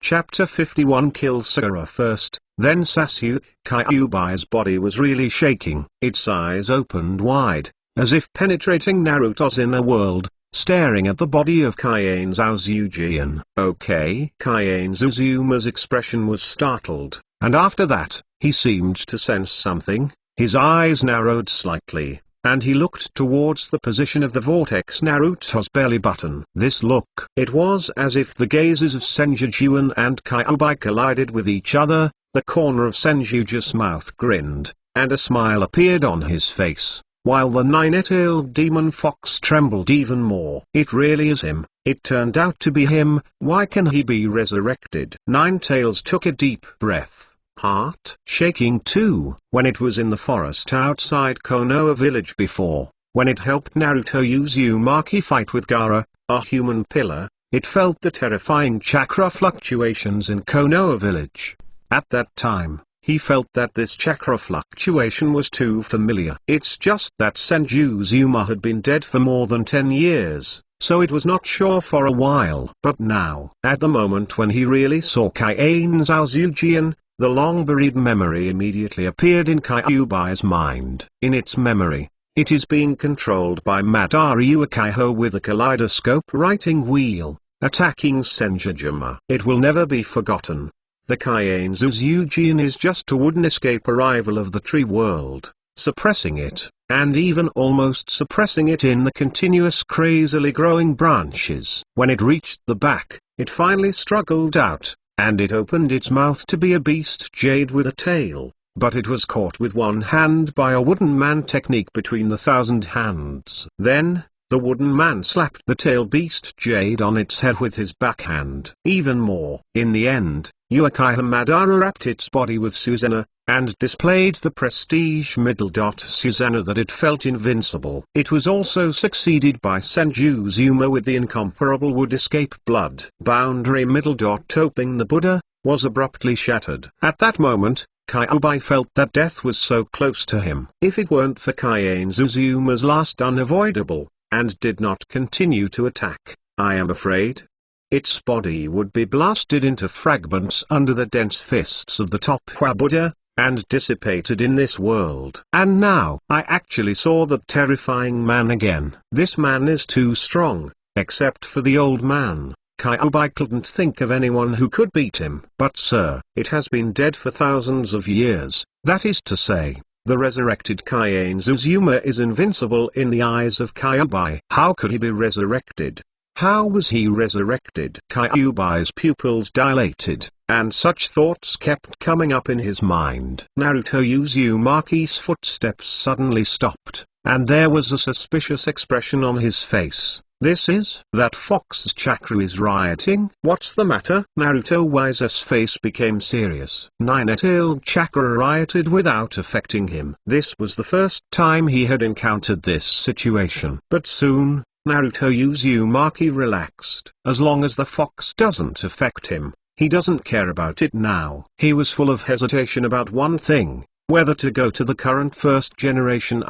Chapter 51 Kill Sakura first, then Sasuke. Kyubi's body was really shaking. Its eyes opened wide, as if penetrating Naruto's inner world, staring at the body of Kaiane Zazujian. Okay. Kaiane Suzuma's expression was startled, and after that, he seemed to sense something. His eyes narrowed slightly, and he looked towards the position of the vortex Naruto's belly button. This look, it was as if the gazes of Sanjujuma and Kyubi collided with each other. The corner of Sanjuju's mouth grinned, and a smile appeared on his face, while the nine-tailed demon fox trembled even more. It really is him. It turned out to be him. Why can he be resurrected? Nine-Tails took a deep breath, heart shaking too. When it was in the forest outside Konoa village before, when it helped Naruto Uzumaki fight with Garaa, a human pillar, it felt the terrifying chakra fluctuations in Konoa village. At that time, he felt that this chakra fluctuation was too familiar. It's just that Sanjujuma had been dead for more than 10 years, so it was not sure for a while. But now, at the moment when he really saw Kaiane Zazujian, the long-buried memory immediately appeared in Kyubi's mind. In its memory, it is being controlled by Madara Uakiha with a kaleidoscope writing wheel, attacking Sanjujuma. It will never be forgotten. The Kaiane Zazujian is just a wooden escape arrival of the tree world, suppressing it, and even almost suppressing it in the continuous crazily growing branches. When it reached the back, it finally struggled out, and it opened its mouth to be a beast jade with a tail, but it was caught with one hand by a wooden man technique between the 1,000 hands. Then, the wooden man slapped the tail beast jade on its head with his backhand. Even more. In the end, Uakiha Madara wrapped its body with Susanoo, and displayed the prestige middle dot Susanoo that it felt invincible. It was also succeeded by Sanjujuma with the incomparable wood escape blood. Boundary middle dot topping the Buddha, was abruptly shattered. At that moment, Kyubi felt that death was so close to him. If it weren't for Kaiane Suzuma's last unavoidable, and did not continue to attack, I am afraid its body would be blasted into fragments under the dense fists of the top Buddha, and dissipated in this world. And now, I actually saw that terrifying man again. This man is too strong, except for the old man. Kyubi couldn't think of anyone who could beat him. But sir, it has been dead for thousands of years. That is to say, the resurrected Kaiane Zuzuma is invincible in the eyes of Kyubi. How could he be resurrected? How was he resurrected? Kyubi's pupils dilated, and such thoughts kept coming up in his mind. Naruto Uzumaki's footsteps suddenly stopped, and there was a suspicious expression on his face. This is, that fox's chakra is rioting? What's the matter? Naruto Wise's face became serious. Nine-tailed chakra rioted without affecting him. This was the first time he had encountered this situation. But soon, Naruto Uzumaki relaxed. As long as the fox doesn't affect him, he doesn't care about it now. He was full of hesitation about one thing, whether to go to the current first generation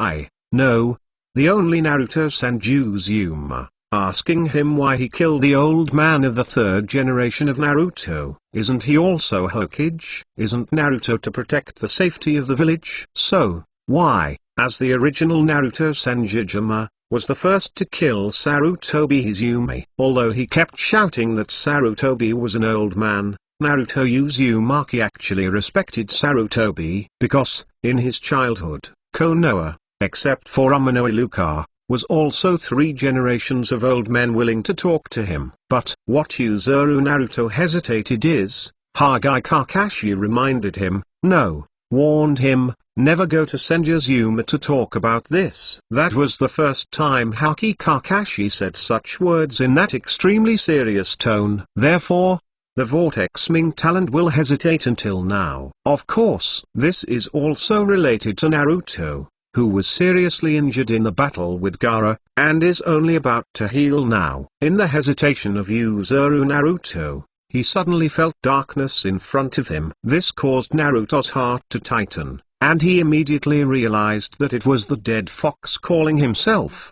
no, the only Naruto Sanjujuma, asking him why he killed the old man of the third generation of Naruto. Isn't he also Hokage? Isn't Naruto to protect the safety of the village? So, why, as the original Naruto Sanjujuma, was the first to kill Sarutobi Izumi? Although he kept shouting that Sarutobi was an old man, Naruto Uzumaki actually respected Sarutobi, because, in his childhood, Konoa, except for Umino Iluka, was also 3 generations of old men willing to talk to him. But, what Yuzuru Naruto hesitated is, Hage Kakashi reminded him, warned him, never go to Sanjujuma to talk about this. That was the first time Hage Kakashi said such words in that extremely serious tone. Therefore, the Vortex Ming talent will hesitate until now. Of course, this is also related to Naruto, who was seriously injured in the battle with Garaa, and is only about to heal now. In the hesitation of Yuzuru Naruto, he suddenly felt darkness in front of him. This caused Naruto's heart to tighten, and he immediately realized that it was the dead fox calling himself.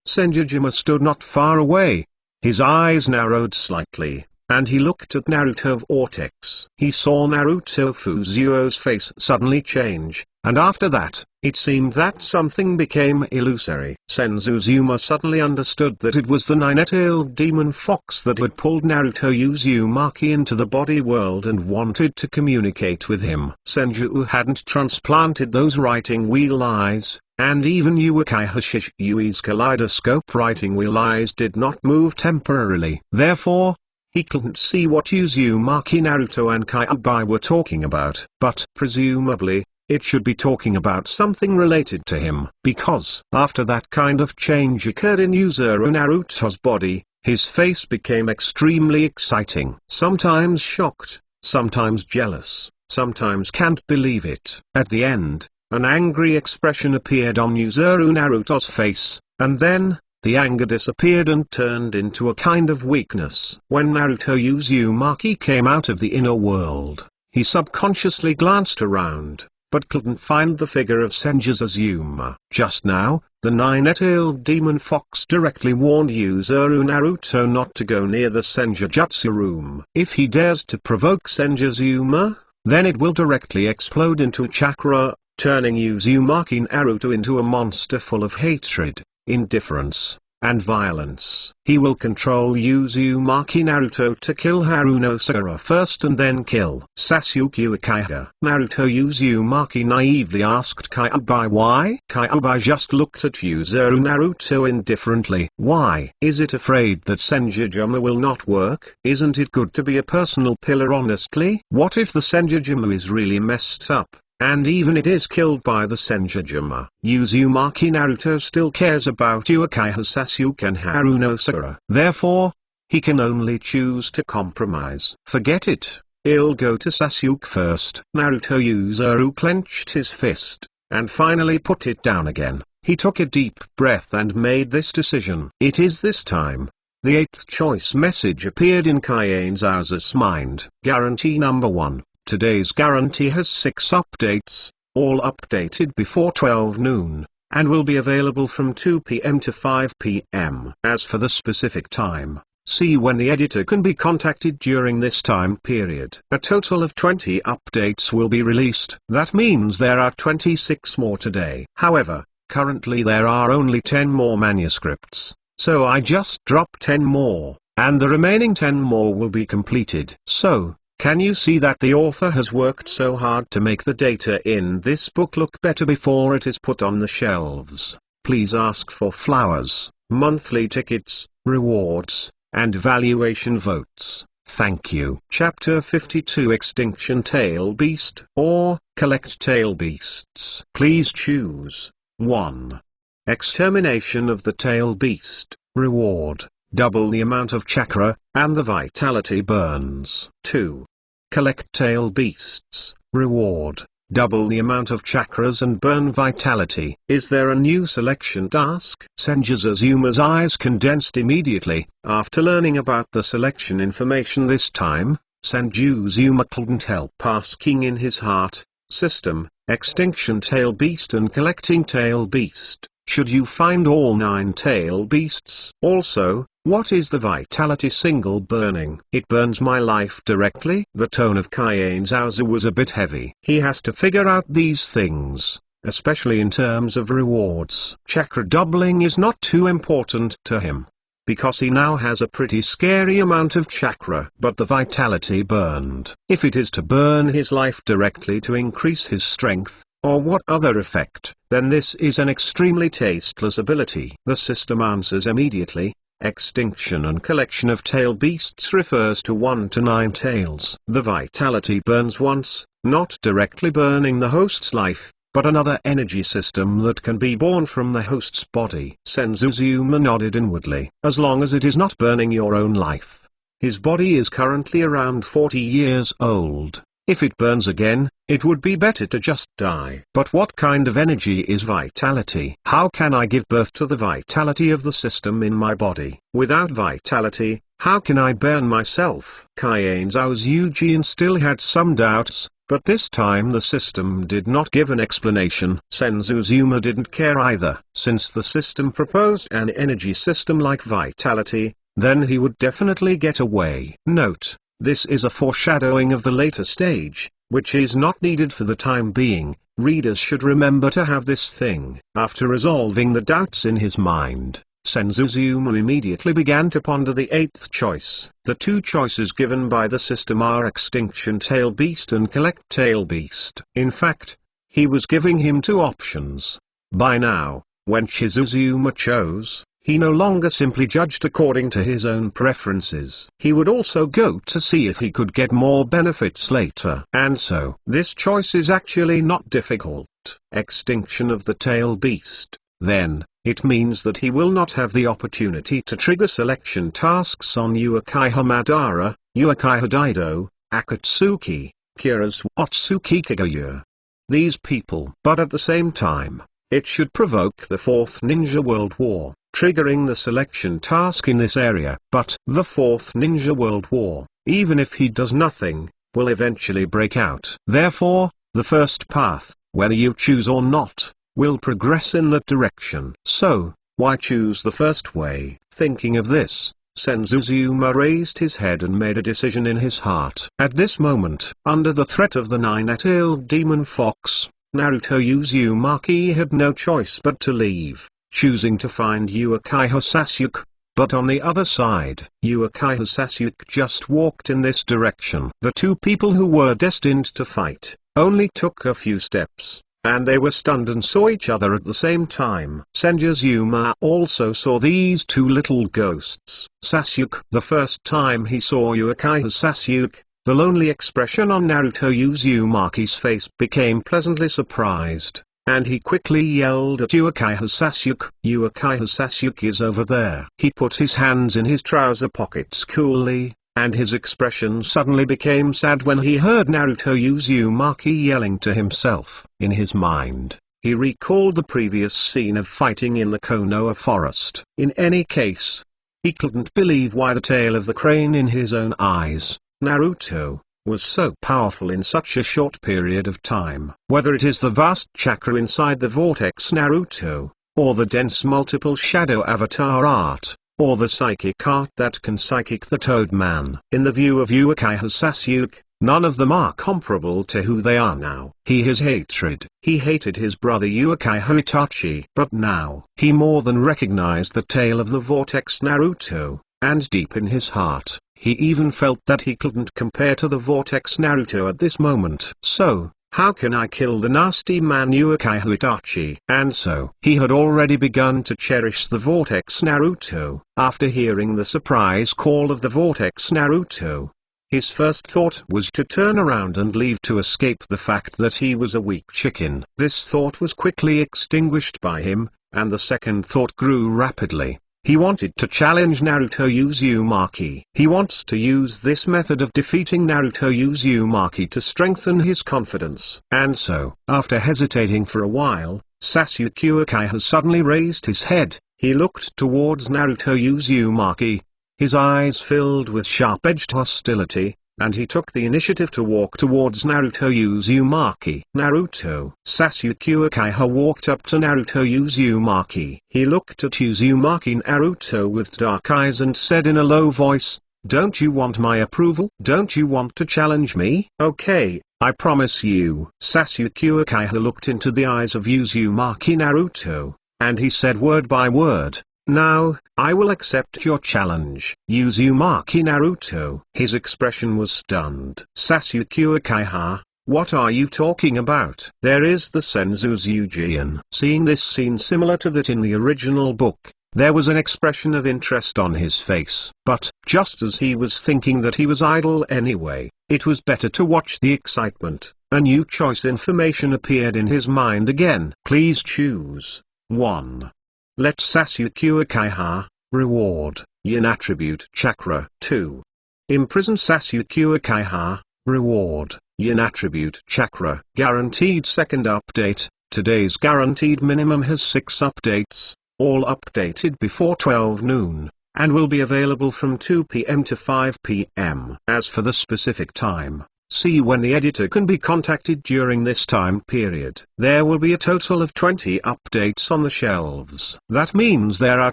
Sanjujuma stood not far away. His eyes narrowed slightly, and he looked at Naruto Vortex. He saw Naruto Fuzuo's face suddenly change, and after that, it seemed that something became illusory. Sanjujuma suddenly understood that it was the nine-tailed demon fox that had pulled Naruto Uzumaki into the body world and wanted to communicate with him. Senju hadn't transplanted those writing wheel eyes, and even Uakiha Hunted's kaleidoscope writing wheel eyes did not move temporarily. Therefore, he couldn't see what Uzumaki, Naruto and Kyubi were talking about. But, presumably, it should be talking about something related to him. Because, after that kind of change occurred in Yuzuru Naruto's body, his face became extremely exciting. Sometimes shocked, sometimes jealous, sometimes can't believe it. At the end, an angry expression appeared on Yuzuru Naruto's face, and then, the anger disappeared and turned into a kind of weakness. When Naruto Uzumaki came out of the inner world, he subconsciously glanced around, but couldn't find the figure of Sanjujuma. Just now, the nine-tailed demon fox directly warned Yuzuru Naruto not to go near the Senjutsu room. If he dares to provoke Sanjujuma, then it will directly explode into chakra, turning Uzumaki Naruto into a monster full of hatred, indifference, and violence. He will control Uzumaki Naruto to kill Haruno Sakura first and then kill Sasuke Uakiha. Naruto Uzumaki naively asked Kyubi why. Kyubi just looked at Yuzuru Naruto indifferently. Why? Is it afraid that Sanjujuma will not work? Isn't it good to be a personal pillar honestly? What if the Sanjujuma is really messed up? And even it is killed by the Sanjujuma. Uzumaki Naruto still cares about Uakiha Sasuke and Haruno Sakura. Therefore, he can only choose to compromise. Forget it. I'll go to Sasuke first. Naruto Yuzuru clenched his fist, and finally put it down again. He took a deep breath and made this decision. It is this time. The eighth choice message appeared in Kaiane Zaoza's mind. Guarantee number 1. Today's guarantee has 6 updates, all updated before 12 noon, and will be available from 2 p.m. to 5 p.m. As for the specific time, see when the editor can be contacted during this time period. A total of 20 updates will be released. That means there are 26 more today. However, currently there are only 10 more manuscripts, so I just dropped 10 more, and the remaining 10 more will be completed. So, can you see that the author has worked so hard to make the data in this book look better before it is put on the shelves? Please ask for flowers, monthly tickets, rewards, and valuation votes. Thank you. Chapter 52 Extinction Tail Beast or Collect Tail Beasts. Please choose 1. Extermination of the Tail Beast. Reward: double the amount of chakra, and the vitality burns. 2. Collect tail beasts. Reward: double the amount of chakras and burn vitality. Is there a new selection task? Sanjujuma's eyes condensed immediately. After learning about the selection information this time, Sanjujuma couldn't help asking in his heart, System, Extinction Tail Beast and Collecting Tail Beast. Should you find all 9 tail beasts? Also, what is the vitality single burning? It burns my life directly. The tone of Kaiane Zaoza was a bit heavy. He has to figure out these things, especially in terms of rewards. Chakra doubling is not too important to him, because he now has a pretty scary amount of chakra. But the vitality burned. If it is to burn his life directly to increase his strength, or what other effect, then this is an extremely tasteless ability. The system answers immediately. Extinction and collection of tail beasts refers to 1 to 9 tails. The vitality burns once, not directly burning the host's life, but another energy system that can be born from the host's body. Sanjujuma nodded inwardly. As long as it is not burning your own life. His body is currently around 40 years old. If it burns again, it would be better to just die. But what kind of energy is vitality? How can I give birth to the vitality of the system in my body? Without vitality, how can I burn myself? Kaiane Zao's Eugene still had some doubts, but this time the system did not give an explanation. Sanjujuma didn't care either. Since the system proposed an energy system like vitality, then he would definitely get away. Note, this is a foreshadowing of the later stage, which is not needed for the time being. Readers should remember to have this thing. After resolving the doubts in his mind, Sanjujuma immediately began to ponder the eighth choice. The two choices given by the system are Extinction Tail Beast and Collect Tail Beast. In fact, he was giving him two options. By now, when Sanjujuma chose, he no longer simply judged according to his own preferences. He would also go to see if he could get more benefits later. And so, this choice is actually not difficult. Extinction of the tail beast. Then, it means that he will not have the opportunity to trigger selection tasks on Uakiha Madara, Uakiha Daido, Akatsuki, Kira's Watsuki Kagaya. These people. But at the same time, it should provoke the Fourth Ninja World War, triggering the selection task in this area. But the Fourth Ninja World War, even if he does nothing, will eventually break out. Therefore, the first path, whether you choose or not, will progress in that direction. So, why choose the first way? Thinking of this, Sanjujuma raised his head and made a decision in his heart. At this moment, under the threat of the nine-tailed demon fox, Naruto Uzumaki had no choice but to leave, choosing to find Uakiha Sasuke. But on the other side, Uakiha Sasuke just walked in this direction. The two people who were destined to fight only took a few steps, and they were stunned and saw each other at the same time. Sanjujuma also saw these two little ghosts. Sasuke. The first time he saw Uakiha Sasuke, the lonely expression on Naruto Uzumaki's face became pleasantly surprised, and he quickly yelled at Uakiha Sasuke. Uakiha Sasuke is over there. He put his hands in his trouser pockets coolly, and his expression suddenly became sad when he heard Naruto Uzumaki yelling to himself. In his mind, he recalled the previous scene of fighting in the Konoa forest. In any case, he couldn't believe why the tail of the crane in his own eyes, Naruto, was so powerful in such a short period of time. Whether it is the vast chakra inside the vortex Naruto, or the dense multiple shadow avatar art, or the psychic art that can psychic the Toad Man. In the view of Uakiha Sasuke, none of them are comparable to who they are now. He hated his brother Uakiha Itachi. But now, he more than recognized the tail of the vortex Naruto, and deep in his heart, he even felt that he couldn't compare to the vortex Naruto at this moment. So, how can I kill the nasty man Uakiha Itachi? And so, he had already begun to cherish the vortex Naruto. After hearing the surprise call of the vortex Naruto, his first thought was to turn around and leave to escape the fact that he was a weak chicken. This thought was quickly extinguished by him, and the second thought grew rapidly. He wanted to challenge Naruto Uzumaki. He wants to use this method of defeating Naruto Uzumaki to strengthen his confidence. And so, after hesitating for a while, Sasuke Uchiha suddenly raised his head. He looked towards Naruto Uzumaki, his eyes filled with sharp-edged hostility, and he took the initiative to walk towards Naruto Uzumaki. Naruto. Sasuke Uchiha walked up to Naruto Uzumaki. He looked at Uzumaki Naruto with dark eyes and said in a low voice, "Don't you want my approval? Don't you want to challenge me? Okay, I promise you." Sasuke Uchiha looked into the eyes of Uzumaki Naruto, and he said word by word, "Now, I will accept your challenge." Uzumaki Naruto. His expression was stunned. Sasuke Uchiha, what are you talking about? There is the Senjutsu. Seeing this scene similar to that in the original book, there was an expression of interest on his face. But, just as he was thinking that he was idle anyway, it was better to watch the excitement. A new choice information appeared in his mind again. Please choose 1. Let Sasuke Uchiha, reward, yin attribute chakra. 2. Imprison Sasuke Uchiha, reward, yin attribute chakra. Guaranteed second update. Today's guaranteed minimum has 6 updates, all updated before 12 noon, and will be available from 2 p.m. to 5 p.m. As for the specific time, see when the editor can be contacted during this time period. There will be a total of 20 updates on the shelves. That means there are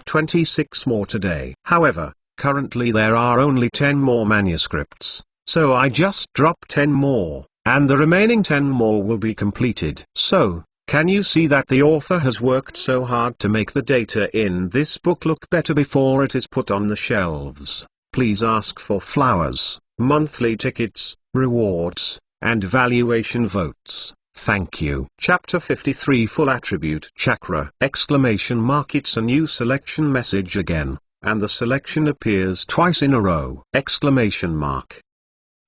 26 more today. However, Currently there are only 10 more manuscripts, so I just dropped 10 more, and the remaining 10 more will be completed. So, can you see that the author has worked so hard to make the data in this book look better before it is put on the shelves? Please ask for flowers, monthly tickets, rewards, and valuation votes. Thank you. Chapter 53 Full Attribute Chakra! It's a new selection message again, and the selection appears twice in a row!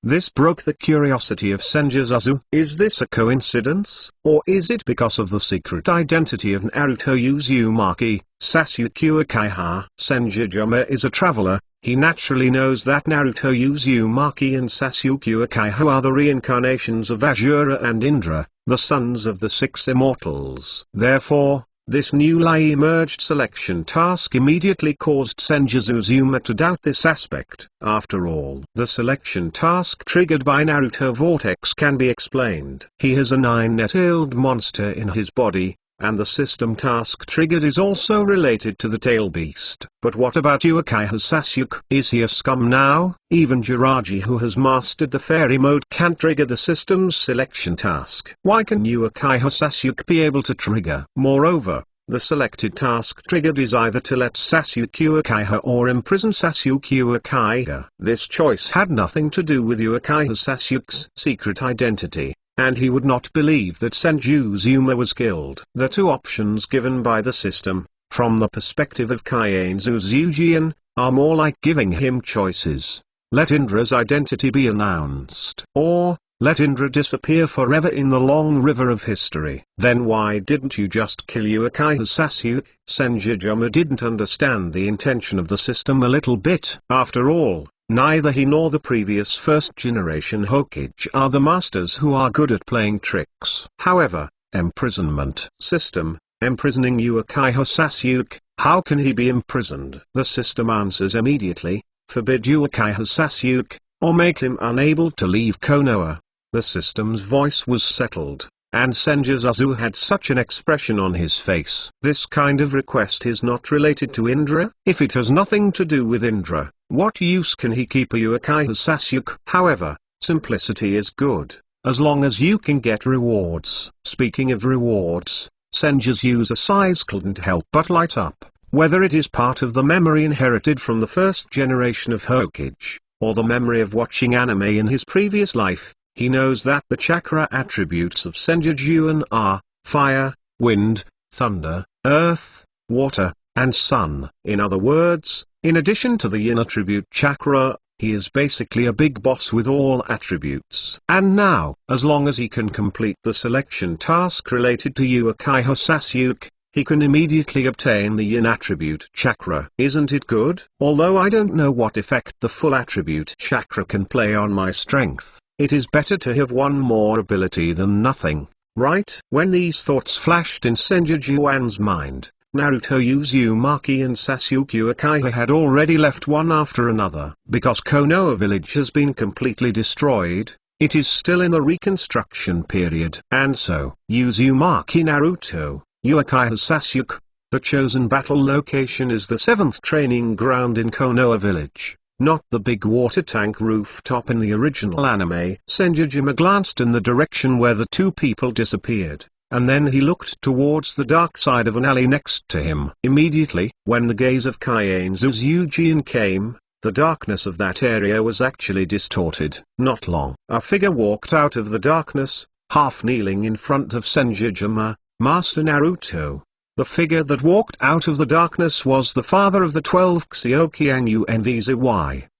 This broke the curiosity of Sanjujuma. Is this a coincidence, or is it because of the secret identity of Naruto Uzumaki, Sasuke Uakiha? Sanjujuma is a traveler. He naturally knows that Naruto Uzumaki and Sasuke Uakiha are the reincarnations of Asura and Indra, the sons of the six immortals. Therefore, this newly emerged selection task immediately caused Sanjujuma to doubt this aspect. After all, the selection task triggered by Naruto Vortex can be explained. He has a 9-tailed monster in his body, and the system task triggered is also related to the tail beast. But what about Uakiha Sasuke? Is he a scum now? Even Jiraiya, who has mastered the fairy mode, can't trigger the system's selection task. Why can Uakiha Sasuke be able to trigger? Moreover, the selected task triggered is either to let Sasuke Uakiha or imprison Sasuke Uakiha. This choice had nothing to do with Uakiha Sasuke's secret identity, and he would not believe that Sanjujuma was killed. The two options given by the system, from the perspective of Kaienzuzujian, are more like giving him choices. Let Indra's identity be announced, or let Indra disappear forever in the long river of history. Then why didn't you just kill Uakiha Sasuke? Sanjujuma didn't understand the intention of the system a little bit. After all, neither he nor the previous first-generation Hokage are the masters who are good at playing tricks. However, imprisonment system, imprisoning Uakiha Sasuke, how can he be imprisoned? The system answers immediately, forbid Uakiha Sasuke, or make him unable to leave Konoha. The system's voice was settled, and Sanjujuma had such an expression on his face. This kind of request is not related to Indra. If it has nothing to do with Indra, what use can he keep a Uakiha Sasuke? However, simplicity is good, as long as you can get rewards. Speaking of rewards, Sanjujuma's eyes couldn't help but light up. Whether it is part of the memory inherited from the first generation of Hokage, or the memory of watching anime in his previous life, he knows that the chakra attributes of Sanjujuma are fire, wind, thunder, earth, water, and sun. In other words, in addition to the yin attribute chakra, he is basically a big boss with all attributes. And now, as long as he can complete the selection task related to Uakiha Sasuke, he can immediately obtain the yin attribute chakra. Isn't it good? Although I don't know what effect the full attribute chakra can play on my strength, it is better to have one more ability than nothing, right? When these thoughts flashed in Sanjujuma's mind, Naruto Uzumaki and Sasuke Uakiha had already left one after another. Because Konoha village has been completely destroyed, it is still in the reconstruction period. And so, Uzumaki Naruto, Uakiha Sasuke, the chosen battle location is the 7th training ground in Konoha village, not the big water tank rooftop in the original anime. Sanjujuma glanced in the direction where the two people disappeared, and then he looked towards the dark side of an alley next to him. Immediately, when the gaze of Kaienzuzujian came, the darkness of that area was actually distorted. Not long, a figure walked out of the darkness, half kneeling in front of Sanjujuma, Master Naruto. The figure that walked out of the darkness was the father of the 12 Xioqiang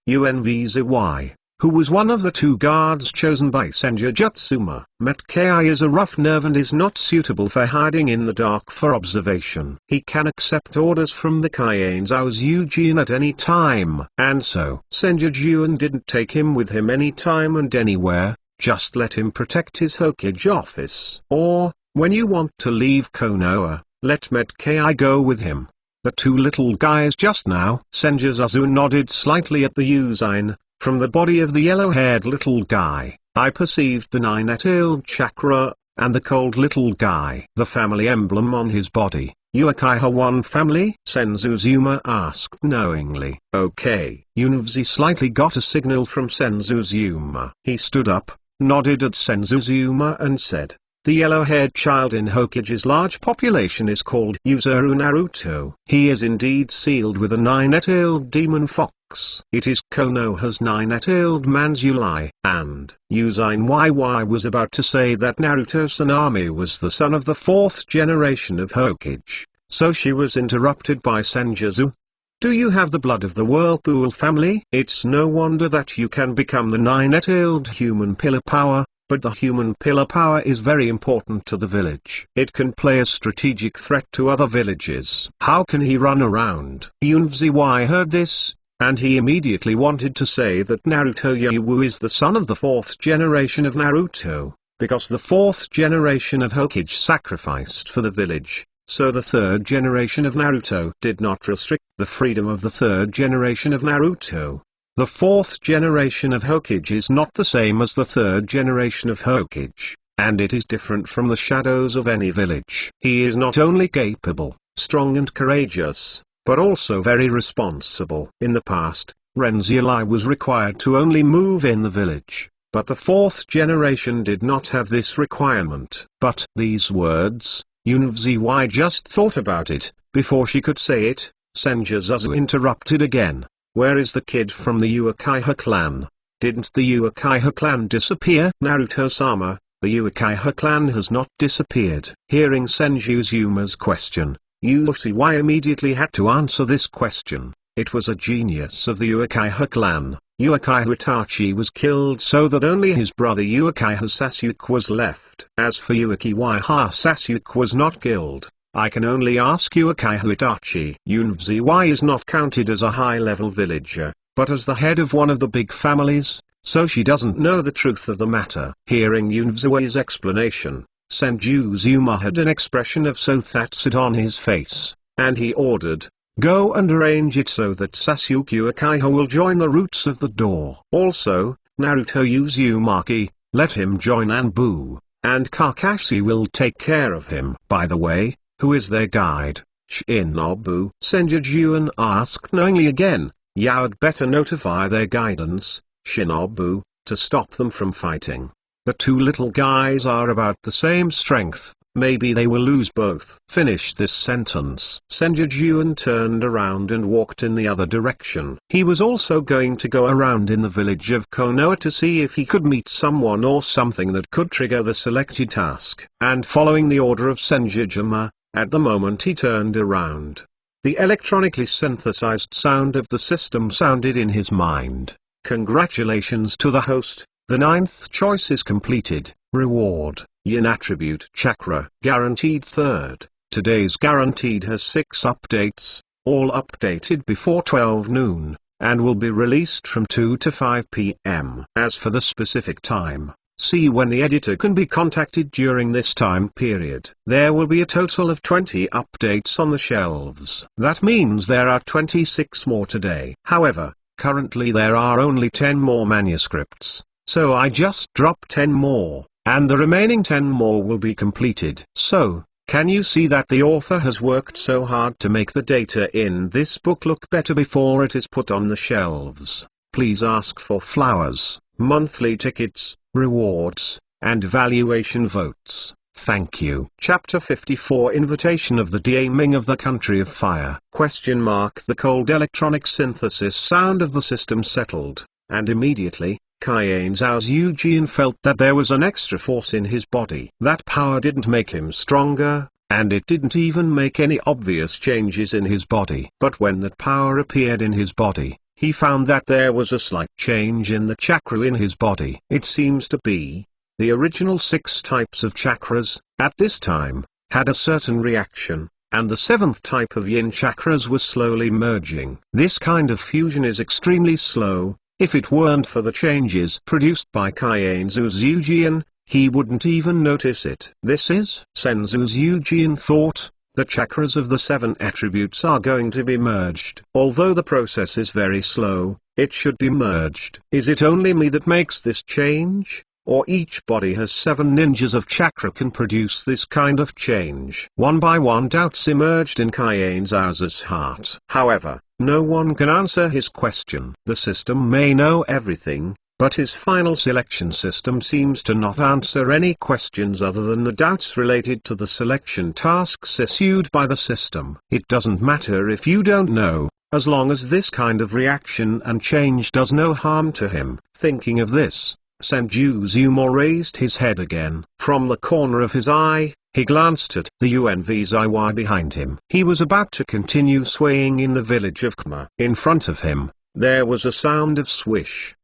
Unvzy, who was one of the two guards chosen by Sanjujuma. Matkei is a rough nerve and is not suitable for hiding in the dark for observation. He can accept orders from the Kaienzuzujian at any time. And so, Sanjujuma didn't take him with him any time and anywhere, just let him protect his Hokage office. Or, when you want to leave Konoha, let Matkei go with him. The two little guys just now. Sanjujuma nodded slightly at the Usain. From the body of the yellow-haired little guy, I perceived the 9-tailed chakra, and the cold little guy. The family emblem on his body, Uakiha One family? Sanjujuma asked knowingly. Okay. Uakiha slightly got a signal from Sanjujuma. He stood up, nodded at Sanjujuma and said, "The yellow-haired child in Hokage's large population is called Yuzuru Naruto. He is indeed sealed with a nine-tailed demon fox. It is Konoha's nine-tailed Manzuli." And Usain YY was about to say that Naruto Sanami was the son of the fourth generation of Hokage, so she was interrupted by Sanjutsu. "Do you have the blood of the Whirlpool family? It's no wonder that you can become the nine-tailed human pillar power. But the human pillar power is very important to the village. It can play a strategic threat to other villages. How can he run around?" Uakiha heard this, and he immediately wanted to say that Naruto Yuwu is the son of the fourth generation of Naruto, because the fourth generation of Hokage sacrificed for the village, so the third generation of Naruto did not restrict the freedom of the third generation of Naruto. The fourth generation of Hokage is not the same as the third generation of Hokage, and it is different from the shadows of any village. He is not only capable, strong and courageous, but also very responsible. In the past, Renzuli was required to only move in the village, but the fourth generation did not have this requirement. But these words, Uakiha just thought about it, before she could say it, Sanjutsu interrupted again. "Where is the kid from the Uakiha clan? Didn't the Uakiha clan disappear?" "Naruto-sama, the Uakiha clan has not disappeared." Hearing Sanjuzuma's question, Uakiha immediately had to answer this question. It was a genius of the Uakiha clan. Uakiha Itachi was killed so that only his brother Uakiha Sasuke was left. As for Uakiha Sasuke was not killed. I can only ask Uakiha Itachi. Uakiha is not counted as a high-level villager, but as the head of one of the big families, so she doesn't know the truth of the matter. Hearing Uakiha's explanation, Sanjuzuma had an expression of Sothatsu on his face, and he ordered, "Go and arrange it so that Sasuke Uakiha will join the roots of the door. Also, Naruto Uzumaki, let him join Anbu, and Kakashi will take care of him." By the way, who is their guide? Shinobu? Sanjujuma asked knowingly again. "You'd better notify their guidance, Shinobu, to stop them from fighting. The two little guys are about the same strength, maybe they will lose both." Finish this sentence. Sanjujuma turned around and walked in the other direction. He was also going to go around in the village of Konoa to see if he could meet someone or something that could trigger the selected task. And following the order of Sanjujuma, at the moment he turned around, the electronically synthesized sound of the system sounded in his mind. "Congratulations to the host, the ninth choice is completed. Reward, Yin Attribute Chakra. Guaranteed third. Today's guaranteed has 6 updates, all updated before 12 noon, and will be released from 2 to 5 p.m. As for the specific time, see when the editor can be contacted during this time period. There will be a total of 20 updates on the shelves. That means there are 26 more today. However, currently there are only 10 more manuscripts, so I just dropped 10 more, and the remaining 10 more will be completed. So, can you see that the author has worked so hard to make the data in this book look better before it is put on the shelves? Please ask for flowers, monthly tickets, rewards, and valuation votes. Thank you. Chapter 54 Invitation of the Daimyo of the Country of Fire. The cold electronic synthesis sound of the system settled, and immediately, Kaiane Zaozujian felt that there was an extra force in his body. That power didn't make him stronger, and it didn't even make any obvious changes in his body. But when that power appeared in his body, he found that there was a slight change in the chakra in his body. It seems to be, the original 6 types of chakras, at this time, had a certain reaction, and the 7th type of yin chakras was slowly merging. This kind of fusion is extremely slow. If it weren't for the changes produced by Kaiane Zaozujian, he wouldn't even notice it. This is, Sanjujian thought, the chakras of the 7 attributes are going to be merged. Although the process is very slow, it should be merged. Is it only me that makes this change? or each body has 7 ninjas of chakra can produce this kind of change. One by one doubts emerged in Kaienza's heart. However, no one can answer his question. The system may know everything, but his final selection system seems to not answer any questions other than the doubts related to the selection tasks issued by the system. It doesn't matter if you don't know, as long as this kind of reaction and change does no harm to him. Thinking of this, Sanjujuma raised his head again. From the corner of his eye, he glanced at the UNVZY behind him. He was about to continue swaying in the village of Kma. In front of him, there was a sound of swish.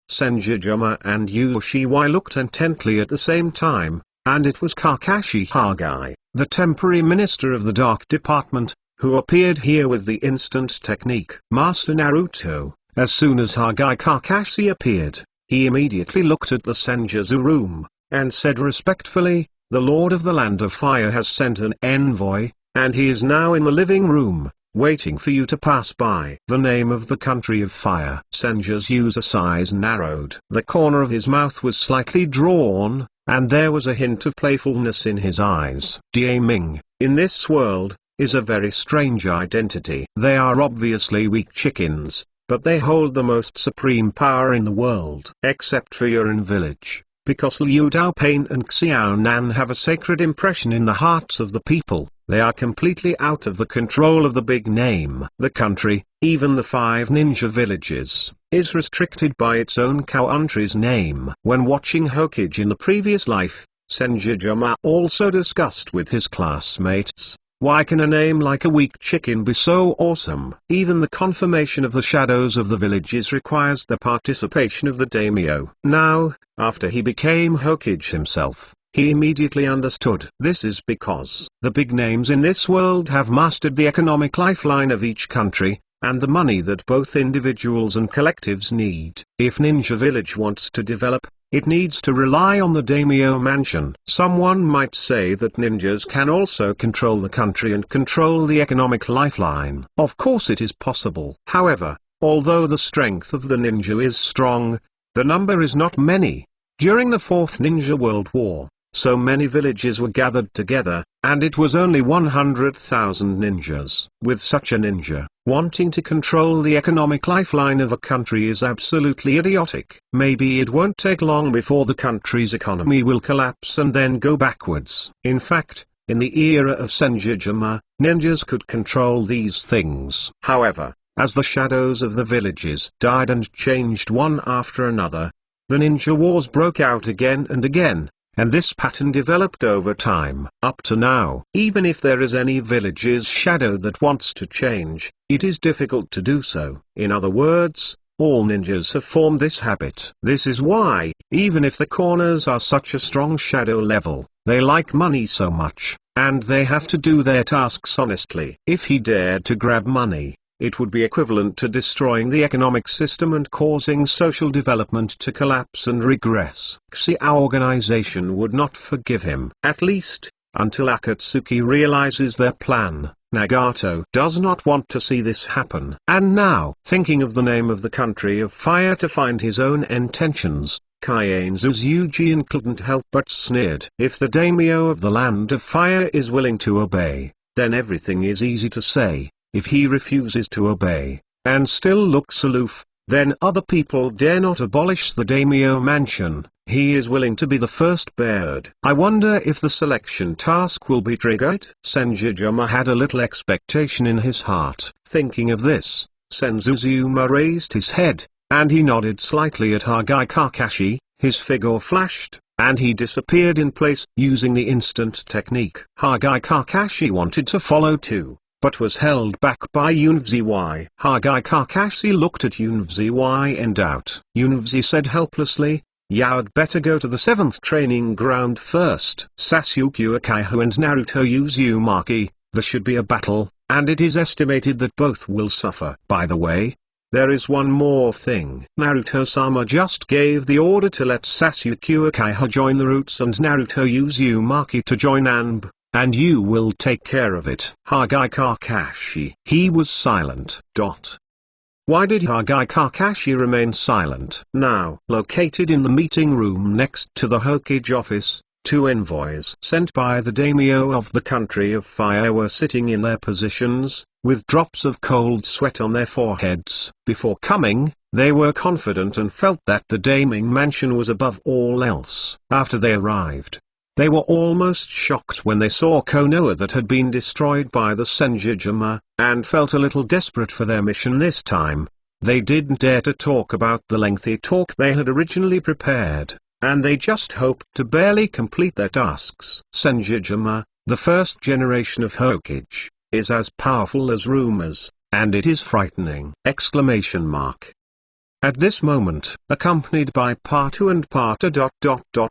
Sanjujuma and Uakiha looked intently at the same time, and it was Kakashi Hagai, the temporary minister of the Dark Department, who appeared here with the instant technique. Master Naruto, as soon as Hagai Kakashi appeared, he immediately looked at the Senjutsu room, and said respectfully, "The Lord of the Land of Fire has sent an envoy, and he is now in the living room, waiting for you to pass by." The name of the country of fire. Senjutsu's eyes narrowed. The corner of his mouth was slightly drawn, and there was a hint of playfulness in his eyes. Daiming, in this world, is a very strange identity. They are obviously weak chickens, but they hold the most supreme power in the world. Except for your own village, because Liu Dao Pain and Xiao Nan have a sacred impression in the hearts of the people, they are completely out of the control of the big name. The country, even the 5 ninja villages, is restricted by its own country's name. When watching Hokage in the previous life, Sanjujuma also discussed with his classmates, why can a name like a weak chicken be so awesome? Even the confirmation of the shadows of the villages requires the participation of the daimyo. Now, after he became Hokage himself, he immediately understood. This is because the big names in this world have mastered the economic lifeline of each country, and the money that both individuals and collectives need. If Ninja Village wants to develop, it needs to rely on the Daimyo Mansion. Someone might say that ninjas can also control the country and control the economic lifeline. Of course it is possible. However, although the strength of the ninja is strong, the number is not many. During the 4th Ninja World War, so many villages were gathered together, and it was only 100,000 ninjas. With such a ninja, wanting to control the economic lifeline of a country is absolutely idiotic. Maybe it won't take long before the country's economy will collapse and then go backwards. In fact, in the era of Sanjujuma, ninjas could control these things. However, as the shadows of the villages died and changed one after another, the ninja wars broke out again and again, and this pattern developed over time. Up to now, even if there is any village's shadow that wants to change, it is difficult to do so. In other words, all ninjas have formed this habit. This is why, even if the corners are such a strong shadow level, they like money so much, and they have to do their tasks honestly. If he dared to grab money, it would be equivalent to destroying the economic system and causing social development to collapse and regress. Our organization would not forgive him. At least, until Akatsuki realizes their plan. Nagato does not want to see this happen. And now, thinking of the name of the country of fire to find his own intentions, Kaienza's Eugene couldn't help but sneered. If the daimyo of the land of fire is willing to obey, then everything is easy to say. If he refuses to obey, and still looks aloof, then other people dare not abolish the Daimyo Mansion. He is willing to be the first bird. I wonder if the selection task will be triggered? Sanjujuma had a little expectation in his heart. Thinking of this, Sanjujuma raised his head, and he nodded slightly at Hagai Kakashi. His figure flashed, and he disappeared in place using the instant technique. Hagai Kakashi wanted to follow too, but was held back by UNVZY. Hagai Kakashi looked at UNVZY in doubt. UNVZY said helplessly, "You'd better go to the 7th training ground first." Sasuke Uakiha and Naruto Uzumaki, there should be a battle, and it is estimated that both will suffer. By the way, there is one more thing. Naruto-sama just gave the order to let Sasuke Uakiha join the Roots and Naruto Uzumaki to join ANB. And you will take care of it. Hagai Kakashi. He was silent. Why did Hagai Kakashi remain silent? Now, located in the meeting room next to the Hokage office, two envoys sent by the daimyo of the country of fire were sitting in their positions, with drops of cold sweat on their foreheads. Before coming, they were confident and felt that the Daimyo Mansion was above all else. After they arrived, they were almost shocked when they saw Konoa that had been destroyed by the Sanjujuma, and felt a little desperate for their mission this time. They didn't dare to talk about the lengthy talk they had originally prepared, and they just hoped to barely complete their tasks. Sanjujuma, the first generation of Hokage, is as powerful as rumors, and it is frightening! At this moment, accompanied by Patu and Pata.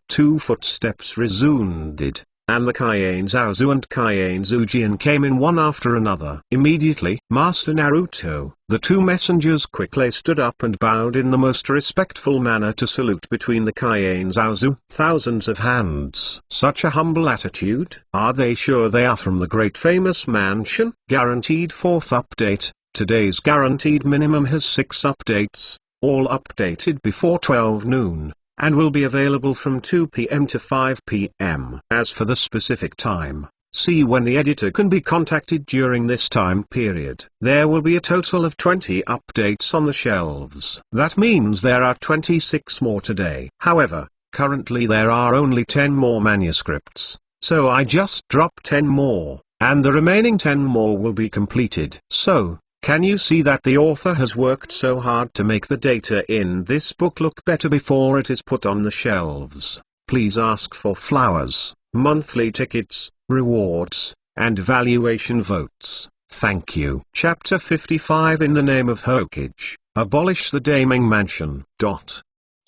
Two footsteps resounded, and the Kaiane Zaozu and Kaiane Zujian came in one after another. Immediately, Master Naruto, the two messengers quickly stood up and bowed in the most respectful manner to salute between the Kaiane Zaozu. Thousands of hands. Such a humble attitude. Are they sure they are from the great famous mansion? Guaranteed fourth update. Today's guaranteed minimum has 6 updates, all updated before 12 noon, and will be available from 2 p.m. to 5 p.m. As for the specific time, see when the editor can be contacted during this time period. There will be a total of 20 updates on the shelves. That means there are 26 more today. However, currently there are only 10 more manuscripts, so I just dropped 10 more, and the remaining 10 more will be completed. So, can you see that the author has worked so hard to make the data in this book look better before it is put on the shelves? Please ask for flowers, monthly tickets, rewards, and valuation votes. Thank you. Chapter 55 In the Name of Hokage, Abolish the Daimyo Mansion.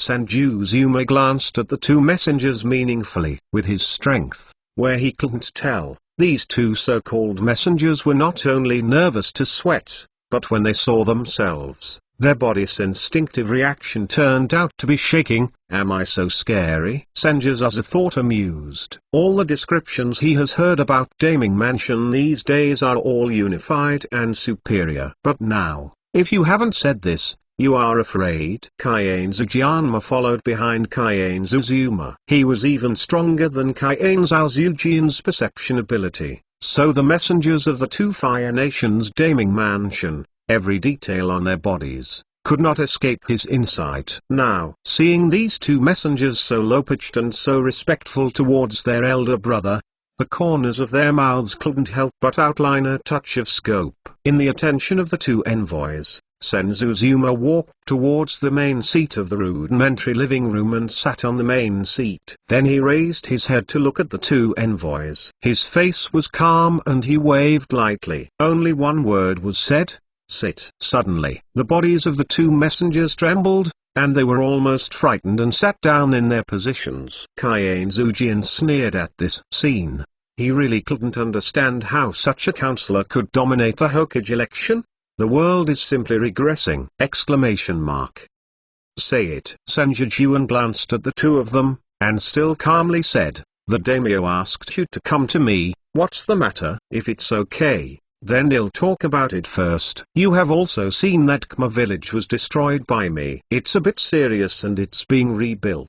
Sanjujuma glanced at the two messengers meaningfully. With his strength, where he couldn't tell, these two so-called messengers were not only nervous to sweat, but when they saw themselves, their body's instinctive reaction turned out to be shaking. Am I so scary? Sanjujuma thought, amused. All the descriptions he has heard about Daimyo Mansion these days are all unified and superior. But now, if you haven't said this, you are afraid? Kaiane Zujianma followed behind Kaiane Zuzuma. He was even stronger than Kaiane Zaozujian's perception ability, so the messengers of the two fire nations' Daimyo Mansion, every detail on their bodies, could not escape his insight. Now, seeing these two messengers so low-pitched and so respectful towards their elder brother, the corners of their mouths couldn't help but outline a touch of scope. In the attention of the two envoys, Sanjujuma walked towards the main seat of the rudimentary living room and sat on the main seat. Then he raised his head to look at the two envoys. His face was calm and he waved lightly. Only one word was said: sit. Suddenly, the bodies of the two messengers trembled, and they were almost frightened and sat down in their positions. Kaiane Zujian sneered at this scene. He really couldn't understand how such a counselor could dominate the Hokage election. The world is simply regressing! Say it. Sanjujuma glanced at the two of them, and still calmly said, the daimyo asked you to come to me. What's the matter? If it's okay, then they'll talk about it first. You have also seen that Kma village was destroyed by me. It's a bit serious and it's being rebuilt.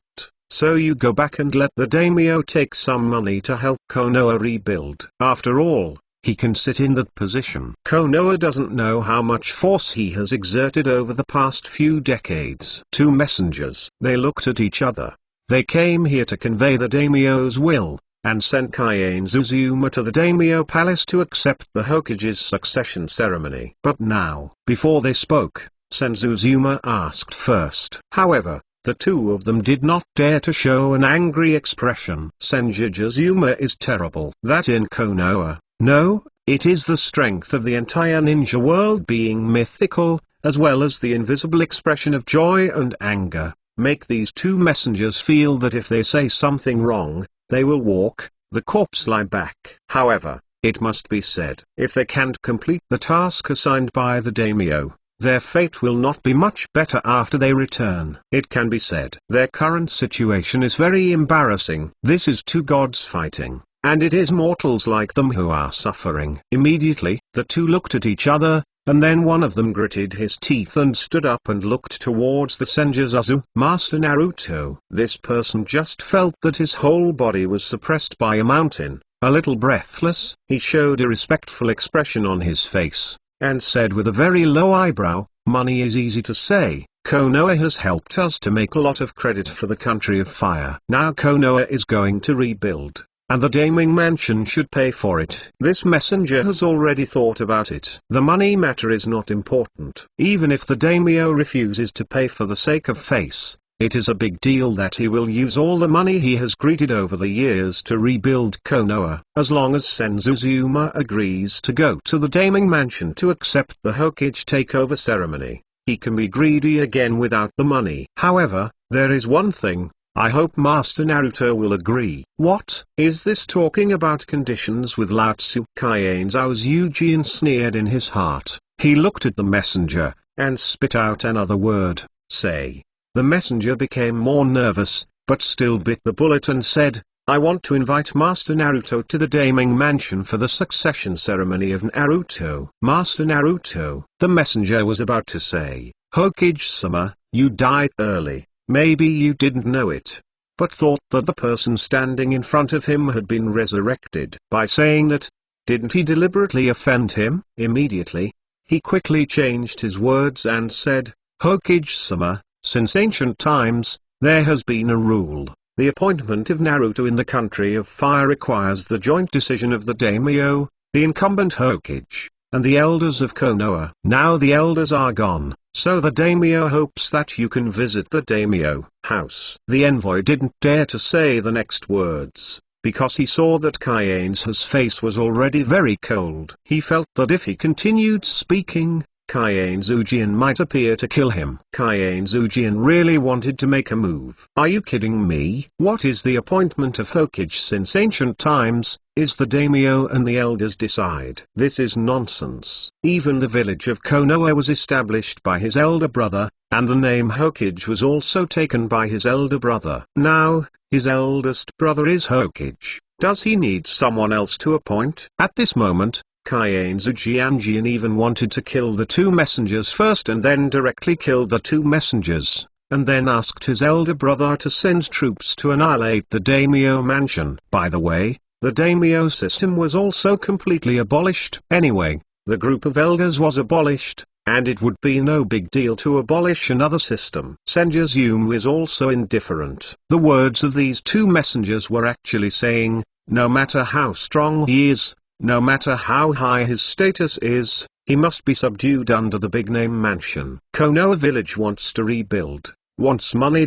So you go back and let the daimyo take some money to help Konoa rebuild. After all, he can sit in that position. Konoa doesn't know how much force he has exerted over the past few decades. Two messengers. They looked at each other. They came here to convey the daimyo's will, and sent Kaiane Zuzuma to the daimyo palace to accept the Hokage's succession ceremony. But now, before they spoke, Sanjujuma asked first. However, the two of them did not dare to show an angry expression. Sanjujuma is terrible. That in Konoa. No, it is the strength of the entire ninja world being mythical, as well as the invisible expression of joy and anger, make these two messengers feel that if they say something wrong, they will walk the corpse lie back. However, it must be said, if they can't complete the task assigned by the daimyo, their fate will not be much better after they return. It can be said, their current situation is very embarrassing. This is two gods fighting, and it is mortals like them who are suffering. Immediately, the two looked at each other, and then one of them gritted his teeth and stood up and looked towards the Senjutsu Master Naruto. This person just felt that his whole body was suppressed by a mountain. A little breathless, he showed a respectful expression on his face, and said with a very low eyebrow, "Money is easy to say. Konoha has helped us to make a lot of credit for the country of fire. Now Konoha is going to rebuild, and the Daimyo Mansion should pay for it. This messenger has already thought about it. The money matter is not important. Even if the Daimyo refuses to pay for the sake of face, it is a big deal that he will use all the money he has greeted over the years to rebuild Konoha. As long as Sanjujuma agrees to go to the Daimyo Mansion to accept the Hokage takeover ceremony, he can be greedy again without the money. However, there is one thing, I hope Master Naruto will agree." "What? Is this talking about conditions with Lao Tzu?" Kaienzao's Eugene sneered in his heart. He looked at the messenger, and spit out another word, "Say." The messenger became more nervous, but still bit the bullet and said, "I want to invite Master Naruto to the Daimyo Mansion for the succession ceremony of Naruto." "Master Naruto," the messenger was about to say, "Hokage-sama, you died early. Maybe you didn't know it, but thought that the person standing in front of him had been resurrected." By saying that, didn't he deliberately offend him? Immediately, he quickly changed his words and said, "Hokage-sama, since ancient times, there has been a rule. The appointment of Naruto in the country of fire requires the joint decision of the Daimyo, the incumbent Hokage, and the elders of Konoha. Now the elders are gone, so the Daimyo hopes that you can visit the Daimyo house." The envoy didn't dare to say the next words, because he saw that Kaienzao's face was already very cold. He felt that if he continued speaking, Kaienzaojian might appear to kill him. Kaienzaojian really wanted to make a move. "Are you kidding me? What is the appointment of Hokage since ancient times? Is the Daimyo and the elders decide? This is nonsense. Even the village of Konoha was established by his elder brother, and the name Hokage was also taken by his elder brother. Now, his eldest brother is Hokage. Does he need someone else to appoint?" At this moment, Kaienzaojian even wanted to kill the two messengers first and then directly killed the two messengers, and then asked his elder brother to send troops to annihilate the Daimyo Mansion. By the way, the Daimyo system was also completely abolished. Anyway, the group of elders was abolished, and it would be no big deal to abolish another system. Sanjujuma was also indifferent. The words of these two messengers were actually saying, no matter how strong he is, no matter how high his status is, he must be subdued under the big name mansion. Konoha village wants to rebuild, wants money.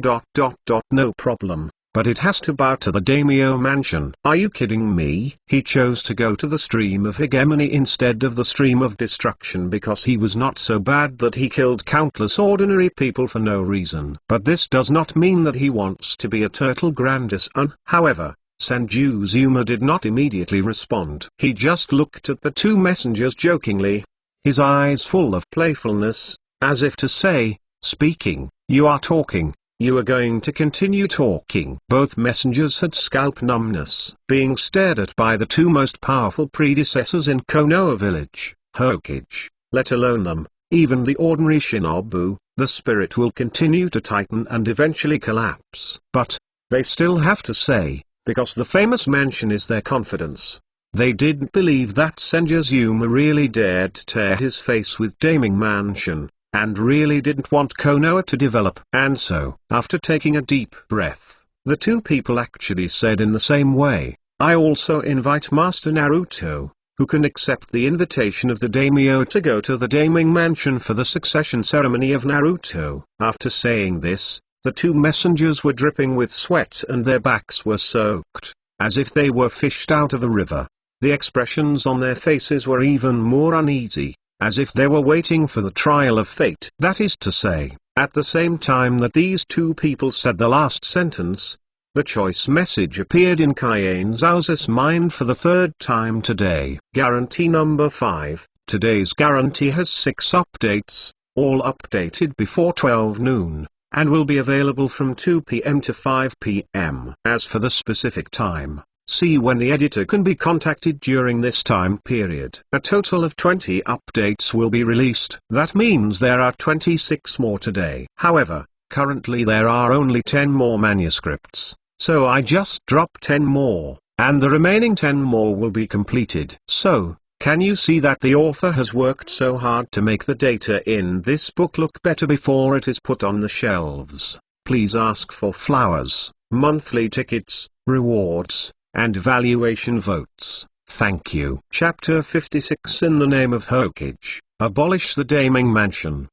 No problem, but it has to bow to the Daimyo Mansion. Are you kidding me? He chose to go to the stream of hegemony instead of the stream of destruction because he was not so bad that he killed countless ordinary people for no reason. But this does not mean that he wants to be a turtle grandson. However, Sanjujuma did not immediately respond. He just looked at the two messengers jokingly, his eyes full of playfulness, as if to say, speaking, you are talking, you are going to continue talking. Both messengers had scalp numbness, being stared at by the two most powerful predecessors in Konoha village, Hokage, let alone them, even the ordinary shinobu, the spirit will continue to tighten and eventually collapse. But, they still have to say, because the famous mansion is their confidence. They didn't believe that Sanjujuma really dared tear his face with Daimyo Mansion, and really didn't want Konoha to develop. And so, after taking a deep breath, the two people actually said in the same way, I also invite Master Naruto, who can accept the invitation of the Daimyo to go to the Daimyo Mansion for the succession ceremony of Naruto. After saying this, the two messengers were dripping with sweat and their backs were soaked, as if they were fished out of a river. The expressions on their faces were even more uneasy, as if they were waiting for the trial of fate. That is to say, at the same time that these two people said the last sentence, the choice message appeared in Kaienzao's mind for the third time today. Guarantee number 5. Today's guarantee has 6 updates, all updated before 12 noon. And will be available from 2 p.m. to 5 p.m. As for the specific time, See when the editor can be contacted during this time period. A total of 20 updates will be released. That means there are 26 more today. However, currently there are only 10 more manuscripts, so I just dropped 10 more, and the remaining 10 more will be completed. So, can you see that the author has worked so hard to make the data in this book look better before it is put on the shelves? Please ask for flowers, monthly tickets, rewards, and valuation votes. Thank you. Chapter 56 In the Name of Hokage, Abolish the Daimyo Mansion.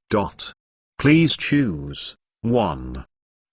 Please choose 1.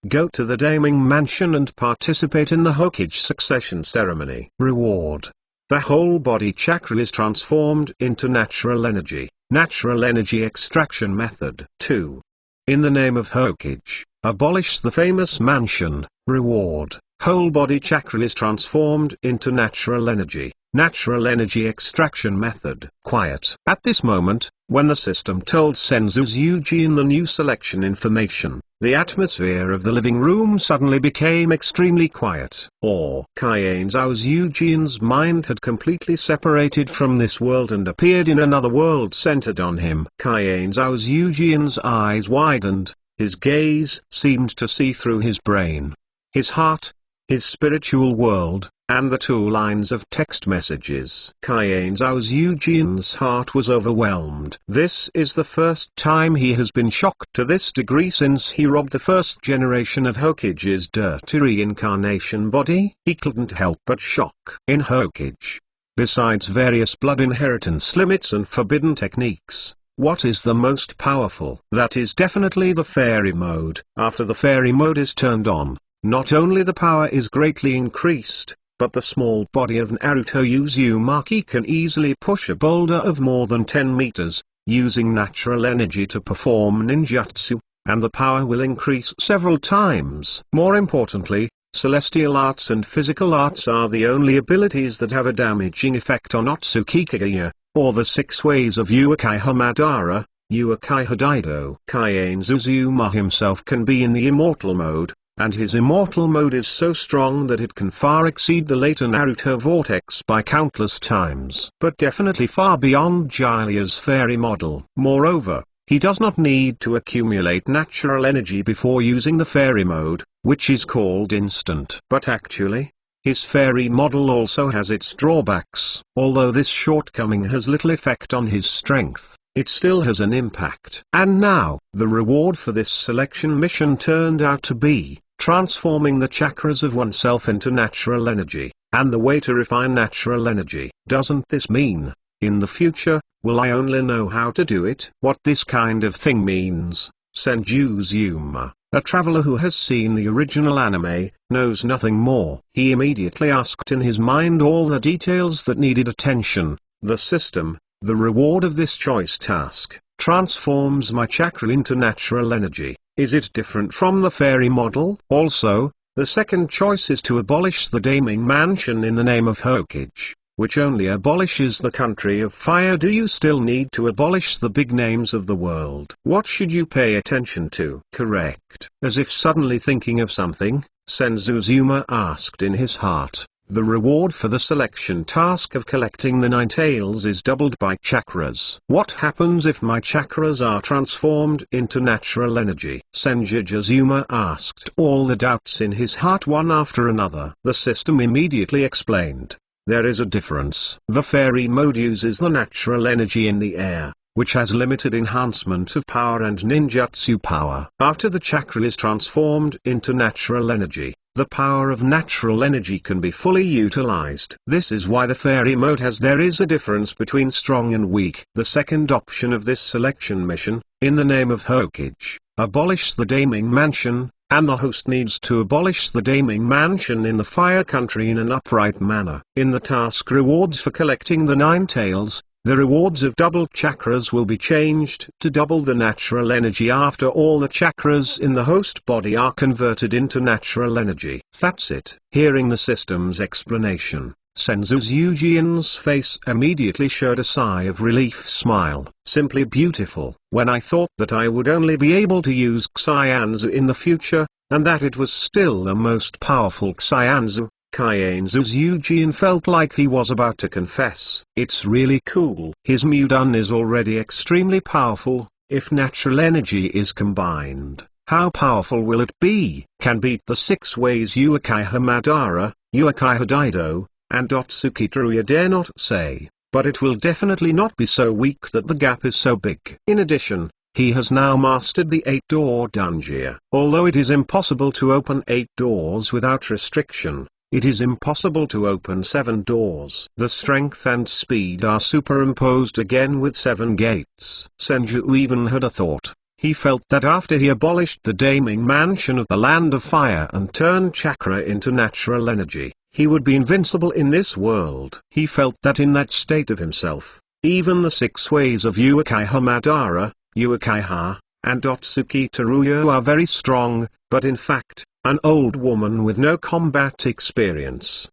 Go to the Daimyo Mansion and participate in the Hokage succession ceremony. Reward. The whole body chakra is transformed into natural energy. Natural energy extraction method. 2. In the name of Hokage, abolish the famous mansion. Reward. Whole body chakra is transformed into natural energy. Natural energy extraction method. Quiet. At this moment, when the system told Sanjujuma the new selection information, the atmosphere of the living room suddenly became extremely quiet. Sanjujuma's mind had completely separated from this world and appeared in another world centered on him. Sanjujuma's eyes widened, his gaze seemed to see through his brain, his heart, his spiritual world, and the 2 lines of text messages. Sanjujuma's heart was overwhelmed. This is the first time he has been shocked to this degree since he robbed the first generation of Hokage's dirty reincarnation body. He couldn't help but shock. In Hokage, besides various blood inheritance limits and forbidden techniques, what is the most powerful? That is definitely the fairy mode. After the fairy mode is turned on, not only the power is greatly increased, but the small body of Naruto Uzumaki can easily push a boulder of more than 10 meters, using natural energy to perform ninjutsu, and the power will increase several times. More importantly, celestial arts and physical arts are the only abilities that have a damaging effect on Otsukikage, or the 6 ways of Uakiha Madara, Uakiha Daido. Sanjujuma himself can be in the immortal mode, and his immortal mode is so strong that it can far exceed the later Naruto vortex by countless times. But definitely far beyond Jiraiya's fairy model. Moreover, he does not need to accumulate natural energy before using the fairy mode, which is called instant. But actually, his fairy model also has its drawbacks. Although this shortcoming has little effect on his strength, it still has an impact. And now, the reward for this selection mission turned out to be transforming the chakras of oneself into natural energy, and the way to refine natural energy. Doesn't this mean, in the future, will I only know how to do it? What this kind of thing means, Sanjujuma, a traveler who has seen the original anime, knows nothing more. He immediately asked in his mind all the details that needed attention. The system, the reward of this choice task, transforms my chakra into natural energy. Is it different from the fairy model? Also, the second choice is to abolish the Daimyo Mansion in the name of Hokage, which only abolishes the country of fire. Do you still need to abolish the big names of the world? What should you pay attention to? Correct. As if suddenly thinking of something, Sanjujuma asked in his heart. The reward for the selection task of collecting the 9 tails is doubled by chakras. What happens if my chakras are transformed into natural energy? Sanjujuma asked all the doubts in his heart one after another. The system immediately explained. There is a difference. The fairy mode uses the natural energy in the air, which has limited enhancement of power and ninjutsu power. After the chakra is transformed into natural energy, the power of natural energy can be fully utilized. This is why the fairy mode has there is a difference between strong and weak. The second option of this selection mission, in the name of Hokage, abolish the Daimyo Mansion, and the host needs to abolish the Daimyo Mansion in the fire country in an upright manner. In the task rewards for collecting the 9 tails, the rewards of double chakras will be changed to double the natural energy after all the chakras in the host body are converted into natural energy. That's it. Hearing the system's explanation, Sanjujuma's face immediately showed a sigh of relief smile. Simply beautiful. When I thought that I would only be able to use Xianzu in the future, and that it was still the most powerful Xianzu, Eugene felt like he was about to confess. It's really cool. His Mudan is already extremely powerful. If natural energy is combined, how powerful will it be? Can beat the 6 ways Uakiha Madara, Uakiha Daido, and Otsuki Teruya dare not say, but it will definitely not be so weak that the gap is so big. In addition, he has now mastered the 8-door dungeon. Although it is impossible to open 8 doors without restriction, it is impossible to open 7 doors. The strength and speed are superimposed again with 7 gates. Senju even had a thought. He felt that after he abolished the Daimyo Mansion of the Land of Fire and turned chakra into natural energy, he would be invincible in this world. He felt that in that state of himself, even the 6 ways of Uakiha Madara, Uakiha, and Otsuki Teruya are very strong, but in fact, an old woman with no combat experience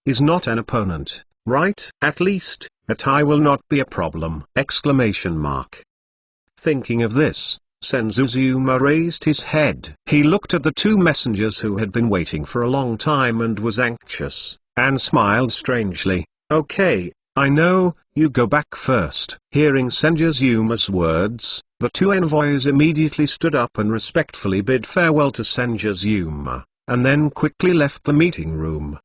is not an opponent, right? At least, a tie will not be a problem! Thinking of this, Sanjujuma raised his head. He looked at the 2 messengers who had been waiting for a long time and was anxious, and smiled strangely. Okay, I know, you go back first. Hearing Sanjujuma's words, the 2 envoys immediately stood up and respectfully bid farewell to Sanjujuma, and then quickly left the meeting room.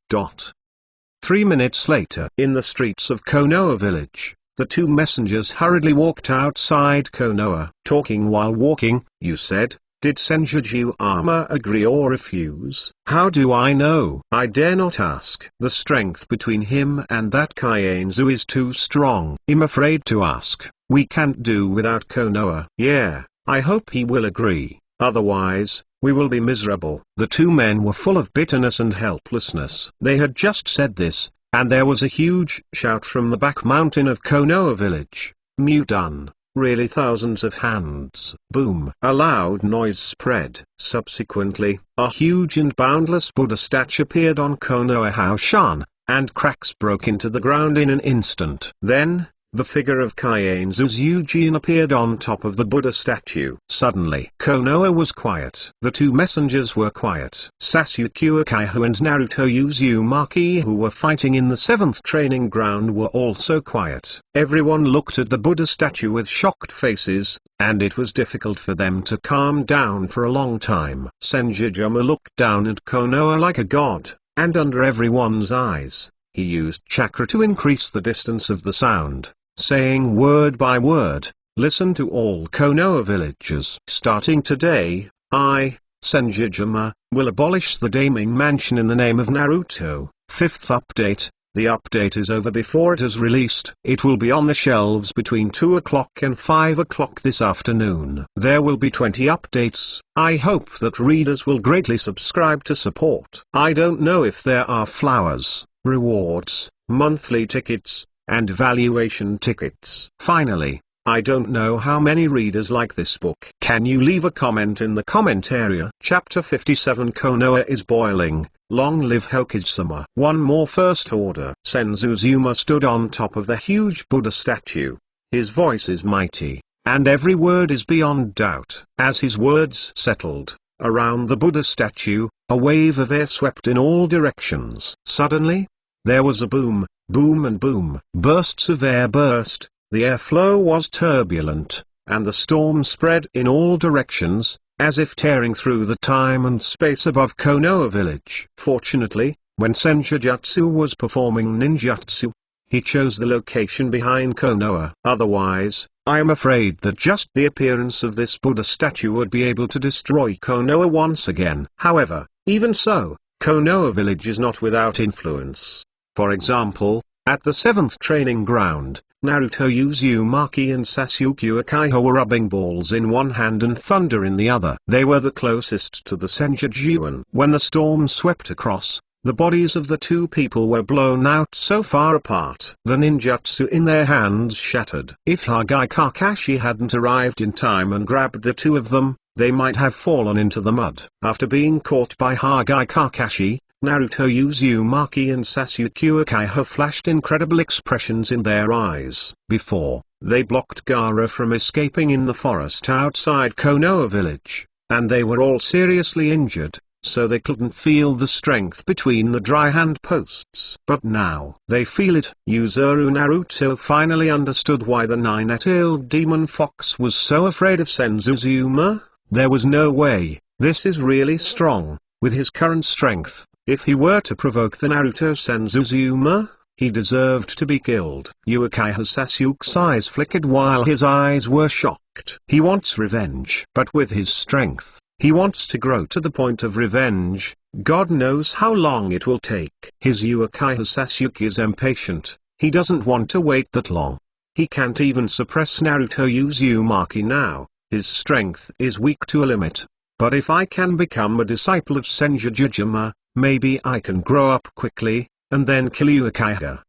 3 minutes later, in the streets of Konoa village, the 2 messengers hurriedly walked outside Konoa. Talking while walking, you said? Did Sanjujuma agree or refuse? How do I know? I dare not ask. The strength between him and that Kaienzu is too strong. I'm afraid to ask. We can't do without Konoa. Yeah, I hope he will agree. Otherwise, we will be miserable. The 2 men were full of bitterness and helplessness. They had just said this, and there was a huge shout from the back mountain of Konoa village. Mudan. Really thousands of hands. Boom. A loud noise spread. Subsequently, a huge and boundless Buddha statue appeared on Konoa Haoshan, and cracks broke into the ground in an instant. Then, the figure of Kaienzu's Eugene appeared on top of the Buddha statue. Suddenly, Konoa was quiet. The 2 messengers were quiet. Sasuke Uakiha and Naruto Uzumaki, who were fighting in the 7th training ground, were also quiet. Everyone looked at the Buddha statue with shocked faces, and it was difficult for them to calm down for a long time. Sanjujuma looked down at Konoa like a god, and under everyone's eyes, he used chakra to increase the distance of the sound, saying word by word, listen to all Konoa villagers. Starting today, I, Sanjujuma, will abolish the Daimyo Mansion in the name of Naruto. 5th update. The update is over before it is released. It will be on the shelves between 2 o'clock and 5 o'clock this afternoon. There will be 20 updates. I hope that readers will greatly subscribe to support. I don't know if there are flowers, rewards, monthly tickets, and valuation tickets. Finally, I don't know how many readers like this book. Can you leave a comment in the comment area? Chapter 57 Konoa is boiling. Long live Hokage-sama. One more first order. Sanjujuma stood on top of the huge Buddha statue. His voice is mighty, and every word is beyond doubt. As his words settled around the Buddha statue, a wave of air swept in all directions. Suddenly, there was a boom, boom and boom. Bursts of air burst, the airflow was turbulent, and the storm spread in all directions, as if tearing through the time and space above Konoa village. Fortunately, when Senjutsu was performing ninjutsu, he chose the location behind Konoa. Otherwise, I am afraid that just the appearance of this Buddha statue would be able to destroy Konoa once again. However, even so, Konoa village is not without influence. For example, at the 7th training ground, Naruto Uzumaki and Sasuke Uakiha were rubbing balls in one hand and thunder in the other. They were the closest to the Senjujuan. When the storm swept across, the bodies of the 2 people were blown out so far apart. The ninjutsu in their hands shattered. If Hagai Kakashi hadn't arrived in time and grabbed the 2 of them, they might have fallen into the mud. After being caught by Hagai Kakashi, Naruto Uzumaki and Sasuke Uakiha flashed incredible expressions in their eyes. Before, they blocked Gaara from escaping in the forest outside Konoa village, and they were all seriously injured. so they couldn't feel the strength between the dry hand posts. But now they feel it. Yuzuru Naruto finally understood why the nine-tailed demon fox was so afraid of Sanjujuma. There was no way. This is really strong. With his current strength, if he were to provoke the Naruto Sanjujuma, he deserved to be killed. Uakiha Sasuke's eyes flickered while his eyes were shocked. He wants revenge. But with his strength, he wants to grow to the point of revenge. God knows how long it will take. His Uakiha Sasuke is impatient. He doesn't want to wait that long. He can't even suppress Naruto Uzumaki now. His strength is weak to a limit. But if I can become a disciple of Sanjujuma, maybe I can grow up quickly, and then kill Uakiha!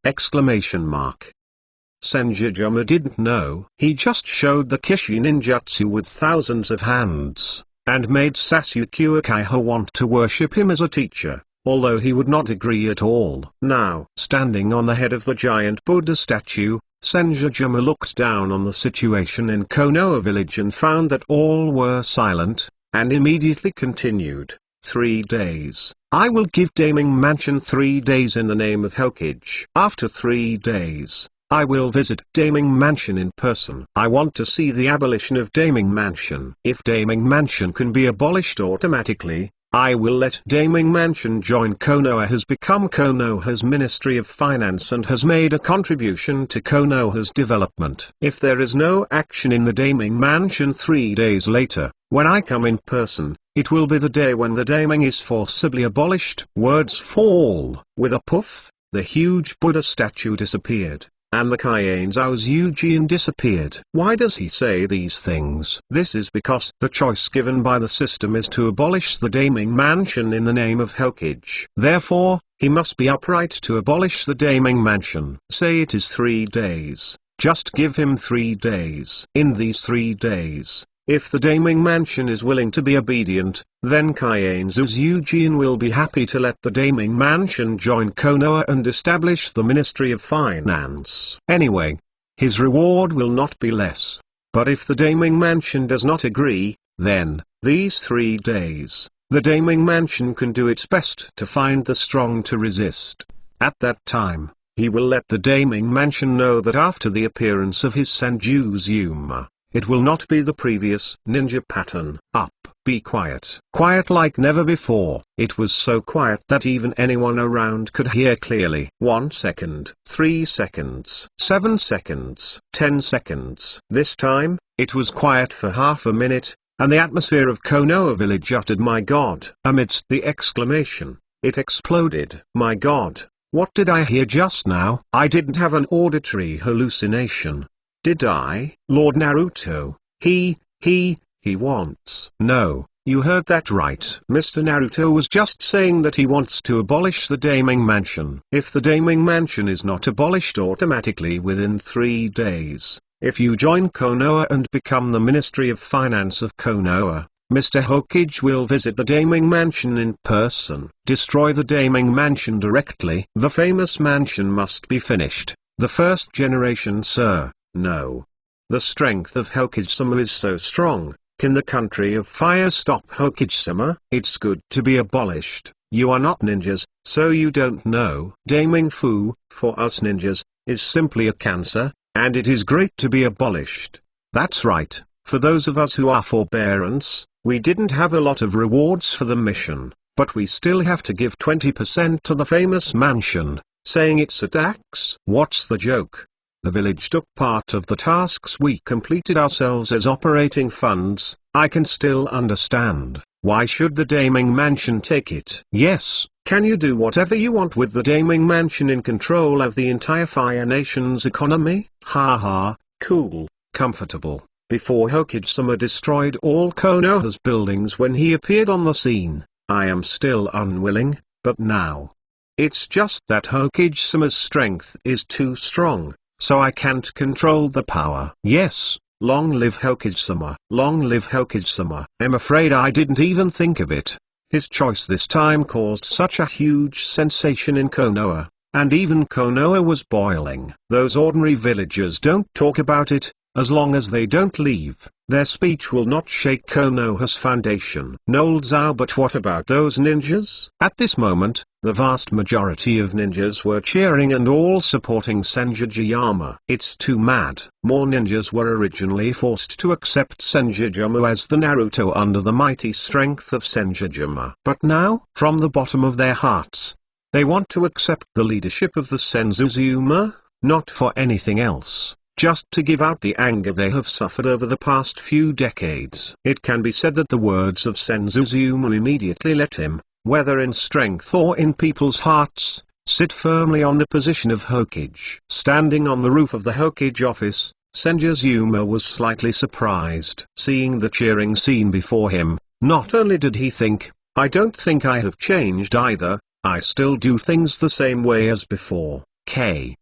Sanjujuma didn't know. He just showed the Kishi ninjutsu with thousands of hands, and made Sasuke Uakiha want to worship him as a teacher, although he would not agree at all. Now, standing on the head of the giant Buddha statue, Sanjujuma looked down on the situation in Konoha village and found that all were silent, and immediately continued. 3 days. I will give Daimyo Mansion 3 days in the name of Hokage. After 3 days, I will visit Daimyo Mansion in person. I want to see the abolition of Daimyo Mansion. If Daimyo Mansion can be abolished automatically, I will let Daimyo Mansion join Konoha. Has become Konoha's Ministry of Finance and has made a contribution to Konoha's development. If there is no action in the Daimyo Mansion 3 days later, when I come in person, it will be the day when the Daimyo is forcibly abolished. Words fall. With a puff, the huge Buddha statue disappeared, and the Kaienzao's Eugene disappeared. Why does he say these things? This is because the choice given by the system is to abolish the Daimyo Mansion in the name of Hokage. Therefore, he must be upright to abolish the Daimyo Mansion. Say it is 3 days. Just give him 3 days. In these 3 days, if the Daimyo Mansion is willing to be obedient, then Kaienzao's Eugene will be happy to let the Daimyo Mansion join Konoha and establish the Ministry of Finance. Anyway, his reward will not be less. But if the Daimyo Mansion does not agree, then, these 3 days, the Daimyo Mansion can do its best to find the strong to resist. At that time, he will let the Daimyo Mansion know that after the appearance of his Sanjujuma, it will not be the previous ninja pattern. Up, be quiet. Quiet like never before. It was so quiet that even anyone around could hear clearly. 1 second, 3 seconds, 7 seconds, 10 seconds. This time, it was quiet for half a minute, and the atmosphere of Konoha village uttered "My God!" Amidst the exclamation, it exploded. My God! What did I hear just now? I didn't have an auditory hallucination. Did I? Lord Naruto, he wants. No, you heard that right. Mr. Naruto was just saying that he wants to abolish the Daimyo Mansion. If the Daimyo Mansion is not abolished automatically within 3 days, if you join Konoha and become the Ministry of Finance of Konoha, Mr. Hokage will visit the Daimyo Mansion in person. Destroy the Daimyo Mansion directly. The famous mansion must be finished. The first generation, sir. No. The strength of Hokage-sama is so strong. Can the country of fire stop Hokage-sama? It's good to be abolished. You are not ninjas, so you don't know. Daimyo Fu, for us ninjas, is simply a cancer, and it is great to be abolished. That's right. For those of us who are forbearance, we didn't have a lot of rewards for the mission, but we still have to give 20% to the famous mansion, saying it's a tax. What's the joke? The village took part of the tasks we completed ourselves as operating funds. I can still understand. Why should the Daimyo Mansion take it? Yes, can you do whatever you want with the Daimyo Mansion in control of the entire Fire Nation's economy? Ha ha, cool, comfortable. Before Hokage-sama destroyed all Konoha's buildings when he appeared on the scene, I am still unwilling, but now. It's just that Hokage-sama's strength is too strong. So I can't control the power. Yes, long live Hokage-sama. Long live Hokage-sama. I'm afraid I didn't even think of it. His choice this time caused such a huge sensation in Konoha, and even Konoha was boiling. Those ordinary villagers don't talk about it, As long as they don't leave, their speech will not shake Konoha's foundation. Nolzao, but what about those ninjas? At this moment, the vast majority of ninjas were cheering and all supporting Sanjujuma. It's too mad. More ninjas were originally forced to accept Sanjujuma as the Naruto under the mighty strength of Sanjujuma. But now, from the bottom of their hearts, they want to accept the leadership of the Sanjujuma, not for anything else, just to give out the anger they have suffered over the past few decades. It can be said that the words of Sanjujuma immediately let him, whether in strength or in people's hearts, sit firmly on the position of Hokage. Standing on the roof of the Hokage office, Sanjujuma was slightly surprised. Seeing the cheering scene before him, not only did he think, I don't think I have changed either, I still do things the same way as before.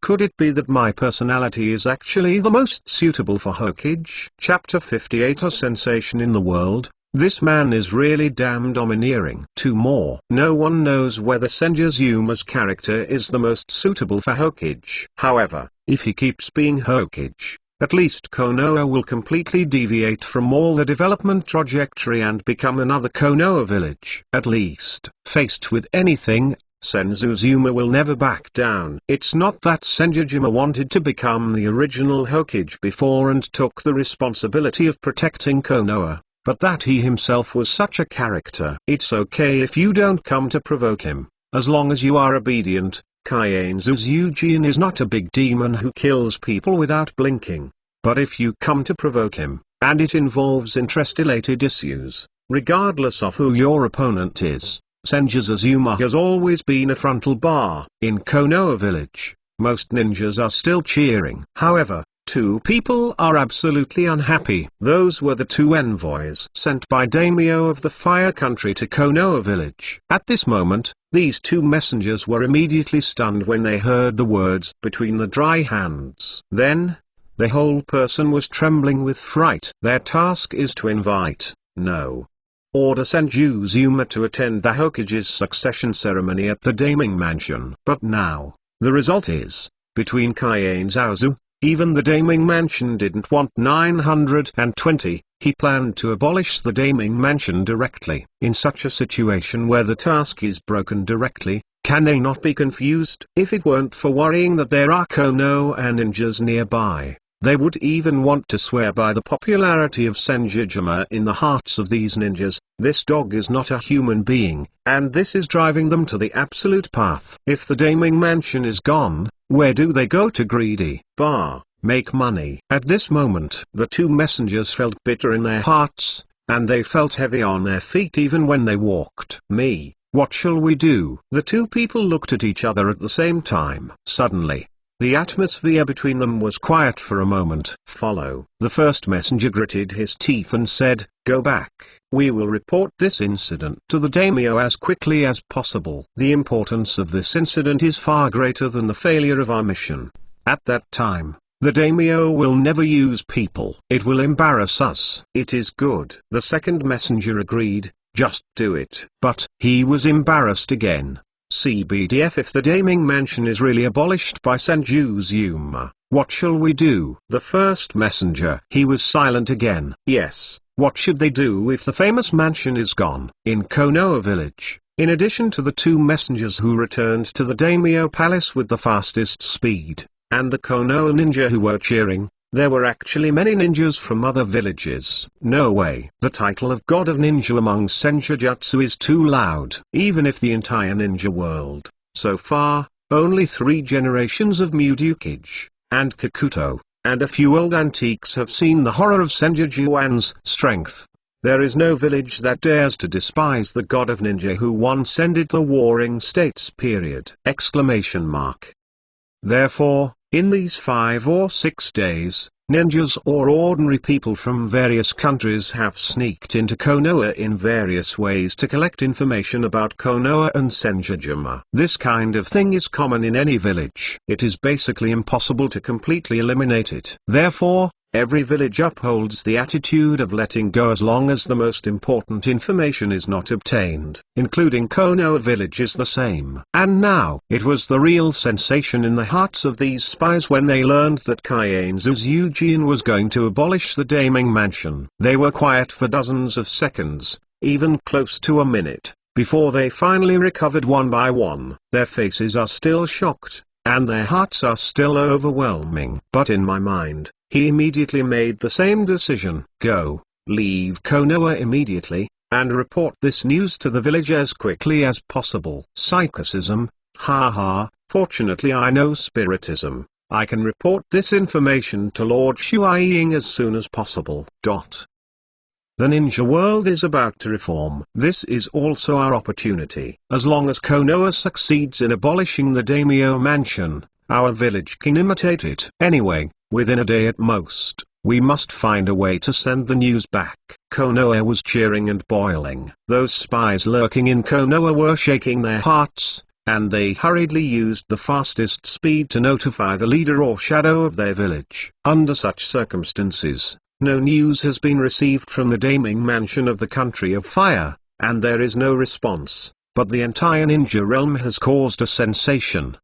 Could it be that my personality is actually the most suitable for Hokage? Chapter 58. A sensation in the world. This man is really damn domineering. 2 more. No one knows whether Sanjujuma's character is the most suitable for Hokage. However, if he keeps being Hokage, at least Konoha will completely deviate from all the development trajectory and become another Konoha village. At least, faced with anything, Sanjujuma will never back down. It's not that Sanjujuma wanted to become the original Hokage before and took the responsibility of protecting Konoha, but that he himself was such a character. It's okay if you don't come to provoke him, as long as you are obedient. Kaienzuzyujin is not a big demon who kills people without blinking. But if you come to provoke him, and it involves interest-related issues, regardless of who your opponent is, Sanjujuma has always been a frontal bar. In Konoha village, most ninjas are still cheering. However, 2 people are absolutely unhappy. Those were the 2 envoys sent by Daimyo of the Fire Country to Konoha village. At this moment, these 2 messengers were immediately stunned when they heard the words between the dry hands. Then, the whole person was trembling with fright. Their task is to invite, no, order Sanjujuma to attend the Hokage's succession ceremony at the Daimyo Mansion. But now, the result is, between Kaienzaozu, even the Daimyo Mansion didn't want 920, he planned to abolish the Daimyo Mansion directly. In such a situation where the task is broken directly, can they not be confused? If it weren't for worrying that there are Konoha ninjas nearby, they would even want to swear by the popularity of Sanjujuma in the hearts of these ninjas. This dog is not a human being, and this is driving them to the absolute path. If the Daimyo Mansion is gone, where do they go to? Greedy bar, make money. At this moment, the 2 messengers felt bitter in their hearts, and they felt heavy on their feet even when they walked. Me, what shall we do? The 2 people looked at each other at the same time. Suddenly, the atmosphere between them was quiet for a moment. Follow. The first messenger gritted his teeth and said, go back. We will report this incident to the Daimyo as quickly as possible. The importance of this incident is far greater than the failure of our mission. At that time, the Daimyo will never use people. It will embarrass us. It is good. The second messenger agreed, just do it. But, he was embarrassed again. CBDF, if the Daimyo Mansion is really abolished by Sanjujuma, what shall we do? The first messenger. He was silent again. Yes, what should they do if the famous mansion is gone? In Konoha village, in addition to the 2 messengers who returned to the Daimyo palace with the fastest speed, and the Konoha ninja who were cheering, there were actually many ninjas from other villages. No way. The title of God of Ninja among Senjutsu is too loud. Even if the entire ninja world, so far, only 3 generations of Mudukage, and Kakuto, and a few old antiques have seen the horror of Sanjujuma's strength. There is no village that dares to despise the God of Ninja who once ended the Warring States period! Therefore, in these 5 or 6 days, ninjas or ordinary people from various countries have sneaked into Konoha in various ways to collect information about Konoha and Sanjujuma. This kind of thing is common in any village. It is basically impossible to completely eliminate it. Therefore, Every village upholds the attitude of letting go as long as the most important information is not obtained. Including Konoha village is the same. And now, it was the real sensation in the hearts of these spies when they learned that Kaienzu's Eugene was going to abolish the Daimyo Mansion. They were quiet for dozens of seconds, even close to a minute, before they finally recovered one by one. Their faces are still shocked, and their hearts are still overwhelming. But in my mind, he immediately made the same decision. Go, leave Konoha immediately, and report this news to the village as quickly as possible. Psychicism, haha, fortunately I know spiritism. I can report this information to Lord Shuaiying as soon as possible. The ninja world is about to reform. This is also our opportunity. As long as Konoha succeeds in abolishing the Daimyo Mansion, our village can imitate it. Anyway, within a day at most, we must find a way to send the news back. Konoha was cheering and boiling. Those spies lurking in Konoha were shaking their hearts, and they hurriedly used the fastest speed to notify the leader or shadow of their village. Under such circumstances, no news has been received from the Daimyo Mansion of the Country of Fire, and there is no response, but the entire ninja realm has caused a sensation.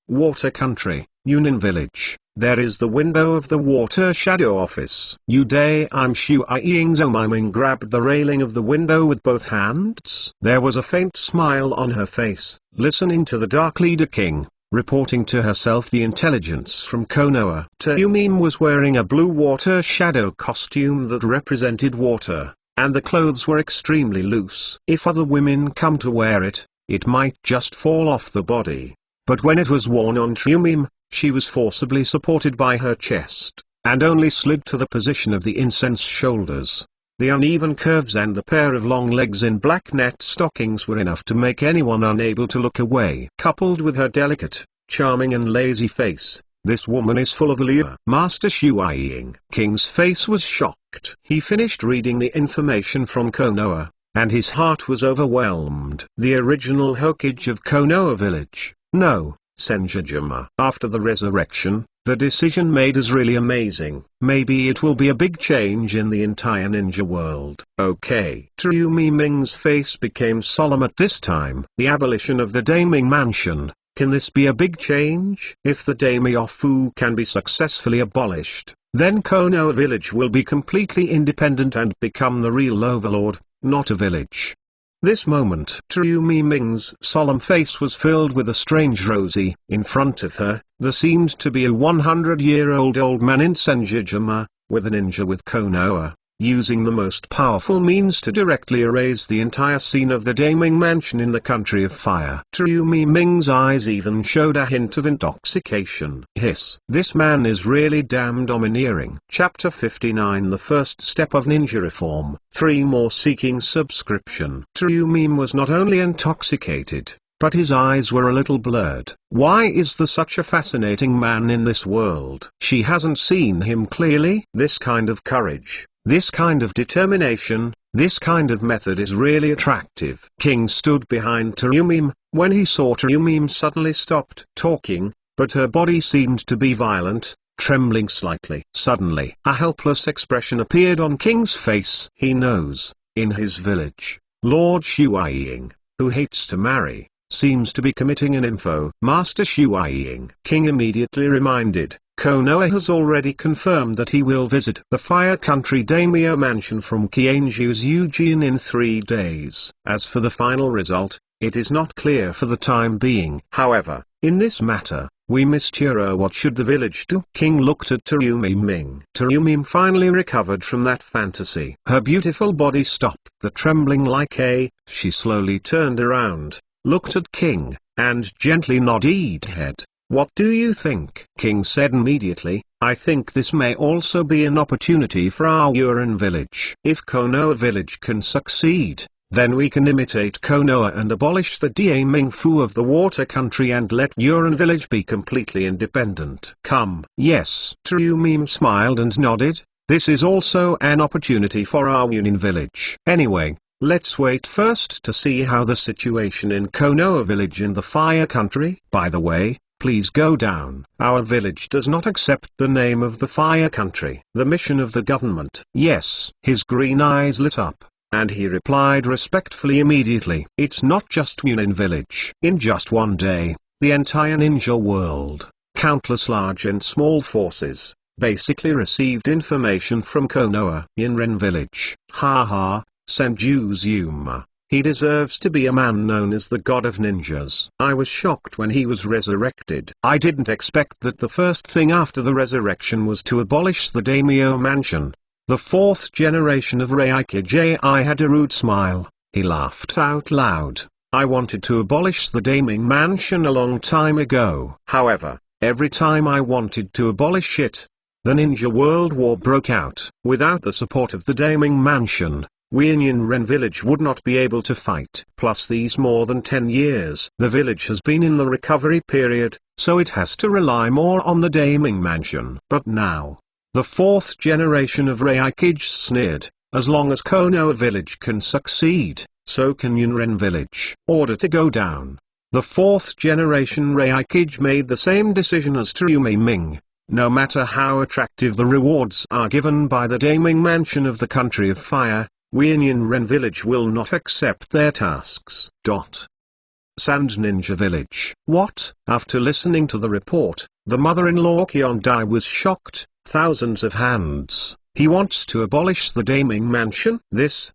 Water Country, Yunin Village. There is the window of the Water Shadow Office. I'm Shuaiying's Omiming grabbed the railing of the window with both hands. There was a faint smile on her face, listening to the Dark Leader King, reporting to herself the intelligence from Konoha. Yumim was wearing a blue water shadow costume that represented water, and the clothes were extremely loose. If other women come to wear it, it might just fall off the body. But when it was worn on Yumim, she was forcibly supported by her chest, and only slid to the position of the incense shoulders. The uneven curves and the pair of long legs in black net stockings were enough to make anyone unable to look away. Coupled with her delicate, charming and lazy face, this woman is full of allure. Master Shuaiying King's face was shocked. He finished reading the information from Konoha, and his heart was overwhelmed. The original Hokage of Konoha village. No, Sanjujuma. After the resurrection, the decision made is really amazing. Maybe it will be a big change in the entire ninja world. Okay. Terumi Ming's face became solemn at this time. The abolition of the Daimyo Mansion. Can this be a big change? If the Daimyo Fu can be successfully abolished, then Konoha village will be completely independent and become the real overlord, not a village. This moment, Terumi Ming's solemn face was filled with a strange rosy. In front of her, there seemed to be a 100-year-old old man in Sanjujuma, with a ninja with Konoha, using the most powerful means to directly erase the entire scene of the Daimyo Mansion in the Country of Fire. Terumi Ming's eyes even showed a hint of intoxication. Hiss. This man is really damn domineering. Chapter 59 The First Step of Ninja Reform. 3 more seeking subscription. Terumi was not only intoxicated, but his eyes were a little blurred. Why is there such a fascinating man in this world? She hasn't seen him clearly. This kind of courage, this kind of determination, this kind of method is really attractive. King stood behind Terumi. When he saw Terumi suddenly stopped talking, but her body seemed to be violent, trembling slightly. Suddenly, a helpless expression appeared on King's face. He knows, in his village, Lord Shuaiying, who hates to marry, seems to be committing an info. Master Shuaiying. King immediately reminded, Konoha has already confirmed that he will visit the Fire Country Daimyo Mansion from Kaienzu's Eugene in 3 days. As for the final result, it is not clear for the time being. However, in this matter, we must hear what should the village do. King looked at Terumi Ming. Terumi finally recovered from that fantasy. Her beautiful body stopped the trembling like a, she slowly turned around, looked at King, and gently nodded head. What do you think? King said immediately, I think this may also be an opportunity for our Yurin village. If Konoha village can succeed, then we can imitate Konoha and abolish the Daimyo Fu of the water country and let Yurin village be completely independent. Come. Yes. Terumi smiled and nodded. This is also an opportunity for our Yunin village. Anyway, let's wait first to see how the situation in Konoha village in the Fire Country. By the way, please go down. Our village does not accept the name of the Fire Country. The mission of the government. Yes. His green eyes lit up, and he replied respectfully immediately. It's not just Munin village. In just one day, the entire ninja world, countless large and small forces, basically received information from Konoa. Yinren village. Haha, Sanjujuma. He deserves to be a man known as the god of ninjas. I was shocked when he was resurrected. I didn't expect that the first thing after the resurrection was to abolish the Daimyo Mansion, the fourth generation of Reikage. I had a rude smile. He laughed out loud. I wanted to abolish the Daimyo Mansion a long time ago. However, every time I wanted to abolish it, the Ninja World War broke out. Without the support of the Daimyo Mansion, we in Yinren village would not be able to fight. Plus these more than 10 years, the village has been in the recovery period, so it has to rely more on the Daimyo Mansion. But now, the fourth generation of Reikage sneered, as long as Konoa village can succeed, so can Yinren village. Order to go down. The fourth generation Reikage made the same decision as Terumi Ming. No matter how attractive the rewards are given by the Daimyo Mansion of the Country of Fire, we in Yinren village will not accept their tasks. Sand Ninja Village. What? After listening to the report, the mother-in-law Kyondai was shocked. Thousands of hands. He wants to abolish the Daimyo Mansion? This.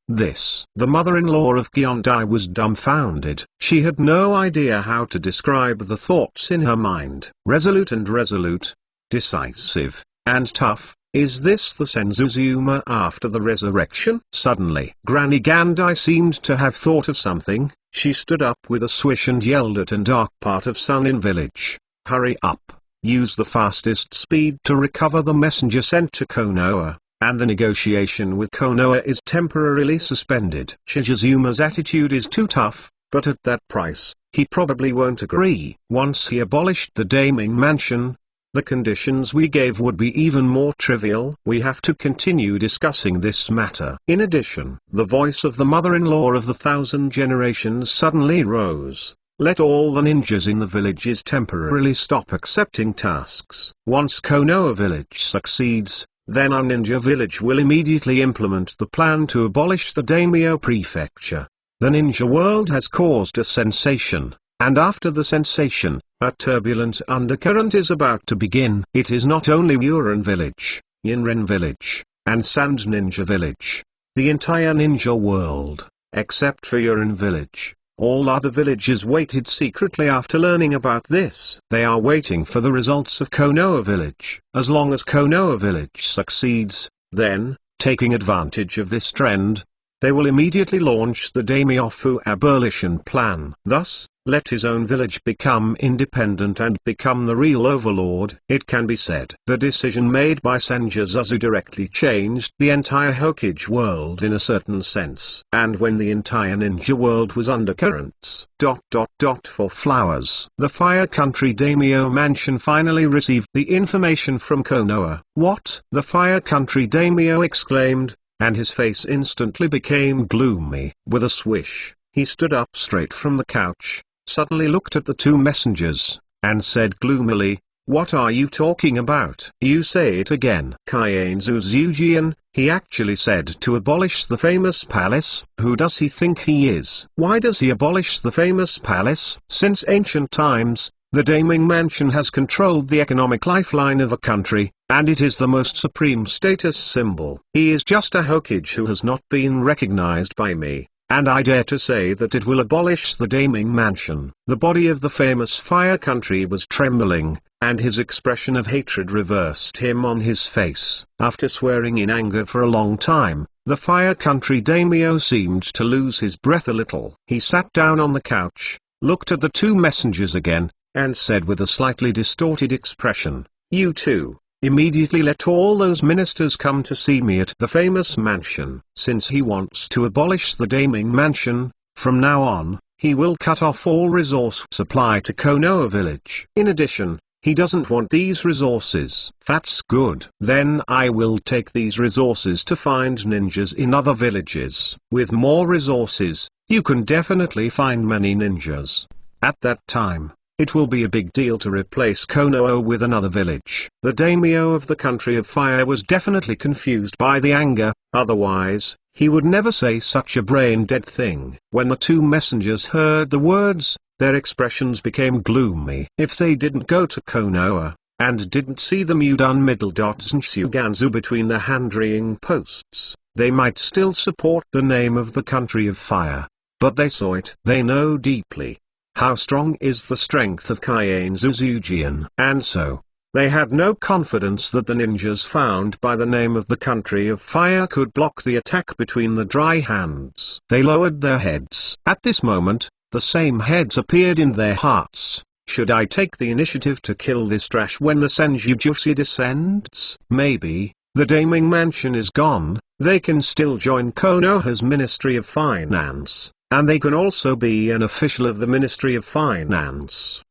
The mother-in-law of Kyondai was dumbfounded. She had no idea how to describe the thoughts in her mind. Resolute, decisive, and tough. Is this the Sanjujuma after the resurrection? Suddenly, Granny Gandai seemed to have thought of something. She stood up with a swish and yelled at an dark part of Sunin village. Hurry up. Use the fastest speed to recover the messenger sent to Konoa, and the negotiation with Konoa is temporarily suspended. Shizuzuma's attitude is too tough, but at that price, he probably won't agree. Once he abolished the Daimyo Mansion, the conditions we gave would be even more trivial. We have to continue discussing this matter. In addition, the voice of the mother-in-law of the 1,000 generations suddenly rose. Let all the ninjas in the villages temporarily stop accepting tasks. Once Konoa village succeeds, then our ninja village will immediately implement the plan to abolish the Daimyo prefecture. The ninja world has caused a sensation, and after the sensation, a turbulent undercurrent is about to begin. It is not only Yinren village, Yinren village, and Sand Ninja village. The entire ninja world, except for Yinren village. All other villages waited secretly after learning about this. They are waiting for the results of Konoa village. As long as Konoa village succeeds, then, taking advantage of this trend, they will immediately launch the Daimyo abolition plan. Thus, let his own village become independent and become the real overlord. It can be said, the decision made by Sanjuzuzu directly changed the entire Hokage world in a certain sense. And when the entire ninja world was undercurrents. For flowers. The Fire Country Daimyo Mansion finally received the information from Konoa. What? The Fire Country Daimyo exclaimed, and his face instantly became gloomy. With a swish, he stood up straight from the couch, suddenly looked at the two messengers, and said gloomily, "What are you talking about? You say it again." Kaienzuzujian, he actually said to abolish the famous palace. Who does he think he is? Why does he abolish the famous palace? Since ancient times, the Daimyo Mansion has controlled the economic lifeline of a country, and it is the most supreme status symbol. He is just a Hokage who has not been recognized by me, and I dare to say that it will abolish the Daimyo Mansion. The body of the famous Fire Country was trembling, and his expression of hatred reversed him on his face. After swearing in anger for a long time, the Fire Country Daimyo seemed to lose his breath a little. He sat down on the couch, looked at the two messengers again, and said with a slightly distorted expression, "You two, immediately let all those ministers come to see me at the famous mansion." Since he wants to abolish the Daimyo Mansion, from now on, he will cut off all resource supply to Konoa village. In addition, he doesn't want these resources. That's good. Then I will take these resources to find ninjas in other villages. With more resources, you can definitely find many ninjas. At that time, It will be a big deal to replace Konoa with another village. The daimyo of the country of fire was definitely confused by the anger, otherwise, he would never say such a brain-dead thing. When the two messengers heard the words, their expressions became gloomy. If they didn't go to Konoa, and didn't see the Mudan middle dots and Shuganzu between the hand-reeing posts, they might still support the name of the country of fire. But they saw it. They know deeply how strong is the strength of Kaien's Ujian. And so, they had no confidence that the ninjas found by the name of the country of fire could block the attack between the dry hands. They lowered their heads. At this moment, the same heads appeared in their hearts. Should I take the initiative to kill this trash when the Sanjujutsu descends? Maybe. The Daimyo Mansion is gone, they can still join Konoha's Ministry of Finance, and they can also be an official of the Ministry of Finance!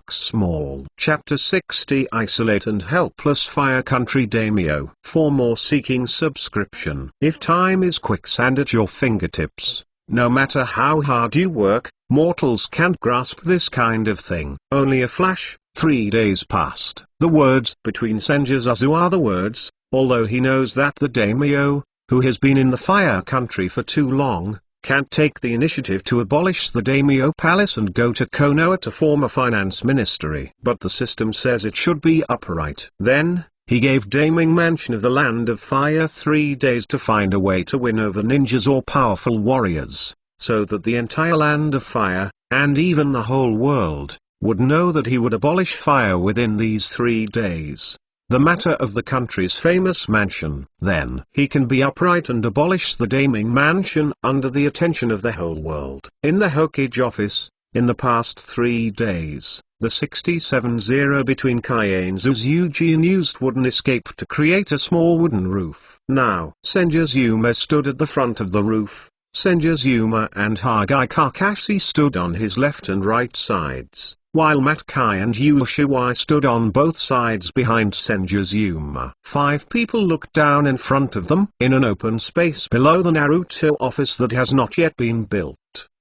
Small. Chapter 60 Isolate and Helpless Fire Country Daimyo. For more seeking subscription. If time is quicksand at your fingertips, no matter how hard you work, mortals can't grasp this kind of thing. Only a flash. 3 days passed. The words between Senjuzazu are the words, although he knows that the daimyo, who has been in the fire country for too long, can't take the initiative to abolish the daimyo palace and go to Konoha to form a finance ministry. But the system says it should be upright. Then, he gave Daimyo Mansion of the Land of Fire 3 days to find a way to win over ninjas or powerful warriors, so that the entire Land of Fire, and even the whole world, would know that he would abolish fire within these 3 days. The matter of the country's famous mansion. Then he can be upright and abolish the Daimyo Mansion under the attention of the whole world. In the Hokage office, in the past 3 days, the 67-0 between Kaien's Ujian used wooden escape to create a small wooden roof. Now Sanjujuma stood at the front of the roof. Sanjujuma and Hagai Kakashi stood on his left and right sides, while Matkai and Ushiwai stood on both sides behind Sanjujuma. 5 people looked down in front of them. In an open space below the Naruto office that has not yet been built,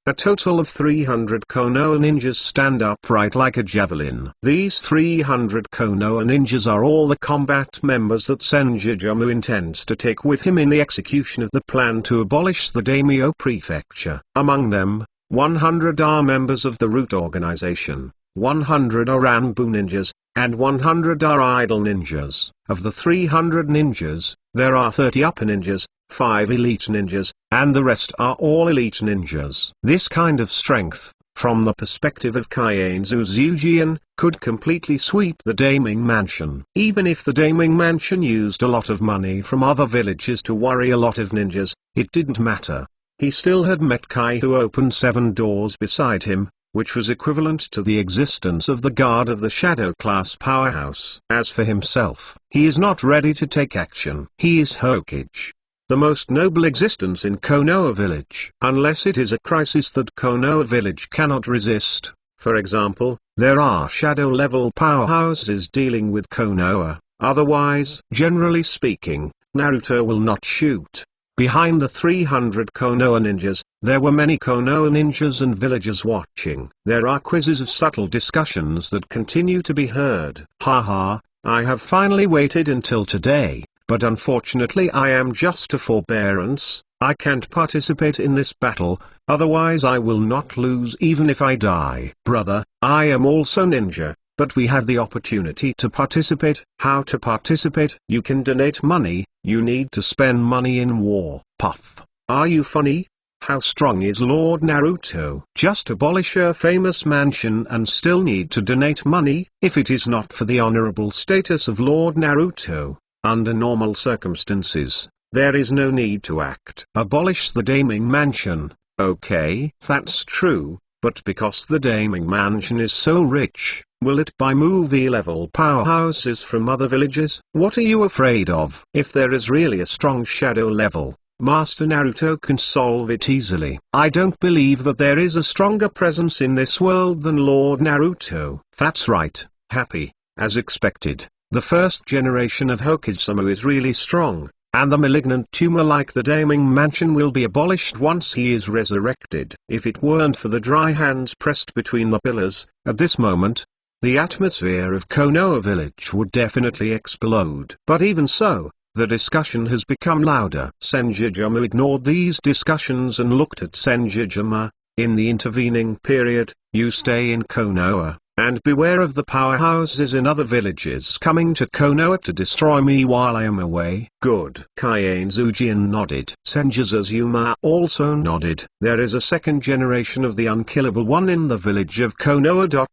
a total of 300 Konoha ninjas stand upright like a javelin. These 300 Konoha ninjas are all the combat members that Sanjujuma intends to take with him in the execution of the plan to abolish the daimyo prefecture. Among them, 100 are members of the root organization, 100 are Anbu ninjas, and 100 are idol ninjas. Of the 300 ninjas, there are 30 upper ninjas, 5 elite ninjas, and the rest are all elite ninjas. This kind of strength, from the perspective of Kaien's Ujian, could completely sweep the Daimyo Mansion. Even if the Daimyo Mansion used a lot of money from other villages to worry a lot of ninjas, it didn't matter. He still had met Kai, who opened 7 doors beside him, which was equivalent to the existence of the guard of the Shadow Class powerhouse. As for himself, he is not ready to take action. He is Hokage, the most noble existence in Konoha village. Unless it is a crisis that Konoha village cannot resist, for example, there are shadow-level powerhouses dealing with Konoha, otherwise, generally speaking, Naruto will not shoot. Behind the 300 Konoha ninjas, there were many Konoha ninjas and villagers watching. There are quizzes of subtle discussions that continue to be heard. Haha, I have finally waited until today, but unfortunately I am just a forbearance. I can't participate in this battle, otherwise I will not lose even if I die. Brother, I am also ninja, but we have the opportunity to participate. How to participate? You can donate money, you need to spend money in war. Puff. Are you funny? How strong is Lord Naruto? Just abolish a famous mansion and still need to donate money? If it is not for the honorable status of Lord Naruto, under normal circumstances, there is no need to act. Abolish the Daimyo Mansion. Okay, that's true, but because the Daimyo Mansion is so rich, will it buy movie-level powerhouses from other villages? What are you afraid of? If there is really a strong shadow level, Master Naruto can solve it easily. I don't believe that there is a stronger presence in this world than Lord Naruto. That's right, Happy. As expected, the first generation of Hokage-sama is really strong, and the malignant tumor like the Daimyo Mansion will be abolished once he is resurrected. If it weren't for the dry hands pressed between the pillars, at this moment, the atmosphere of Konoha village would definitely explode. But even so, the discussion has become louder. Sanjujuma ignored these discussions and looked at Sanjujuma. In the intervening period, you stay in Konoha, and beware of the powerhouses in other villages coming to Konoha to destroy me while I am away. Good. Kainzujin nodded. Sanjujuma also nodded. There is a second generation of the unkillable one in the village of Konoha.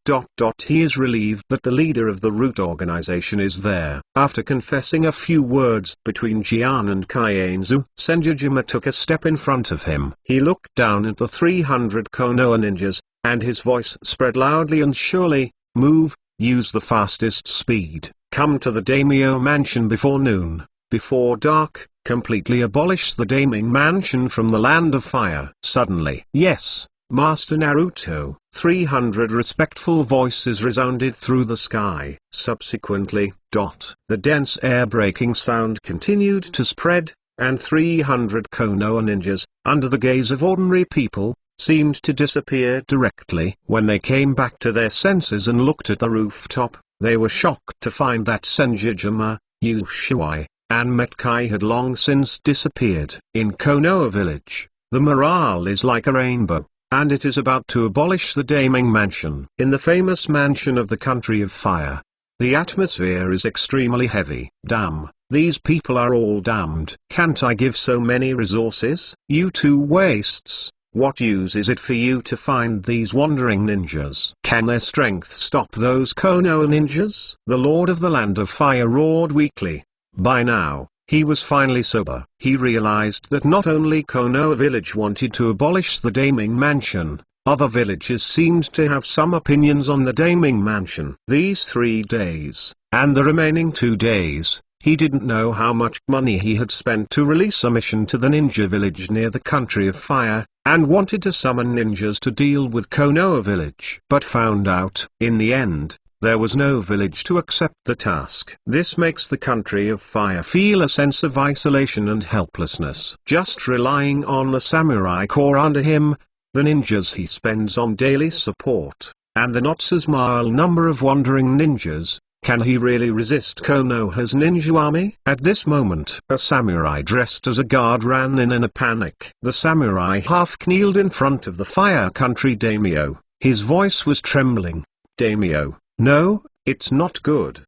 He is relieved that the leader of the root organization is there. After confessing a few words between Jian and Kainzu, Sanjujuma took a step in front of him. He looked down at the 300 Konoha ninjas, and his voice spread loudly and surely, move, use the fastest speed, come to the Daimyo Mansion before noon, before dark, completely abolish the Daimyo Mansion from the land of fire. Suddenly, yes, Master Naruto. 300 respectful voices resounded through the sky. Subsequently, the dense air-breaking sound continued to spread, and 300 Konoha ninjas, under the gaze of ordinary people, seemed to disappear directly. When they came back to their senses and looked at the rooftop, they were shocked to find that Sanjujuma, Ushiwai, and Metkai had long since disappeared. In Konoha village, the morale is like a rainbow, and it is about to abolish the Daimyo Mansion. In the famous mansion of the country of fire, the atmosphere is extremely heavy. Damn, these people are all damned. Can't I give so many resources? You two wastes. What use is it for you to find these wandering ninjas? Can their strength stop those Konoha ninjas? The Lord of the Land of Fire roared weakly. By now, he was finally sober. He realized that not only Konoha village wanted to abolish the Daimyo Mansion, other villages seemed to have some opinions on the Daimyo Mansion. These 3 days, and the remaining 2 days, he didn't know how much money he had spent to release a mission to the ninja village near the country of fire, and wanted to summon ninjas to deal with Konoha village. But found out, in the end, there was no village to accept the task. This makes the country of fire feel a sense of isolation and helplessness. Just relying on the samurai corps under him, the ninjas he spends on daily support, and the not so small number of wandering ninjas, can he really resist Konoha's ninja army? At this moment, a samurai dressed as a guard ran in a panic. The samurai half-kneeled in front of the fire country daimyo. His voice was trembling. Daimyo, no, it's not good.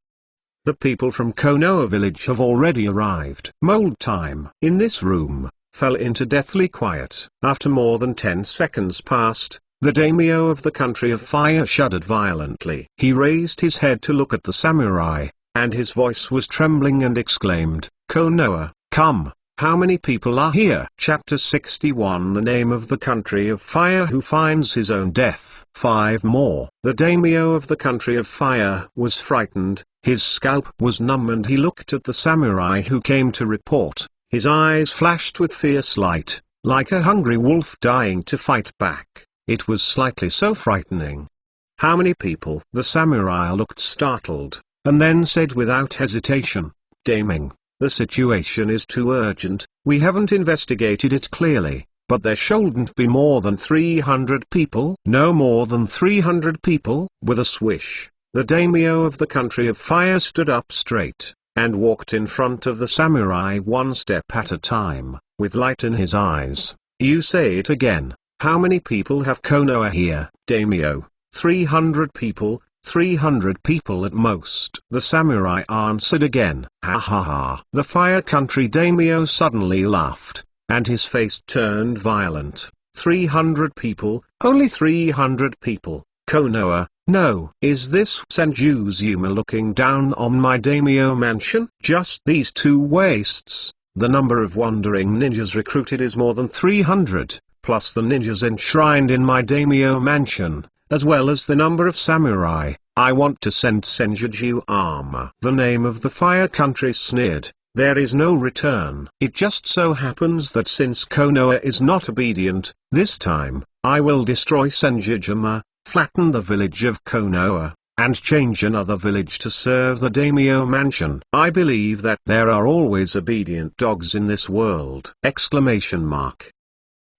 The people from Konoha village have already arrived. Mold time in this room fell into deathly quiet. After more than 10 seconds passed, the daimyo of the country of fire shuddered violently. He raised his head to look at the samurai, and his voice was trembling and exclaimed, Konoha, come, how many people are here? Chapter 61 The name of the country of fire who finds his own death. 5 more. The daimyo of the country of fire was frightened, his scalp was numb and he looked at the samurai who came to report. His eyes flashed with fierce light, like a hungry wolf dying to fight back. It was slightly so frightening. How many people? The samurai looked startled, and then said without hesitation, Daimyo, the situation is too urgent, we haven't investigated it clearly, but there shouldn't be more than 300 people. No more than 300 people. With a swish, the daimyo of the country of fire stood up straight, and walked in front of the samurai one step at a time, with light in his eyes. You say it again. How many people have Konoha here? Daimyo, 300 people, 300 people at most. The samurai answered again. Ha ha ha. The fire country daimyo suddenly laughed, and his face turned violent. 300 people, only 300 people, Konoha, no. Is this Sanjujuma looking down on my daimyo mansion? Just these 2 wastes. The number of wandering ninjas recruited is more than 300. Plus the ninjas enshrined in my daimyo mansion, as well as the number of samurai. I want to send Sanjujuma. The name of the fire country sneered. There is no return. It just so happens that since Konoha is not obedient, this time, I will destroy Sanjujuma, flatten the village of Konoha, and change another village to serve the Daimyo Mansion. I believe that there are always obedient dogs in this world!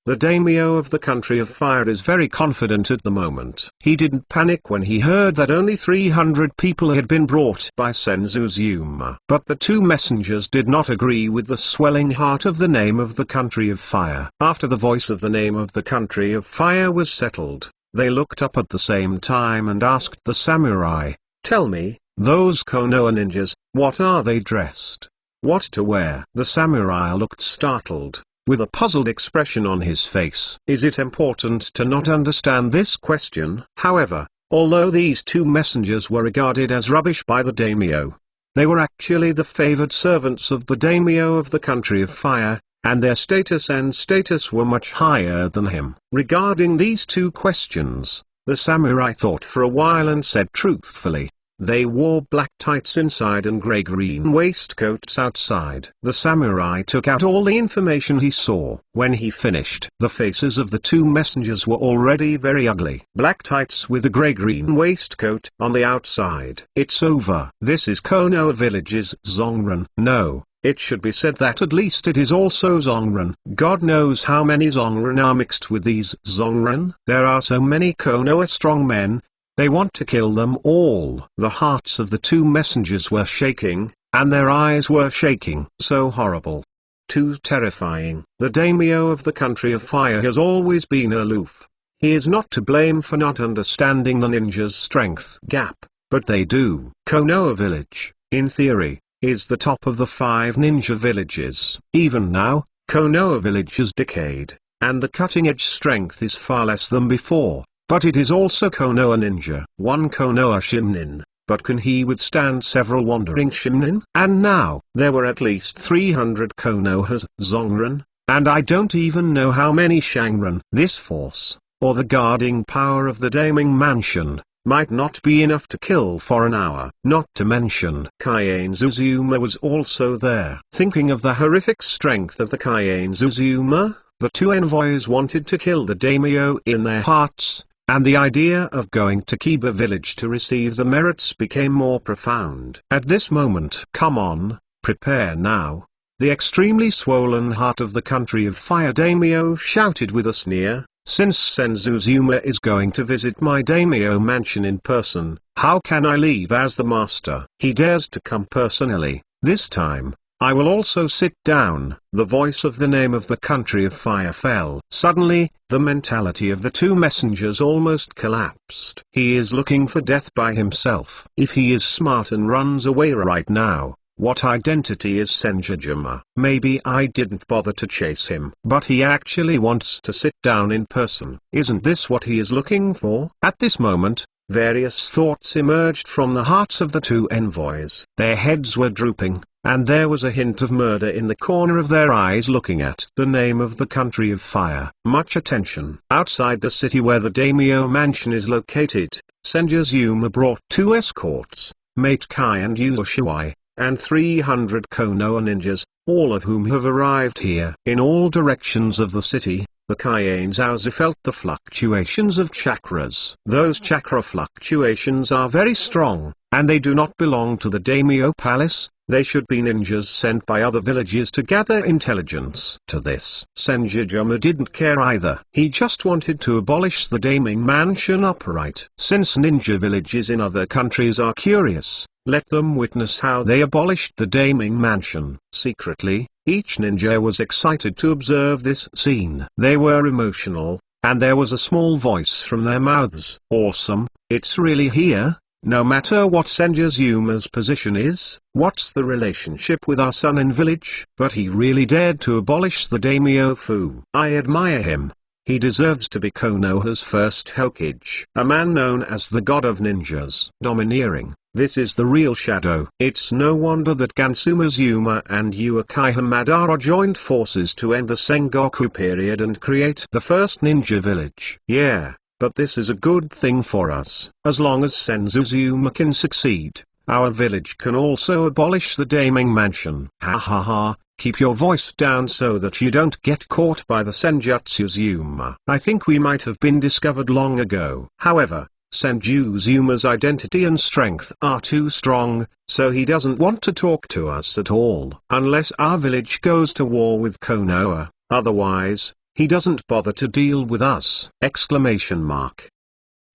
The daimyo of the country of fire is very confident at the moment. He didn't panic when he heard that only 300 people had been brought by Sanjujuma. But the two messengers did not agree with the swelling heart of the name of the country of fire. After the voice of the name of the country of fire was settled, they looked up at the same time and asked the samurai, "Tell me, those Konoha ninjas, what are they dressed? What to wear?" The samurai looked startled, with a puzzled expression on his face. Is it important to not understand this question? However, although these two messengers were regarded as rubbish by the daimyo, they were actually the favored servants of the daimyo of the country of fire, and their status were much higher than him. Regarding these two questions, the samurai thought for a while and said truthfully, they wore black tights inside and grey-green waistcoats outside. The samurai took out all the information he saw. When he finished, the faces of the two messengers were already very ugly. Black tights with a grey-green waistcoat on the outside. It's over. This is Konoha village's Zonran. No, it should be said that at least it is also Zonran. God knows how many Zonran are mixed with these Zonran. There are so many Konoha strong men. They want to kill them all. The hearts of the two messengers were shaking, and their eyes were shaking. So horrible. Too terrifying. The daimyo of the country of fire has always been aloof. He is not to blame for not understanding the ninja's strength gap, but they do. Konoha village, in theory, is the top of the 5 ninja villages. Even now, Konoha village has decayed, and the cutting-edge strength is far less than before. But it is also Konoha ninja. One Konoha shinin, but can he withstand several wandering shinin? And now, there were at least 300 Konohas, Zonran, and I don't even know how many Shangran. This force, or the guarding power of the Daimyo Mansion, might not be enough to kill for an hour. Not to mention, Sanjujuma was also there. Thinking of the horrific strength of the Sanjujuma, the two envoys wanted to kill the daimyo in their hearts. And the idea of going to Kyubi village to receive the merits became more profound. At this moment, come on, prepare now. The extremely swollen heart of the country of fire daimyo shouted with a sneer, since Sanjujuma is going to visit my daimyo mansion in person, how can I leave as the master? He dares to come personally. This time, I will also sit down. The voice of the name of the country of fire fell. Suddenly, the mentality of the two messengers almost collapsed. He is looking for death by himself. If he is smart and runs away right now, what identity is Sanjujuma? Maybe I didn't bother to chase him. But he actually wants to sit down in person. Isn't this what he is looking for? At this moment, various thoughts emerged from the hearts of the two envoys. Their heads were drooping, and there was a hint of murder in the corner of their eyes looking at the name of the country of fire. Much attention. Outside the city where the Daimyo Mansion is located, Sanjujuma brought 2 escorts, Mate Kai and Uakiha, and 300 Konoha ninjas, all of whom have arrived here. In all directions of the city, the Kaienzaozi felt the fluctuations of chakras. Those chakra fluctuations are very strong, and they do not belong to the Daimyo Palace. They should be ninjas sent by other villages to gather intelligence. To this, Sanjujuma didn't care either. He just wanted to abolish the Daimyo Mansion upright. Since ninja villages in other countries are curious, let them witness how they abolished the Daimyo Mansion. Secretly, each ninja was excited to observe this scene. They were emotional, and there was a small voice from their mouths. Awesome, it's really here? No matter what Sanjujuma's position is, what's the relationship with our son in village? But he really dared to abolish the daimyo fu. I admire him. He deserves to be Konoha's first Hokage. A man known as the god of ninjas. Domineering. This is the real shadow. It's no wonder that Sanjujuma and Uakiha Madara joined forces to end the Sengoku period and create the first ninja village. Yeah. But this is a good thing for us. As long as Sanjujuma can succeed, our village can also abolish the Daimyo Mansion. Ha ha ha, keep your voice down so that you don't get caught by the Sanjujuma. I think we might have been discovered long ago. However, Sanjujuma's identity and strength are too strong, so he doesn't want to talk to us at all. Unless our village goes to war with Konoa, otherwise, he doesn't bother to deal with us! Exclamation mark.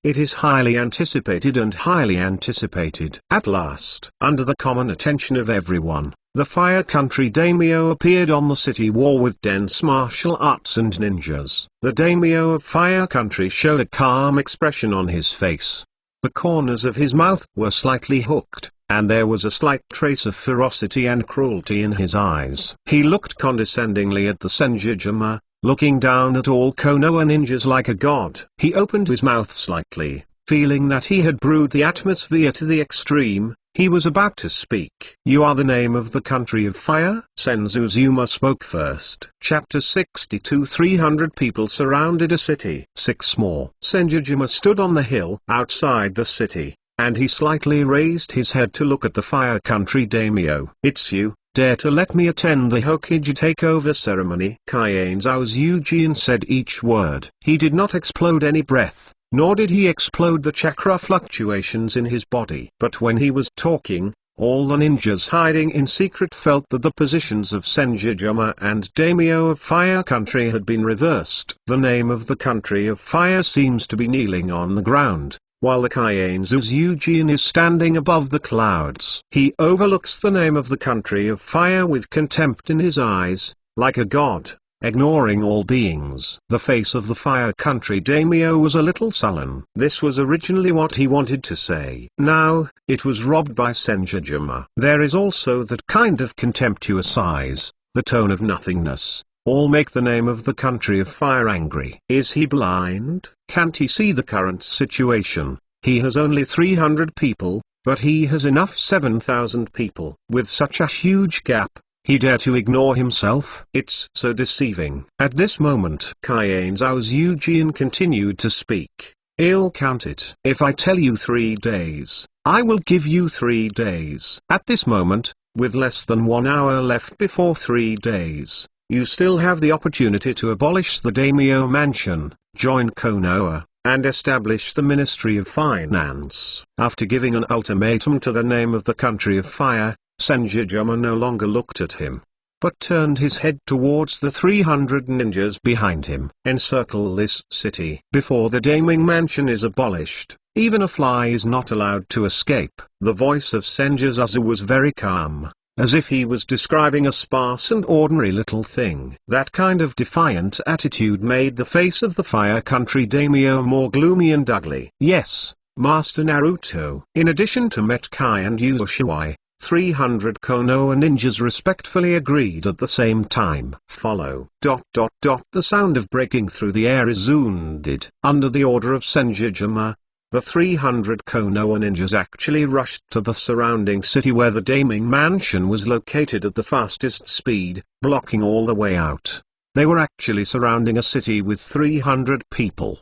It is highly anticipated and highly anticipated. At last, under the common attention of everyone, the Fire Country Daimyo appeared on the city wall with dense martial arts and ninjas. The Daimyo of Fire Country showed a calm expression on his face. The corners of his mouth were slightly hooked, and there was a slight trace of ferocity and cruelty in his eyes. He looked condescendingly at the Sanjujuma, looking down at all Konoha ninjas like a god. He opened his mouth slightly, feeling that he had brewed the atmosphere to the extreme. He was about to speak. "You are the name of the country of fire?" Sanjujuma spoke first. Chapter 62. 300 people surrounded a city. 6 more. Sanjujuma stood on the hill outside the city, and he slightly raised his head to look at the Fire Country Daimyo. "It's you. Dare to let me attend the Hokage takeover ceremony?" Sanjujuma said each word. He did not explode any breath, nor did he explode the chakra fluctuations in his body. But when he was talking, all the ninjas hiding in secret felt that the positions of Sanjujuma and Daimyo of Fire Country had been reversed. The name of the country of fire seems to be kneeling on the ground, while the Sanjujuma is standing above the clouds. He overlooks the name of the country of fire with contempt in his eyes, like a god, ignoring all beings. The face of the Fire Country Daimyo was a little sullen. This was originally what he wanted to say. Now, it was robbed by Sanjujuma. There is also that kind of contemptuous eyes, the tone of nothingness. All make the name of the country of fire angry. Is he blind? Can't he see the current situation? He has only 300 people, but he has enough 7,000 people. With such a huge gap, he dare to ignore himself? It's so deceiving. At this moment, Sanjujuma continued to speak. "I'll count it. If I tell you 3 days, I will give you 3 days." At this moment, with less than 1 hour left before 3 days, you still have the opportunity to abolish the Daimyo Mansion, join Konoa, and establish the Ministry of Finance. After giving an ultimatum to the name of the country of fire, Sanjujuma no longer looked at him, but turned his head towards the 300 ninjas behind him. "Encircle this city. Before the Daimyo Mansion is abolished, even a fly is not allowed to escape." The voice of Sanjujuma was very calm, as if he was describing a sparse and ordinary little thing. That kind of defiant attitude made the face of the Fire Country Daimyo more gloomy and ugly. "Yes, Master Naruto." In addition to Metkai and Uakiha, 300 Konoha ninjas respectfully agreed at the same time. "Follow." The sound of breaking through the air resounded. Under the order of Sanjujuma, the 300 Konoha ninjas actually rushed to the surrounding city where the Daimyo Mansion was located at the fastest speed, blocking all the way out. They were actually surrounding a city with 300 people.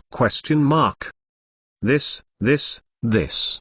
This.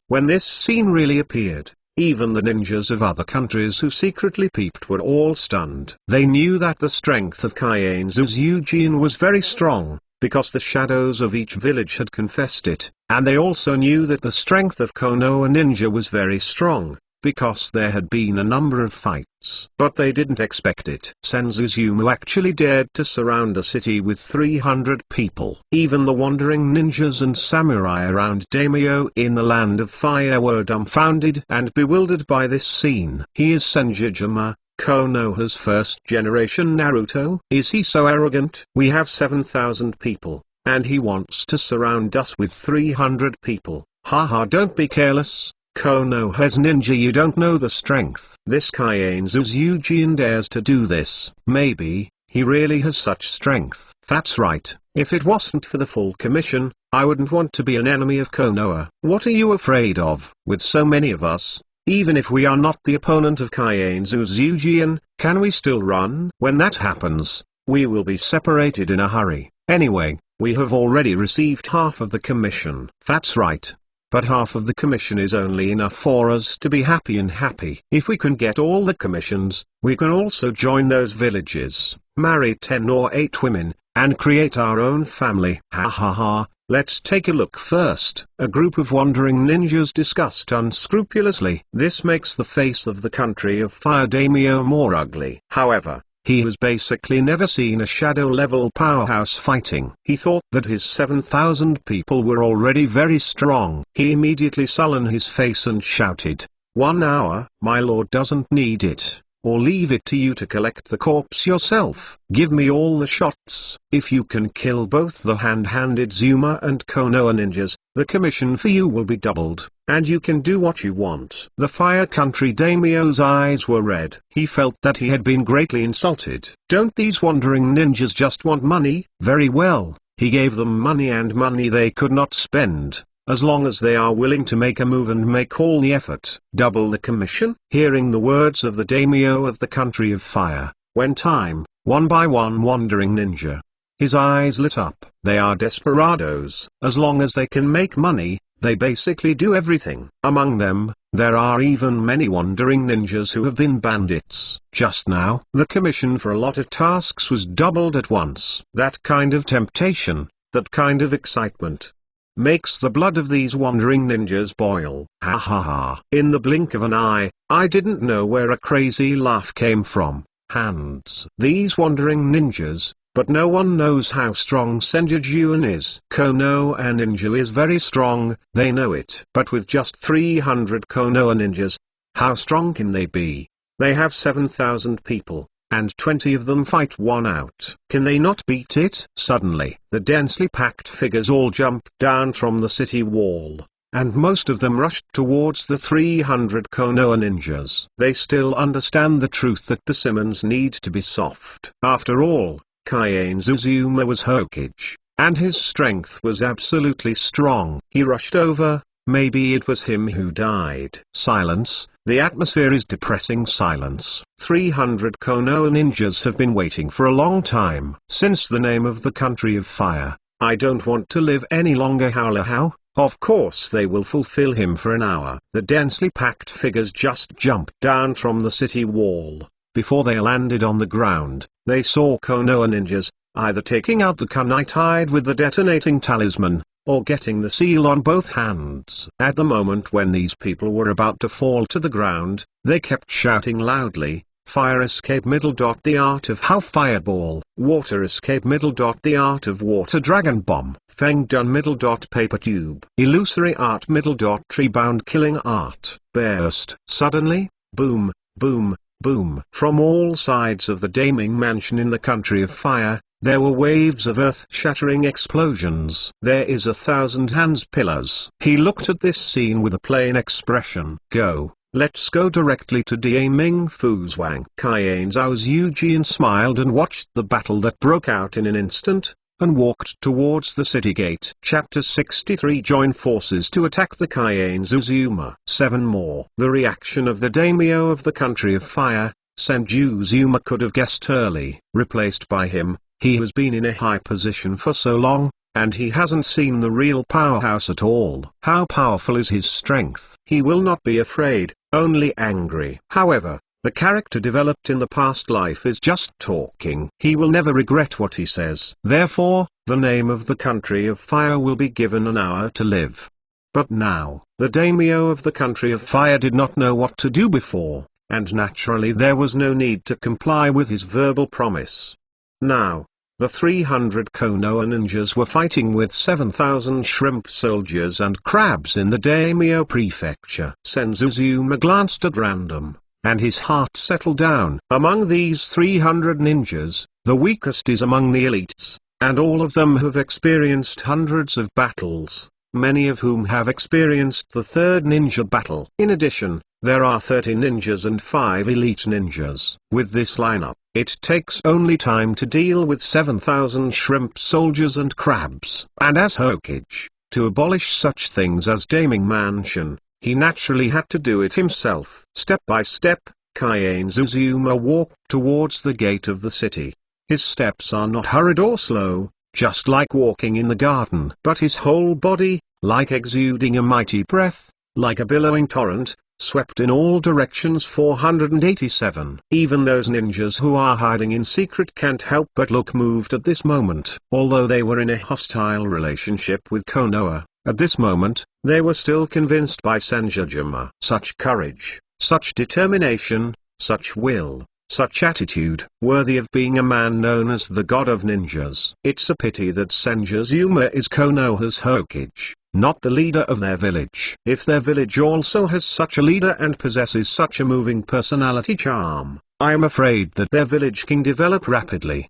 When this scene really appeared, even the ninjas of other countries who secretly peeped were all stunned. They knew that the strength of Sanjujuma was very strong, because the shadows of each village had confessed it, and they also knew that the strength of Konoha ninja was very strong, because there had been a number of fights. But they didn't expect it. Sanjujuma actually dared to surround a city with 300 people. Even the wandering ninjas and samurai around Daimyo in the land of fire were dumbfounded and bewildered by this scene. He is Sanjujuma, Konoha's first-generation Naruto. Is he so arrogant? We have 7,000 people, and he wants to surround us with 300 people. Haha, don't be careless. Konoha's ninja, you don't know the strength. This Sanjujuma dares to do this. Maybe, he really has such strength. That's right. If it wasn't for the full commission, I wouldn't want to be an enemy of Konoha. What are you afraid of? With so many of us, even if we are not the opponent of Sanjujuma, can we still run? When that happens, we will be separated in a hurry. Anyway, we have already received half of the commission. That's right. But half of the commission is only enough for us to be happy and happy. If we can get all the commissions, we can also join those villages, marry 10 or 8 women, and create our own family. Ha ha ha, Let's take a look first. A group of wandering ninjas discussed unscrupulously. This makes the face of the country of fire Daimyo more ugly. However, he has basically never seen a shadow-level powerhouse fighting. He thought that his 7,000 people were already very strong. He immediately sullen his face and shouted, "1 hour, my lord doesn't need it. Or leave it to you to collect the corpse yourself. Give me all the shots. If you can kill both the hand-handed Zuma and Konoa ninjas, the commission for you will be doubled, and you can do what you want." The Fire Country Daimyo's eyes were red. He felt that he had been greatly insulted. Don't these wandering ninjas just want money? Very well, he gave them money and money they could not spend, as long as they are willing to make a move and make all the effort. Double the commission? Hearing the words of the daimyo of the country of fire, went time, one by one wandering ninja. His eyes lit up. They are desperados. As long as they can make money, they basically do everything. Among them, there are even many wandering ninjas who have been bandits. Just now, the commission for a lot of tasks was doubled at once. That kind of temptation, that kind of excitement, makes the blood of these wandering ninjas boil. Ha ha ha. In the blink of an eye, I didn't know where a crazy laugh came from. Hands. These wandering ninjas, but no one knows how strong Sanjujuma is. Konoa ninja is very strong, they know it. But with just 300 Konoa ninjas, how strong can they be? They have 7,000 people, and 20 of them fight one out. Can they not beat it? Suddenly, the densely packed figures all jumped down from the city wall, and most of them rushed towards the 300 Konoa ninjas. They still understand the truth that persimmons need to be soft. After all, Sanjujuma was Hokage, and his strength was absolutely strong. He rushed over. Maybe it was him who died. Silence. The atmosphere is depressing silence. 300 Konoa ninjas have been waiting for a long time. Since the name of the country of fire, I don't want to live any longer. How? Of course they will fulfill him for an hour. The densely packed figures just jumped down from the city wall. Before they landed on the ground, they saw Konoa ninjas, either taking out the kunai tied with the detonating talisman, or getting the seal on both hands. At the moment when these people were about to fall to the ground, they kept shouting loudly, "Fire escape middle. The art of how fireball, water escape middle. The art of water dragon bomb, feng done middle. Paper tube, illusory art middle. Tree bound killing art, burst." Suddenly, boom, boom, boom. From all sides of the Daimyo Mansion in the country of fire, there were waves of earth-shattering explosions. There is 1,000 hands pillars. He looked at this scene with a plain expression. Go. Let's go directly to Daiming Fuzwang. Zhao's Eugene smiled and watched the battle that broke out in an instant, and walked towards the city gate. Chapter 63. Join forces to attack the Sanjujuma. 7 more. The reaction of the daimyo of the country of fire, Sanjujuma could have guessed early. Replaced by him, he has been in a high position for so long, and he hasn't seen the real powerhouse at all. How powerful is his strength? He will not be afraid, only angry. However, the character developed in the past life is just talking. He will never regret what he says. Therefore, the name of the country of fire will be given an hour to live. But now, the daimyo of the country of fire did not know what to do before, and naturally there was no need to comply with his verbal promise. Now, the 300 Konoa ninjas were fighting with 7,000 shrimp soldiers and crabs in the daimyo prefecture. Sanjujuma glanced at random, and his heart settled down. Among these 300 ninjas, the weakest is among the elites, and all of them have experienced hundreds of battles, many of whom have experienced the third ninja battle. In addition, there are 30 ninjas and 5 elite ninjas. With this lineup, it takes only time to deal with 7,000 shrimp soldiers and crabs. And as Hokage, to abolish such things as Daimyo Mansion, he naturally had to do it himself. Step by step, Sanjujuma walked towards the gate of the city. His steps are not hurried or slow, just like walking in the garden. But his whole body, like exuding a mighty breath, like a billowing torrent, swept in all directions. 487. Even those ninjas who are hiding in secret can't help but look moved at this moment. Although they were in a hostile relationship with Konoha, at this moment, they were still convinced by Sanjujuma. Such courage, such determination, such will, such attitude, worthy of being a man known as the god of ninjas. It's a pity that Sanjujuma is Konoha's Hokage, not the leader of their village. If their village also has such a leader and possesses such a moving personality charm, I am afraid that their village can develop rapidly.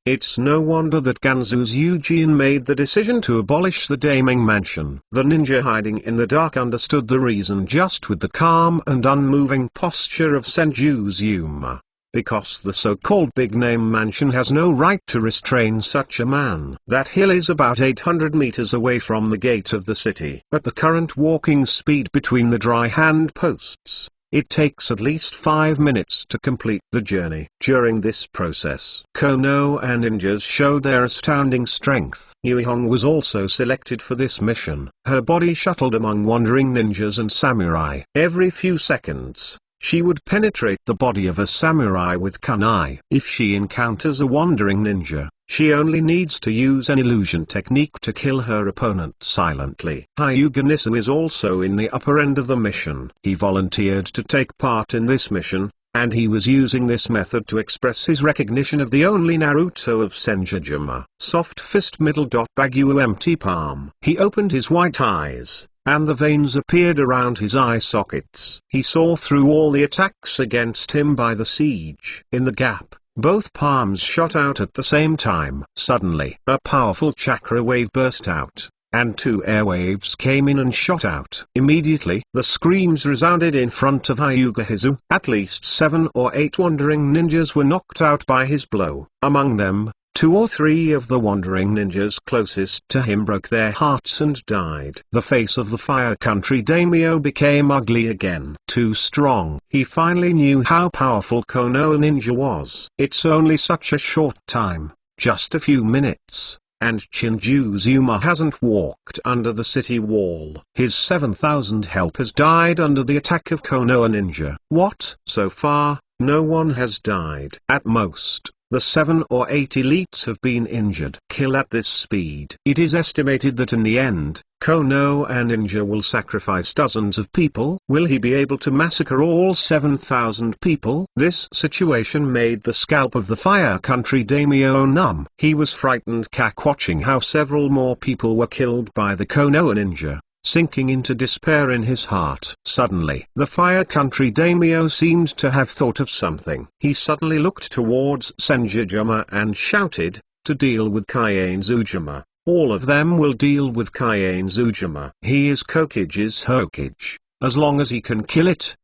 It's no wonder that Ganzu's Eugene made the decision to abolish the Daimyo Mansion. The ninja hiding in the dark understood the reason just with the calm and unmoving posture of Sanjujuma. Because the so-called big-name mansion has no right to restrain such a man. That hill is about 800 meters away from the gate of the city. At the current walking speed between the dry hand posts, it takes at least 5 minutes to complete the journey. During this process, Konoha and ninjas showed their astounding strength. Yuhong was also selected for this mission. Her body shuttled among wandering ninjas and samurai. Every few seconds, she would penetrate the body of a samurai with kunai. If she encounters a wandering ninja, she only needs to use an illusion technique to kill her opponent silently. Hyuga Nisu is also in the upper end of the mission. He volunteered to take part in this mission, and he was using this method to express his recognition of the only Naruto of Sanjujuma. Soft fist middle dot bagu empty palm. He opened his white eyes, and the veins appeared around his eye sockets. He saw through all the attacks against him by the siege. In the gap, both palms shot out at the same time. Suddenly, a powerful chakra wave burst out, and 2 air waves came in and shot out. Immediately, the screams resounded in front of Hyuga Hizu. At least 7 or 8 wandering ninjas were knocked out by his blow. Among them, 2 or 3 of the wandering ninjas closest to him broke their hearts and died. The face of the Fire Country Daimyo became ugly again. Too strong. He finally knew how powerful Konoha ninja was. It's only such a short time, just a few minutes, and Sanjujuma hasn't walked under the city wall. His 7,000 helpers died under the attack of Konoha ninja. What? So far, no one has died. At most, the 7 or 8 elites have been injured. Kill at this speed. It is estimated that in the end, Konoha and ninja will sacrifice dozens of people. Will he be able to massacre all 7,000 people? This situation made the scalp of the Fire Country Daimyo numb. He was frightened watching how several more people were killed by the Konoha ninja, sinking into despair in his heart. Suddenly, the Fire Country Daimyo seemed to have thought of something. He suddenly looked towards Sanjujuma and shouted, "To deal with Sanjujuma. All of them will deal with Sanjujuma. He is Kokage's Hokage. As long as he can kill it,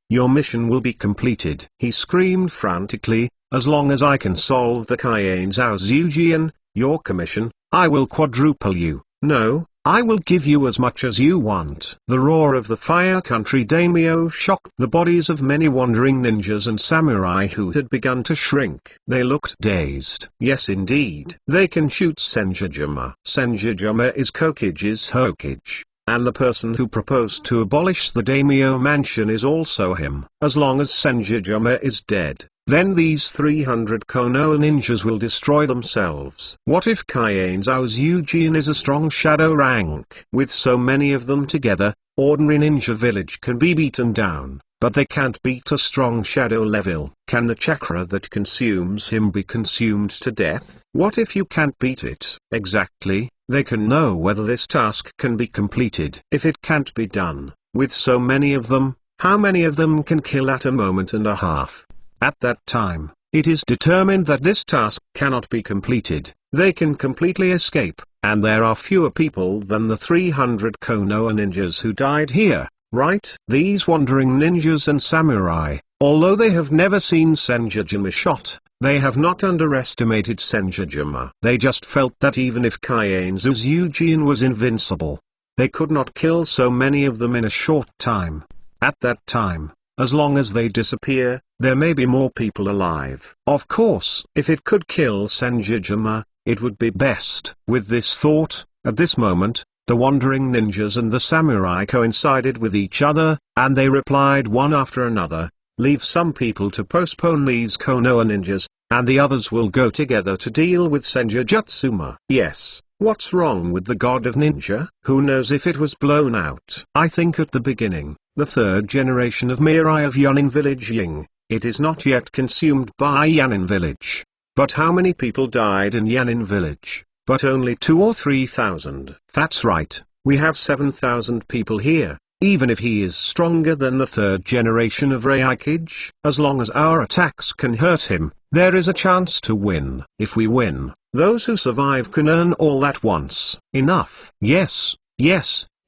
your mission will be completed." He screamed frantically, "As long as I can solve the Sanjujuma, your commission, I will quadruple you. No, I will give you as much as you want." The roar of the Fire Country Daimyo shocked the bodies of many wandering ninjas and samurai who had begun to shrink. They looked dazed. Yes indeed. They can shoot Sanjujuma. Sanjujuma is Kokage's Hokage, and the person who proposed to abolish the Daimyo Mansion is also him. As long as Sanjujuma is dead, then these 300 Konoha ninjas will destroy themselves. What if Kaienzo's Eugene is a strong shadow rank? With so many of them together, ordinary ninja village can be beaten down, but they can't beat a strong shadow level. Can the chakra that consumes him be consumed to death? What if you can't beat it? Exactly, they can know whether this task can be completed. If it can't be done, with so many of them, how many of them can kill at a moment and a half? At that time, it is determined that this task cannot be completed. They can completely escape, and there are fewer people than the 300 Konoha ninjas who died here, right? These wandering ninjas and samurai, although they have never seen Sanjujuma shot, they have not underestimated Sanjujuma. They just felt that even if Kaienzo's Eugene was invincible, they could not kill so many of them in a short time. At that time, as long as they disappear, there may be more people alive. Of course, if it could kill Sanjujuma, it would be best. With this thought, at this moment, The wandering ninjas and the samurai coincided with each other, and they replied one after another, "Leave some people to postpone these Konoha ninjas, and the others will go together to deal with Sanjujuma." Yes, what's wrong with the god of ninja? Who knows if it was blown out? I think at the beginning, the third generation of Mirai of Yanin village Ying, it is not yet consumed by Yanin village. But how many people died in Yanin village? But only 2 or 3,000. That's right, we have 7,000 people here. Even if he is stronger than the third generation of Reikage, as long as our attacks can hurt him, there is a chance to win. If we win, those who survive can earn all at once. Enough. Yes,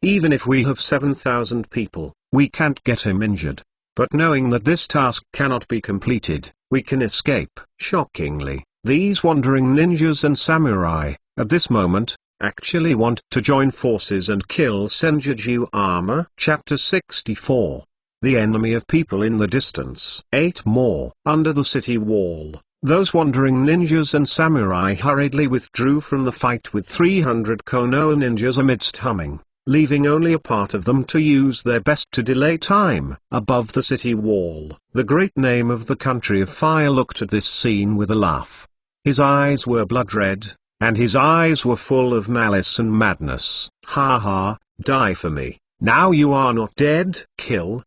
even if we have 7,000 people, we can't get him injured. But knowing that this task cannot be completed, we can escape. Shockingly, these wandering ninjas and samurai, at this moment, actually want to join forces and kill Sanjujuma. Chapter 64. The enemy of people in the distance. 8 more. Under the city wall, those wandering ninjas and samurai hurriedly withdrew from the fight with 300 Konoha ninjas amidst humming, leaving only a part of them to use their best to delay time. Above the city wall, the great name of the country of fire looked at this scene with a laugh. His eyes were blood red, and his eyes were full of malice and madness. "Ha ha, die for me, now you are not dead. Kill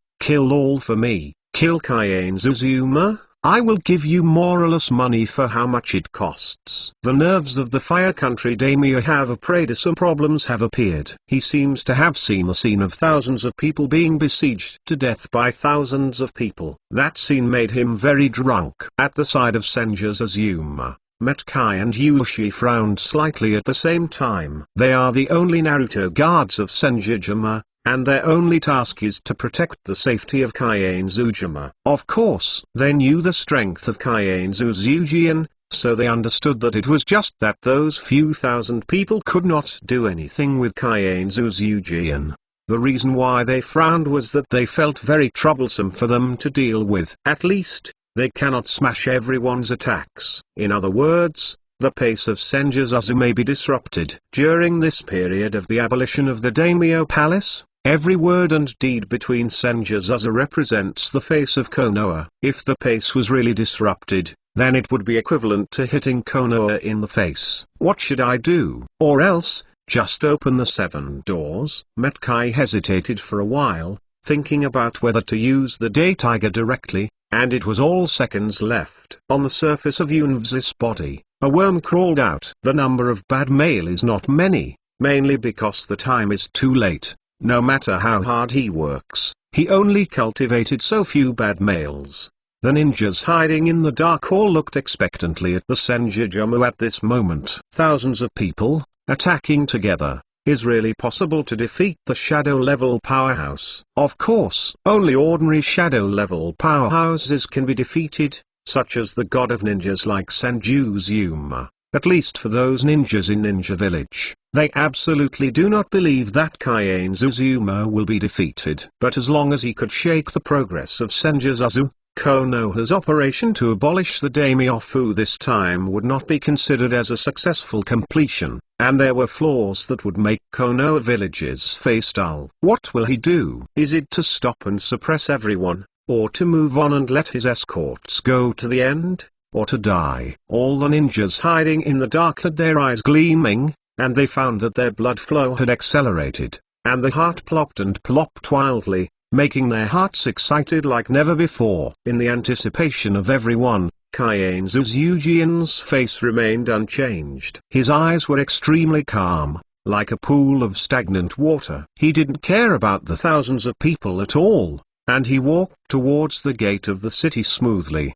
all for me, kill Sanjujuma. I will give you more or less money for how much it costs." The nerves of the fire country daimyo have a prey to some problems have appeared. He seems to have seen the scene of thousands of people being besieged to death by thousands of people. That scene made him very drunk. At the side of Sanjujuma, Metkai and Yushi frowned slightly at the same time. They are the only Naruto guards of Sanjujuma, and their only task is to protect the safety of Sanjujuma. Of course, they knew the strength of Sanjujuma, so they understood that it was just that those few thousand people could not do anything with Sanjujuma. The reason why they frowned was that they felt very troublesome for them to deal with. At least, they cannot smash everyone's attacks. In other words, the pace of Sanjujuma may be disrupted. During this period of the abolition of the Daimyo Palace, every word and deed between Sanjujuma represents the face of Konoha. If the pace was really disrupted, then it would be equivalent to hitting Konoha in the face. What should I do? Or else, just open the 7 doors? Metkai hesitated for a while, thinking about whether to use the Day Tiger directly, and it was all seconds left. On the surface of Yunv's body, a worm crawled out. The number of bad mail is not many, mainly because the time is too late. No matter how hard he works, he only cultivated so few bad males. The ninjas hiding in the dark all looked expectantly at the Sanjujuma at this moment. Thousands of people, attacking together. Is really possible to defeat the shadow-level powerhouse? Of course, only ordinary shadow-level powerhouses can be defeated, such as the god of ninjas like Sanjujuma. At least for those ninjas in Ninja Village, they absolutely do not believe that Sanjujuma will be defeated. But as long as he could shake the progress of Sanjujuma, Konoha's operation to abolish the daimyo this time would not be considered as a successful completion, and there were flaws that would make Konoha village's face dull. What will he do? Is it to stop and suppress everyone, or to move on and let his escorts go to the end, or to die? All the ninjas hiding in the dark had their eyes gleaming, and they found that their blood flow had accelerated, and the heart plopped and plopped wildly, making their hearts excited like never before. In the anticipation of everyone, Sanjujuma's face remained unchanged. His eyes were extremely calm, like a pool of stagnant water. He didn't care about the thousands of people at all, and he walked towards the gate of the city smoothly.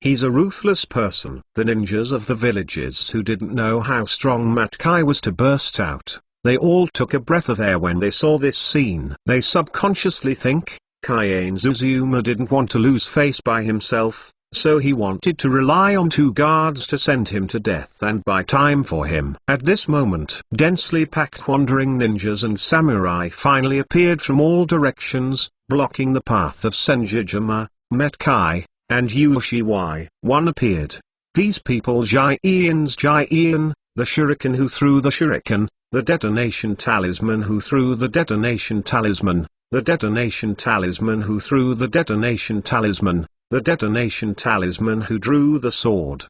He's a ruthless person. The ninjas of the villages who didn't know how strong Metkai was to burst out. They all took a breath of air when they saw this scene. They subconsciously think, Sanjujuma didn't want to lose face by himself, so he wanted to rely on 2 guards to send him to death and buy time for him. At this moment, densely packed wandering ninjas and samurai finally appeared from all directions, blocking the path of Sanjujuma, Metkai, and Yushi. One appeared. These people Jaians Jaian, the shuriken who threw the shuriken, the detonation talisman who threw the detonation talisman, the detonation talisman who threw the detonation talisman, the detonation talisman who drew the sword.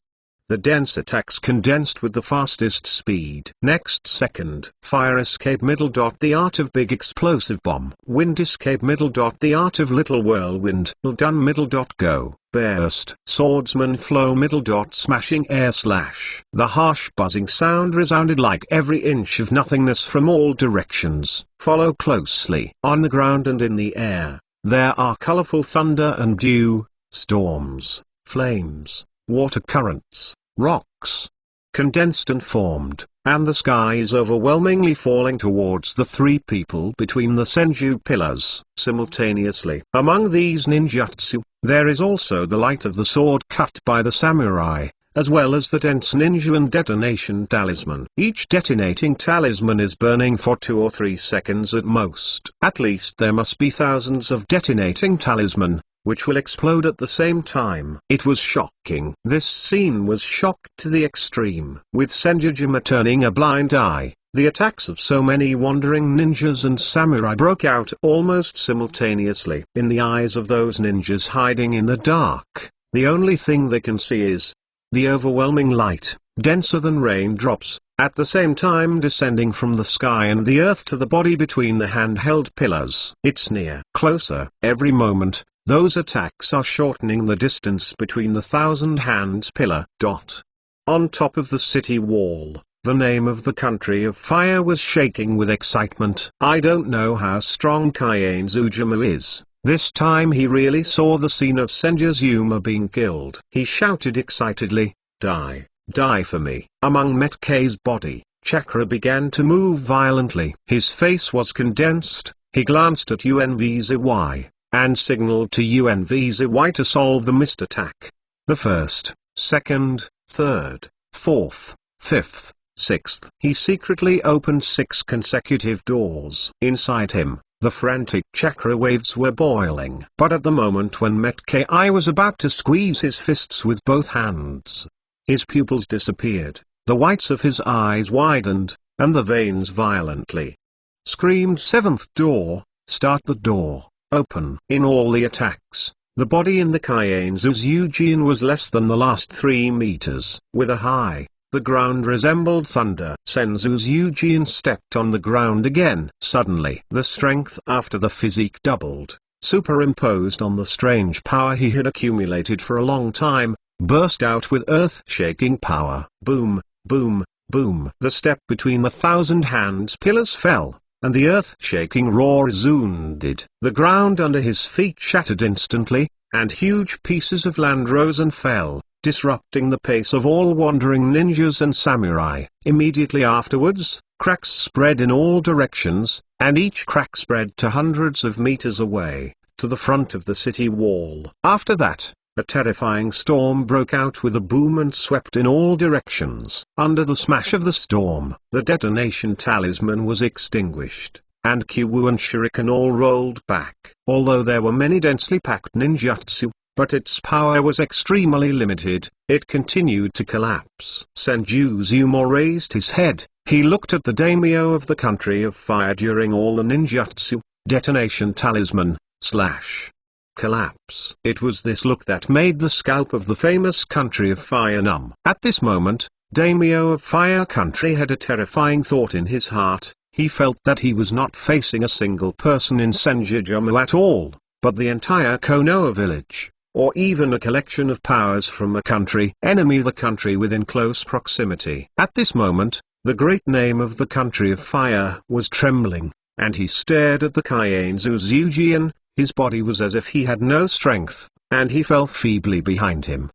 The dense attacks condensed with the fastest speed. Next second. Fire escape middle. The art of big explosive bomb. Wind escape middle. The art of little whirlwind. Done middle. Go. Burst. Swordsman flow middle. Smashing air slash. The harsh buzzing sound resounded like every inch of nothingness from all directions. Follow closely. On the ground and in the air, there are colorful thunder and dew, storms, flames, water currents, rocks, condensed and formed, and the sky is overwhelmingly falling towards the three people between the Senju pillars, simultaneously. Among these ninjutsu, there is also the light of the sword cut by the samurai, as well as the dense ninja and detonation talisman. Each detonating talisman is burning for 2 or 3 seconds at most. At least there must be thousands of detonating talisman, which will explode at the same time. It was shocking. This scene was shocked to the extreme. With Sanjujuma turning a blind eye, the attacks of so many wandering ninjas and samurai broke out almost simultaneously. In the eyes of those ninjas hiding in the dark, the only thing they can see is the overwhelming light, denser than raindrops, at the same time descending from the sky and the earth to the body between the handheld pillars. It's near. Closer. Every moment, those attacks are shortening the distance between the thousand hands pillar. On top of the city wall, the name of the country of fire was shaking with excitement. I don't know how strong Sanjujuma is. This time he really saw the scene of Sanjujuma being killed. He shouted excitedly, "Die, die for me." Among Metkei's body, chakra began to move violently. His face was condensed. He glanced at Unvzy and signaled to Unvzy to solve the missed attack. The first, second, third, fourth, fifth, sixth. He secretly opened 6 consecutive doors. Inside him, the frantic chakra waves were boiling. But at the moment when Metkei was about to squeeze his fists with both hands, his pupils disappeared, the whites of his eyes widened, and the veins violently screamed. 7th door, start the door. Open. In all the attacks, the body in the Kaienzu's was less than the last 3 meters. With a high, the ground resembled thunder. Senzu's stepped on the ground again. Suddenly, the strength after the physique doubled, superimposed on the strange power he had accumulated for a long time, burst out with earth-shaking power. Boom, boom, boom. The step between the thousand hands pillars fell, and the earth-shaking roar resounded. The ground under his feet shattered instantly, and huge pieces of land rose and fell, disrupting the pace of all wandering ninjas and samurai. Immediately afterwards, cracks spread in all directions, and each crack spread to hundreds of meters away, to the front of the city wall. After that, a terrifying storm broke out with a boom and swept in all directions. Under the smash of the storm, the detonation talisman was extinguished, and Kyu and Shuriken all rolled back. Although there were many densely packed ninjutsu, but its power was extremely limited, it continued to collapse. Sanjujuma raised his head. He looked at the daimyo of the country of fire during all the ninjutsu, detonation talisman, / collapse. It was this look that made the scalp of the famous country of fire numb. At this moment, daimyo of fire country had a terrifying thought in his heart. He felt that he was not facing a single person in Sanjujuma at all, but the entire Konoa village, or even a collection of powers from a country enemy, the country within close proximity. At this moment, the great name of the country of fire was trembling, and he stared at the Kaienzu's His body was as if he had no strength, and he fell feebly behind him.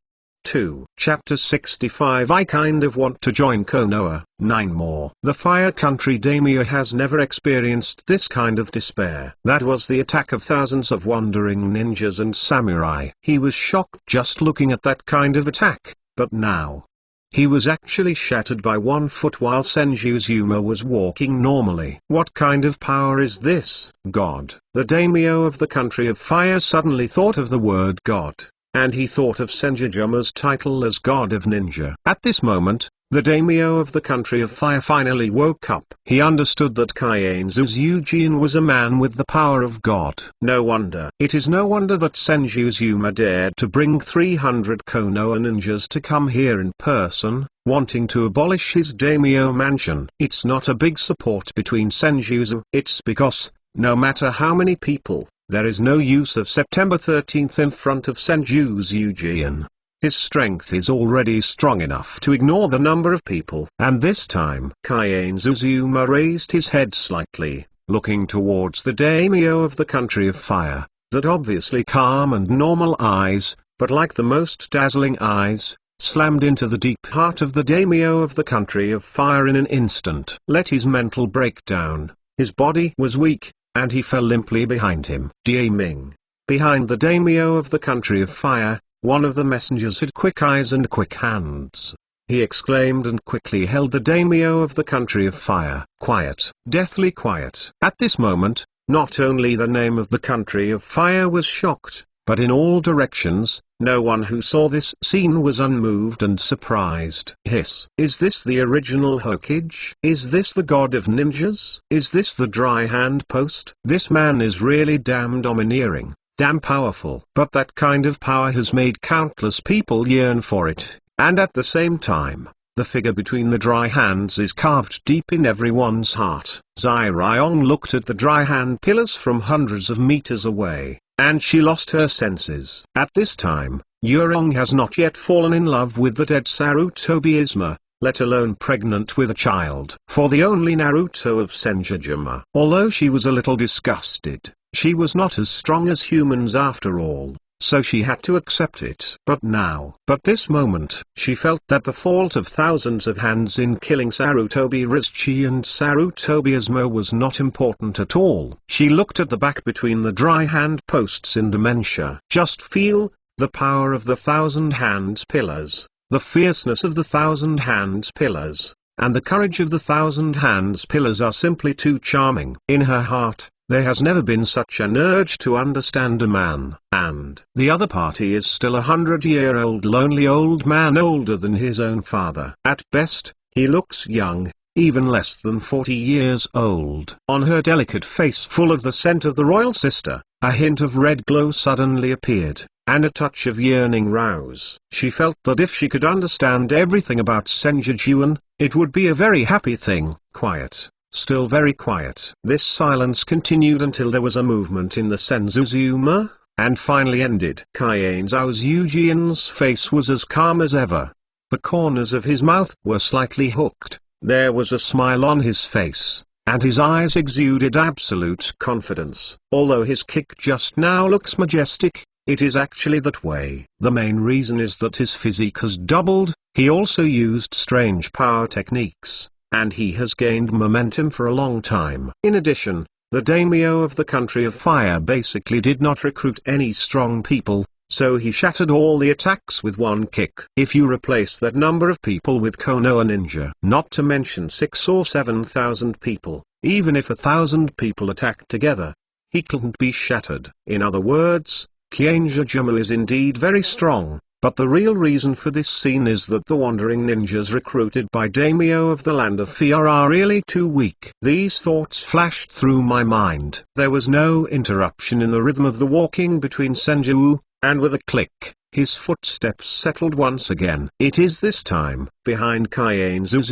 2. Chapter 65. I kind of want to join Konoa. 9 more. The fire country daimyo has never experienced this kind of despair. That was the attack of thousands of wandering ninjas and samurai. He was shocked just looking at that kind of attack, but now he was actually shattered by 1 foot while Sanjujuma was walking normally. What kind of power is this? God. The daimyo of the country of fire suddenly thought of the word God, and he thought of Sanjujuma's title as God of Ninja. At this moment, The daimyo of the country of fire finally woke up. He understood that Kaienzu's Eugene was a man with the power of God. No wonder. It is no wonder that Sanjujuma dared to bring 300 Konoha ninjas to come here in person, wanting to abolish his Daimyo Mansion. It's not a big support between Senjutsu. It's because, no matter how many people, there is no use of September 13th in front of Senju's Eugene. His strength is already strong enough to ignore the number of people. And this time, Kaienzu raised his head slightly, looking towards the daimyo of the country of fire, that obviously calm and normal eyes, but like the most dazzling eyes, slammed into the deep heart of the daimyo of the country of fire in an instant. Let his mental breakdown. His body was weak, and he fell limply behind him. Daiming. Behind the daimyo of the country of fire, one of the messengers had quick eyes and quick hands. He exclaimed and quickly held the daimyo of the country of fire. Quiet. Deathly quiet. At this moment, not only the name of the country of fire was shocked, but in all directions, no one who saw this scene was unmoved and surprised. Hiss. Is this the original Hokage? Is this the god of ninjas? Is this the dry hand post? This man is really damn domineering. Damn powerful. But that kind of power has made countless people yearn for it, and at the same time, the figure between the dry hands is carved deep in everyone's heart. Zai Ryong looked at the dry hand pillars from hundreds of meters away, and she lost her senses. At this time, Yurong has not yet fallen in love with the dead Sarutobi Izuma, let alone pregnant with a child. For the only Naruto of Sanjujuma. Although she was a little disgusted, she was not as strong as humans after all, so she had to accept it. But this moment, she felt that the fault of thousands of hands in killing Sarutobi Rizchi and Sarutobi Izuma was not important at all. She looked at the back between the dry hand posts in dementia. Just feel the power of the thousand hands pillars, the fierceness of the thousand hands pillars, and the courage of the thousand hands pillars are simply too charming. In her heart, there has never been such an urge to understand a man. And the other party is still 100-year-old lonely old man older than his own father. At best, he looks young, even less than 40 years old. On her delicate face full of the scent of the royal sister, a hint of red glow suddenly appeared, and a touch of yearning rouse. She felt that if she could understand everything about Senjujuan, it would be a very happy thing. Quiet. Still very quiet. This silence continued until there was a movement in the Sanjujuma, and finally ended. Kaienzu's Eugene's face was as calm as ever. The corners of his mouth were slightly hooked, there was a smile on his face, and his eyes exuded absolute confidence. Although his kick just now looks majestic, it is actually that way. The main reason is that his physique has doubled, he also used strange power techniques, and he has gained momentum for a long time. In addition, the daimyo of the country of fire basically did not recruit any strong people, so he shattered all the attacks with one kick. If you replace that number of people with Konoha ninja, not to mention 6 or 7,000 people, even if 1,000 people attack together, he couldn't be shattered. In other words, Sanjujuma is indeed very strong. But the real reason for this scene is that the wandering ninjas recruited by Daimyo of the Land of Fire are really too weak. These thoughts flashed through my mind. There was no interruption in the rhythm of the walking between Senju, and with a click, his footsteps settled once again. It is this time, behind Kaienzu's.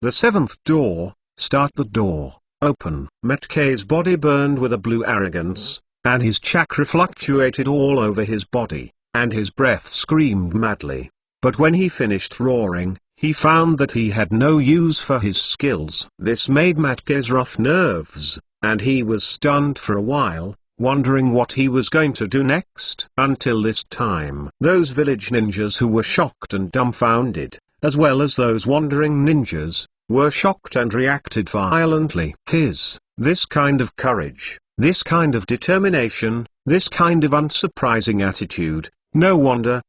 The seventh door, start the door, open. Metke's body burned with a blue arrogance, and his chakra fluctuated all over his body, and his breath screamed madly. But when he finished roaring, he found that he had no use for his skills. This made Matke's rough nerves, and he was stunned for a while, wondering what he was going to do next. Until this time, those village ninjas who were shocked and dumbfounded, as well as those wandering ninjas, were shocked and reacted violently. This kind of courage, this kind of determination, this kind of unsurprising attitude, no wonder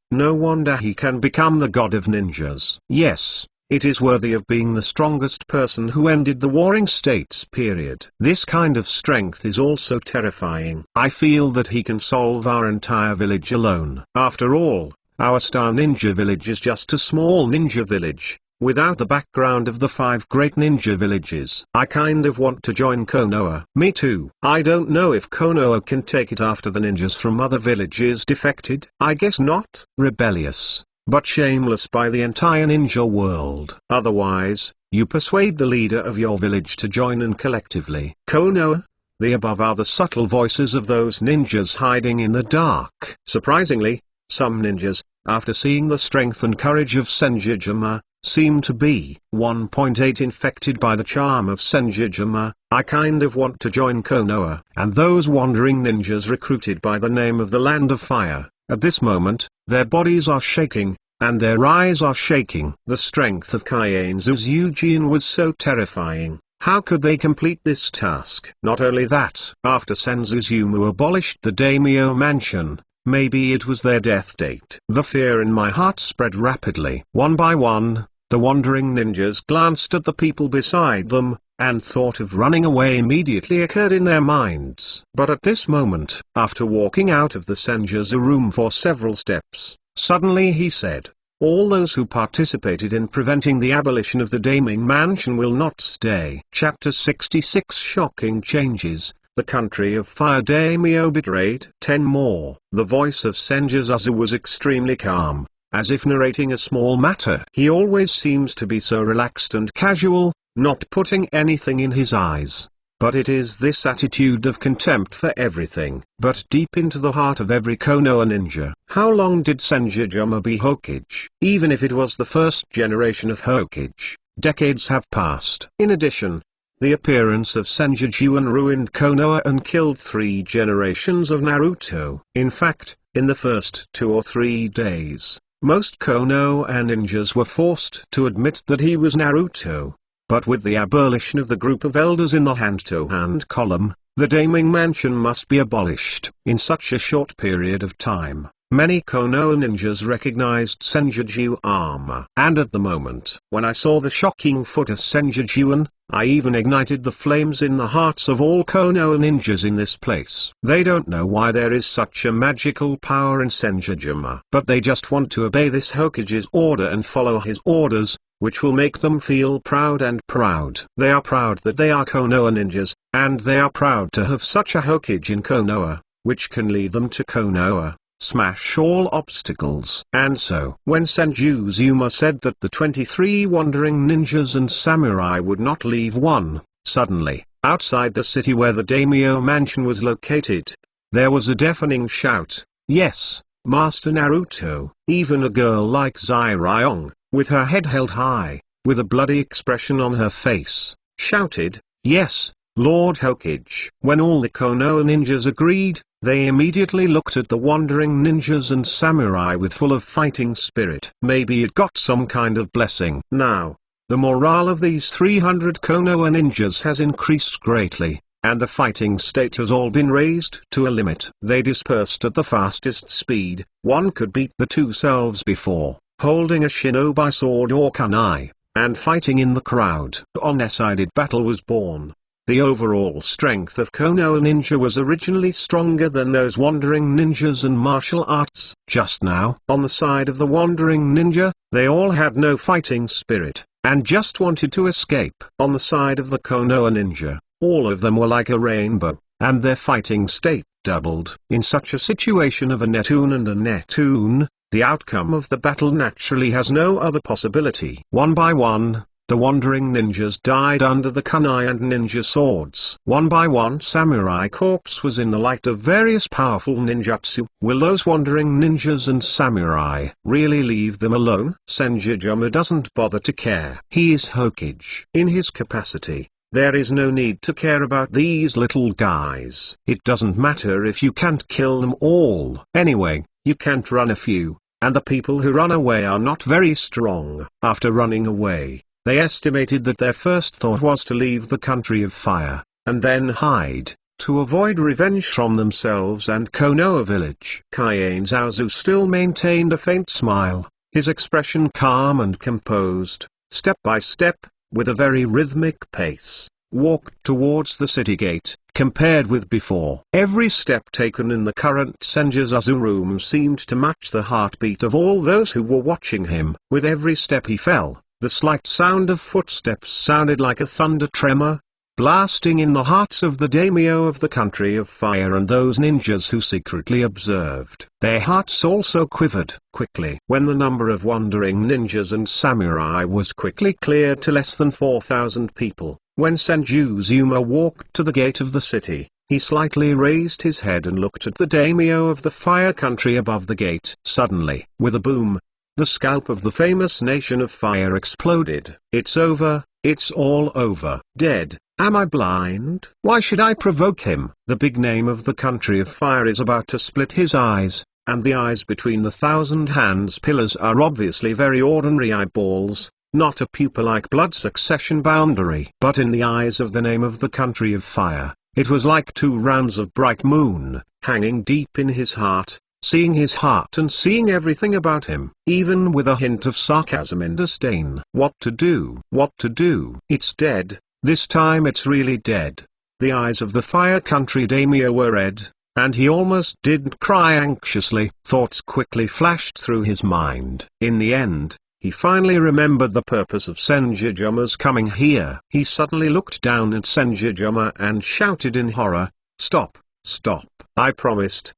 he can become the god of ninjas. Yes, it is worthy of being the strongest person who ended the Warring States period. This kind of strength is also terrifying. I feel that he can solve our entire village alone. After all, our star ninja village is just a small ninja village, without the background of the 5 great ninja villages. I kind of want to join Konoha. Me too. I don't know if Konoha can take it after the ninjas from other villages defected. I guess not. Rebellious, but shameless by the entire ninja world. Otherwise, you persuade the leader of your village to join and collectively. Konoha. The above are the subtle voices of those ninjas hiding in the dark. Surprisingly, some ninjas, after seeing the strength and courage of Sanjujuma, seem to be 1.8 infected by the charm of Sanjujuma. I kind of want to join Konoha. And those wandering ninjas recruited by the name of the Land of Fire, at this moment, their bodies are shaking, and their eyes are shaking. The strength of Kaienzu's Eugene was so terrifying. How could they complete this task? Not only that, after Sanjujuma abolished the Daimyo Mansion, maybe it was their death date. The fear in my heart spread rapidly. One by one, the wandering ninjas glanced at the people beside them, and thought of running away immediately occurred in their minds. But at this moment, after walking out of the Sanjuzu room for several steps, suddenly he said, "All those who participated in preventing the abolition of the Daimyo Mansion will not stay." Chapter 66 Shocking Changes. The country of fire. Daimyo betrayed. 10 more. The voice of Sanjujuma was extremely calm, as if narrating a small matter. He always seems to be so relaxed and casual, not putting anything in his eyes. But it is this attitude of contempt for everything, but deep into the heart of every Konoha ninja. How long did Sanjujuma be Hokage? Even if it was the first generation of Hokage, decades have passed. In addition, the appearance of Sanjujuma ruined Konoha and killed 3 generations of Naruto. In fact, in the first 2 or 3 days, most Konoha ninjas were forced to admit that he was Naruto. But with the abolition of the group of elders in the hand-to-hand column, the Daimyo Mansion must be abolished. In such a short period of time, many Konoha ninjas recognized Sanjujuma. And at the moment when I saw the shocking foot of Sanjujuma, I even ignited the flames in the hearts of all Konoha ninjas in this place. They don't know why there is such a magical power in Sanjujuma, but they just want to obey this Hokage's order and follow his orders, which will make them feel proud and proud. They are proud that they are Konoha ninjas, and they are proud to have such a Hokage in Konoha, which can lead them to Konoha, smash all obstacles. And so, when Sanjujuma said that the 23 wandering ninjas and samurai would not leave one, suddenly, outside the city where the Daimyo Mansion was located, there was a deafening shout, "Yes, Master Naruto!" Even a girl like Zairayong, with her head held high, with a bloody expression on her face, shouted, "Yes, Lord Hokage!" When all the Konoha ninjas agreed, they immediately looked at the wandering ninjas and samurai with full of fighting spirit. Maybe it got some kind of blessing. Now, the morale of these 300 Konoha ninjas has increased greatly, and the fighting state has all been raised to a limit. They dispersed at the fastest speed one could beat the 2 selves before, holding a shinobi sword or kunai, and fighting in the crowd. A one-sided battle was born. The overall strength of Konoha ninja was originally stronger than those wandering ninjas and martial arts. Just now, on the side of the wandering ninja, they all had no fighting spirit, and just wanted to escape. On the side of the Konoha ninja, all of them were like a rainbow, and their fighting state doubled. In such a situation of a Nettoon and a Nettoon, the outcome of the battle naturally has no other possibility. One by one, the wandering ninjas died under the kunai and ninja swords. One by one, samurai corpse was in the light of various powerful ninjutsu. Will those wandering ninjas and samurai really leave them alone? Sanjujuma doesn't bother to care. He is Hokage. In his capacity, there is no need to care about these little guys. It doesn't matter if you can't kill them all. Anyway, you can't run a few, and the people who run away are not very strong. After running away, they estimated that their first thought was to leave the country of fire, and then hide, to avoid revenge from themselves and Konoha village. Kaienzuzu still maintained a faint smile, his expression calm and composed. Step by step, with a very rhythmic pace, walked towards the city gate. Compared with before, every step taken in the current Sanjujuma room seemed to match the heartbeat of all those who were watching him. With every step he fell, The slight sound of footsteps sounded like a thunder tremor, blasting in the hearts of the daimyo of the country of fire and those ninjas who secretly observed. Their hearts also quivered quickly when the number of wandering ninjas and samurai was quickly cleared to less than 4,000 people. When Sanjujuma walked to the gate of the city, he slightly raised his head and looked at the daimyo of the fire country above the gate. Suddenly, with a boom, the scalp of the famous nation of fire exploded. It's over, it's all over. Dead. Am I blind? Why should I provoke him? The big name of the country of fire is about to split his eyes, and the eyes between the 1,000 hands pillars are obviously very ordinary eyeballs, not a pupil-like blood succession boundary. But in the eyes of the name of the country of fire, it was like 2 rounds of bright moon, hanging deep in his heart, seeing his heart and seeing everything about him, even with a hint of sarcasm and disdain. What to do? What to do? It's dead. This time it's really dead. The eyes of the fire country daimyo were red, and he almost didn't cry anxiously. Thoughts quickly flashed through his mind. In the end, he finally remembered the purpose of Sanjujuma's coming here. He suddenly looked down at Sanjujuma and shouted in horror, "Stop, stop, I promised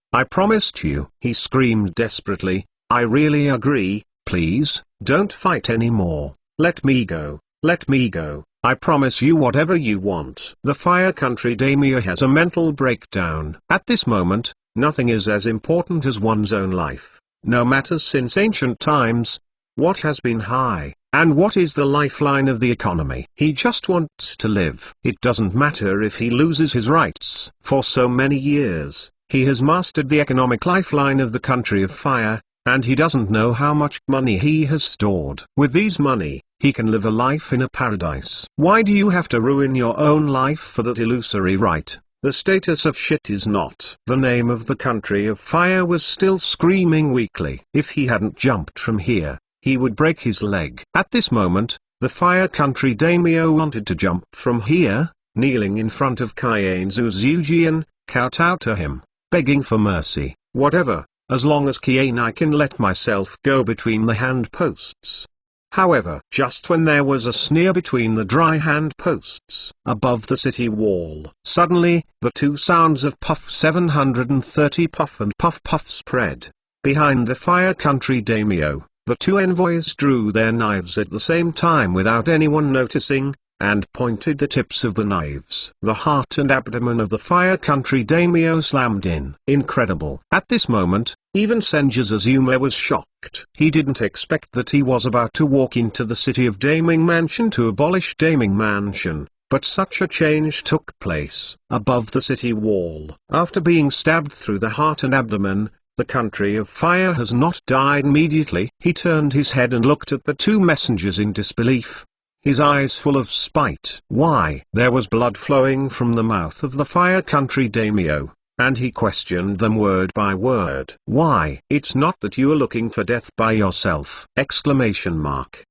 you." He screamed desperately, "I really agree, please, don't fight anymore, let me go, let me go. I promise you whatever you want." The fire country daimyo has a mental breakdown. At this moment, nothing is as important as one's own life. No matter since ancient times, what has been high, and what is the lifeline of the economy. He just wants to live. It doesn't matter if he loses his rights. For so many years, he has mastered the economic lifeline of the country of fire, and he doesn't know how much money he has stored. With these money, he can live a life in a paradise. Why do you have to ruin your own life for that illusory right? The status of shit is not. The name of the country of fire was still screaming weakly. If he hadn't jumped from here, he would break his leg. At this moment, the fire country daimyo wanted to jump from here, kneeling in front of Kaienzu's Yujian, kowtow to him, begging for mercy. Whatever, as long as I can let myself go between the hand posts. However, just when there was a sneer between the dry hand posts, above the city wall, suddenly, the 2 sounds of puff 730 puff and puff puff spread. Behind the fire country daimyo, the 2 envoys drew their knives at the same time without anyone noticing, and pointed the tips of the knives. The heart and abdomen of the fire country daimyo slammed in. Incredible. At this moment, even Sanjujuma was shocked. He didn't expect that he was about to walk into the city of Daimyo Mansion to abolish Daimyo Mansion, but such a change took place. Above the city wall, after being stabbed through the heart and abdomen, the country of fire has not died immediately. He turned his head and looked at the 2 messengers in disbelief, his eyes full of spite. Why? There was blood flowing from the mouth of the fire country daimyo, and he questioned them word by word. Why? It's not that you are looking for death by yourself! Exclamation mark.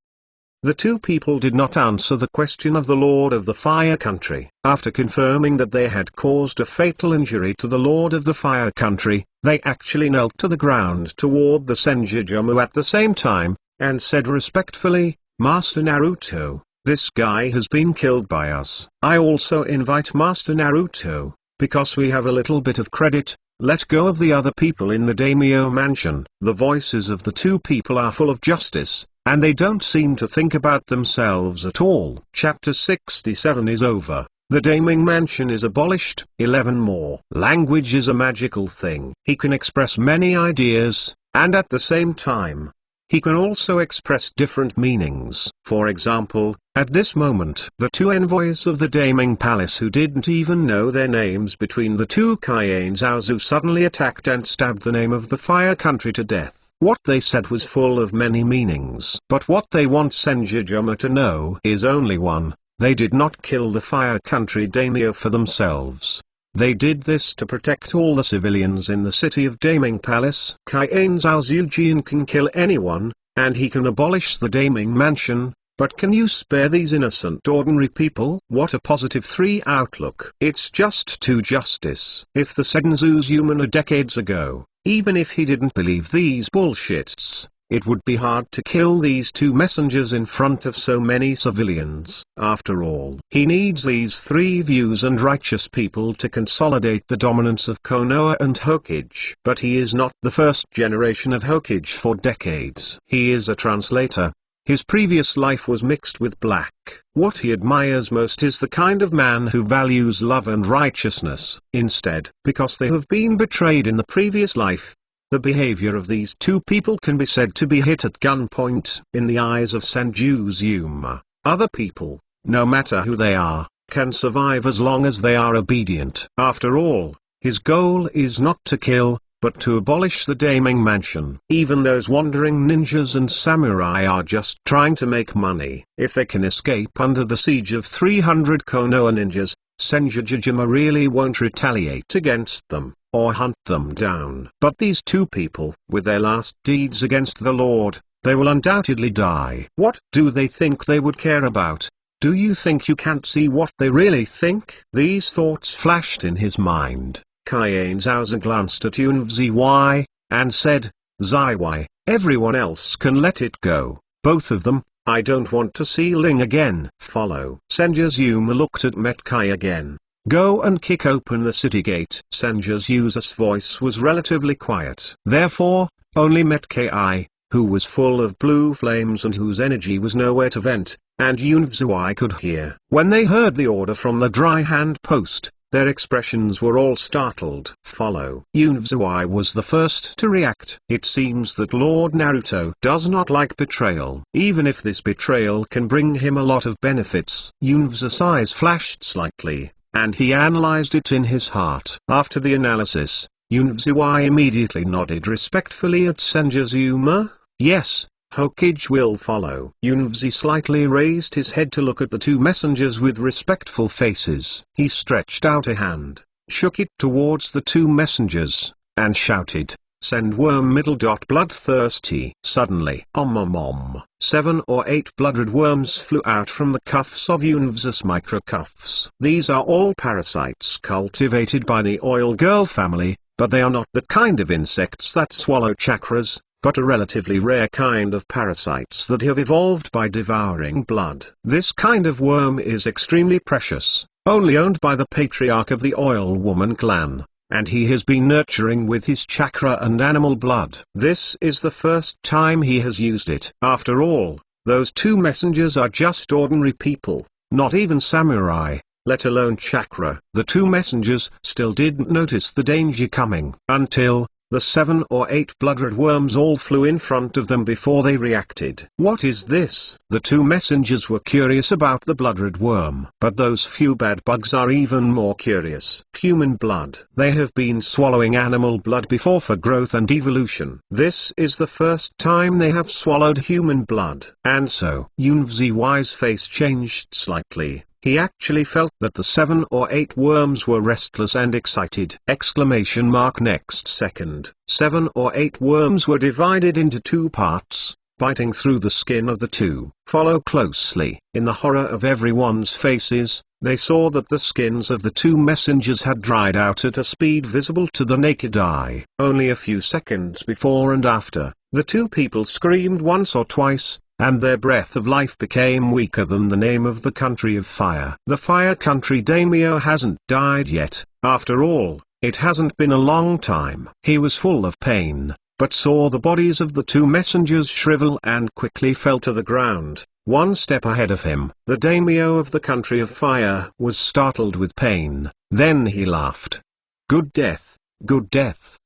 The 2 people did not answer the question of the Lord of the Fire Country. After confirming that they had caused a fatal injury to the Lord of the Fire Country, they actually knelt to the ground toward the Sanjujuma at the same time, and said respectfully, "Master Naruto, this guy has been killed by us. I also invite Master Naruto, because we have a little bit of credit, let go of the other people in the Daimyo Mansion." The voices of the 2 people are full of justice, and they don't seem to think about themselves at all. Chapter 67 is over. The Daimyo Mansion is abolished. 11 more. Language is a magical thing. He can express many ideas, and at the same time, he can also express different meanings. For example, at this moment, the 2 envoys of the Daimyo Palace who didn't even know their names between the 2 Kaienzozu suddenly attacked and stabbed the name of the fire country to death. What they said was full of many meanings. But what they want Sanjujuma to know is only one: they did not kill the fire country daimyo for themselves. They did this to protect all the civilians in the city of Daimyo Palace. Kaienzo's Yujian can kill anyone, and he can abolish the Daimyo Mansion, but can you spare these innocent ordinary people? What a positive 3 outlook. It's just too justice. If the Sanjujuma decades ago, even if he didn't believe these bullshits, it would be hard to kill these two messengers in front of so many civilians. After all, he needs these three views and righteous people to consolidate the dominance of Konoha and Hokage. But he is not the first generation of Hokage for decades. He is a translator. His previous life was mixed with black. What he admires most is the kind of man who values love and righteousness. Instead, because they have been betrayed in the previous life, the behavior of these two people can be said to be hit at gunpoint. In the eyes of Sanjujuma, other people, no matter who they are, can survive as long as they are obedient. After all, his goal is not to kill, but to abolish the Daimyo Mansion. Even those wandering ninjas and samurai are just trying to make money. If they can escape under the siege of 300 Konoha ninjas, Sanjujuma really won't retaliate against them, or hunt them down. But these two people, with their last deeds against the Lord, they will undoubtedly die. What do they think they would care about? Do you think you can't see what they really think? These thoughts flashed in his mind. Kayane Zaoza glanced at Unvzy and said, "Zai, everyone else can let it go. Both of them, I don't want to see Ling again." Follow. Sanjujuma looked at Metkai again. "Go and kick open the city gate." Sanjujuma's voice was relatively quiet. Therefore, only Metkai, who was full of blue flames and whose energy was nowhere to vent, and Unvzy could hear. When they heard the order from the dry hand post, their expressions were all startled. Follow. Unvzy was the first to react. It seems that Lord Naruto does not like betrayal, even if this betrayal can bring him a lot of benefits. Unvzy's eyes flashed slightly, and he analyzed it in his heart. After the analysis, Unvzy immediately nodded respectfully at Sanjujuma. "Yes, Hokage will follow." Unvzy slightly raised his head to look at the two messengers with respectful faces. He stretched out a hand, shook it towards the two messengers, and shouted, "Send worm middle. Bloodthirsty." Suddenly, 7 or 8 blood-red worms flew out from the cuffs of Unvzy's microcuffs. These are all parasites cultivated by the oil girl family, but they are not the kind of insects that swallow chakras, but a relatively rare kind of parasites that have evolved by devouring blood. This kind of worm is extremely precious, only owned by the patriarch of the Oil Woman clan, and he has been nurturing with his chakra and animal blood. This is the first time he has used it. After all, those two messengers are just ordinary people, not even samurai, let alone chakra. The two messengers still didn't notice the danger coming until the 7 or 8 blood-red worms all flew in front of them before they reacted. "What is this?" The two messengers were curious about the blood-red worm. But those few bad bugs are even more curious. Human blood. They have been swallowing animal blood before for growth and evolution. This is the first time they have swallowed human blood. And so, Unvzy's face changed slightly. He actually felt that the 7 or 8 worms were restless and excited! Next second, 7 or 8 worms were divided into 2 parts, biting through the skin of the two. Follow closely. In the horror of everyone's faces, they saw that the skins of the two messengers had dried out at a speed visible to the naked eye. Only a few seconds before and after, the two people screamed once or twice, and their breath of life became weaker than the name of the country of fire. The fire country Daimyo hasn't died yet. After all, it hasn't been a long time. He was full of pain, but saw the bodies of the two messengers shrivel and quickly fell to the ground. One step ahead of him, the Daimyo of the country of fire was startled with pain. Then he laughed. Good death,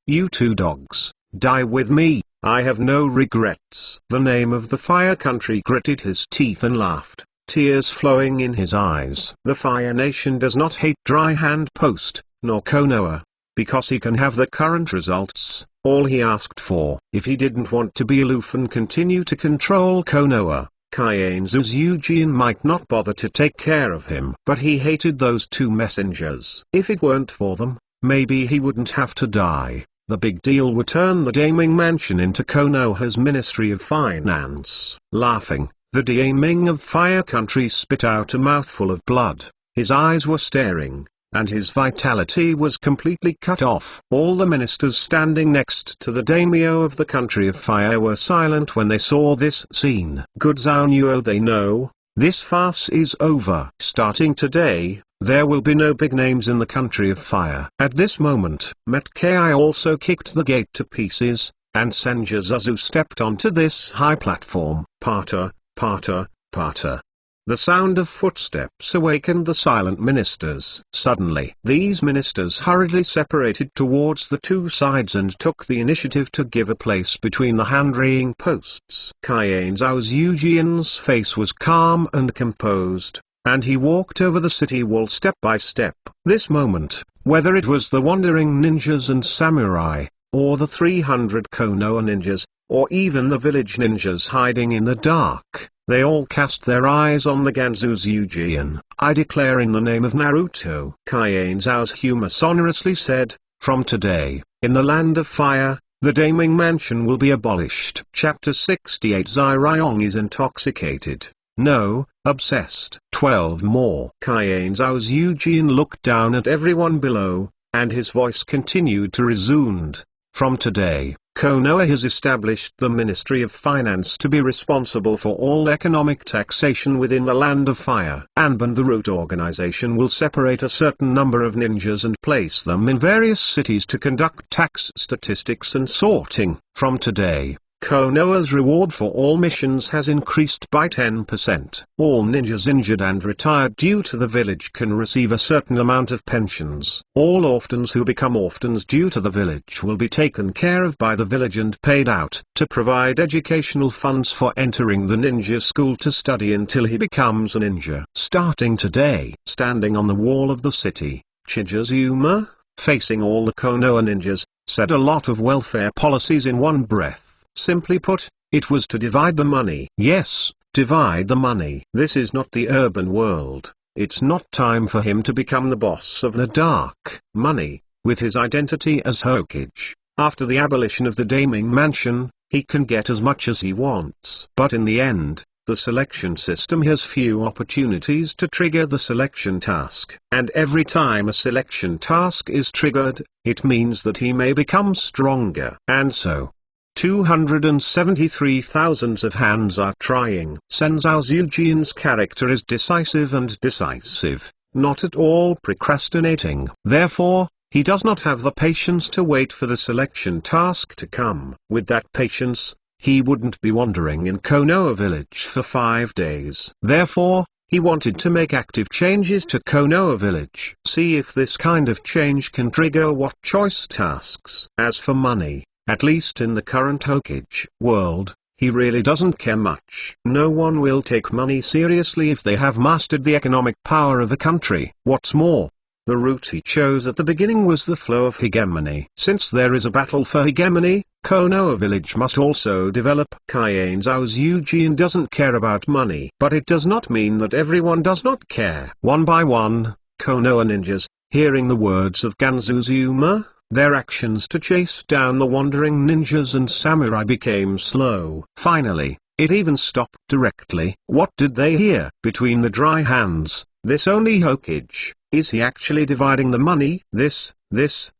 you two dogs, die with me. I have no regrets." The name of the fire country gritted his teeth and laughed, tears flowing in his eyes. The Fire Nation does not hate Dry Hand Post, nor Konoha, because he can have the current results, all he asked for. If he didn't want to be aloof and continue to control Konoha, Kayane Zaoza might not bother to take care of him. But he hated those two messengers. If it weren't for them, maybe he wouldn't have to die. The big deal would turn the Daimyo Mansion into Konoha's Ministry of Finance. Laughing, the Daimyo of Fire Country spit out a mouthful of blood. His eyes were staring, and his vitality was completely cut off. All the ministers standing next to the daimyo of the country of fire were silent when they saw this scene. Good Zaunyo, they know, this farce is over. Starting today, there will be no big names in the country of fire. At this moment, Metkai also kicked the gate to pieces, and Sanjujuma stepped onto this high platform. Parter, parter, parter. The sound of footsteps awakened the silent ministers. Suddenly, these ministers hurriedly separated towards the two sides and took the initiative to give a place between the hand-raying posts. Kaienzao's Eugene's face was calm and composed, and he walked over the city wall step by step. This moment, whether it was the wandering ninjas and samurai, or the 300 Konoha ninjas, or even the village ninjas hiding in the dark, they all cast their eyes on the Ganzu's Eugene. I declare in the name of Naruto, Kaienzao's humor sonorously said, from today, in the land of fire, the Daimyo Mansion will be abolished. Chapter 68. Zairyong is intoxicated. No, obsessed. 12 more. Kaienzao's Eugene looked down at everyone below, and his voice continued to resound. From today, Konoha has established the Ministry of Finance to be responsible for all economic taxation within the Land of Fire. And the Root organization will separate a certain number of ninjas and place them in various cities to conduct tax statistics and sorting. From today, Konoha's reward for all missions has increased by 10%. All ninjas injured and retired due to the village can receive a certain amount of pensions. All orphans who become orphans due to the village will be taken care of by the village and paid out to provide educational funds for entering the ninja school to study until he becomes a ninja. Starting today, standing on the wall of the city, Chijizuma, facing all the Konoha ninjas, said a lot of welfare policies in one breath. Simply put, it was to divide the money. Yes, divide the money. This is not the urban world. It's not time for him to become the boss of the dark money, with his identity as Hokage. After the abolition of the Daimyo Mansion, he can get as much as he wants. But in the end, the selection system has few opportunities to trigger the selection task. And every time a selection task is triggered, it means that he may become stronger. And so, 273,000 of hands are trying. Senzao's Eugene's character is decisive, not at all procrastinating. Therefore, he does not have the patience to wait for the selection task to come. With that patience, he wouldn't be wandering in Konoha village for 5 days. Therefore, he wanted to make active changes to Konoha village. See if this kind of change can trigger what choice tasks. As for money, at least in the current Hokage world, he really doesn't care much. No one will take money seriously if they have mastered the economic power of a country. What's more, the route he chose at the beginning was the flow of hegemony. Since there is a battle for hegemony, Konoha village must also develop. Kaienzao's Eugene doesn't care about money. But it does not mean that everyone does not care. One by one, Konoha ninjas, hearing the words of Ganzuzuma, their actions to chase down the wandering ninjas and samurai became slow. Finally, it even stopped directly. What did they hear? Between the dry hands, this only Hokage. Is he actually dividing the money? This. Is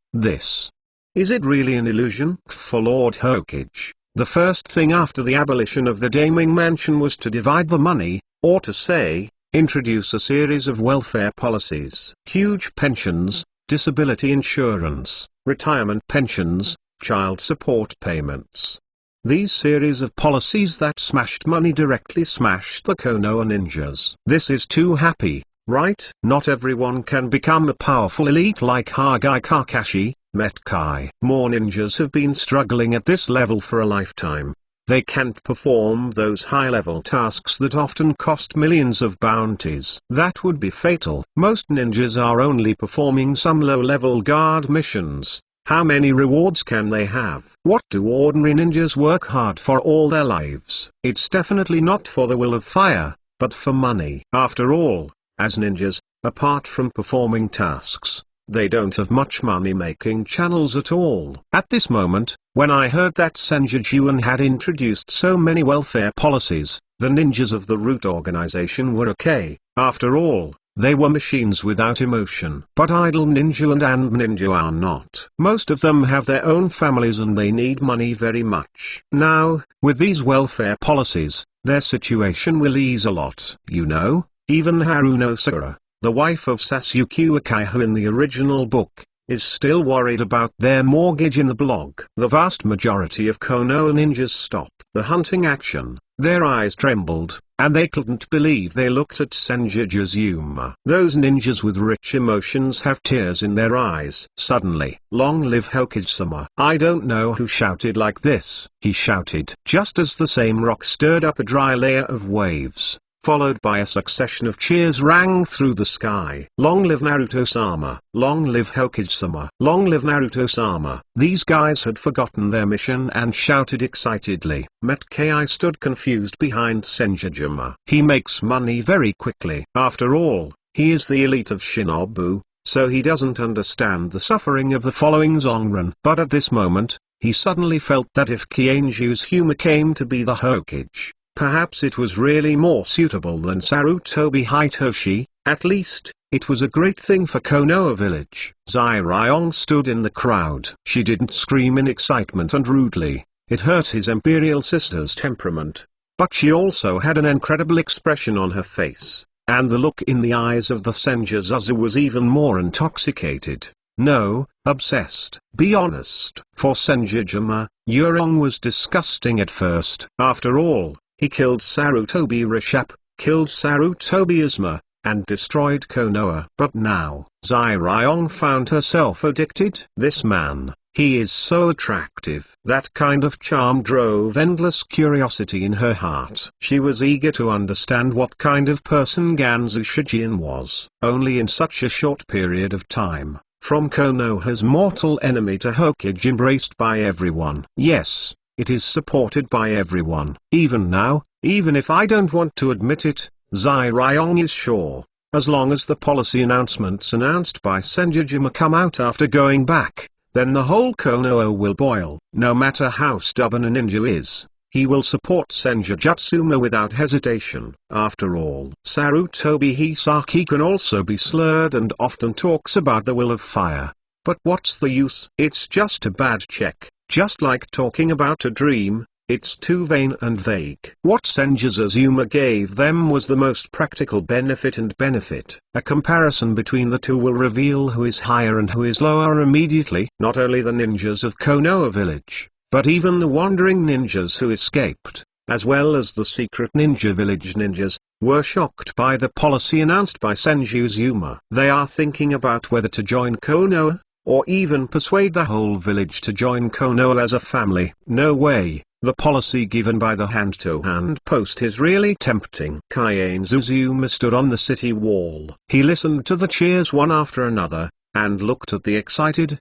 it really an illusion? For Lord Hokage, the first thing after the abolition of the Daimyo Mansion was to divide the money, or to say, introduce a series of welfare policies. Huge pensions, disability insurance, retirement pensions, child support payments. These series of policies that smashed money directly smashed the Konoha ninjas. This is too happy, right? Not everyone can become a powerful elite like Hagai Kakashi, Metkai. More ninjas have been struggling at this level for a lifetime. They can't perform those high-level tasks that often cost millions of bounties. That would be fatal. Most ninjas are only performing some low-level guard missions. How many rewards can they have? What do ordinary ninjas work hard for all their lives? It's definitely not for the will of fire, but for money. After all, as ninjas, apart from performing tasks, they don't have much money-making channels at all. At this moment, when I heard that Sanjujuma had introduced so many welfare policies, the ninjas of the Root organization were okay. After all, They were machines without emotion. But idle ninja and ninja are not. Most of them have their own families and they need money very much. Now, with these welfare policies, their situation will ease a lot. You know, even Haruno Sakura, the wife of Sasuke Uakiha in the original book, is still worried about their mortgage in the blog. The vast majority of Konoha ninjas stopped the hunting action. Their eyes trembled, and they couldn't believe they looked at Sanjujuma. Those ninjas with rich emotions have tears in their eyes. Suddenly, long live Hokage-sama. I don't know who shouted like this. He shouted just as the same rock stirred up a dry layer of waves, followed by a succession of cheers rang through the sky. Long live Naruto-sama, long live Hokage-sama, long live Naruto-sama. These guys had forgotten their mission and shouted excitedly. Met Ki stood confused behind Sanjujuma. He makes money very quickly. After all, he is the elite of Shinobu, so he doesn't understand the suffering of the following Zonran. But at this moment, he suddenly felt that if Kianju's humor came to be the Hokage, perhaps it was really more suitable than Sarutobi Hitoshi. At least, it was a great thing for Konoha village. Zai Ryong stood in the crowd. She didn't scream in excitement and rudely. It hurt his imperial sister's temperament. But she also had an incredible expression on her face, and the look in the eyes of the Senjuzazu was even more intoxicated. No, obsessed. Be honest. For Sanjujuma, Yurong was disgusting at first. After all, he killed Sarutobi Rishap, killed Sarutobi Izuma, and destroyed Konoha. But now, Zai Ryong found herself addicted. This man, he is so attractive. That kind of charm drove endless curiosity in her heart. She was eager to understand what kind of person Ganzu Shijin was. Only in such a short period of time, from Konoha's mortal enemy to Hokage embraced by everyone. Yes, it is supported by everyone. Even now, even if I don't want to admit it, Zai Ryong is sure, as long as the policy announcements announced by Sanjujuma come out after going back, then the whole Konoha will boil. No matter how stubborn a ninja is, he will support Sanjujutsuma without hesitation. After all, Sarutobi Hisaki can also be slurred and often talks about the will of fire. But what's the use? It's just a bad check. Just like talking about a dream, it's too vain and vague. What Sanjujuzuma gave them was the most practical benefit and benefit. A comparison between the two will reveal who is higher and who is lower immediately. Not only the ninjas of Konoha village, but even the wandering ninjas who escaped, as well as the secret ninja village ninjas, were shocked by the policy announced by Sanjujuma. They are thinking about whether to join Konoha, or even persuade the whole village to join Konoha as a family. No way, the policy given by the hand-to-hand post is really tempting. Kianzuzuma stood on the city wall. He listened to the cheers one after another, and looked at the excited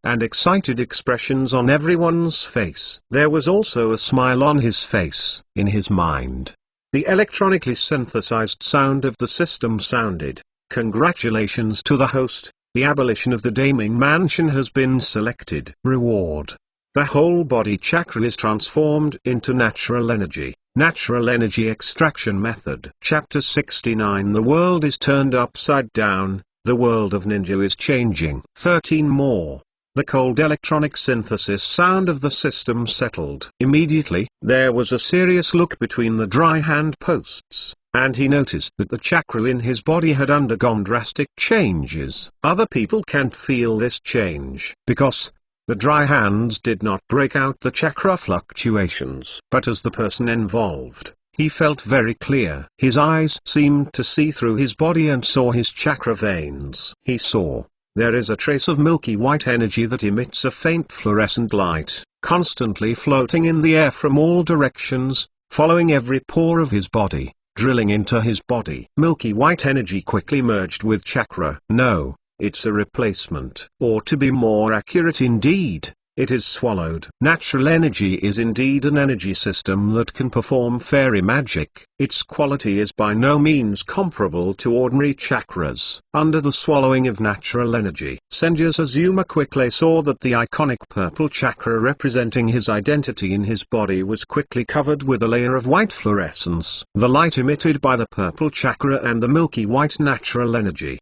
expressions on everyone's face. There was also a smile on his face. In his mind, the electronically synthesized sound of the system sounded. Congratulations to the host. The abolition of the Daimyo Mansion has been selected. Reward. The whole body chakra is transformed into natural energy. Natural energy extraction method. Chapter 69. The world is turned upside down. The world of ninja is changing. 13 more. The cold electronic synthesis sound of the system settled. Immediately, there was a serious look between the dry hand posts, and he noticed that the chakra in his body had undergone drastic changes. Other people can't feel this change, because the dry hands did not break out the chakra fluctuations. But as the person involved, he felt very clear. His eyes seemed to see through his body and saw his chakra veins. He saw, there is a trace of milky white energy that emits a faint fluorescent light, constantly floating in the air from all directions, following every pore of his body, drilling into his body. Milky white energy quickly merged with chakra. No, it's a replacement. Or to be more accurate indeed, it is swallowed. Natural energy is indeed an energy system that can perform fairy magic. Its quality is by no means comparable to ordinary chakras. Under the swallowing of natural energy, Sanjujuzuma quickly saw that the iconic purple chakra representing his identity in his body was quickly covered with a layer of white fluorescence. The light emitted by the purple chakra and the milky white natural energy,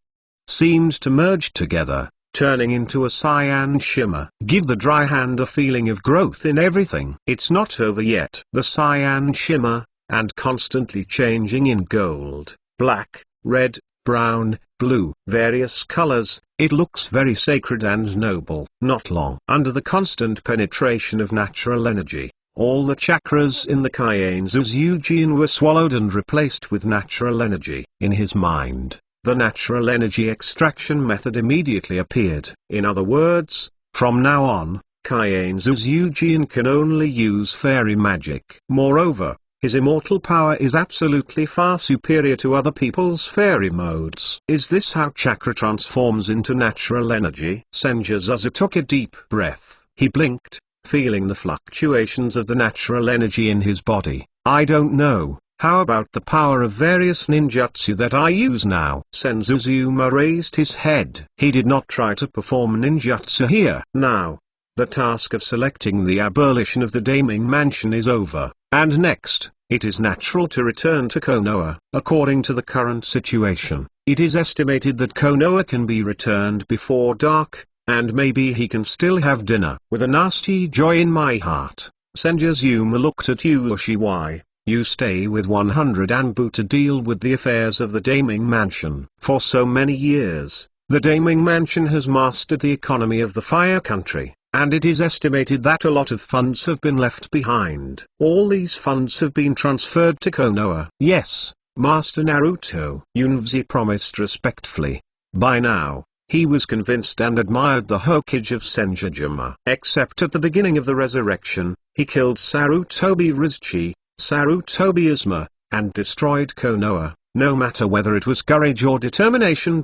seemed to merge together, turning into a cyan shimmer. Give the dry hand a feeling of growth in everything. It's not over yet. The cyan shimmer, and constantly changing in gold, black, red, brown, blue, various colors, it looks very sacred and noble. Not long. Under the constant penetration of natural energy, all the chakras in the Kaienzu's Eugene were swallowed and replaced with natural energy. In his mind, the natural energy extraction method immediately appeared. In other words, from now on, Kaienzu's Eugene can only use fairy magic. Moreover, his immortal power is absolutely far superior to other people's fairy modes. Is this how chakra transforms into natural energy? Sanjujuma took a deep breath. He blinked, feeling the fluctuations of the natural energy in his body. I don't know. How about the power of various ninjutsu that I use now? Sanjujuma raised his head. He did not try to perform ninjutsu here. Now, the task of selecting the abolition of the Daimyo Mansion is over, and next, it is natural to return to Konoha. According to the current situation, it is estimated that Konoha can be returned before dark, and maybe he can still have dinner. With a nasty joy in my heart, Sanjujuma looked at Uakiha. You stay with 100 Anbu to deal with the affairs of the Daimyo Mansion. For so many years, the Daimyo Mansion has mastered the economy of the Fire Country, and it is estimated that a lot of funds have been left behind. All these funds have been transferred to Konoha. Yes, Master Naruto. Yunzi promised respectfully. By now, he was convinced and admired the Hokage of Sanjujuma. Except at the beginning of the resurrection, he killed Sarutobi Rizchi, Sarutobi Izuma, and destroyed Konoha. No matter whether it was courage or determination.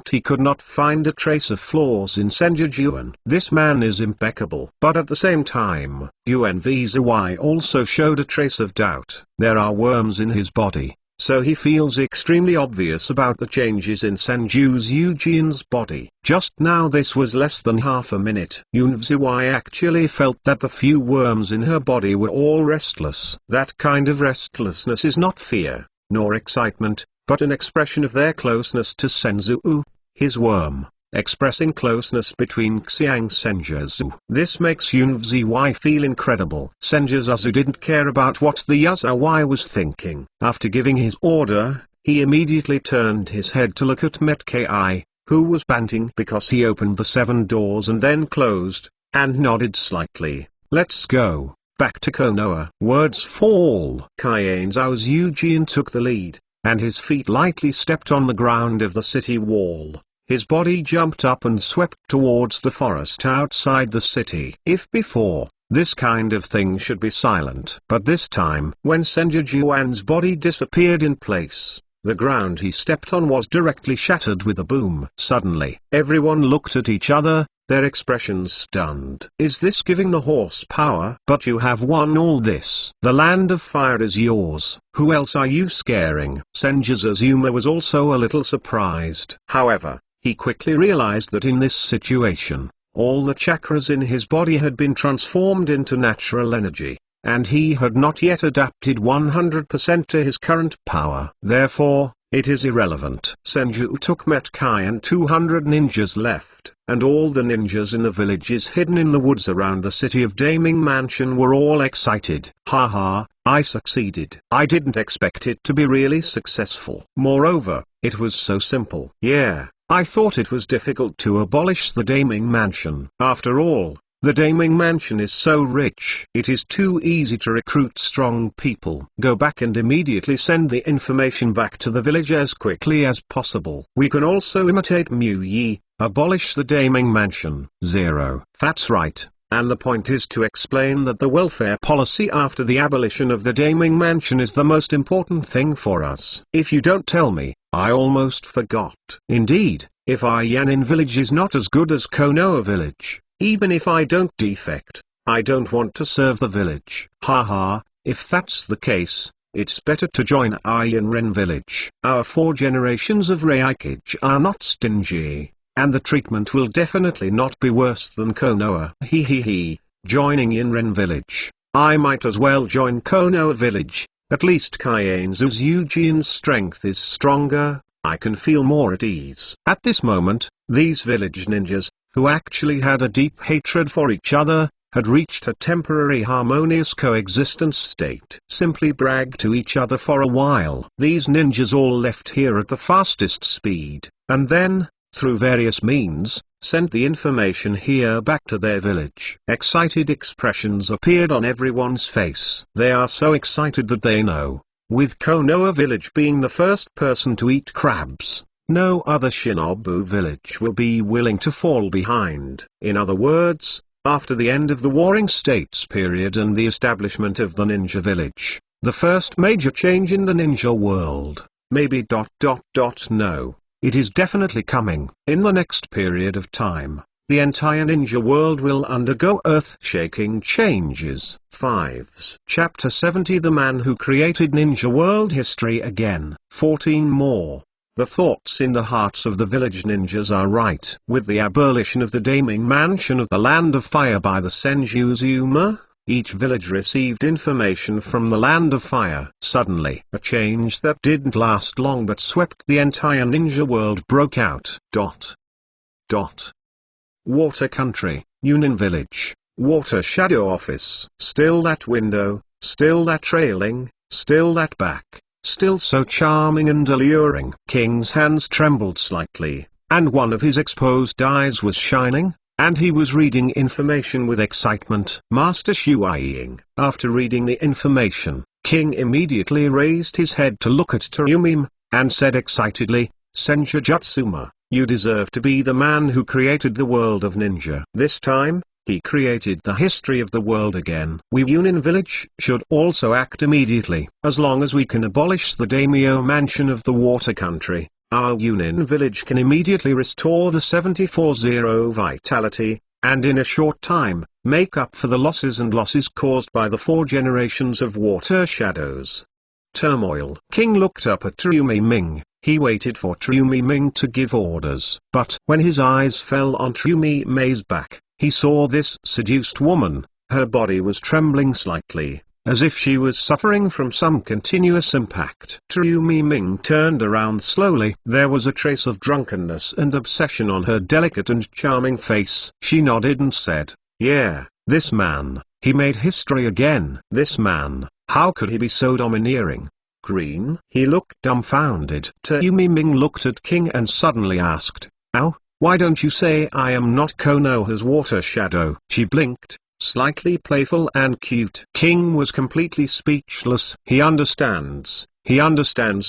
He could not find a trace of flaws in Sanjujuma. This man is impeccable. But at the same time, Uakiha also showed a trace of doubt. There are worms in his body, so he feels extremely obvious about the changes in Sanju's Eugene's body. Just now this was less than half a minute. Uakiha actually felt that the few worms in her body were all restless. That kind of restlessness is not fear, nor excitement, but an expression of their closeness to Senzu, his worm, expressing closeness between Xiang Senjutsu. This makes Uakiha feel incredible. Senjutsu didn't care about what the Yazawa was thinking. After giving his order, he immediately turned his head to look at Metkai, who was panting because he opened the 7 doors and then closed, and nodded slightly. Let's go back to Konoha. Words fall. Kaienzu's Eugene took the lead, and his feet lightly stepped on the ground of the city wall. His body jumped up and swept towards the forest outside the city. If before, this kind of thing should be silent. But this time, when Sanjujuan's body disappeared in place, the ground he stepped on was directly shattered with a boom. Suddenly, everyone looked at each other, their expressions stunned. Is this giving the horse power? But you have won all this. The land of fire is yours. Who else are you scaring? Sanjujuma was also a little surprised. However, he quickly realized that in this situation, all the chakras in his body had been transformed into natural energy, and he had not yet adapted 100% to his current power. Therefore, it is irrelevant. Senju took Metkai and 200 ninjas left, and all the ninjas in the villages hidden in the woods around the city of Daimyo Mansion were all excited. Haha, I succeeded. I didn't expect it to be really successful. Moreover, it was so simple. Yeah, I thought it was difficult to abolish the Daimyo Mansion. After all, the Daimyo Mansion is so rich. It is too easy to recruit strong people. Go back and immediately send the information back to the village as quickly as possible. We can also imitate Mu Yi, abolish the Daimyo Mansion. 0. That's right. And the point is to explain that the welfare policy after the abolition of the Daimyo Mansion is the most important thing for us. If you don't tell me, I almost forgot. Indeed, if our Yanin village is not as good as Konoha village, even if I don't defect, I don't want to serve the village. Haha, if that's the case, it's better to join our Yanren village. Our 4 generations of Reikage are not stingy, and the treatment will definitely not be worse than Konoha. Joining Yanren village. I might as well join Konoha village. At least Kaienzu's Eugene's strength is stronger, I can feel more at ease. At this moment, these village ninjas, who actually had a deep hatred for each other, had reached a temporary harmonious coexistence state. Simply brag to each other for a while. These ninjas all left here at the fastest speed, and then, through various means, sent the information here back to their village. Excited expressions appeared on everyone's face. They are so excited that they know, with Konoa village being the first person to eat crabs, no other shinobu village will be willing to fall behind. In other words, after the end of the Warring States period and the establishment of the ninja village, the first major change in the ninja world, maybe ... No, it is definitely coming. In the next period of time, the entire ninja world will undergo earth-shaking changes. 5's Chapter 70 The Man Who Created Ninja World History Again. 14 more. The thoughts in the hearts of the village ninjas are right. With the abolition of the Daimyo Mansion of the Land of Fire by the Sanjujuma, each village received information from the Land of Fire. Suddenly, a change that didn't last long but swept the entire ninja world broke out. Water Country, Union Village, Water Shadow Office. Still that window, still that trailing, still that back. Still so charming and alluring. King's hands trembled slightly, and one of his exposed eyes was shining, and he was reading information with excitement. Master Shuai-ing. After reading the information, King immediately raised his head to look at Tsurumim, and said excitedly, Senjutsu, you deserve to be the man who created the world of ninja. This time, he created the history of the world again. We Union Village should also act immediately. As long as we can abolish the Daimyo Mansion of the Water Country, our Union Village can immediately restore the 74-0 vitality, and in a short time, make up for the losses caused by the 4 generations of water shadows. Turmoil. King looked up at Tsurumim. He waited for Tsurumim to give orders. But when his eyes fell on Tsurumim's back, he saw this seduced woman. Her body was trembling slightly, as if she was suffering from some continuous impact. Tsurumim turned around slowly. There was a trace of drunkenness and obsession on her delicate and charming face. She nodded and said, yeah, this man, he made history again. This man, how could he be so domineering? Green? He looked dumbfounded. Tsurumim looked at King and suddenly asked, ow? Why don't you say I am not Konoha's water shadow? She blinked, slightly playful and cute. King was completely speechless. He understands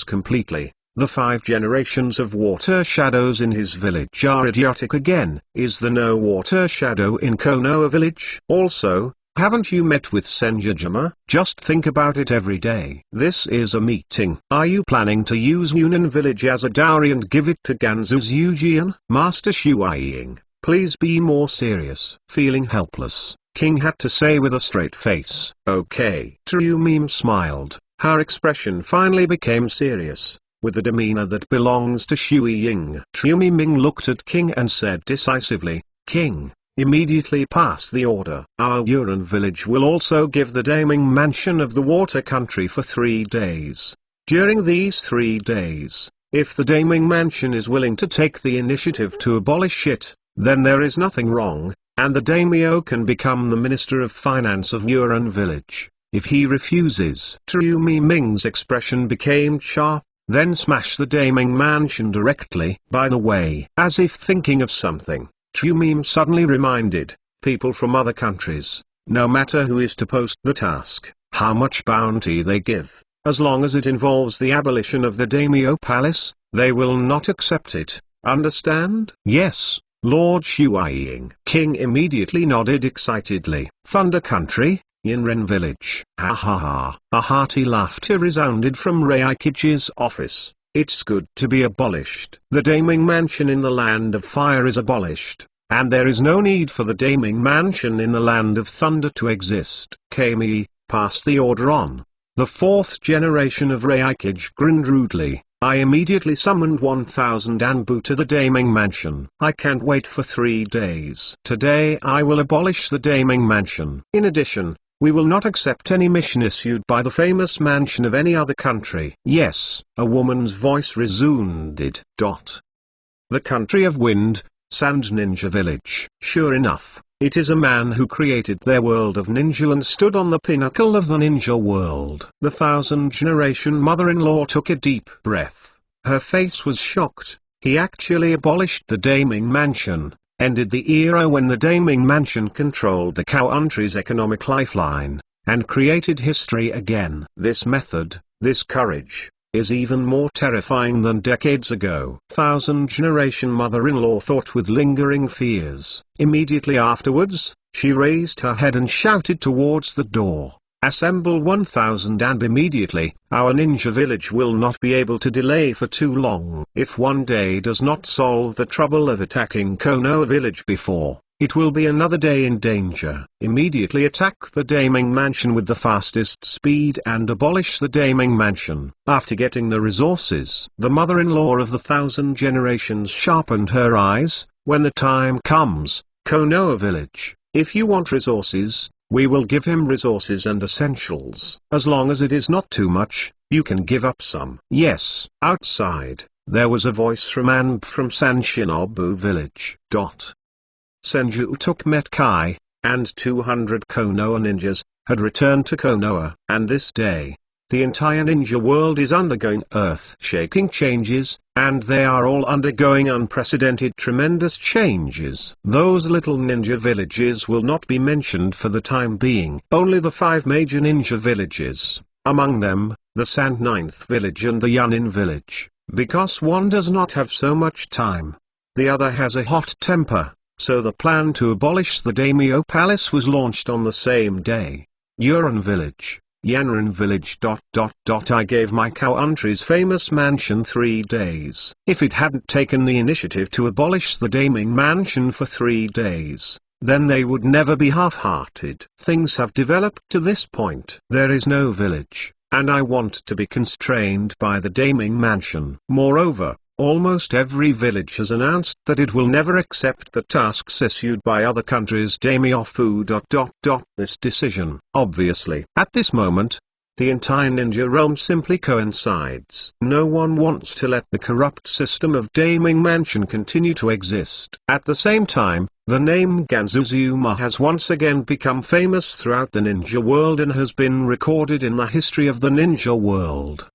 completely. The 5 generations of water shadows in his village are idiotic again. Is there no water shadow in Konoha village? Also, haven't you met with Sanjujuma? Just think about it every day. This is a meeting. Are you planning to use Union Village as a dowry and give it to Ganzu's Eugean? Master Shuai-ing, please be more serious. Feeling helpless, King had to say with a straight face, okay. Tsurumim smiled. Her expression finally became serious, with the demeanor that belongs to Shuai-ing. Tsurumim looked at King and said decisively, King, immediately pass the order. Our Union Village will also give the Daimyo Mansion of the Water Country for 3 days. During these 3 days, if the Daimyo Mansion is willing to take the initiative to abolish it, then there is nothing wrong, and the Daimyo can become the Minister of Finance of Union Village. If he refuses, Tsurumim's expression became sharp, then smash the Daimyo Mansion directly. By the way, as if thinking of something, Tsurumim suddenly reminded, people from other countries, no matter who is to post the task, how much bounty they give, as long as it involves the abolition of the Daimyo Palace, they will not accept it, understand? Yes, Lord Shuai-ing. King immediately nodded excitedly. Thunder Country, Yinren Village. Ha ha ha. A hearty laughter resounded from Reikichi's office. It's good to be abolished. The Daimyo Mansion in the Land of Fire is abolished, and there is no need for the Daimyo Mansion in the Land of Thunder to exist. Kami, pass the order on. The 4th generation of Reikich grinned rudely. I immediately summoned 1000 Anbu to the Daimyo Mansion. I can't wait for 3 days. Today I will abolish the Daimyo Mansion. In addition, We will not accept any mission issued by the famous mansion of any other country. Yes, a woman's voice resounded. The country of wind, Sand Ninja Village. Sure enough, it is a man who created their world of ninja and stood on the pinnacle of the ninja world. The 1000-generation mother-in-law took a deep breath. Her face was shocked. He actually abolished the Daimyo Mansion, ended the era when the Daimyo Mansion controlled the country's economic lifeline, and created history again. This method, this courage, is even more terrifying than decades ago. 1000-generation mother-in-law thought with lingering fears. Immediately afterwards, she raised her head and shouted towards the door, "Assemble 1000!" and immediately, our ninja village will not be able to delay for too long. If one day does not solve the trouble of attacking Konoa village before, it will be another day in danger. Immediately attack the Daimyo Mansion with the fastest speed and abolish the Daimyo Mansion. After getting the resources, the mother-in-law of the 1000 generations sharpened her eyes. When the time comes, Konoa village, if you want resources, we will give him resources and essentials. As long as it is not too much, you can give up some. Yes. Outside, there was a voice from Sanjujuma village. Senju took met Kai, and 200 Konoa ninjas, had returned to Konoa. And this day, the entire ninja world is undergoing earth-shaking changes, and they are all undergoing unprecedented tremendous changes. Those little ninja villages will not be mentioned for the time being. Only the 5 major ninja villages, among them, the Sand Ninth village and the Yunin village, because one does not have so much time. The other has a hot temper. So the plan to abolish the Daimyo Palace was launched on the same day. Yurin village, Yanrin village. I gave my country's famous mansion 3 days. If it hadn't taken the initiative to abolish the Daimyo Mansion for 3 days, then they would never be half-hearted. Things have developed to this point. There is no village, and I want to be constrained by the Daimyo Mansion. Moreover, almost every village has announced that it will never accept the tasks issued by other countries' daimyo. This decision, obviously, at this moment, the entire ninja realm simply coincides. No one wants to let the corrupt system of Daimyo Mansion continue to exist. At the same time, the name Sanjujuma has once again become famous throughout the ninja world and has been recorded in the history of the ninja world.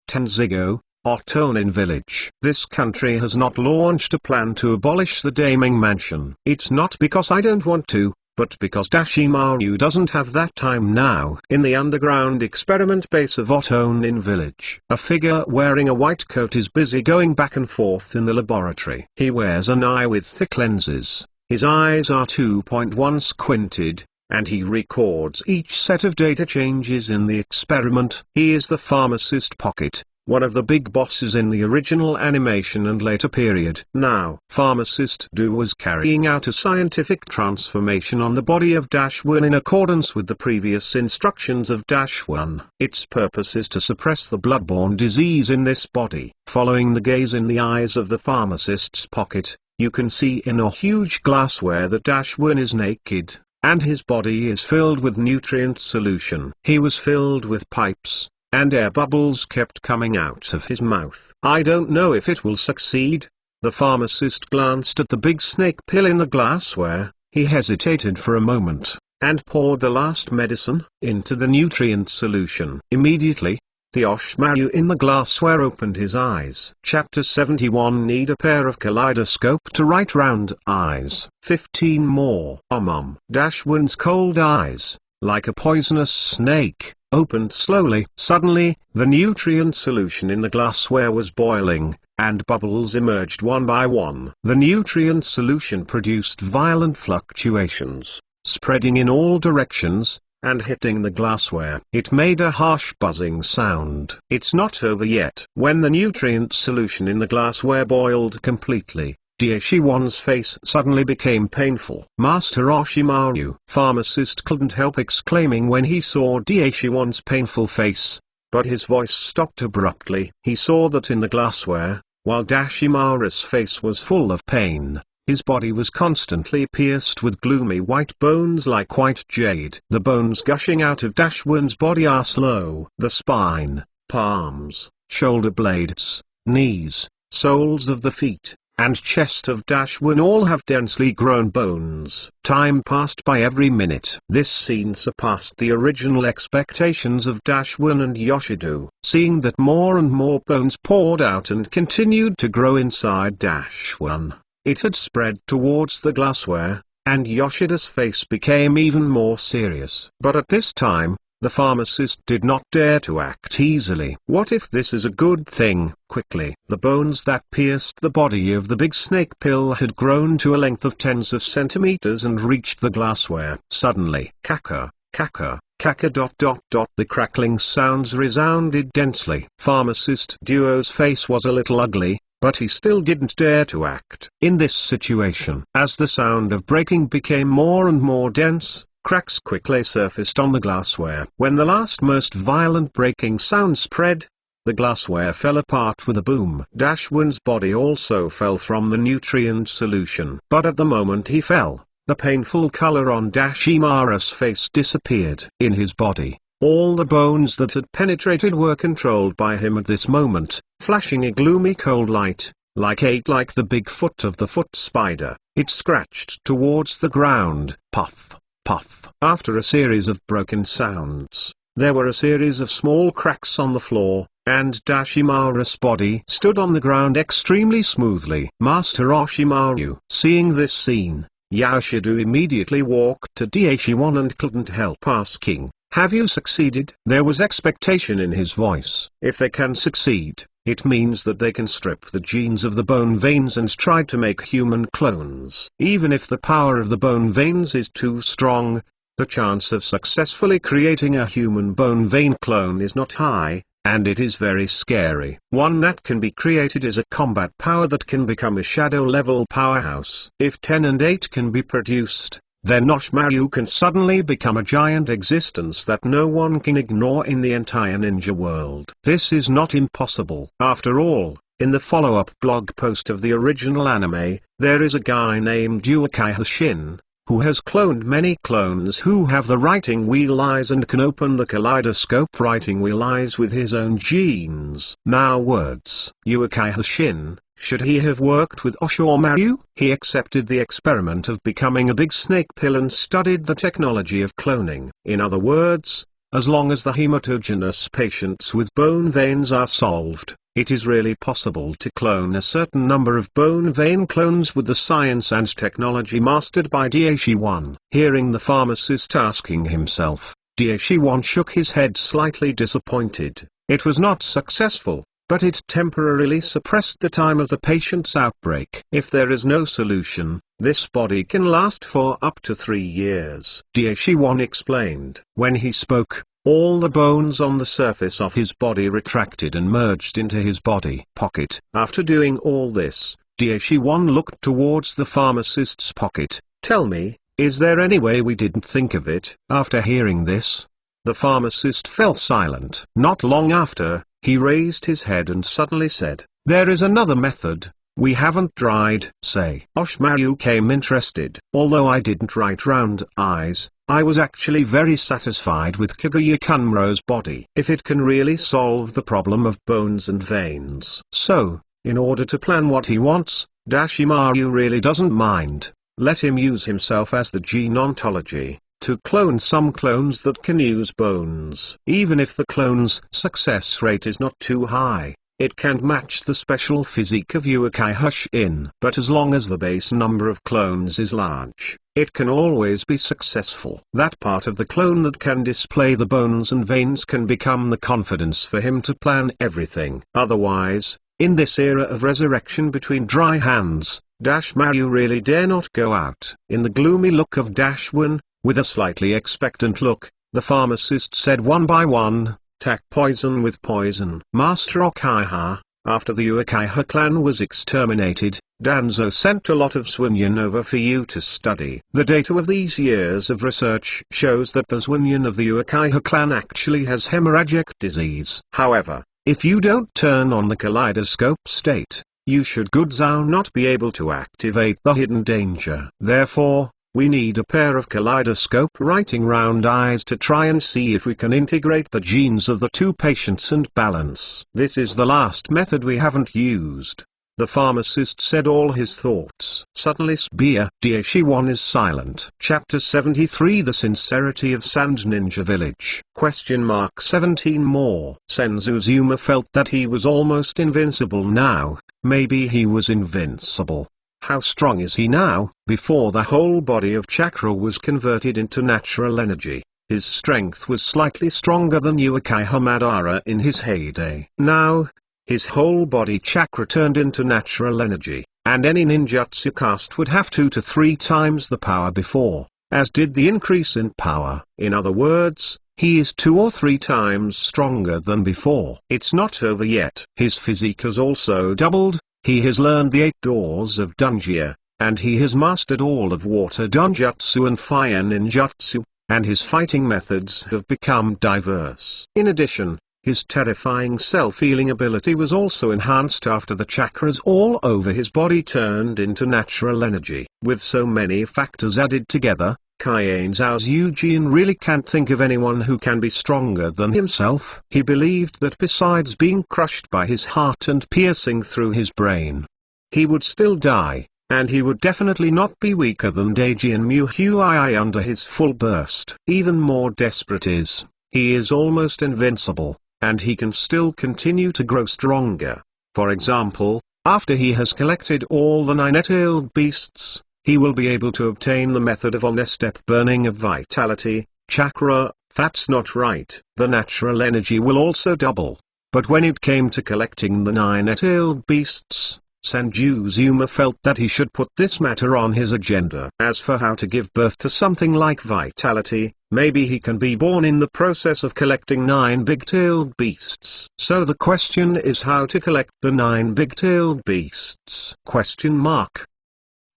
Tenzigo, Otonin village. This country has not launched a plan to abolish the Daimyo Mansion. It's not because I don't want to, but because Dashimaru doesn't have that time now. In the underground experiment base of Otonin village, a figure wearing a white coat is busy going back and forth in the laboratory. He wears an eye with thick lenses, his eyes are 2.1 squinted, and he records each set of data changes in the experiment. He is the pharmacist Pocket, one of the big bosses in the original animation and later period. Now, Pharmacist Do was carrying out a scientific transformation on the body of Dash-1 in accordance with the previous instructions of Dash-1. Its purpose is to suppress the bloodborne disease in this body. Following the gaze in the eyes of the pharmacist's Pocket, you can see in a huge glassware that Dash-1 is naked, and his body is filled with nutrient solution. He was filled with pipes, and air bubbles kept coming out of his mouth. I don't know if it will succeed. The pharmacist glanced at the big snake pill in the glassware, he hesitated for a moment, and poured the last medicine into the nutrient solution. Immediately, the Oshmaru in the glassware opened his eyes. Chapter 71 Need a pair of kaleidoscope to right round eyes. 15 more. Dash-1's cold eyes, like a poisonous snake, opened slowly. Suddenly, the nutrient solution in the glassware was boiling, and bubbles emerged one by one. The nutrient solution produced violent fluctuations, spreading in all directions, and hitting the glassware. It made a harsh buzzing sound. It's not over yet. When the nutrient solution in the glassware boiled completely, Daishiwan's face suddenly became painful. Master Oshimaru, pharmacist couldn't help exclaiming when he saw Daishiwan's painful face, but his voice stopped abruptly. He saw that in the glassware, while Dashimaru's face was full of pain, His body was constantly pierced with gloomy white bones like white jade. The bones gushing out of Dashwin's body are slow. The spine, palms, shoulder blades, knees, soles of the feet, and chest of Dashwin all have densely grown bones. Time passed by every minute. This scene surpassed the original expectations of Dashwin and Yoshido. Seeing that more and more bones poured out and continued to grow inside Dashwin, it had spread towards the glassware, and Yoshida's face became even more serious. But at this time, the pharmacist did not dare to act easily. What if this is a good thing? Quickly, the bones that pierced the body of the big snake pill had grown to a length of tens of centimeters and reached the glassware. Suddenly, kaka, kaka, kaka ... The crackling sounds resounded densely. Pharmacist Duo's face was a little ugly, but he still didn't dare to act. In this situation, as the sound of breaking became more and more dense, cracks quickly surfaced on the glassware. When the last most violent breaking sound spread, the glassware fell apart with a boom. Dashwin's body also fell from the nutrient solution. But at the moment he fell, the painful color on Dashimaru's face disappeared. In his body, all the bones that had penetrated were controlled by him at this moment, flashing a gloomy cold light, like the big foot of the foot spider. It scratched towards the ground. Puff, puff. After a series of broken sounds, there were a series of small cracks on the floor, and Dashimaru's body stood on the ground extremely smoothly. Master Oshimaru. Seeing this scene, Yoshido immediately walked to Daishiwan and couldn't help asking, "Have you succeeded?" There was expectation in his voice. If they can succeed, it means that they can strip the genes of the bone veins and try to make human clones. Even if the power of the bone veins is too strong, the chance of successfully creating a human bone vein clone is not high, and it is very scary. One that can be created is a combat power that can become a shadow-level powerhouse. If 10 and 8 can be produced, then Oshimaru can suddenly become a giant existence that no one can ignore in the entire ninja world. This is not impossible. After all, in the follow-up blog post of the original anime, there is a guy named Uakiha Shin, who has cloned many clones who have the writing wheel eyes and can open the kaleidoscope writing wheel eyes with his own genes. Now words. Uakiha Shin, should he have worked with Oshimaru? He accepted the experiment of becoming a big snake pill and studied the technology of cloning. In other words, as long as the hematogenous patients with bone veins are solved, it is really possible to clone a certain number of bone vein clones with the science and technology mastered by Daishiwan. Hearing the pharmacist asking himself, Daishiwan shook his head slightly disappointed. It was not successful, but it temporarily suppressed the time of the patient's outbreak. If there is no solution, this body can last for up to 3 years. Daishiwan explained. When he spoke, all the bones on the surface of his body retracted and merged into his body pocket. After doing all this, Daishiwan looked towards the pharmacist's pocket. "Tell me, is there any way we didn't think of it?" After hearing this, the pharmacist fell silent. Not long after, he raised his head and suddenly said, "There is another method we haven't tried." Say. Oshimaru came interested. Although I didn't write round eyes, I was actually very satisfied with Kaguya-kunro's body. If it can really solve the problem of bones and veins. So, in order to plan what he wants, Dashimaru really doesn't mind. Let him use himself as the gene ontology to clone some clones that can use bones. Even if the clone's success rate is not too high, it can't match the special physique of Uakiha Shin. But as long as the base number of clones is large, it can always be successful. That part of the clone that can display the bones and veins can become the confidence for him to plan everything. Otherwise, in this era of resurrection between dry hands, Dashimaru really dare not go out. In the gloomy look of Dashwin, with a slightly expectant look, the pharmacist said one by one, "Tack poison with poison." Master Uakiha, after the Uakiha clan was exterminated, Danzo sent a lot of Zwinyan over for you to study. The data of these years of research shows that the Zwinyan of the Uakiha clan actually has hemorrhagic disease. However, if you don't turn on the kaleidoscope state, you should Gudzao not be able to activate the hidden danger. Therefore, we need a pair of kaleidoscope writing round eyes to try and see if we can integrate the genes of the two patients and balance. This is the last method we haven't used. The pharmacist said all his thoughts. Suddenly Sbia Daishiwan is silent. Chapter 73 The Sincerity of Sand Ninja Village. 17 more. Sanjujuma felt that he was almost invincible now. Maybe he was invincible. How strong is he now? Before the whole body of chakra was converted into natural energy, his strength was slightly stronger than Uakiha Madara in his heyday. Now, his whole body chakra turned into natural energy, and any ninjutsu cast would have 2 to 3 times the power before, as did the increase in power. In other words, he is 2 or 3 times stronger than before. It's not over yet. His physique has also doubled. He has learned the 8 doors of Dunjia, and he has mastered all of water Dunjutsu and fire ninjutsu, and his fighting methods have become diverse. In addition, his terrifying self-healing ability was also enhanced after the chakras all over his body turned into natural energy. With so many factors added together, Kaiane Zhao's Eugene really can't think of anyone who can be stronger than himself. He believed that besides being crushed by his heart and piercing through his brain, he would still die, and he would definitely not be weaker than Daiji and Muhui under his full burst. Even more desperate is, he is almost invincible, and he can still continue to grow stronger. For example, after he has collected all the 9-tailed beasts, he will be able to obtain the method of on-step burning of vitality, chakra. That's not right. The natural energy will also double. But when it came to collecting the 9-tailed beasts, Sanjujuma felt that he should put this matter on his agenda. As for how to give birth to something like vitality, maybe he can be born in the process of collecting 9 big-tailed beasts. So the question is how to collect the 9 big-tailed beasts?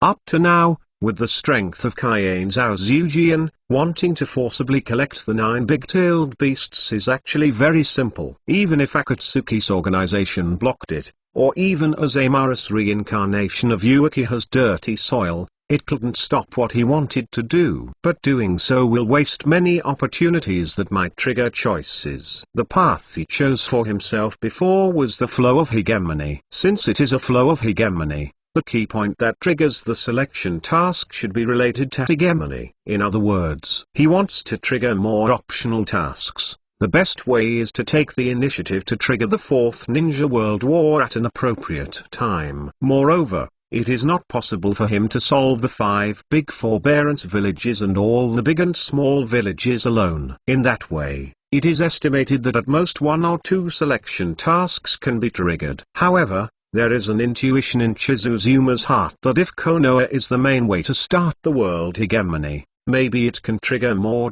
Up to now, with the strength of Kaiane Zhao's Eugene, wanting to forcibly collect the 9 big-tailed beasts is actually very simple. Even if Akatsuki's organization blocked it, or even Azamara's reincarnation of Uakiha's dirty soil, it couldn't stop what he wanted to do. But doing so will waste many opportunities that might trigger choices. The path he chose for himself before was the flow of hegemony. Since it is a flow of hegemony, the key point that triggers the selection task should be related to hegemony. In other words, he wants to trigger more optional tasks. The best way is to take the initiative to trigger the 4th Ninja World War at an appropriate time. Moreover, it is not possible for him to solve the 5 big forbearance villages and all the big and small villages alone. In that way, it is estimated that at most 1 or 2 selection tasks can be triggered. However, there is an intuition in Chizuzuma's heart that if Konoa is the main way to start the world hegemony, maybe it can trigger more.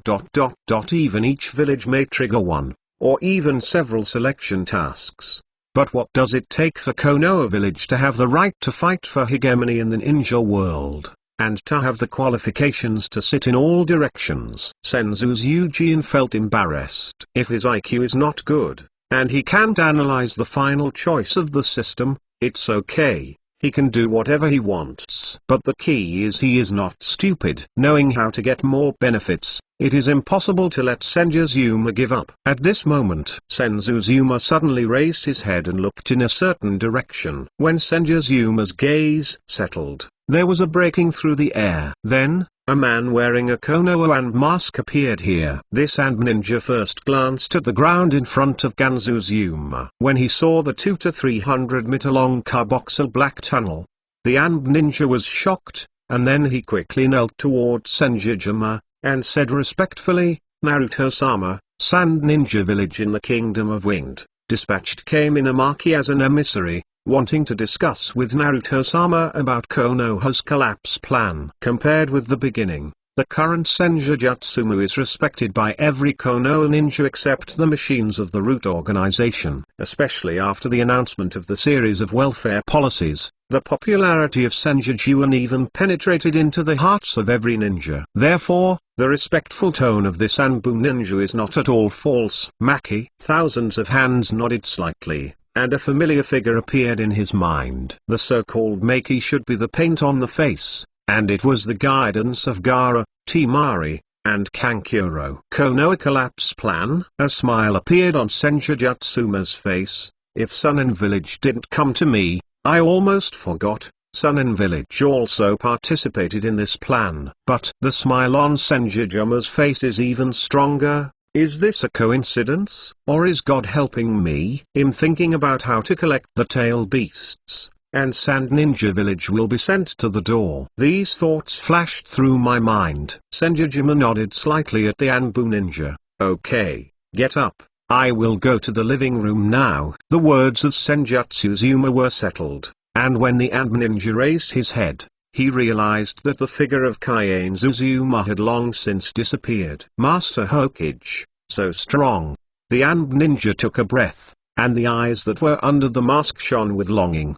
Even each village may trigger 1, or even several selection tasks. But what does it take for Konoa village to have the right to fight for hegemony in the ninja world, and to have the qualifications to sit in all directions? Senzu's Eugene felt embarrassed. If his IQ is not good, and he can't analyze the final choice of the system, it's okay. He can do whatever he wants. But the key is he is not stupid. Knowing how to get more benefits, it is impossible to let Sanjujuma give up. At this moment, Sanjujuma suddenly raised his head and looked in a certain direction. When Sanjujuma's gaze settled, there was a breaking through the air. Then, a man wearing a Konoa and mask appeared here. This and ninja first glanced at the ground in front of Sanjujuma. When he saw the 200 to 300 meter long carboxyl black tunnel, the and ninja was shocked, and then he quickly knelt towards Sanjujuma, and said respectfully, "Naruto-sama, Sand Ninja Village in the Kingdom of Wind, dispatched Kame Inamaki as an emissary, wanting to discuss with Naruto-sama about Konoha's collapse plan." Compared with the beginning, the current Senjutsumu is respected by every Konoha ninja except the machines of the root organization. Especially after the announcement of the series of welfare policies, the popularity of Sanjujuan even penetrated into the hearts of every ninja. Therefore, the respectful tone of this Anbu ninja is not at all false. Maki. Thousands of hands nodded slightly, and a familiar figure appeared in his mind. The so-called Maki should be the paint on the face, and it was the guidance of Garaa, Temari, and Kankuro. Konoa collapse plan? A smile appeared on Sanjujuma's face. If Sunin Village didn't come to me, I almost forgot. Sunin Village also participated in this plan. But the smile on Sanjujuma's face is even stronger. Is this a coincidence, or is God helping me? I'm thinking about how to collect the tail beasts, and Sand Ninja Village will be sent to the door. These thoughts flashed through my mind. Sanjujuma nodded slightly at the Anbu Ninja. Okay, get up. I will go to the living room now. The words of Sanjujuma were settled, and when the Anbu Ninja raised his head, he realized that the figure of Sanjujuma had long since disappeared. Master Hokage, so strong. The Anbu Ninja took a breath, and the eyes that were under the mask shone with longing.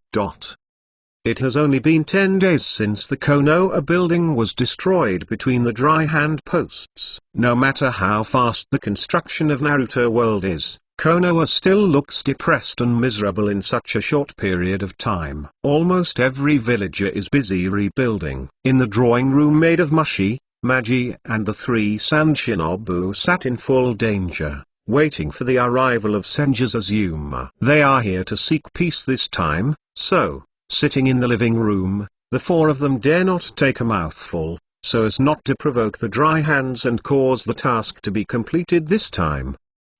It has only been 10 days since the Konoa building was destroyed between the dry hand posts. No matter how fast the construction of Naruto World is, Konoa still looks depressed and miserable in such a short period of time. Almost every villager is busy rebuilding. In the drawing room made of mushi, Magi and the 3 sand shinobu sat in full danger, waiting for the arrival of Sanjujuma. They are here to seek peace this time, so, sitting in the living room, the 4 of them dare not take a mouthful, so as not to provoke the dry hands and cause the task to be completed this time.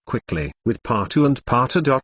Quickly, with Patu and Pata.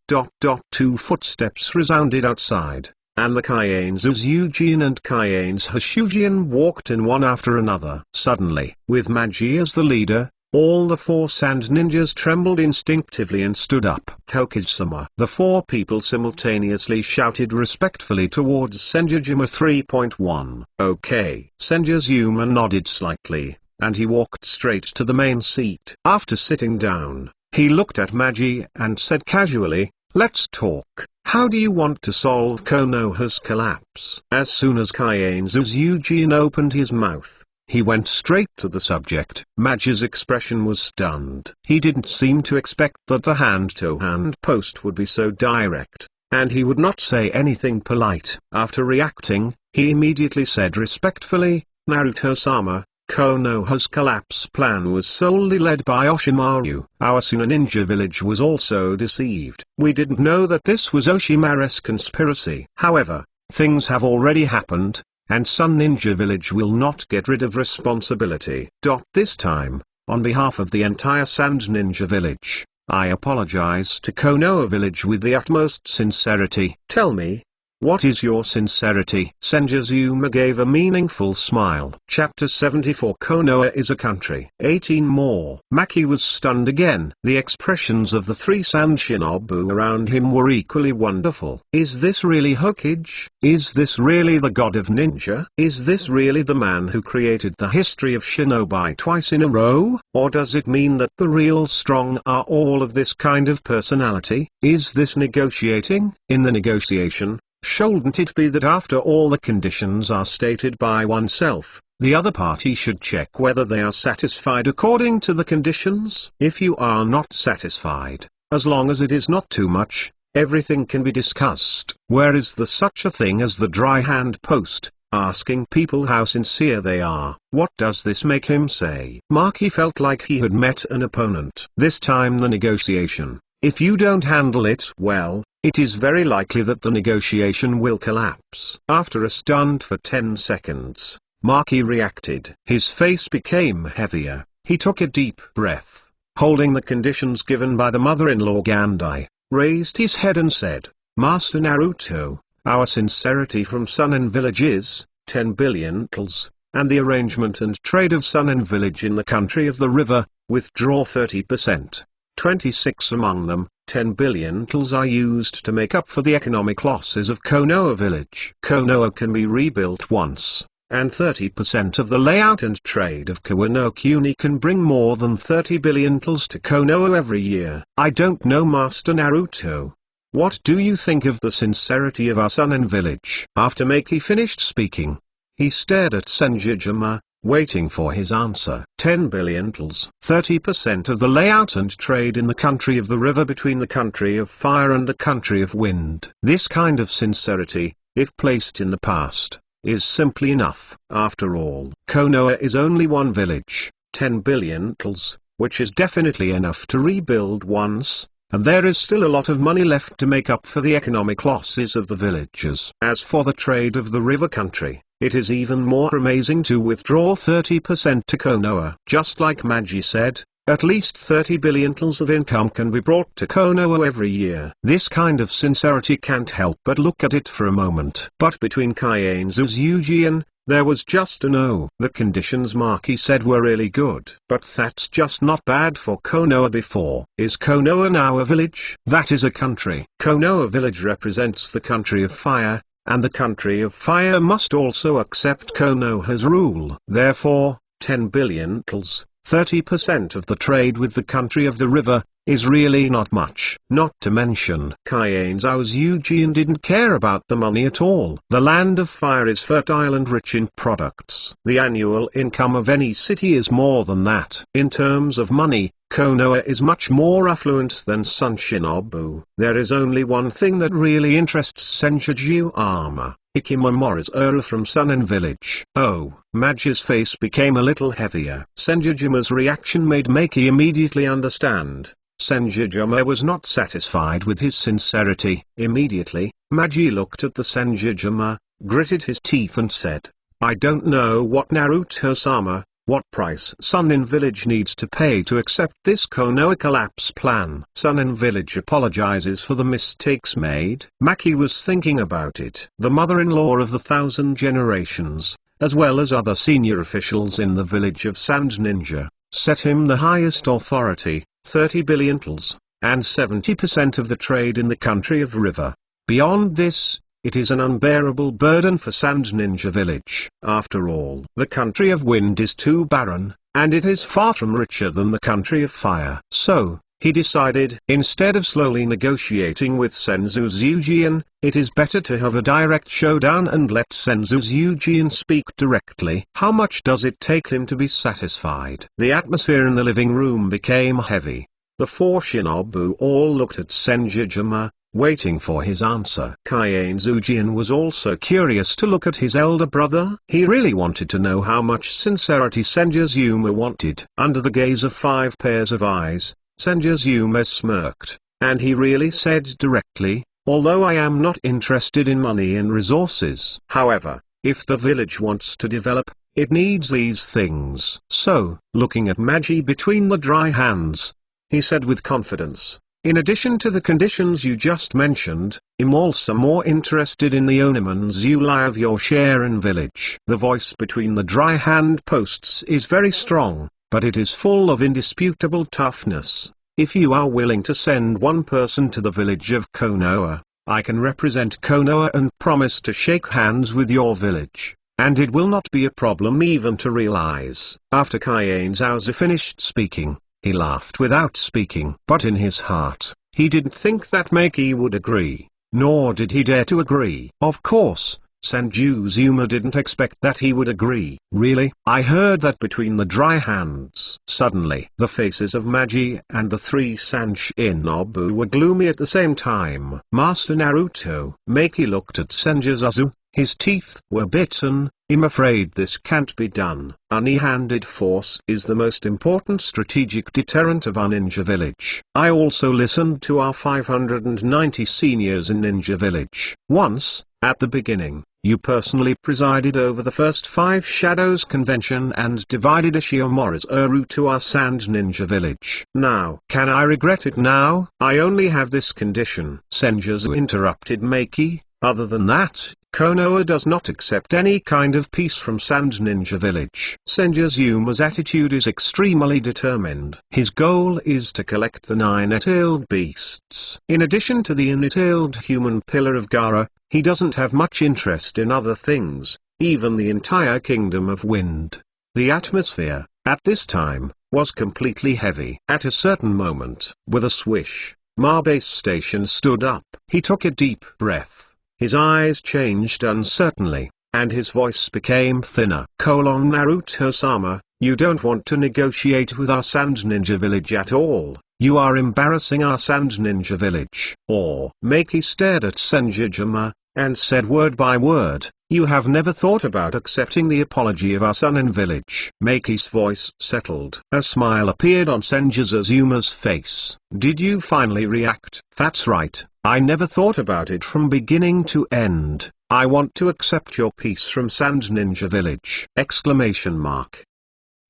2 footsteps resounded outside, and the Kaien's Uzujin and Kaien's Hashujin walked in one after another. Suddenly, with Magi as the leader, all the 4 sand ninjas trembled instinctively and stood up. Hokage-sama. The 4 people simultaneously shouted respectfully towards Sanjujuma. 3.1. Okay. Sanjujuma nodded slightly, and he walked straight to the main seat. After sitting down, he looked at Magi and said casually, "Let's talk. How do you want to solve Konoha's collapse?" As soon as Kaien's Uzujin opened his mouth, he went straight to the subject. Magi's expression was stunned. He didn't seem to expect that the hand-to-hand post would be so direct, and he would not say anything polite. After reacting, he immediately said respectfully, "Naruto-sama, Konoha's collapse plan was solely led by Oshimaru. Our Sunin Ninja Village was also deceived. We didn't know that this was Oshimaru's conspiracy. However, things have already happened, and Sun Ninja Village will not get rid of responsibility. This time, on behalf of the entire Sand Ninja Village, I apologize to Konoha Village with the utmost sincerity." Tell me, what is your sincerity? Sanjujuma gave a meaningful smile. Chapter 74. Konoha is a country. 18 more. Maki was stunned again. The expressions of the 3 sand shinobu around him were equally wonderful. Is this really Hokage? Is this really the god of ninja? Is this really the man who created the history of shinobi twice in a row? Or does it mean that the real strong are all of this kind of personality? Is this negotiating? In the negotiation, shouldn't it be that after all the conditions are stated by oneself, the other party should check whether they are satisfied according to the conditions? If you are not satisfied, as long as it is not too much, everything can be discussed. Where is the such a thing as the dry hand post, asking people how sincere they are? What does this make him say? Maki felt like he had met an opponent. This time the negotiation. If you don't handle it well, it is very likely that the negotiation will collapse. After a stunned for 10 seconds, Maki reacted. His face became heavier. He took a deep breath, holding the conditions given by the mother-in-law Gandai, raised his head and said, "Master Naruto, our sincerity from Sunin Village is 10 billion tals, and the arrangement and trade of Sunin Village in the country of the river, withdraw 30%. 26 among them, 10 billion tals are used to make up for the economic losses of Konoha Village. Konoha can be rebuilt once, and 30% of the layout and trade of Kawano-kuni can bring more than 30 billion tals to Konoha every year. I don't know, Master Naruto. What do you think of the sincerity of our Sunin Village?" After Maki finished speaking, he stared at Sanjujuma, waiting for his answer. 10 billion tals. 30% of the layout and trade in the country of the river between the country of fire and the country of wind. This kind of sincerity, if placed in the past, is simply enough. After all, Konoha is only one village, 10 billion tals, which is definitely enough to rebuild once, and there is still a lot of money left to make up for the economic losses of the villagers. As for the trade of the river country, it is even more amazing to withdraw 30% to Konoha. Just like Magi said, at least 30 billion tals of income can be brought to Konoha every year. This kind of sincerity can't help but look at it for a moment. But between Kai and Zuzujian, there was just a no. The conditions Maki said were really good. But that's just not bad for Konoha before. Is Konoha now a village? That is a country. Konoha village represents the country of fire, and the country of fire must also accept Konoha's rule. Therefore, 10 billion tals, 30% of the trade with the country of the river, is really not much. Not to mention, Kai Zuzujian didn't care about the money at all. The land of fire is fertile and rich in products. The annual income of any city is more than that. In terms of money, Konoha is much more affluent than Sunshinobu. There is only one thing that really interests Sanjujuma: Ikimamori's Uru from Sunin Village. Oh, Magi's face became a little heavier. Sanjujuma's reaction made Maki immediately understand. Sanjujuma was not satisfied with his sincerity. Immediately, Magi looked at the Sanjujuma, gritted his teeth and said, "I don't know what Naruto-sama, what price Sunin Village needs to pay to accept this Konoha collapse plan." Sunin Village apologizes for the mistakes made. Maki was thinking about it. The mother-in-law of the 1,000 generations, as well as other senior officials in the village of Sand Ninja, set him the highest authority, 30 billion tals, and 70% of the trade in the country of river. Beyond this, it is an unbearable burden for Sand Ninja Village. After all, the country of wind is too barren, and it is far from richer than the country of fire. So, he decided, instead of slowly negotiating with Sanjujian, it is better to have a direct showdown and let Sanjujian speak directly. How much does it take him to be satisfied? The atmosphere in the living room became heavy. The four shinobu all looked at Sanjujuma, waiting for his answer. Zujian was also curious to look at his elder brother. He really wanted to know how much sincerity Sanjujuma wanted. Under the gaze of 5 pairs of eyes, Sanjujuma smirked, and he really said directly, "Although I am not interested in money and resources. However, if the village wants to develop, it needs these things." So, looking at Magi between the dry hands, he said with confidence, "In addition to the conditions you just mentioned, I'm also more interested in the Onemans you lie of your share in village." The voice between the dry hand posts is very strong, but it is full of indisputable toughness. If you are willing to send one person to the village of Konoha, I can represent Konoha and promise to shake hands with your village, and it will not be a problem even to realize. After Zuzu finished speaking, he laughed without speaking. But in his heart, he didn't think that Maki would agree, nor did he dare to agree. Of course, Sanjujuma didn't expect that he would agree. "Really? I heard that between the dry hands." Suddenly, the faces of Magi and the 3 Sanshinobu were gloomy at the same time. "Master Naruto." Maki looked at Sanjuzu. His teeth were bitten. "I'm afraid this can't be done. Any-handed force is the most important strategic deterrent of our ninja village. I also listened to our 590 seniors in Ninja Village. Once, at the beginning, you personally presided over the first 5 Shadows Convention and divided Ishiomori's Uru to our Sand Ninja Village. Now, can I regret it now? I only have this condition." Senjuzu interrupted Maki. "Other than that, Konoha does not accept any kind of peace from Sand Ninja Village." Sanjuzuma's attitude is extremely determined. His goal is to collect the 9-tailed beasts. In addition to the in-tailed human pillar of Garaa, he doesn't have much interest in other things, even the entire kingdom of wind. The atmosphere, at this time, was completely heavy. At a certain moment, with a swish, Marbase Station stood up. He took a deep breath. His eyes changed uncertainly. and his voice became thinner. Naruto-sama, you don't want to negotiate with us and Ninja Village at all. You are embarrassing us and Ninja Village. Or Maki stared at Sanjujuma, and said word by word, you have never thought about accepting the apology of our son in village. Maki's voice settled. A smile appeared on Sanjuzuma's face. Did you finally react? That's right, I never thought about it from beginning to end. I want to accept your peace from Sand Ninja Village! Exclamation mark.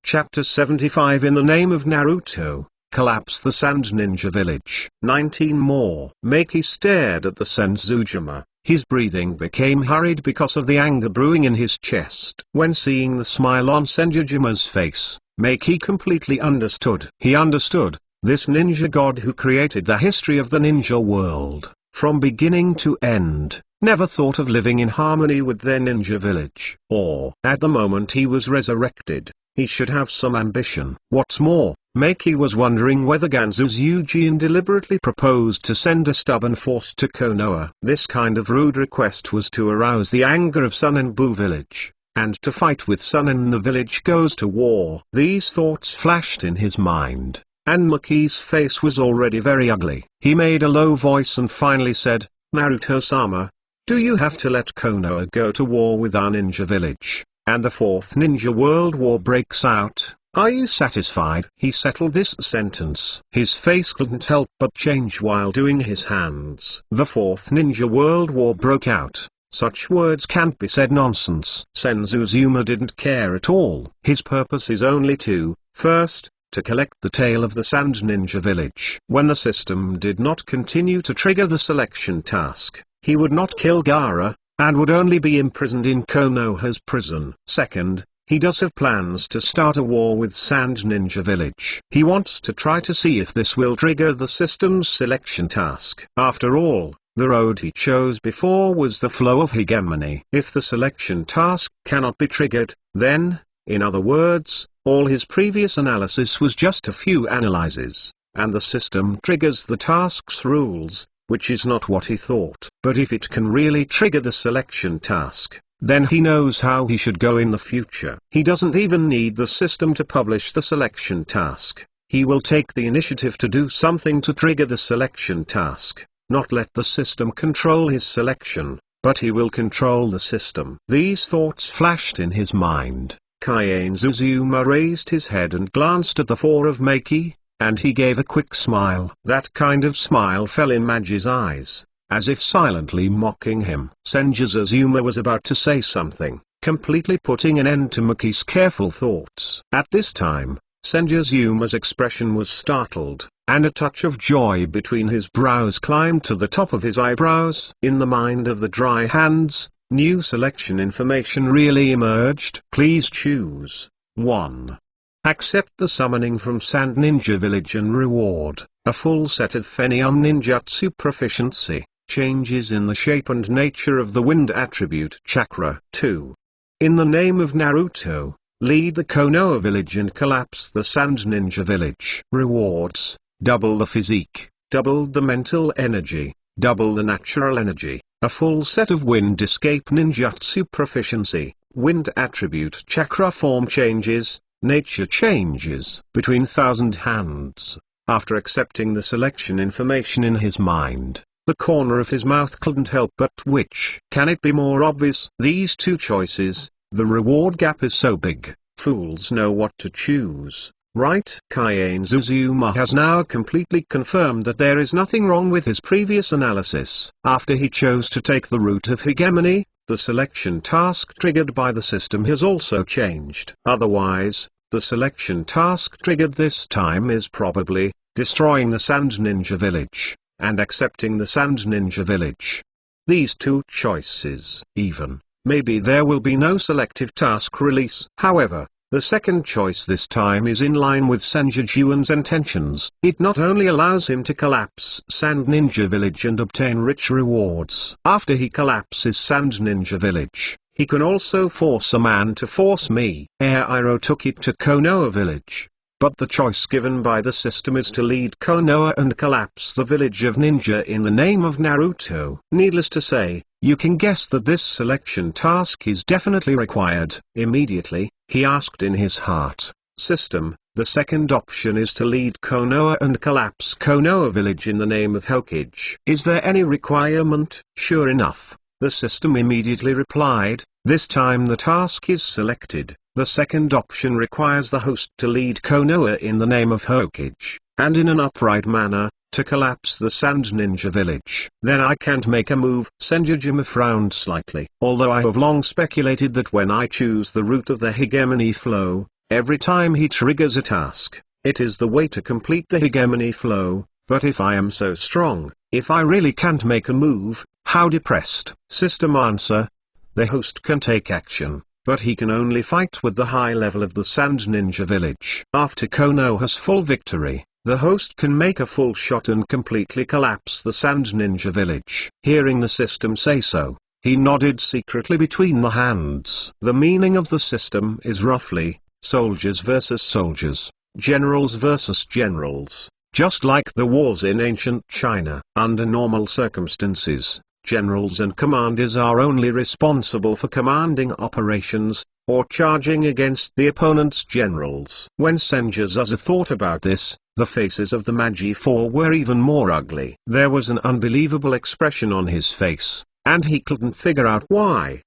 Chapter 75 In the name of Naruto, collapse the Sand Ninja Village. 19 more. Maki stared at the Sanjujuma. His breathing became hurried because of the anger brewing in his chest. When seeing the smile on Sanjujuma's face, Maki completely understood. He understood, this ninja god who created the history of the ninja world, from beginning to end, never thought of living in harmony with their ninja village. Or, at the moment he was resurrected, he should have some ambition. What's more, Maki was wondering whether Ganzu's Eugene deliberately proposed to send a stubborn force to Konoa. This kind of rude request was to arouse the anger of Sun and Bu village, and to fight with Sun and the village goes to war. These thoughts flashed in his mind, and Maki's face was already very ugly. He made a low voice and finally said, Naruto-sama, do you have to let Konoa go to war with our ninja village, and the fourth ninja world war breaks out? Are you satisfied? He settled this sentence. His face couldn't help but change while doing his hands. The fourth ninja world war broke out. Such words can't be said. Nonsense. Sanjujuma didn't care at all. His purpose is only to, first, to collect the tale of the Sand Ninja Village. When the system did not continue to trigger the selection task, he would not kill Garaa, and would only be imprisoned in Konoha's prison. Second, he does have plans to start a war with Sand Ninja Village. He wants to try to see if this will trigger the system's selection task. After all, the road he chose before was the flow of hegemony. If the selection task cannot be triggered, then, in other words, all his previous analysis was just a few analyses, and the system triggers the task's rules, which is not what he thought. But if it can really trigger the selection task, then he knows how he should go in the future. He doesn't even need the system to publish the selection task. He will take the initiative to do something to trigger the selection task, not let the system control his selection, but he will control the system. These thoughts flashed in his mind. Sanjujuma raised his head and glanced at the four of Maki, and he gave a quick smile. That kind of smile fell in Maji's eyes, as if silently mocking him. Sanjujuma was about to say something, completely putting an end to Maki's careful thoughts. At this time, Sanjujuma's expression was startled, and a touch of joy between his brows climbed to the top of his eyebrows. In the mind of the dry hands, new selection information really emerged. Please choose 1. Accept the summoning from Sand Ninja Village and reward a full set of Phenium Ninjutsu proficiency. Changes in the shape and nature of the wind attribute chakra. 2. In the name of Naruto, lead the Konoha village and collapse the Sand Ninja Village. Rewards: double the physique, double the mental energy, double the natural energy, a full set of wind escape ninjutsu proficiency, wind attribute chakra form changes, nature changes. Between thousand hands, after accepting the selection information in his mind, the corner of his mouth couldn't help but twitch. Can it be more obvious? These two choices, the reward gap is so big, fools know what to choose, right? Sanjujuma has now completely confirmed that there is nothing wrong with his previous analysis. After he chose to take the route of hegemony, the selection task triggered by the system has also changed. Otherwise, the selection task triggered this time is probably destroying the Sand Ninja Village and accepting the Sand Ninja Village. These two choices, even, maybe there will be no selective task release. However, the second choice this time is in line with Sanjujuma's intentions. It not only allows him to collapse Sand Ninja Village and obtain rich rewards. After he collapses Sand Ninja Village, he can also force a man to force me. Airo took it to Konoha village. but the choice given by the system is to lead Konoha and collapse the village of ninja in the name of Naruto. Needless to say, you can guess that this selection task is definitely required. Immediately, he asked in his heart, "System, the second option is to lead Konoha and collapse Konoha village in the name of Hokage. Is there any requirement?" Sure enough, the system immediately replied, "This time the task is selected. The second option requires the host to lead Konoha in the name of Hokage, and in an upright manner, to collapse the Sand Ninja village. Then I can't make a move." Sanjujuma frowned slightly. "Although I have long speculated that when I choose the route of the hegemony flow, every time he triggers a task, it is the way to complete the hegemony flow, but if I am so strong, if I really can't make a move, how depressed." System answer: the host can take action, but he can only fight with the high level of the Sand Ninja village. After Konoha's full victory, the host can make a full shot and completely collapse the Sand Ninja village. Hearing the system say so, he nodded secretly between the hands. The meaning of the system is roughly, soldiers versus soldiers, generals versus generals. Just like the wars in ancient China. Under normal circumstances, generals and commanders are only responsible for commanding operations, or charging against the opponent's generals. When Sanjujuma thought about this, the faces of the Magi 4 were even more ugly. There was an unbelievable expression on his face, and he couldn't figure out why.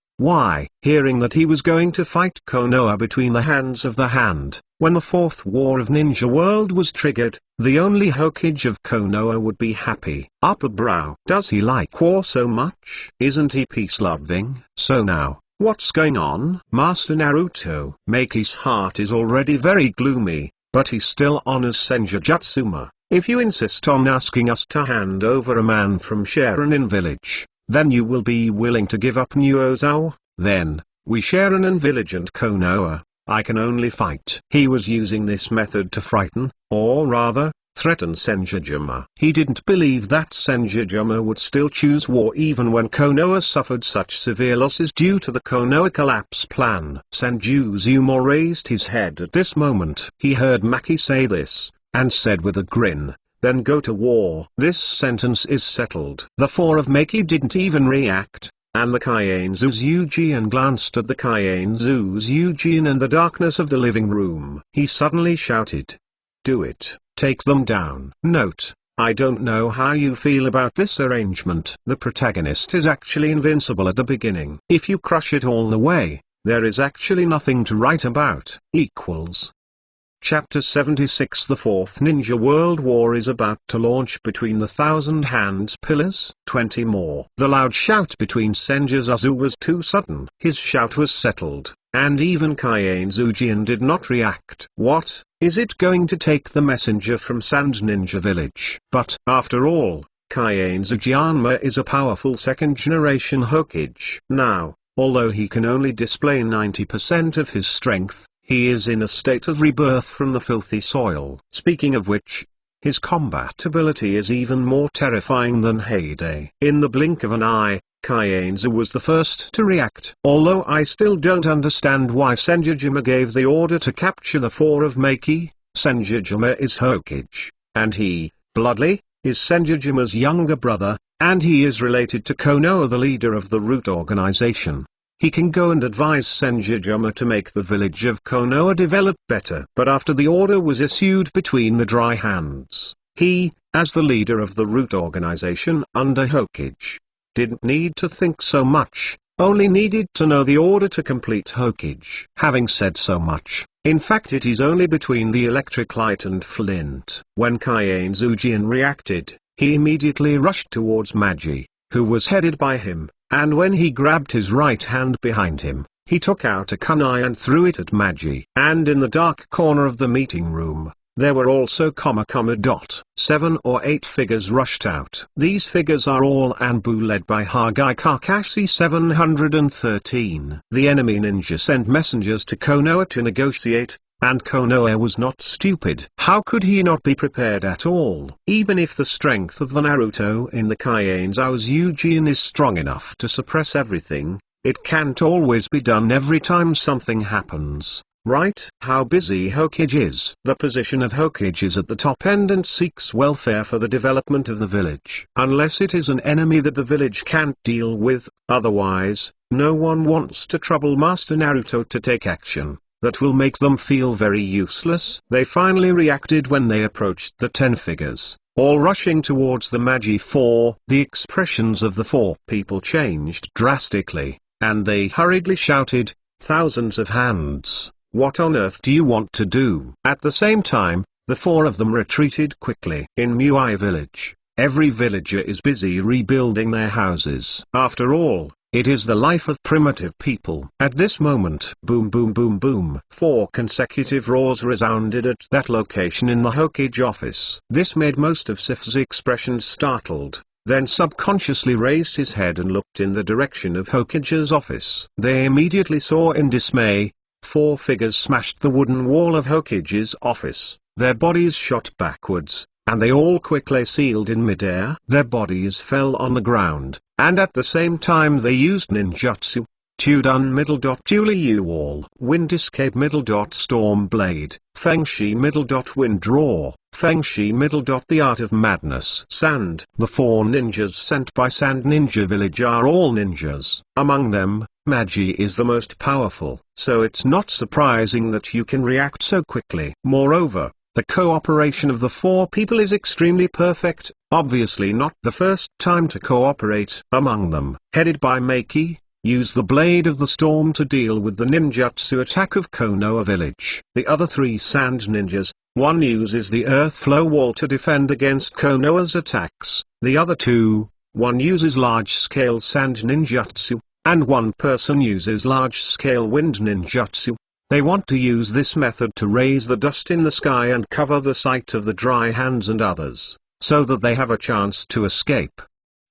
Hearing that he was going to fight Konoha between the hands of the hand, when the fourth war of Ninja World was triggered, the only Hokage of Konoha would be happy. Upper brow. Does he like war so much? Isn't he peace-loving? So now, what's going on? Master Naruto. Maki's heart is already very gloomy, but he still honors Sanjujuma. "If you insist on asking us to hand over a man from Sharonin village, then you will be willing to give up Nuozao? Then, we Sharonin village and Konoha, I can only fight." He was using this method to frighten, or rather, threaten Sanjujuma. He didn't believe that Sanjujuma would still choose war even when Konoha suffered such severe losses due to the Konoha collapse plan. Sanjujuma raised his head at this moment. He heard Maki say this, and said with a grin, "Then go to war." This sentence is settled. The four of Maki didn't even react, and the Kaienzuzyujin glanced at the Kaienzuzyujin in the darkness of the living room. He suddenly shouted, "Do it, take them down." Note: I don't know how you feel about this arrangement. The protagonist is actually invincible at the beginning. If you crush it all the way, there is actually nothing to write about. Chapter 76. The Fourth Ninja World War is about to launch between the Thousand Hands Pillars. 20 more. The loud shout between Sanjujuma was too sudden. His shout was settled, and even Kaienzujian did not react. What? Is it going to take the messenger from Sand Ninja Village? But, after all, Kaienzujianma is a powerful second-generation Hokage. Now, although he can only display 90% of his strength, he is in a state of rebirth from the filthy soil. Speaking of which, his combat ability is even more terrifying than Heyday. In the blink of an eye, Kaienzu was the first to react. Although I still don't understand why Sanjujuma gave the order to capture the four of Maki, Sanjujuma is Hokage, and he, Bloodly, is Sanjujuma's younger brother, and he is related to Konoha, the leader of the Root organization. He can go and advise Sanjujuma to make the village of Konoha develop better. But after the order was issued between the dry hands, he, as the leader of the Root organization under Hokage, didn't need to think so much, only needed to know the order to complete Hokage. Having said so much, in fact it is only between the electric light and flint. When Kaienzujian reacted, he immediately rushed towards Magi, who was headed by him. And when he grabbed his right hand behind him, he took out a kunai and threw it at Magi. And in the dark corner of the meeting room, there were also 7 or 8 figures rushed out. These figures are all Anbu led by Hagai Kakashi 713. The enemy ninja sent messengers to Konoha to negotiate, and Konoha was not stupid. How could he not be prepared at all? Even if the strength of the Naruto in the Kaienzuzyujin is strong enough to suppress everything, it can't always be done every time something happens. right? How busy Hokage is. The position of Hokage is at the top end and seeks welfare for the development of the village. Unless it is an enemy that the village can't deal with, otherwise, no one wants to trouble Master Naruto to take action that will make them feel very useless. They finally reacted when they approached the 10 figures, all rushing towards the Magi 4. The expressions of the 4 people changed drastically, and they hurriedly shouted, "Thousands of hands, what on earth do you want to do?" At the same time, the 4 of them retreated quickly. In Muai village, every villager is busy rebuilding their houses. After all, it is the life of primitive people. At this moment, boom boom boom boom, 4 consecutive roars resounded at that location in the Hokage office. This made most of Sif's expressions startled, then subconsciously raised his head and looked in the direction of Hokage's office. They immediately saw in dismay, 4 figures smashed the wooden wall of Hokage's office, their bodies shot backwards, and they all quickly sealed in midair. Their bodies fell on the ground, and at the same time they used ninjutsu. Tudun middle dot Julie wall. Wind escape middle dot storm blade. Feng Shi middle dot wind draw. Feng Shi middle dot the art of madness. Sand. The 4 ninjas sent by Sand Ninja Village are all ninjas. Among them, Magi is the most powerful, so it's not surprising that you can react so quickly. Moreover, the cooperation of the 4 people is extremely perfect, obviously not the first time to cooperate among them. Headed by Maki, use the Blade of the Storm to deal with the ninjutsu attack of Konoa village. The other 3 sand ninjas, one uses the earth flow wall to defend against Konoa's attacks, the other 2, one uses large-scale sand ninjutsu, and one person uses large-scale wind ninjutsu. They want to use this method to raise the dust in the sky and cover the sight of the dry hands and others, so that they have a chance to escape.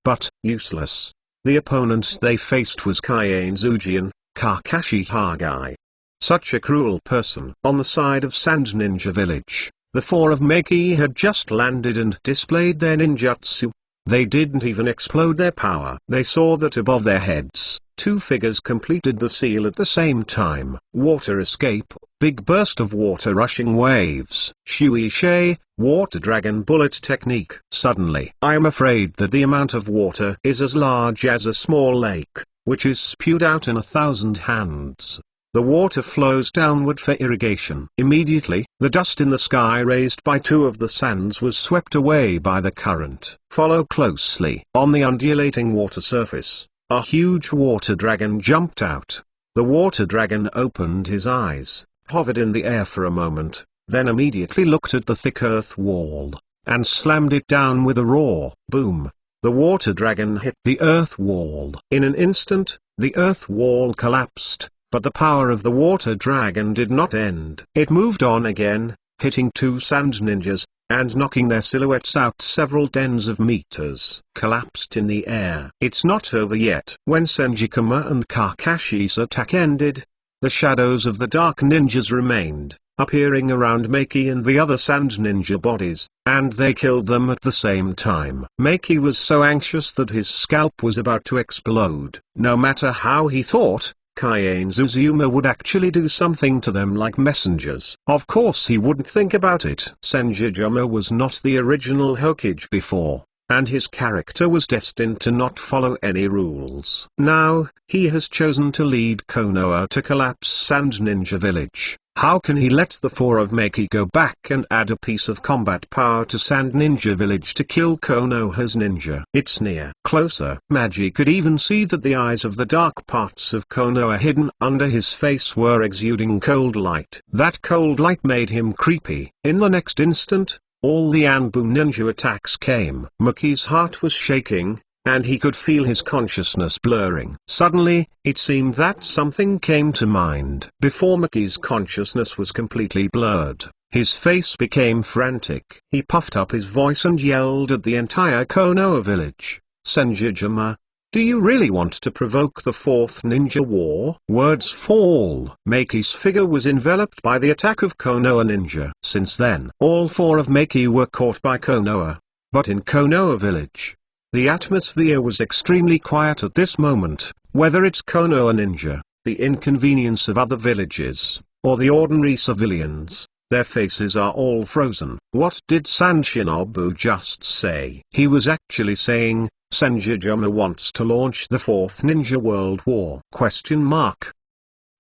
But, useless. The opponent they faced was Kaiane Zujian, Kakashi Hagai. Such a cruel person. On the side of Sand Ninja Village, the 4 of Maki had just landed and displayed their ninjutsu. They didn't even explode their power. They saw that above their heads, 2 figures completed the seal at the same time. Water escape, big burst of water rushing waves. Shuishe, water dragon bullet technique. Suddenly, I am afraid that the amount of water is as large as a small lake, which is spewed out in 1,000 hands. The water flows downward for irrigation. Immediately, the dust in the sky raised by 2 of the sands was swept away by the current. Follow closely. On the undulating water surface, a huge water dragon jumped out. The water dragon opened his eyes, hovered in the air for a moment, then immediately looked at the thick earth wall, and slammed it down with a roar. Boom! The water dragon hit the earth wall. In an instant, the earth wall collapsed. But the power of the water dragon did not end. It moved on again, hitting 2 sand ninjas, and knocking their silhouettes out several tens of meters. Collapsed in the air. It's not over yet. When Sanjujuma and Kakashi's attack ended, the shadows of the dark ninjas remained, appearing around Maki and the other sand ninja bodies, and they killed them at the same time. Maki was so anxious that his scalp was about to explode. No matter how he thought, Kaiane Zuzuma would actually do something to them like messengers. Of course he wouldn't think about it. Sanjujuma was not the original Hokage before, and his character was destined to not follow any rules. Now, he has chosen to lead Konoa to collapse Sand Ninja Village. How can he let the 4 of Maki go back and add a piece of combat power to Sand Ninja Village to kill Konoha's ninja? It's near. Closer. Magi could even see that the eyes of the dark parts of Konoha hidden under his face were exuding cold light. That cold light made him creepy. In the next instant, all the Anbu ninja attacks came. Maki's heart was shaking, and he could feel his consciousness blurring. Suddenly, it seemed that something came to mind. Before Maki's consciousness was completely blurred, his face became frantic. He puffed up his voice and yelled at the entire Konoha village, "Sanjujuma, do you really want to provoke the 4th ninja war?" Words fall. Maki's figure was enveloped by the attack of Konoha ninja. Since then, all 4 of Maki were caught by Konoha. But in Konoha village, the atmosphere was extremely quiet at this moment. Whether it's Konoha ninja, the inconvenience of other villages, or the ordinary civilians. Their faces are all frozen. What did Sanshinobu just say? He was actually saying, Sanjujuma wants to launch the Fourth Ninja World War?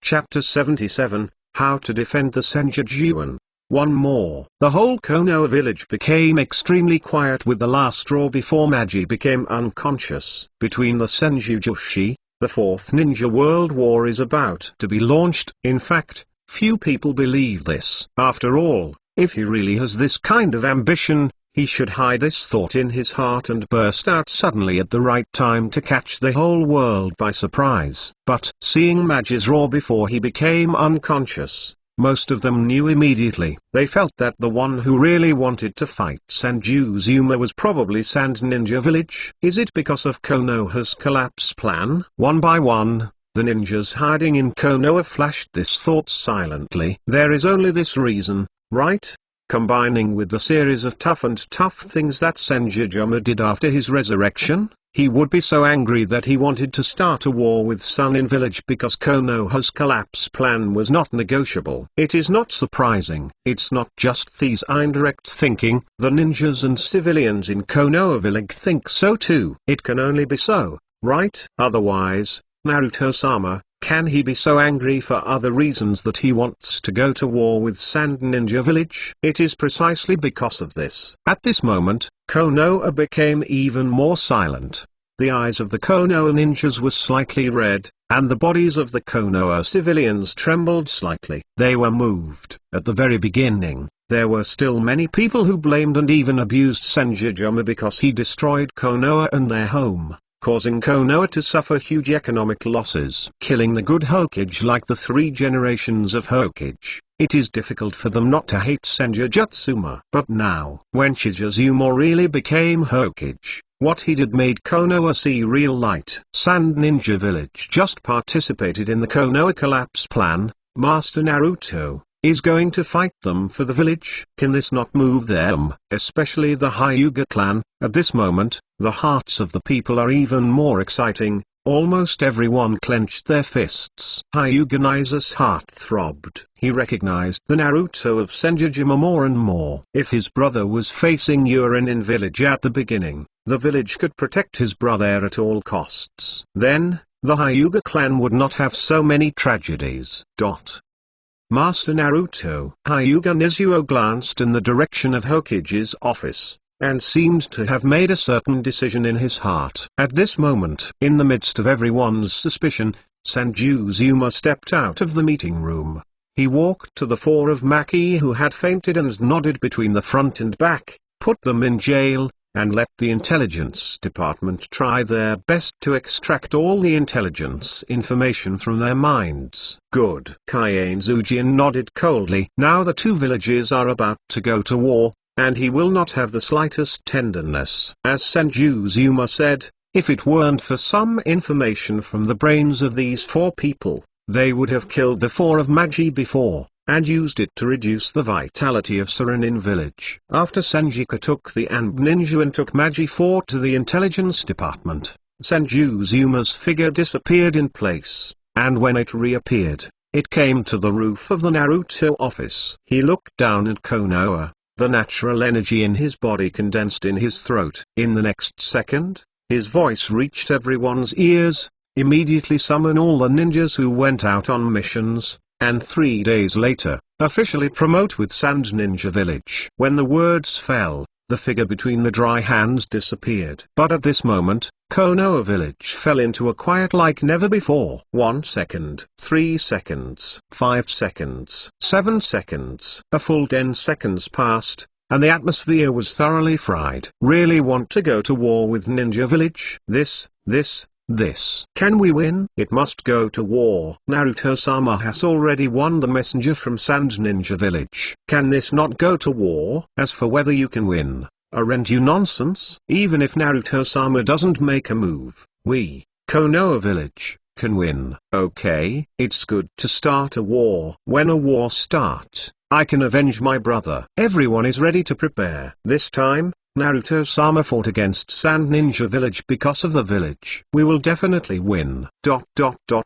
Chapter 77, How to Defend the Sanjujuan. One more. The whole Konoha village became extremely quiet with the last straw before Magi became unconscious. Between the Senjujushi, the Fourth Ninja World War is about to be launched. In fact, few people believe this. After all, if he really has this kind of ambition, he should hide this thought in his heart and burst out suddenly at the right time to catch the whole world by surprise. But seeing Magi's roar before he became unconscious, most of them knew immediately. They felt that the one who really wanted to fight Sanjujuma was probably Sand Ninja Village. Is it because of Konoha's collapse plan? One by one, the ninjas hiding in Konoha flashed this thought silently. There is only this reason, right? Combining with the series of tough things that Sanjujuma did after his resurrection, he would be so angry that he wanted to start a war with Sunin Village because Konoha's collapse plan was not negotiable. It is not surprising. It's not just these indirect thinking. The ninjas and civilians in Konoha Village think so too. It can only be so, right? Otherwise, Naruto-sama, can he be so angry for other reasons that he wants to go to war with Sand Ninja Village? It is precisely because of this. At this moment, Konoha became even more silent. The eyes of the Konoha ninjas were slightly red, and the bodies of the Konoha civilians trembled slightly. They were moved. At the very beginning, there were still many people who blamed and even abused Sanjujuma because he destroyed Konoha and their home, causing Konoha to suffer huge economic losses. Killing the good Hokage like the 3 generations of Hokage, it is difficult for them not to hate Sanjujuma. But now, when Shijazuma really became Hokage, what he did made Konoha see real light. Sand Ninja Village just participated in the Konoha collapse plan. Master Naruto is going to fight them for the village. Can this not move them, especially the Hyuga clan? At this moment, the hearts of the people are even more exciting. Almost everyone clenched their fists. Hyuga Nisa's heart throbbed. He recognized the Naruto of Sanjujuma more and more. If his brother was facing Urinin Village at the beginning, the village could protect his brother at all costs. Then, the Hyuga clan would not have so many tragedies. Master Naruto. Hyuga Nizuo glanced in the direction of Hokage's office, and seemed to have made a certain decision in his heart. At this moment, in the midst of everyone's suspicion, Sanjujuma stepped out of the meeting room. He walked to the 4 of Maki who had fainted and nodded between the front and back, put them in jail, and let the intelligence department try their best to extract all the intelligence information from their minds. Good. Kaienzujian nodded coldly. Now the 2 villages are about to go to war, and he will not have the slightest tenderness. As Sanjujuma said, if it weren't for some information from the brains of these 4 people, they would have killed the 4 of Magi before, and used it to reduce the vitality of Suinin Village. After Sanjika took the Amb Ninja and took Magi 4 to the intelligence department, Sanjuzuma's figure disappeared in place, and when it reappeared, it came to the roof of the Naruto office. He looked down at Konoha. The natural energy in his body condensed in his throat. In the next second, his voice reached everyone's ears. Immediately summon all the ninjas who went out on missions, and 3 days later, officially promote with Sand Ninja Village. When the words fell, the figure between the dry hands disappeared. But at this moment, Konoha Village fell into a quiet like never before. 1 second, 3 seconds, 5 seconds, 7 seconds. A full 10 seconds passed, and the atmosphere was thoroughly fried. Really want to go to war with Ninja Village? This. Can we win? It must go to war. Naruto-sama has already won the messenger from Sand Ninja Village. Can this not go to war? As for whether you can win, aren't you nonsense? Even if Naruto-sama doesn't make a move, we, Konoha Village, can win. Okay, it's good to start a war. When a war starts, I can avenge my brother. Everyone is ready to prepare. This time, Naruto-sama fought against Sand Ninja Village because of the village. We will definitely win.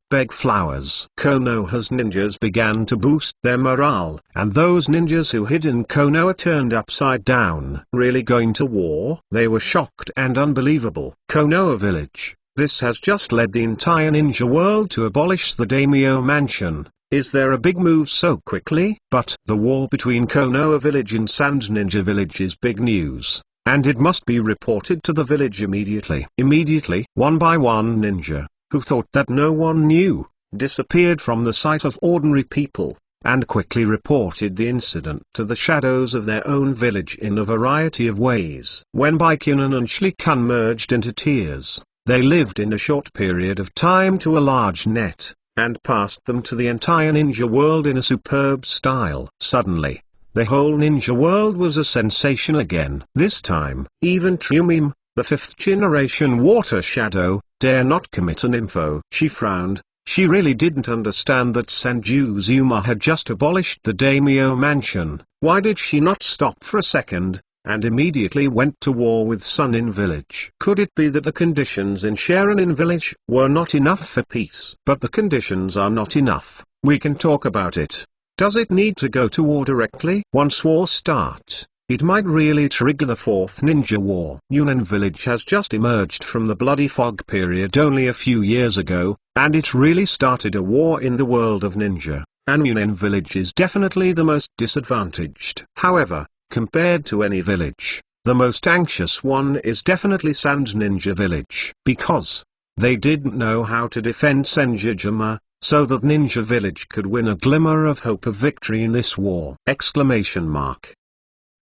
Beg flowers. Konoha's ninjas began to boost their morale, and those ninjas who hid in Konoha turned upside down. Really going to war? They were shocked and unbelievable. Konoha Village. This has just led the entire ninja world to abolish the Daimyo Mansion. Is there a big move so quickly? But the war between Konoha Village and Sand Ninja Village is big news, and it must be reported to the village immediately. Immediately, one by one ninja, who thought that no one knew, disappeared from the sight of ordinary people, and quickly reported the incident to the shadows of their own village in a variety of ways. When Baikyunin and Shlikan merged into tears, they lived in a short period of time to a large net, and passed them to the entire ninja world in a superb style. Suddenly, the whole ninja world was a sensation again. This time, even Trumim, the fifth generation water shadow, dare not commit an info. She frowned. She really didn't understand that Sanjujuma had just abolished the Daimyo Mansion. Why did she not stop for a second, and immediately went to war with Sunin Village? Could it be that the conditions in Sharonin Village were not enough for peace? But the conditions are not enough. We can talk about it. Does it need to go to war directly? Once war starts, it might really trigger the Fourth Ninja War. Yunan Village has just emerged from the bloody fog period only a few years ago, and it really started a war in the world of ninja, and Yunan Village is definitely the most disadvantaged. However, compared to any village, the most anxious one is definitely Sand Ninja Village, because they didn't know how to defend Sanjujuma, so that Ninja Village could win a glimmer of hope of victory in this war!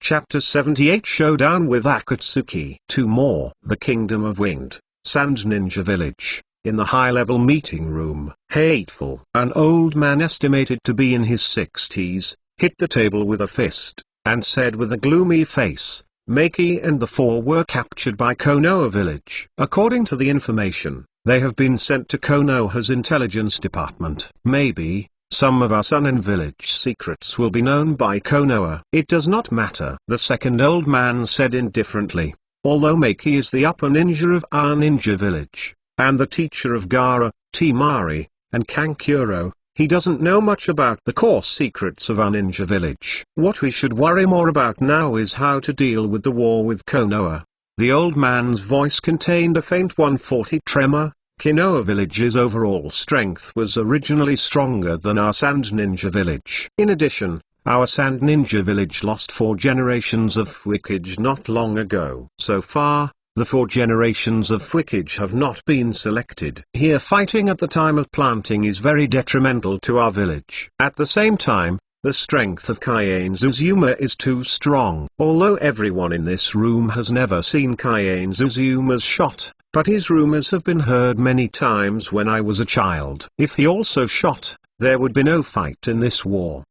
Chapter 78 Showdown with Akatsuki. 2 more. The Kingdom of Wind, Sand Ninja Village. In the high-level meeting room, Hateful, an old man estimated to be in his 60s, hit the table with a fist, and said with a gloomy face, Maki and the 4 were captured by Konoha Village. According to the information, they have been sent to Konoha's intelligence department. Maybe some of our Sunin Village secrets will be known by Konoha. It does not matter, the second old man said indifferently. Although Maki is the upper ninja of our ninja village, and the teacher of Garaa, Temari, and Kankuro, he doesn't know much about the core secrets of our ninja village. What we should worry more about now is how to deal with the war with Konoha. The old man's voice contained a faint 140 tremor. Konoha Village's overall strength was originally stronger than our Sand Ninja Village. In addition, our Sand Ninja Village lost 4 generations of Fuikage not long ago. So far, the 4 generations of Fuikage have not been selected. Here fighting at the time of planting is very detrimental to our village. At the same time, the strength of Kaien'Suzume is too strong. Although everyone in this room has never seen Kaien'Suzume's shot, but his rumors have been heard many times when I was a child. If he also shot, there would be no fight in this war.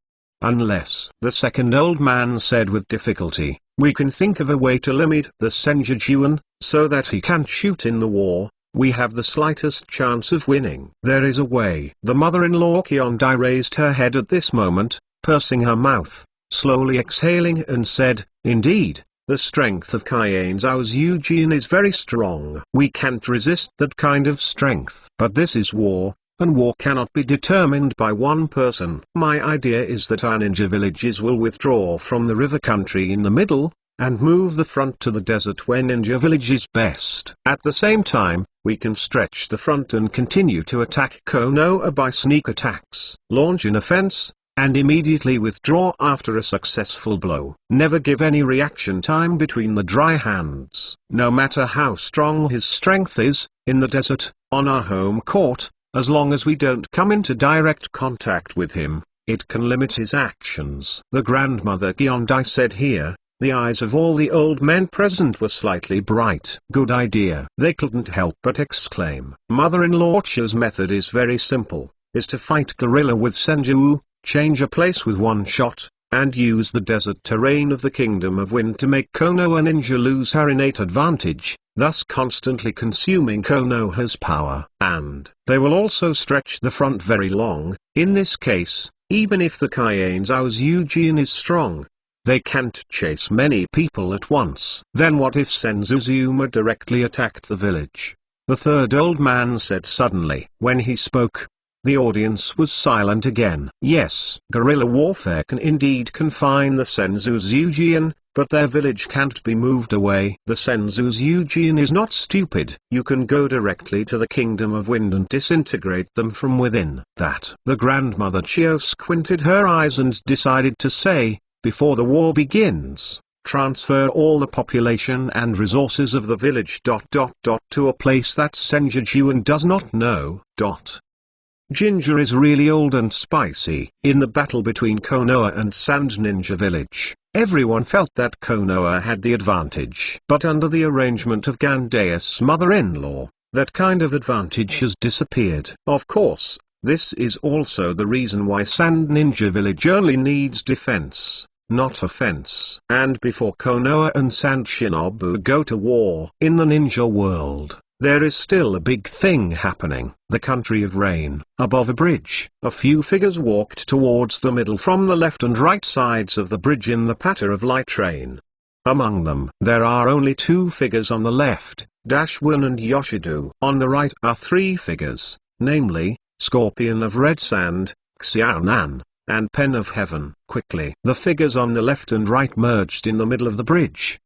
Unless, the second old man said with difficulty, we can think of a way to limit the Sanjujuman, so that he can't shoot in the war. We have the slightest chance of winning. There is a way. The mother-in-law Kyondai raised her head at this moment, pursing her mouth, slowly exhaling and said, indeed, the strength of Kaien'Suzume is very strong. We can't resist that kind of strength. But this is war, and war cannot be determined by one person. My idea is that our ninja villages will withdraw from the river country in the middle, and move the front to the desert where ninja village is best. At the same time, we can stretch the front and continue to attack Konoha by sneak attacks. Launch an offense, and immediately withdraw after a successful blow. Never give any reaction time between the dry hands. No matter how strong his strength is, in the desert, on our home court, as long as we don't come into direct contact with him, it can limit his actions. The grandmother Kyondai said here. The eyes of all the old men present were slightly bright. Good idea. They couldn't help but exclaim. Mother-in-law Chia's method is very simple, is to fight guerrilla with Senju, change a place with one shot, and use the desert terrain of the Kingdom of Wind to make Konoha Ninja lose her innate advantage, thus constantly consuming Konoha's power. And they will also stretch the front very long. In this case, even if the Kaien'Suzume is strong, They can't chase many people at once. Then what if Sanjujuma directly attacked the village? The third old man said suddenly. When he spoke, the audience was silent again. Yes, guerrilla warfare can indeed confine the Senjutsujian, but their village can't be moved away. The Senjutsujian is not stupid. You can go directly to the Kingdom of Wind and disintegrate them from within. That. The grandmother Chio squinted her eyes and decided to say, before the war begins, transfer all the population and resources of the village to a place that Senjutsuan does not know. Ginger is really old and spicy. In the battle between Konoa and Sand Ninja Village, everyone felt that Konoa had the advantage. But under the arrangement of Gandeus' mother-in-law, that kind of advantage has disappeared. Of course, this is also the reason why Sand Ninja Village only needs defense, not offense. And before Konoa and Sand Shinobu go to war in the ninja world, there is still a big thing happening. The country of rain. Above a bridge, a few figures walked towards the middle from the left and right sides of the bridge in the patter of light rain. Among them, there are only two figures on the left, Dashwin and Yoshido. On the right are three figures, namely, Scorpion of Red Sand, Xiaonan, and Pen of Heaven. Quickly, the figures on the left and right merged in the middle of the bridge.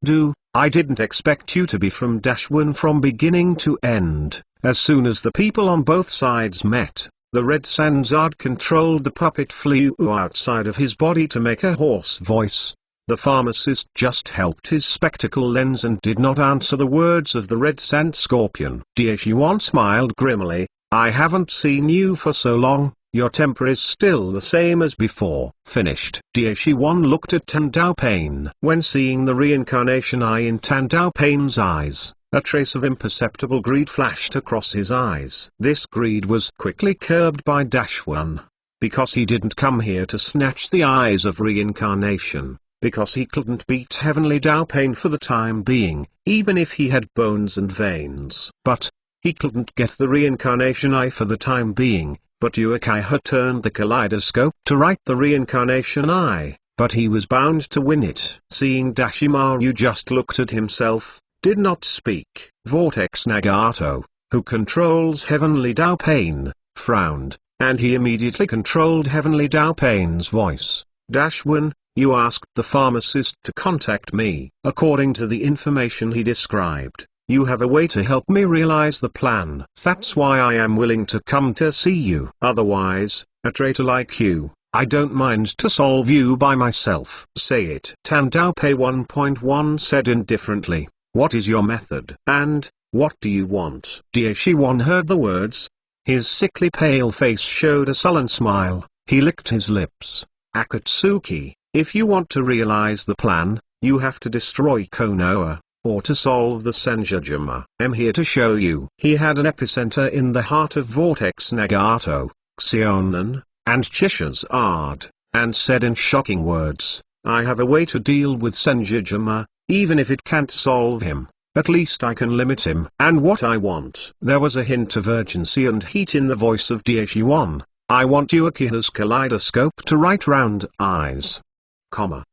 I didn't expect you to be from Dashwin from beginning to end. As soon as the people on both sides met, the Red Sand Zard controlled the puppet flew outside of his body to make a hoarse voice. The pharmacist just helped his spectacle lens and did not answer the words of the Red Sand Scorpion. Daishiwan smiled grimly. I haven't seen you for so long. Your temper is still the same as before. Finished. Daishiwan looked at Tandao Pain. When seeing the reincarnation eye in Tandao Pain's eyes, a trace of imperceptible greed flashed across his eyes. This greed was quickly curbed by Dashwan. Because he didn't come here to snatch the eyes of reincarnation. Because he couldn't beat Heavenly Dao Pain for the time being, even if he had bones and veins. But he couldn't get the reincarnation eye for the time being. But Uakiha turned the kaleidoscope to write the reincarnation eye, but he was bound to win it. Seeing Dashimaru just looked at himself, did not speak. Vortex Nagato, who controls Heavenly Dao Pain, frowned, and he immediately controlled Heavenly Dao Pain's voice. Dashwin, you asked the pharmacist to contact me. According to the information he described, you have a way to help me realize the plan. That's why I am willing to come to see you. Otherwise, a traitor like you, I don't mind to solve you by myself. Say it. Tandao Pei 1.1 said indifferently, what is your method? And, what do you want? Daishiwan heard the words. His sickly pale face showed a sullen smile. He licked his lips. Akatsuki, if you want to realize the plan, you have to destroy Konoa. Or to solve the Sanjujuma. I'm here to show you. He had an epicenter in the heart of Vortex Nagato, Xionan, and Chisha's Ard, and said in shocking words, I have a way to deal with Sanjujuma, even if it can't solve him. At least I can limit him. And what I want. There was a hint of urgency and heat in the voice of Daishiwan. I want Uakiha's kaleidoscope to write round eyes.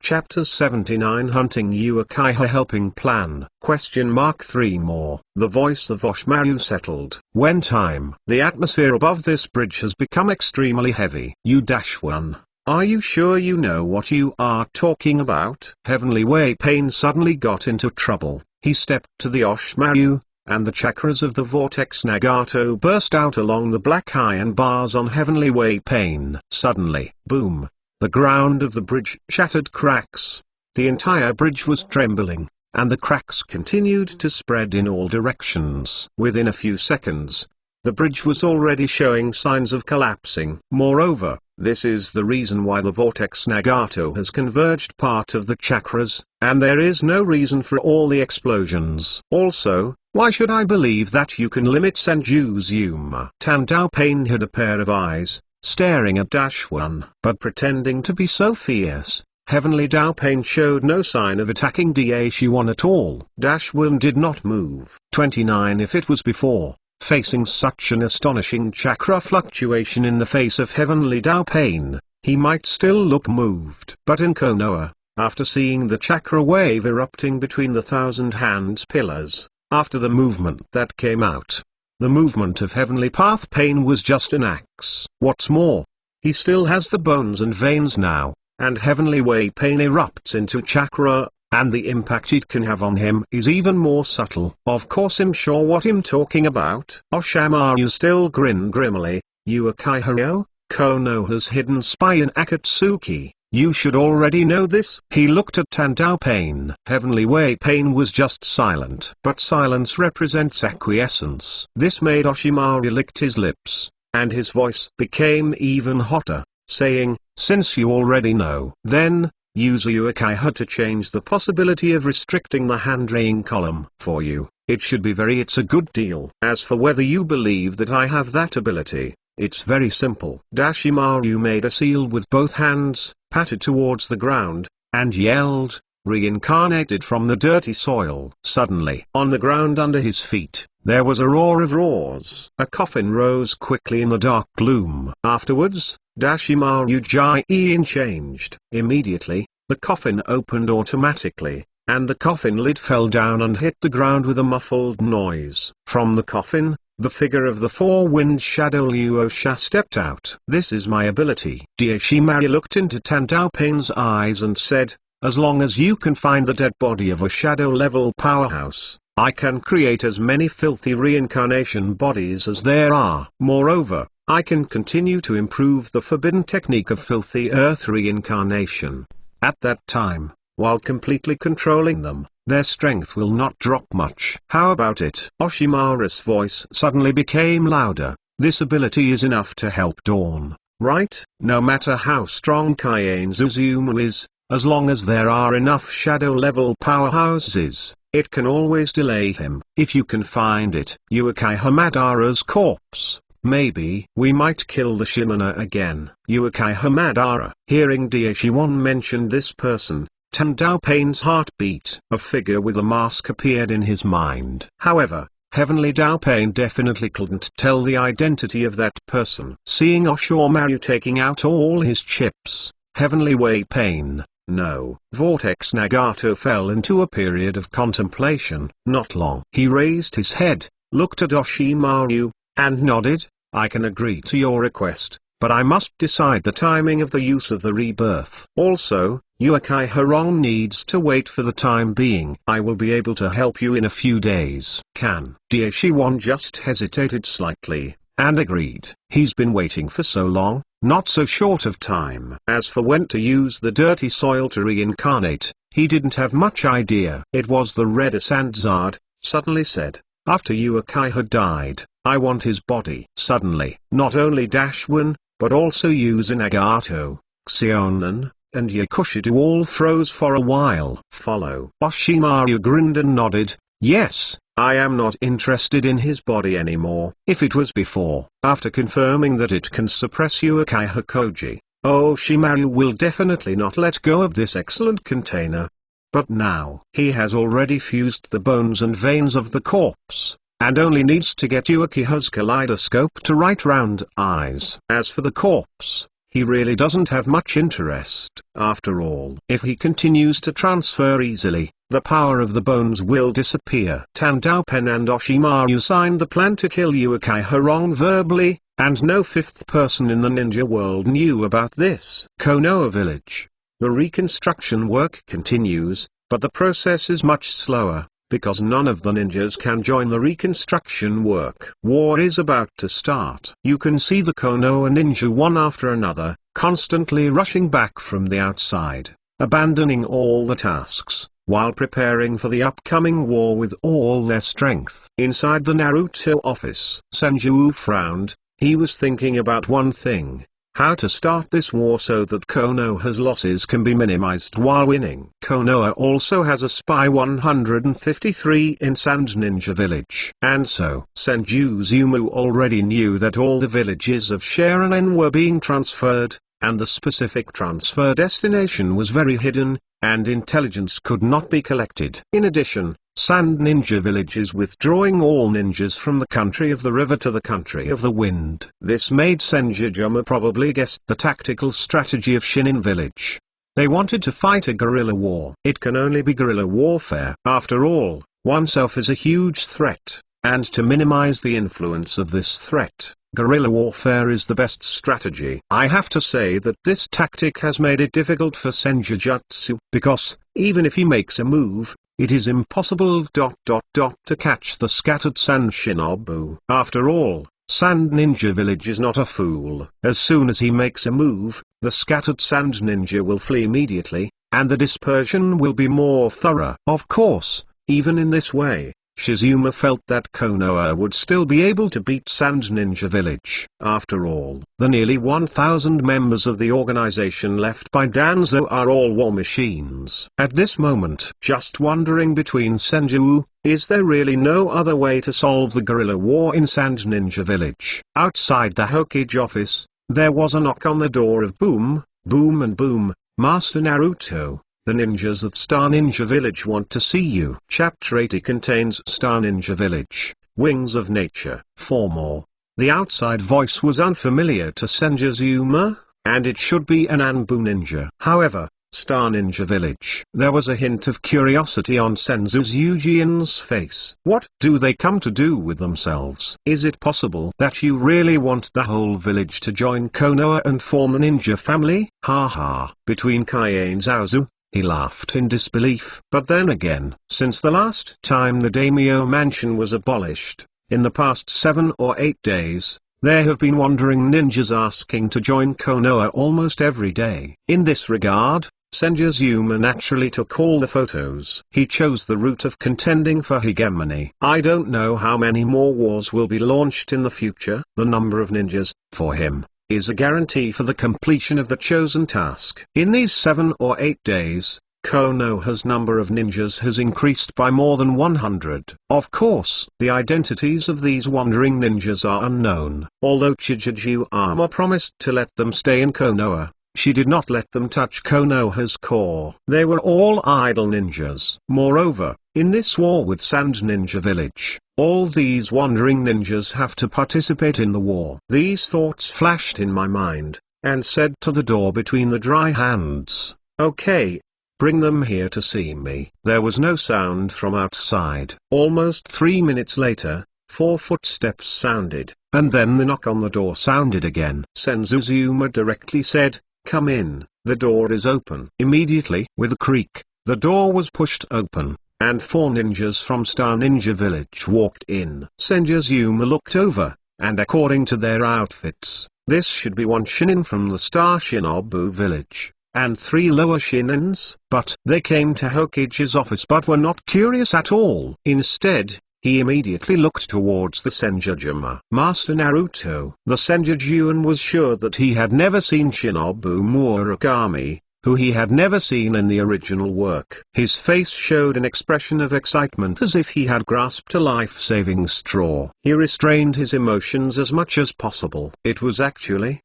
Chapter 79 Hunting Uakiha Helping Plan? 3 more. The voice of Oshmaru settled. When time. The atmosphere above this bridge has become extremely heavy. Dashwan, are you sure you know what you are talking about? Heavenly Way Pain suddenly got into trouble. He stepped to the Oshmaru, and the chakras of the Vortex Nagato burst out along the black iron bars on Heavenly Way Pain. Suddenly, boom. The ground of the bridge shattered cracks. The entire bridge was trembling, and the cracks continued to spread in all directions. Within a few seconds, the bridge was already showing signs of collapsing. Moreover, this is the reason why the Vortex Nagato has converged part of the chakras, and there is no reason for all the explosions. Also, why should I believe that you can limit Sanjujuma? Tandao Pain had a pair of eyes, staring at Dashwan, but pretending to be so fierce. Heavenly Dao Pain showed no sign of attacking Daishiwan at all. Dashwan did not move. 29 If it was before, facing such an astonishing chakra fluctuation in the face of Heavenly Dao Pain, he might still look moved. But in Konoa, After seeing the chakra wave erupting between the thousand hands pillars, after the movement that came out, the movement of heavenly path pain was just an axe. What's more, he still has the bones and veins now, and heavenly way pain erupts into chakra, and the impact it can have on him is even more subtle. Of course I'm sure what I'm talking about. Oshimaru still grinned grimly. Uakiha, Konoha's hidden spy in Akatsuki. You should already know this. He looked at Tandao Pain. Heavenly Way Pain was just silent. But silence represents acquiescence. This made Oshimaru lick his lips, and his voice became even hotter, saying, since you already know, then, use Uakiha to change the possibility of restricting the hand-raying column for you. It should be it's a good deal. As for whether you believe that I have that ability, it's very simple. Oshimaru made a seal with both hands, patted towards the ground, and yelled, reincarnated from the dirty soil. Suddenly, on the ground under his feet, there was a roar of roars. A coffin rose quickly in the dark gloom. Afterwards, Oshimaru Jin changed. Immediately, the coffin opened automatically, and the coffin lid fell down and hit the ground with a muffled noise. From the coffin, the figure of the four-winged shadow Luosha stepped out. This is my ability. Oshimaru looked into Tandao Pain's eyes and said, as long as you can find the dead body of a shadow-level powerhouse, I can create as many filthy reincarnation bodies as there are. Moreover, I can continue to improve the forbidden technique of filthy earth reincarnation. At that time, while completely controlling them, their strength will not drop much. How about it? Oshimaru's voice suddenly became louder. This ability is enough to help Dawn, right? No matter how strong Kaiane Suzumu is, as long as there are enough shadow-level powerhouses, it can always delay him. If you can find it, Uakiha Madara's corpse, maybe we might kill the Shimona again. Uakiha Madara. Hearing Daishiwan mention this person, Tandao Pain's heart beat. A figure with a mask appeared in his mind. However, Heavenly Dao Pain definitely couldn't tell the identity of that person. Seeing Oshimaru taking out all his chips, Heavenly Way Pain, no. Vortex Nagato fell into a period of contemplation. Not long. He raised his head, looked at Oshimaru, and nodded. I can agree to your request, but I must decide the timing of the use of the rebirth. Also, Uakiha needs to wait for the time being. I will be able to help you in a few days. Can. Daishiwan just hesitated slightly, and agreed. He's been waiting for so long, not so short of time. As for when to use the dirty soil to reincarnate, he didn't have much idea. It was the Red Sandzard, suddenly said, after Uakiha died, I want his body. Suddenly, not only Dashwin, but also Nagato, Xionan, and Yakushido all froze for a while. Follow. Oshimaru grinned and nodded, yes, I am not interested in his body anymore. If it was before, after confirming that it can suppress Uakiha Koji, Oshimaru will definitely not let go of this excellent container. But now, he has already fused the bones and veins of the corpse, and only needs to get Uakiha's kaleidoscope to right round eyes. As for the corpse, he really doesn't have much interest. After all, if he continues to transfer easily, the power of the bones will disappear. Tandao Pen and Oshimaru signed the plan to kill Uakiha verbally, and no fifth person in the ninja world knew about this. Konoa village. The reconstruction work continues, but the process is much slower, because none of the ninjas can join the reconstruction work. War is about to start. You can see the Konoa ninja one after another, constantly rushing back from the outside, abandoning all the tasks, while preparing for the upcoming war with all their strength. Inside the Naruto office, Sanju frowned. He was thinking about one thing. How to start this war so that Konoha's losses can be minimized while winning. Konoha also has a Spy 153 in Sand Ninja Village. And so, Sanjujuma already knew that all the villages of Sharingan were being transferred, and the specific transfer destination was very hidden, and intelligence could not be collected. In addition, Sand Ninja Village is withdrawing all ninjas from the country of the river to the country of the wind. This made Sanjujuma probably guess the tactical strategy of Shinin Village. They wanted to fight a guerrilla war. It can only be guerrilla warfare. After all, oneself is a huge threat, and to minimize the influence of this threat, guerrilla warfare is the best strategy. I have to say that this tactic has made it difficult for Senjutsu, because, even if he makes a move, it is impossible to catch the scattered sand shinobu. After all, Sand Ninja Village is not a fool. As soon as he makes a move, the scattered sand ninja will flee immediately, and the dispersion will be more thorough. Of course, even in this way, Shizuma felt that Konoha would still be able to beat Sand Ninja Village. After all, the nearly 1,000 members of the organization left by Danzo are all war machines. At this moment, just wondering between Senju, is there really no other way to solve the guerrilla war in Sand Ninja Village? Outside the Hokage office, there was a knock on the door of Boom, Boom and Boom, Master Naruto. The ninjas of Star Ninja Village want to see you. Chapter 80 contains Star Ninja Village, Wings of Nature. 4 more. The outside voice was unfamiliar to Sanjujuma, and it should be an Anbu ninja. However, Star Ninja Village. There was a hint of curiosity on Sanjujin's face. What do they come to do with themselves? Is it possible that you really want the whole village to join Konoha and form a ninja family? Ha ha. Between Kaien Zaozu, he laughed in disbelief. But then again, since the last time the Daimyo Mansion was abolished, in the past 7 or 8 days, there have been wandering ninjas asking to join Konoha almost every day. In this regard, Sanjujuma naturally took all the photos. He chose the route of contending for hegemony. I don't know how many more wars will be launched in the future. The number of ninjas, for him, is a guarantee for the completion of the chosen task. In these 7 or 8 days, Konoha's number of ninjas has increased by more than 100. Of course, the identities of these wandering ninjas are unknown. Although Chichijuama promised to let them stay in Konoha, she did not let them touch Konoha's core. They were all idle ninjas. Moreover, in this war with Sand Ninja Village, all these wandering ninjas have to participate in the war. These thoughts flashed in my mind, and said to the door between the dry hands, "Okay, bring them here to see me." There was no sound from outside. Almost 3 minutes later, 4 footsteps sounded, and then the knock on the door sounded again. Sanjujuma directly said, "Come in, the door is open." Immediately, with a creak, the door was pushed open, and 4 ninjas from Star Ninja Village walked in. Sanjujuma looked over, and according to their outfits, this should be 1 shinin from the Star Shinobu Village, and 3 lower shinins. But they came to Hokage's office but were not curious at all. Instead, he immediately looked towards the Sanjujuma. Master Naruto. The Sanjujuan was sure that he had never seen Shinobu Murakami, who he had never seen in the original work. His face showed an expression of excitement as if he had grasped a life-saving straw. He restrained his emotions as much as possible. It was actually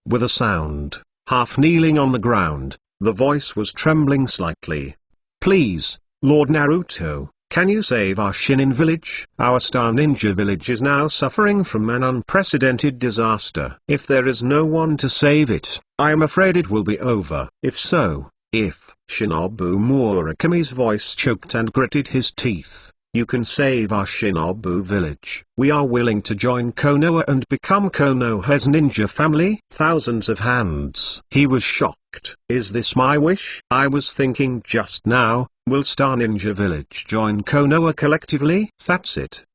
with a sound, half kneeling on the ground, the voice was trembling slightly. "Please, Lord Naruto, can you save our Shinin village? Our Star Ninja Village is now suffering from an unprecedented disaster. If there is no one to save it, I am afraid it will be over." If Shinobu Murakami's voice choked and gritted his teeth, "You can save our Shinobu village. We are willing to join Konoha and become Konoha's ninja family." Thousands of hands. He was shocked. "Is this my wish? I was thinking just now, will Star Ninja Village join Konoha collectively? That's it?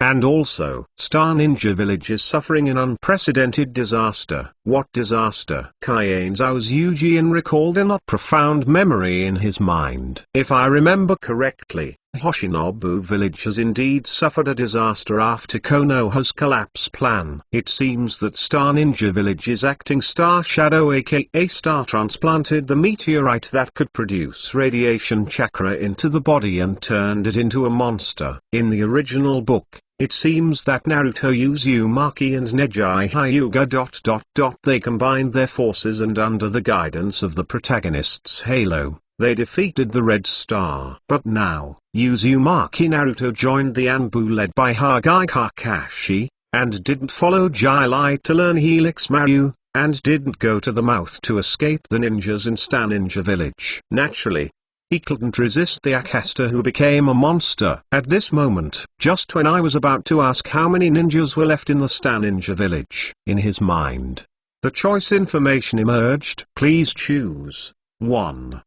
And also, Star Ninja Village is suffering an unprecedented disaster." What disaster? Kaien Zaozujian recalled a not profound memory in his mind. If I remember correctly, Hoshinobu Village has indeed suffered a disaster after Konoha's collapse plan. It seems that Star Ninja Village is acting Star Shadow aka Star transplanted the meteorite that could produce radiation chakra into the body and turned it into a monster. In the original book, it seems that Naruto Uzumaki and Neji Hyuga ... They combined their forces and under the guidance of the protagonist's halo, they defeated the Red Star. But now, Uzumaki Naruto joined the Anbu led by Hagai Kakashi, and didn't follow Jai Light to learn Helix Maru, and didn't go to the mouth to escape the ninjas in Star Ninja Village. Naturally, he couldn't resist the Akasta who became a monster. At this moment, just when I was about to ask how many ninjas were left in the Star Ninja Village, in his mind, the choice information emerged. Please choose 1.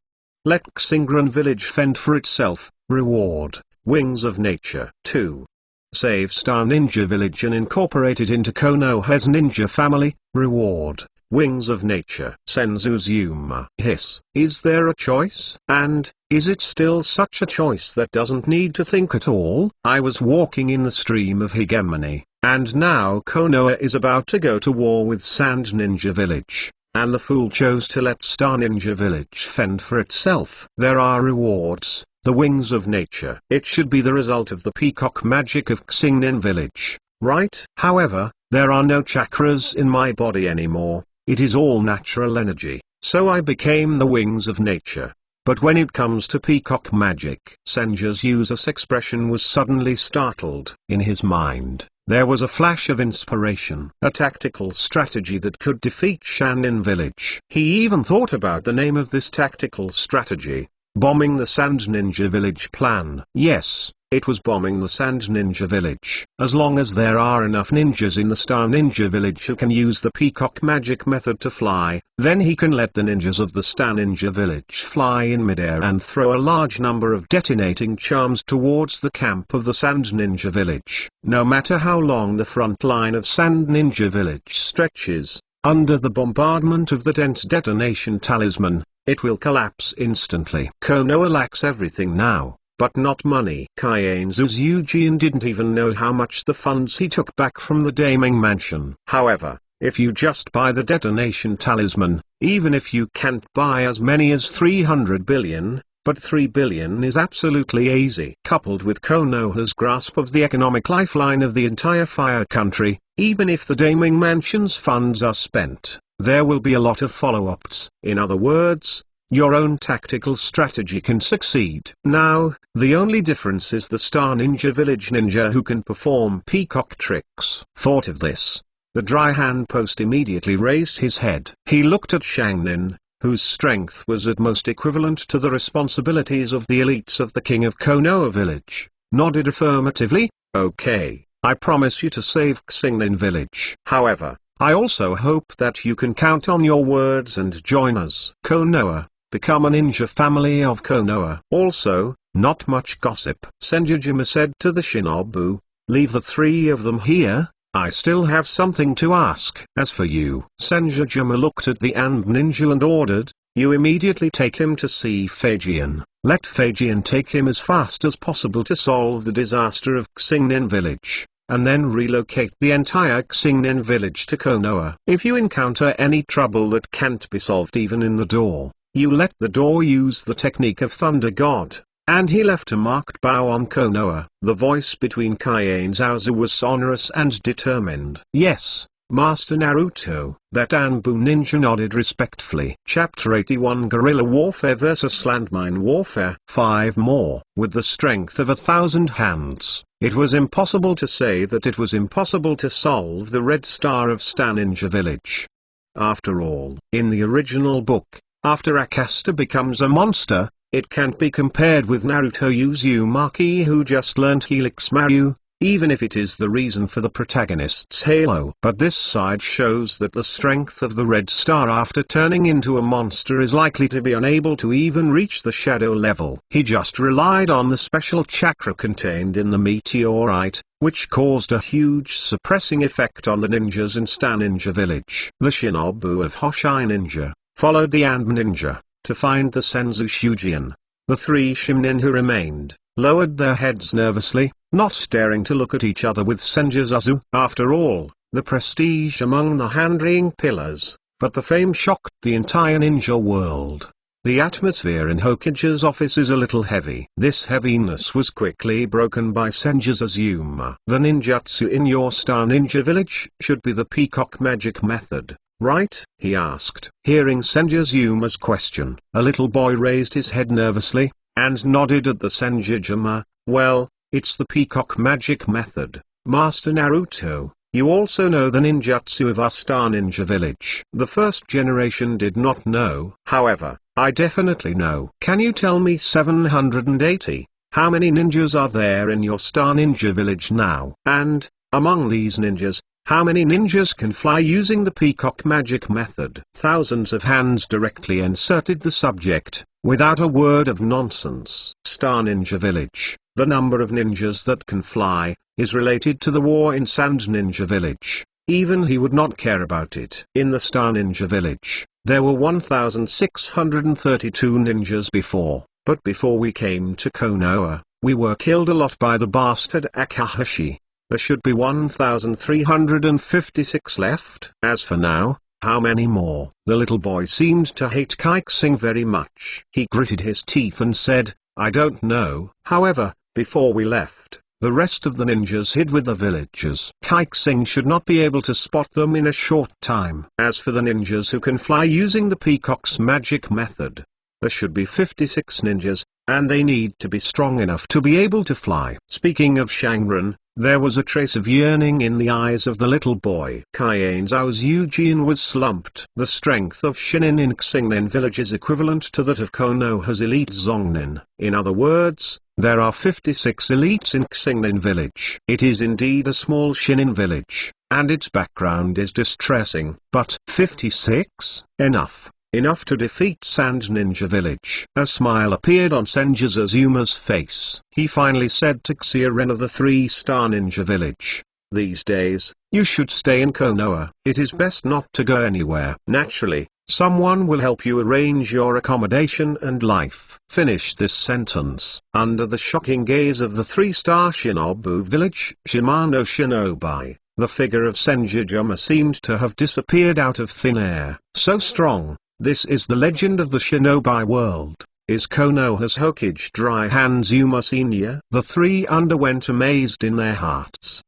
Let Xingran Village fend for itself. Reward, Wings of Nature. 2. Save Star Ninja Village and incorporate it into Konoha's ninja family. Reward, Wings of Nature. Sanjujuma. Hiss. Is there a choice? And, is it still such a choice that doesn't need to think at all? I was walking in the stream of hegemony, and now Konoha is about to go to war with Sand Ninja Village, and the fool chose to let Star Ninja Village fend for itself. There are rewards, the Wings of Nature. It should be the result of the peacock magic of Xingnan Village, right? However, there are no chakras in my body anymore. It is all natural energy, so I became the Wings of Nature. But when it comes to peacock magic, Sanjujuma's expression was suddenly startled. In his mind, there was a flash of inspiration. A tactical strategy that could defeat Shannin Village. He even thought about the name of this tactical strategy. Bombing the Sand Ninja Village plan. Yes, it was bombing the Sand Ninja Village. As long as there are enough ninjas in the Star Ninja Village who can use the peacock magic method to fly, then he can let the ninjas of the Star Ninja Village fly in midair and throw a large number of detonating charms towards the camp of the Sand Ninja Village. No matter how long the front line of Sand Ninja Village stretches, under the bombardment of the dense detonation talisman, it will collapse instantly. Konoha lacks everything now, but not money. Kainzuzujian didn't even know how much the funds he took back from the Daimyo Mansion. However, if you just buy the detonation talisman, even if you can't buy as many as 300 billion, but 3 billion is absolutely easy. Coupled with Konoha's grasp of the economic lifeline of the entire Fire Country, even if the Daimyo Mansion's funds are spent, there will be a lot of follow-ups. In other words, your own tactical strategy can succeed. Now, the only difference is the Star Ninja Village ninja who can perform peacock tricks. Thought of this, the dry hand post immediately raised his head. He looked at Shangnin, whose strength was at most equivalent to the responsibilities of the elites of the king of Konoha Village, nodded affirmatively. Okay, I promise you to save Xingnan Village. However, I also hope that you can count on your words and join us. Konoha, become a ninja family of Konoha. Also, not much gossip. Sanjujuma said to the shinobu, leave the three of them here, I still have something to ask. As for you, Sanjujuma looked at the and ninja and ordered, you immediately take him to see Feijian. Let Feijian take him as fast as possible to solve the disaster of Xingnan Village, and then relocate the entire Xingnan Village to Konoha. If you encounter any trouble that can't be solved even in the door, you let the door use the technique of Thunder God. And he left a marked bow on Konoha. The voice between Kaienzazu was sonorous and determined. Yes, Master Naruto. That Anbu ninja nodded respectfully. Chapter 81 Guerrilla Warfare vs Landmine Warfare. 5 more. With the strength of 1,000 hands, it was impossible to say that it was impossible to solve the Red Star of Star Ninja Village. After all, in the original book, after Akasta becomes a monster, it can't be compared with Naruto Uzumaki who just learned Helix Maryu, even if it is the reason for the protagonist's halo. But this side shows that the strength of the Red Star after turning into a monster is likely to be unable to even reach the shadow level. He just relied on the special chakra contained in the meteorite, which caused a huge suppressing effect on the ninjas in Star Ninja Village. The shinobu of Hoshai Ninja followed the Anb Ninja to find the Senzu Shujian. The 3 shinin who remained lowered their heads nervously, not daring to look at each other with Senjuzazu. After all, the prestige among the hand-ring pillars, but the fame shocked the entire ninja world. The atmosphere in Hokage's office is a little heavy. This heaviness was quickly broken by Sanjuzazuma. The ninjutsu in your Star Ninja Village should be the peacock magic method, right? He asked. Hearing Sanjuzuma's question, a little boy raised his head nervously, and nodded at the Sanjujuma. Well, it's the peacock magic method, Master Naruto. You also know the ninjutsu of our star ninja village. The first generation did not know. However, I definitely know. Can you tell me 780? How many ninjas are there in your star ninja village now? And, among these ninjas, how many ninjas can fly using the peacock magic method? Thousands of hands directly inserted the subject, without a word of nonsense. Star Ninja Village, the number of ninjas that can fly, is related to the war in Sand Ninja Village. Even he would not care about it. In the Star Ninja Village, there were 1,632 ninjas before, but before we came to Konoha, we were killed a lot by the bastard Akahashi. There should be 1,356 left. As for now, how many more? The little boy seemed to hate Kyubi very much. He gritted his teeth and said, I don't know. However, before we left, the rest of the ninjas hid with the villagers. Kyubi should not be able to spot them in a short time. As for the ninjas who can fly using the peacock's magic method, there should be 56 ninjas, and they need to be strong enough to be able to fly. Speaking of Shangren, there was a trace of yearning in the eyes of the little boy. Kaiane Zhao's Eugene was slumped. The strength of Shinin in Xingnin village is equivalent to that of Konoha's elite Zongnin. In other words, there are 56 elites in Xingnin village. It is indeed a small Shinin village, and its background is distressing. But 56? Enough. Enough to defeat Sand Ninja Village. A smile appeared on Sanjujuma's face. He finally said to Xiaren of the 3-star Ninja Village, these days, you should stay in Konoha. It is best not to go anywhere. Naturally, someone will help you arrange your accommodation and life. Finish this sentence. Under the shocking gaze of the 3-star Shinobu Village, Shimano Shinobi, the figure of Sanjujuma seemed to have disappeared out of thin air. So strong. This is the legend of the shinobi world. Is Konoha's Hokage Dry Hands Yuma Senior? The three underwent amazed in their hearts.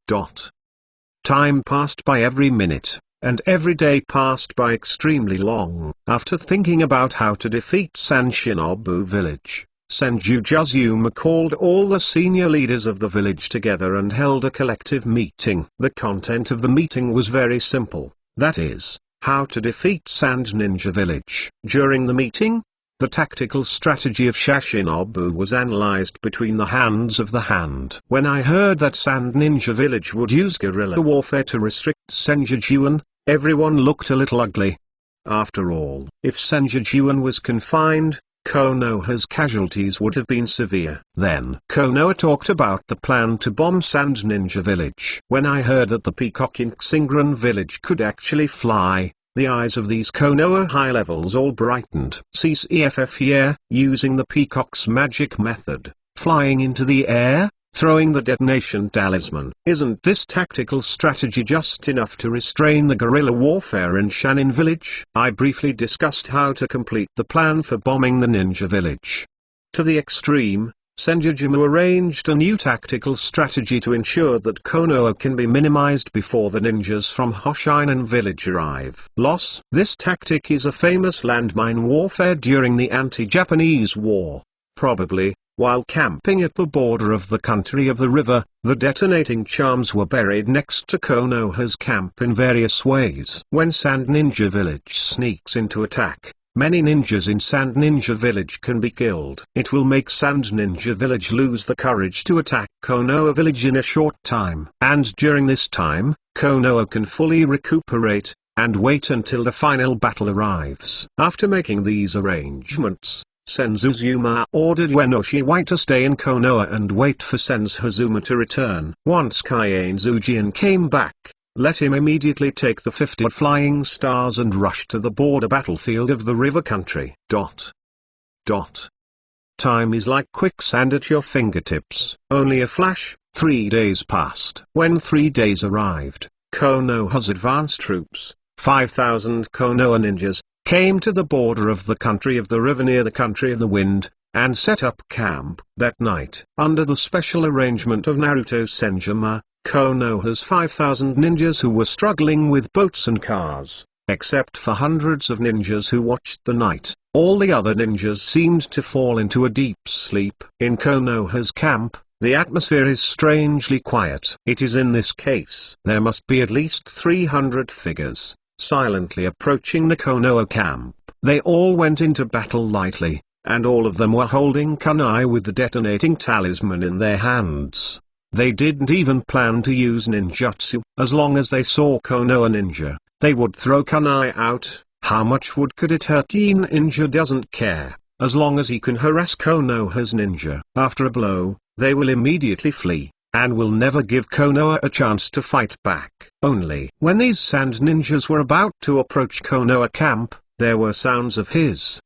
Time passed by every minute, and every day passed by extremely long. After thinking about how to defeat San Shinobu Village, Sanjujuma called all the senior leaders of the village together and held a collective meeting. The content of the meeting was very simple, that is, how to defeat Sand Ninja Village. During the meeting, the tactical strategy of Shashinobu was analyzed between the hands of the hand. When I heard that Sand Ninja Village would use guerrilla warfare to restrict Sanjujuan, everyone looked a little ugly. After all, if Sanjujuan was confined, Konoha's casualties would have been severe. Then Konoha talked about the plan to bomb Sand Ninja Village. When I heard that the peacock in Xingren Village could actually fly, the eyes of these Konoha high levels all brightened. CCFF yeah, using the peacock's magic method, flying into the air, throwing the detonation talisman. Isn't this tactical strategy just enough to restrain the guerrilla warfare in Shanin Village? I briefly discussed how to complete the plan for bombing the ninja village. To the extreme, Sanjujuma arranged a new tactical strategy to ensure that Konoha can be minimized before the ninjas from Hoshinan Village arrive. This tactic is a famous landmine warfare during the anti-Japanese war. Probably, while camping at the border of the country of the river, the detonating charms were buried next to Konoha's camp in various ways. When Sand Ninja Village sneaks into attack, many ninjas in Sand Ninja Village can be killed. It will make Sand Ninja Village lose the courage to attack Konoha Village in a short time. And during this time, Konoha can fully recuperate, and wait until the final battle arrives. After making these arrangements, Sanjujuma ordered Uenoshi to stay in Konoha and wait for Sanjujuma to return. Once Kaiane Zujian came back, let him immediately take the 50 flying stars and rush to the border battlefield of the river country. Time is like quicksand at your fingertips. Only a flash. 3 days passed. When 3 days arrived, Konoha's advance troops, 5,000 Konoha ninjas, came to the border of the country of the river near the country of the wind, and set up camp. That night, under the special arrangement of Naruto Senjuma, Konoha's 5,000 ninjas who were struggling with boats and cars, except for hundreds of ninjas who watched the night, all the other ninjas seemed to fall into a deep sleep. In Konoha's camp, The atmosphere is strangely quiet. It is in this case there must be at least 300 figures, silently approaching the Konoha camp. They all went into battle lightly, and all of them were holding kunai with the detonating talisman in their hands. They didn't even plan to use ninjutsu. As long as they saw Konoha ninja, they would throw kunai out. How much wood could it hurt? Ninja doesn't care, as long as he can harass Konoha's ninja. After a blow, they will immediately flee, and will never give Konoha a chance to fight back. Only when these sand ninjas were about to approach Konoha camp, there were sounds of hiss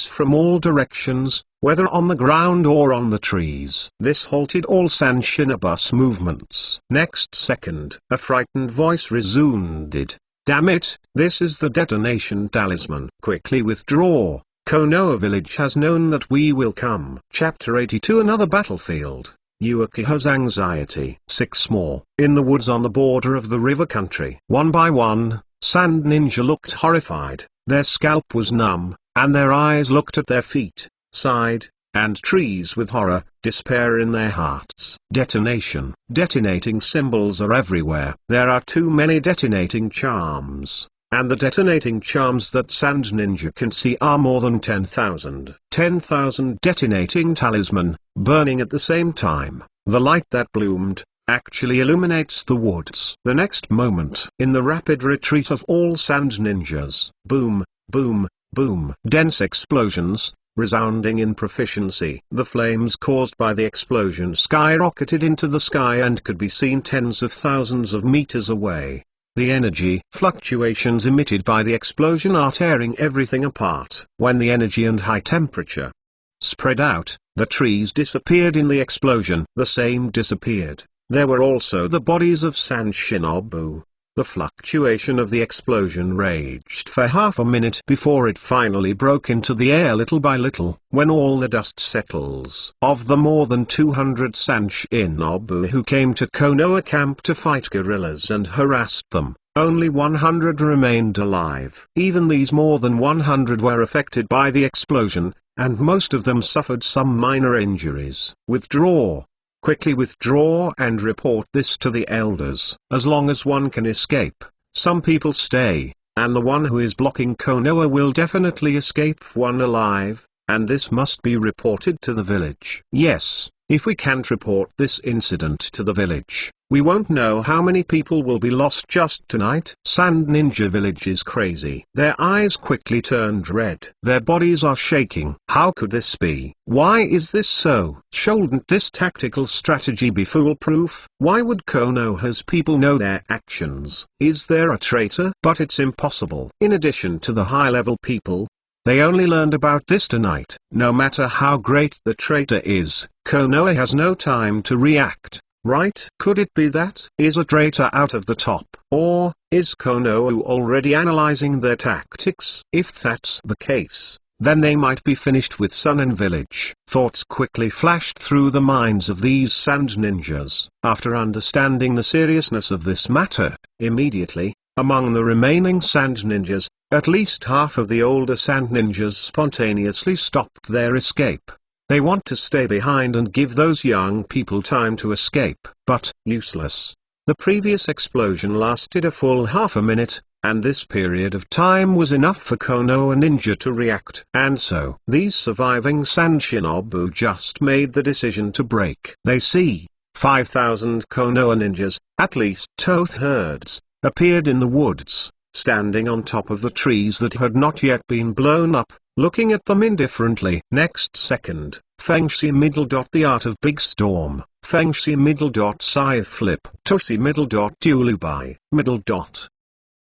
from all directions, whether on the ground or on the trees. This halted all sand shinobu's movements. Next second, a frightened voice resounded. "Damn it, this is the detonation talisman. Quickly withdraw. Konoha village has known that we will come." Chapter 82. Another battlefield. Uakiha's anxiety. 6 more. In the woods on the border of the river country. One by one, sand ninja looked horrified. Their scalp was numb, and their eyes looked at their feet, side, and trees with horror, despair in their hearts. Detonation. Detonating symbols are everywhere. There are too many detonating charms, and the detonating charms that Sand Ninja can see are more than 10,000. 10,000 detonating talisman, burning at the same time. The light that bloomed actually illuminates the woods. The next moment, in the rapid retreat of all Sand Ninjas, boom, boom, boom. Dense explosions, resounding in proficiency. The flames caused by the explosion skyrocketed into the sky and could be seen tens of thousands of meters away. The energy fluctuations emitted by the explosion are tearing everything apart. When the energy and high temperature spread out, the trees disappeared in the explosion. The same disappeared. There were also the bodies of Sand Shinobu. The fluctuation of the explosion raged for half a minute before it finally broke into the air little by little. When all the dust settles, of the more than 200 Sand Shinobu who came to Konoha camp to fight guerrillas and harassed them, only 100 remained alive. Even these more than 100 were affected by the explosion, and most of them suffered some minor injuries. Withdraw. Quickly withdraw and report this to the elders. As long as one can escape, some people stay, and the one who is blocking Konoha will definitely escape one alive, and this must be reported to the village. Yes, if we can't report this incident to the village, we won't know how many people will be lost just tonight. Sand Ninja Village is crazy. Their eyes quickly turned red. Their bodies are shaking. How could this be? Why is this so? Shouldn't this tactical strategy be foolproof? Why would Konoha's people know their actions? Is there a traitor? But it's impossible. In addition to the high-level people, they only learned about this tonight. No matter how great the traitor is, Konoha has no time to react. Right? Could it be that is a traitor out of the top? Or is Konoha already analyzing their tactics? If that's the case, then they might be finished with Sun and Village. Thoughts quickly flashed through the minds of these Sand Ninjas. After understanding the seriousness of this matter, immediately, among the remaining Sand Ninjas, at least half of the older Sand Ninjas spontaneously stopped their escape. They want to stay behind and give those young people time to escape, but useless. The previous explosion lasted a full half a minute, and this period of time was enough for Konoha Ninja to react. And so, these surviving Sand Shinobu just made the decision to break. They see 5,000 Konoha Ninjas, at least 2/3, appeared in the woods, standing on top of the trees that had not yet been blown up, looking at them indifferently. Next second, Fengshi middle dot the art of big storm, Fengshi middle dot scythe flip, Toshi middle dot Ulubai, middle dot.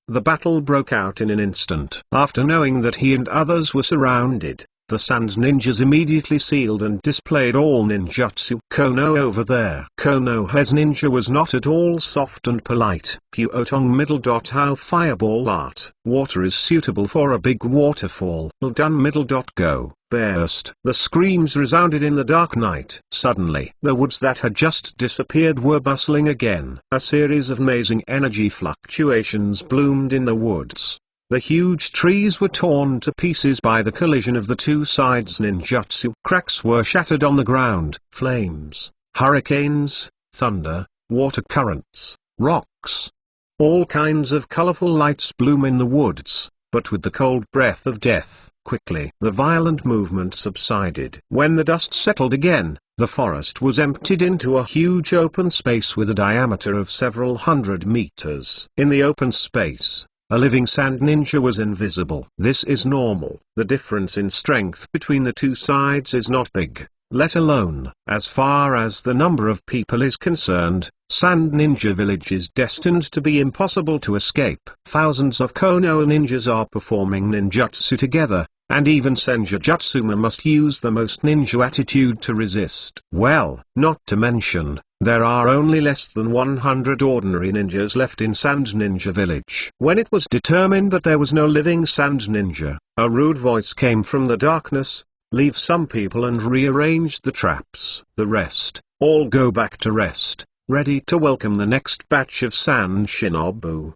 The battle broke out in an instant. After knowing that he and others were surrounded, the Sand Ninjas immediately sealed and displayed all ninjutsu. Konoha over there. Konoha's ninja was not at all soft and polite. Puotong middle dot how fireball art. Water is suitable for a big waterfall. Done middle dot go. Burst. The screams resounded in the dark night. Suddenly, the woods that had just disappeared were bustling again. A series of amazing energy fluctuations bloomed in the woods. The huge trees were torn to pieces by the collision of the two sides' ninjutsu. Cracks were shattered on the ground. Flames, hurricanes, thunder, water currents, rocks. All kinds of colorful lights bloom in the woods, but with the cold breath of death. Quickly the violent movement subsided. When the dust settled again, the forest was emptied into a huge open space with a diameter of several hundred meters. In the open space, a living sand ninja was invisible. This is normal. The difference in strength between the two sides is not big, let alone. As far as the number of people is concerned, Sand Ninja Village is destined to be impossible to escape. Thousands of Konoha ninjas are performing ninjutsu together, and even Sanjujuma must use the most ninja attitude to resist. Well, not to mention, there are only less than 100 ordinary ninjas left in Sand Ninja Village. When it was determined that there was no living Sand Ninja, a rude voice came from the darkness: leave some people and rearrange the traps. The rest, all go back to rest, ready to welcome the next batch of Sand Shinobu.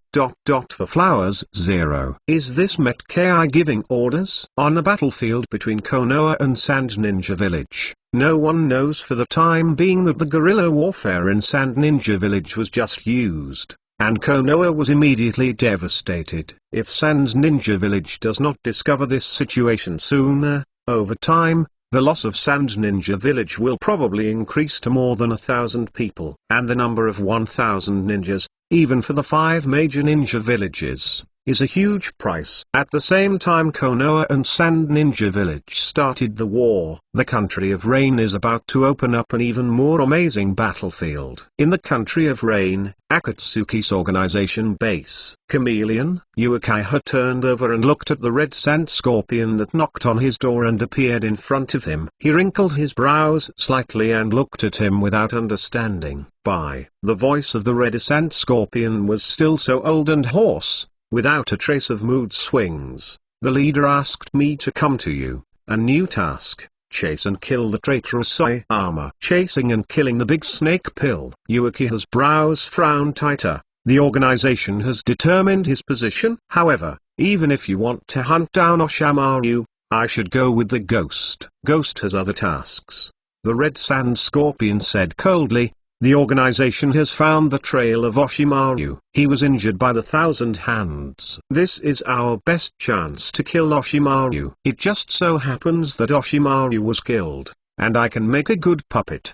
For flowers 0. Is this Metki giving orders? On the battlefield between Konoha and Sand Ninja Village, no one knows for the time being that the guerrilla warfare in Sand Ninja Village was just used, and Konoha was immediately devastated. If Sand Ninja Village does not discover this situation sooner, over time, the loss of Sand Ninja Village will probably increase to more than 1,000 people. And the number of 1,000 ninjas, even for the 5 major ninja villages, is a huge price. At the same time Konoha and Sand Ninja Village started the war, the Country of Rain is about to open up an even more amazing battlefield. In the Country of Rain, Akatsuki's organization base, Chameleon, Uakiha turned over and looked at the red sand scorpion that knocked on his door and appeared in front of him. He wrinkled his brows slightly and looked at him without understanding. The voice of the red sand scorpion was still so old and hoarse, without a trace of mood swings. The leader asked me to come to you. A new task: chase and kill the traitorous armor. Chasing and killing the big snake pill. Uakiha's brows frowned tighter. The organization has determined his position. However, even if you want to hunt down Oshimaru, I should go with the ghost. Ghost has other tasks. The red sand scorpion said coldly. The organization has found the trail of Oshimaru. He was injured by the Thousand Hands. This is our best chance to kill Oshimaru. It just so happens that Oshimaru was killed, and I can make a good puppet.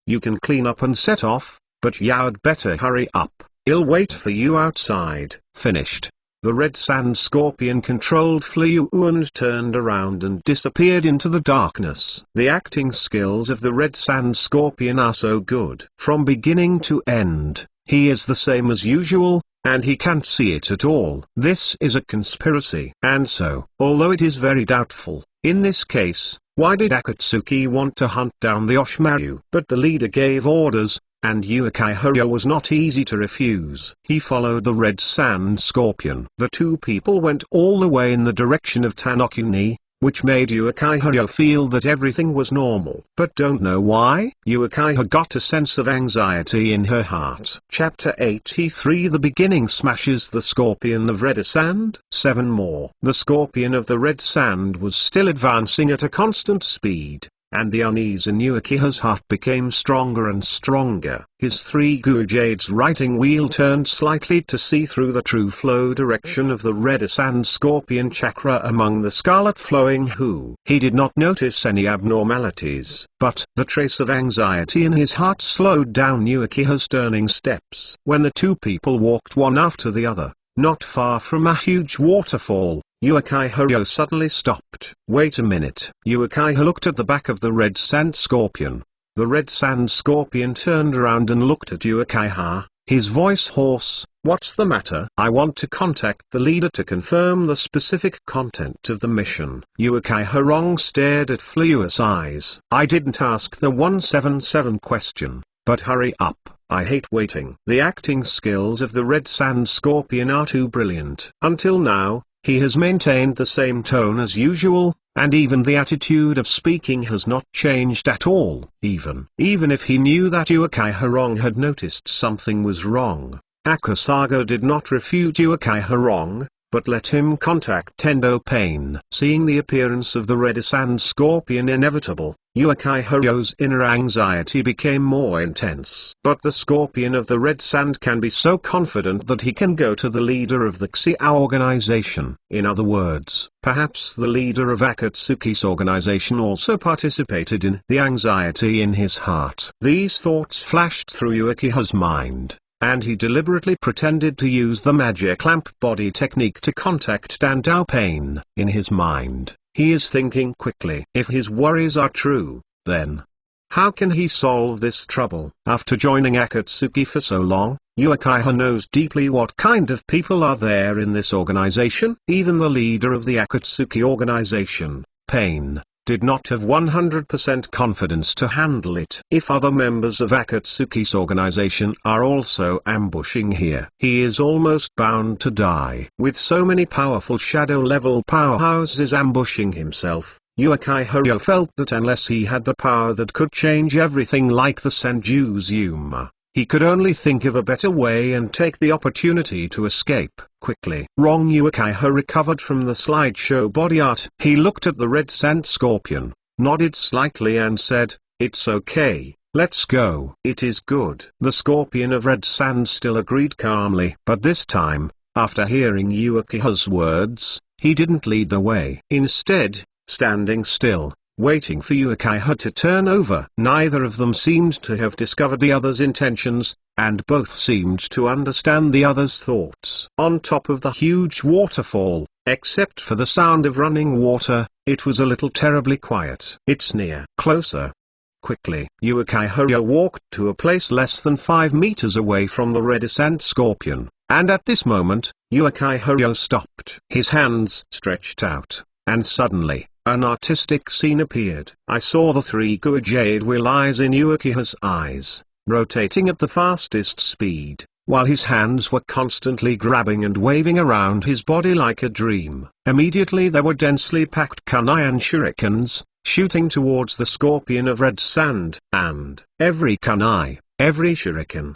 You can clean up and set off, but you'd better hurry up. I'll wait for you outside. Finished. The red sand scorpion controlled Fliu and turned around and disappeared into the darkness. The acting skills of the red sand scorpion are so good. From beginning to end, he is the same as usual, and he can't see it at all. This is a conspiracy. And so, although it is very doubtful, in this case, why did Akatsuki want to hunt down the Oshimaru? But the leader gave orders, and Uakiha was not easy to refuse. He followed the red sand scorpion. The two people went all the way in the direction of Tanokuni, which made Uakiha feel that everything was normal. But don't know why? Uakiha got a sense of anxiety in her heart. Chapter 83. The beginning smashes the scorpion of red sand. 7 more. The scorpion of the red sand was still advancing at a constant speed, and the unease in Uakiha's heart became stronger and stronger. His 3 Gujades writing wheel turned slightly to see through the true flow direction of the red sand scorpion chakra among the scarlet flowing hue. He did not notice any abnormalities, but the trace of anxiety in his heart slowed down Uakiha's turning steps. When the two people walked one after the other, not far from a huge waterfall, Uakiha suddenly stopped. Wait a minute. Uakiha looked at the back of the red sand scorpion. The red sand scorpion turned around and looked at Uakiha, his voice hoarse. What's the matter? I want to contact the leader to confirm the specific content of the mission. Uakiha stared at Fliu's eyes. I didn't ask the 177 question, but hurry up. I hate waiting. The acting skills of the red sand scorpion are too brilliant. Until now, he has maintained the same tone as usual, and even the attitude of speaking has not changed at all. Even if he knew that Uakiha had noticed something was wrong, Akasago did not refute Uakiha. but let him contact Tendo Pain. Seeing the appearance of the red sand scorpion inevitable, Uakiha's inner anxiety became more intense. But the scorpion of the red sand can be so confident that he can go to the leader of the Xia organization. In other words, perhaps the leader of Akatsuki's organization also participated in the anxiety in his heart. These thoughts flashed through Uakiha's mind, and he deliberately pretended to use the magic lamp body technique to contact Tendo Pain. In his mind, he is thinking quickly. If his worries are true, then how can he solve this trouble? After joining Akatsuki for so long, Uakiha knows deeply what kind of people are there in this organization. Even the leader of the Akatsuki organization, Pain, did not have 100% confidence to handle it. If other members of Akatsuki's organization are also ambushing here, he is almost bound to die. With so many powerful shadow-level powerhouses ambushing himself, Uakiha felt that unless he had the power that could change everything like the Sanjujuma, he could only think of a better way and take the opportunity to escape quickly. Wrong. Uakiha recovered from the slideshow body art. He looked at the red sand scorpion, nodded slightly and said, "It's okay, let's go." "It is good." The scorpion of red sand still agreed calmly. But this time, after hearing Uakiha's words, he didn't lead the way. Instead, standing still, waiting for Uakiha to turn over. Neither of them seemed to have discovered the other's intentions, and both seemed to understand the other's thoughts. On top of the huge waterfall, except for the sound of running water, it was a little terribly quiet. "It's near." "Closer." Quickly, Uakiha walked to a place less than 5 meters away from the red sand scorpion, and at this moment, Uakiha stopped. His hands stretched out, and suddenly, an artistic scene appeared. I saw the 3 jade will eyes in Uakiha's eyes, rotating at the fastest speed, while his hands were constantly grabbing and waving around his body like a dream. Immediately there were densely packed kunai and shurikens, shooting towards the scorpion of red sand, and every kunai, every shuriken,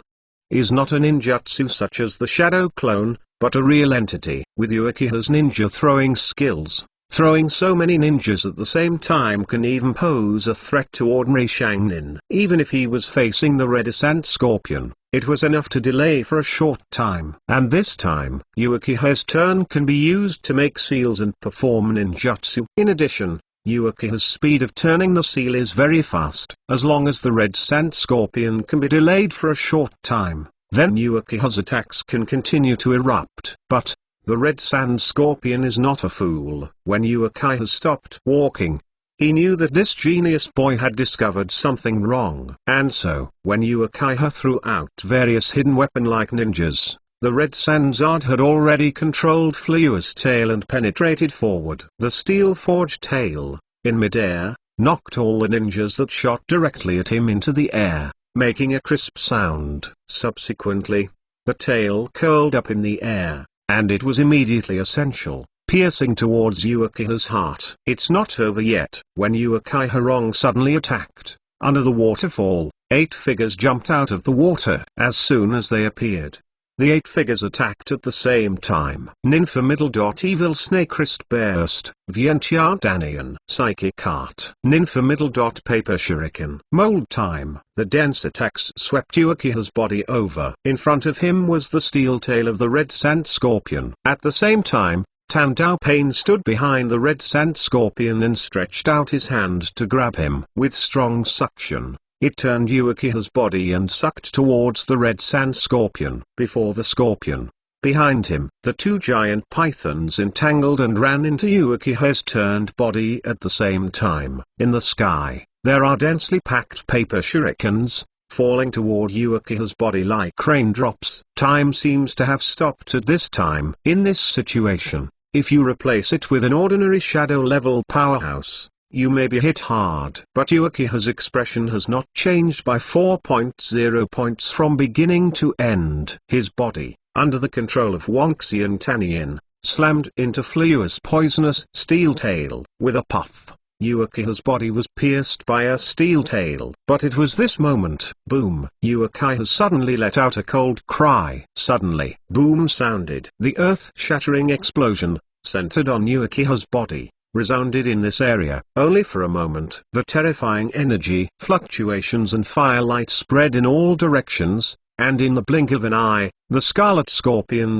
is not a ninjutsu such as the shadow clone, but a real entity. With Uakiha's ninja throwing skills, throwing so many ninjas at the same time can even pose a threat to ordinary Shangnin. Even if he was facing the red sand scorpion, it was enough to delay for a short time. And this time, Uakiha's turn can be used to make seals and perform ninjutsu. In addition, Uakiha's speed of turning the seal is very fast. As long as the red sand scorpion can be delayed for a short time, then Uakiha's attacks can continue to erupt. But the red sand scorpion is not a fool. When Uakiha stopped walking, he knew that this genius boy had discovered something wrong. And so, when Uakiha threw out various hidden weapon-like ninjas, the red sand Zard had already controlled Flua's tail and penetrated forward. The steel-forged tail, in midair, knocked all the ninjas that shot directly at him into the air, making a crisp sound. Subsequently, the tail curled up in the air, and it was immediately essential, piercing towards Uakiha's heart. It's not over yet. When Uakiha suddenly attacked, under the waterfall, 8 figures jumped out of the water. As soon as they appeared, the 8 figures attacked at the same time. Ninfa middle. Evil snake wrist burst, Vientiar Danian psychic heart. Ninfa middle. Paper shuriken. Mold time. The dense attacks swept Uakiha's body over. In front of him was the steel tail of the red sand scorpion. At the same time, Tendo Pain stood behind the red sand scorpion and stretched out his hand to grab him. With strong suction, it turned Uakiha's body and sucked towards the red sand scorpion. Before the scorpion, behind him, the 2 giant pythons entangled and ran into Uakiha's turned body at the same time. In the sky, there are densely packed paper shurikens, falling toward Uakiha's body like raindrops. Time seems to have stopped at this time. In this situation, if you replace it with an ordinary shadow-level powerhouse, you may be hit hard. But Uakiha's expression has not changed by 4.0 points from beginning to end. His body, under the control of Wonxian Tanian, slammed into Flua's poisonous steel tail. With a puff, Uakiha's body was pierced by a steel tail. But it was this moment, boom, Uakiha suddenly let out a cold cry. Suddenly, boom sounded. The earth-shattering explosion, centered on Uakiha's body, resounded in this area. Only for a moment. The terrifying energy, fluctuations and firelight spread in all directions, and in the blink of an eye, the Scarlet Scorpion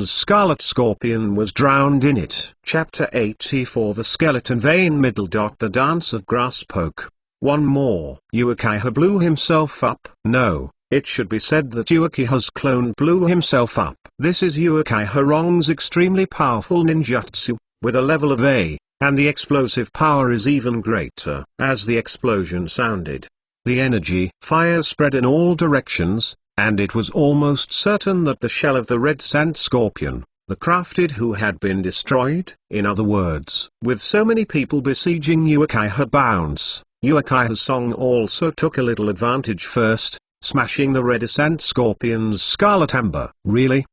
was drowned in it. Chapter 84 The Skeleton Vein The Dance of Grass Poke. One more. Uakiha blew himself up. No, it should be said that Uakiha's clone blew himself up. This is Uakiha Wrong's extremely powerful ninjutsu, with a level of A, and the explosive power is even greater. As the explosion sounded, the energy, fire spread in all directions, and it was almost certain that the shell of the red sand scorpion, the crafted who had been destroyed. In other words, with so many people besieging Uakiha bounce, Uakiha's song also took a little advantage first, smashing the red sand scorpion's scarlet amber. Really?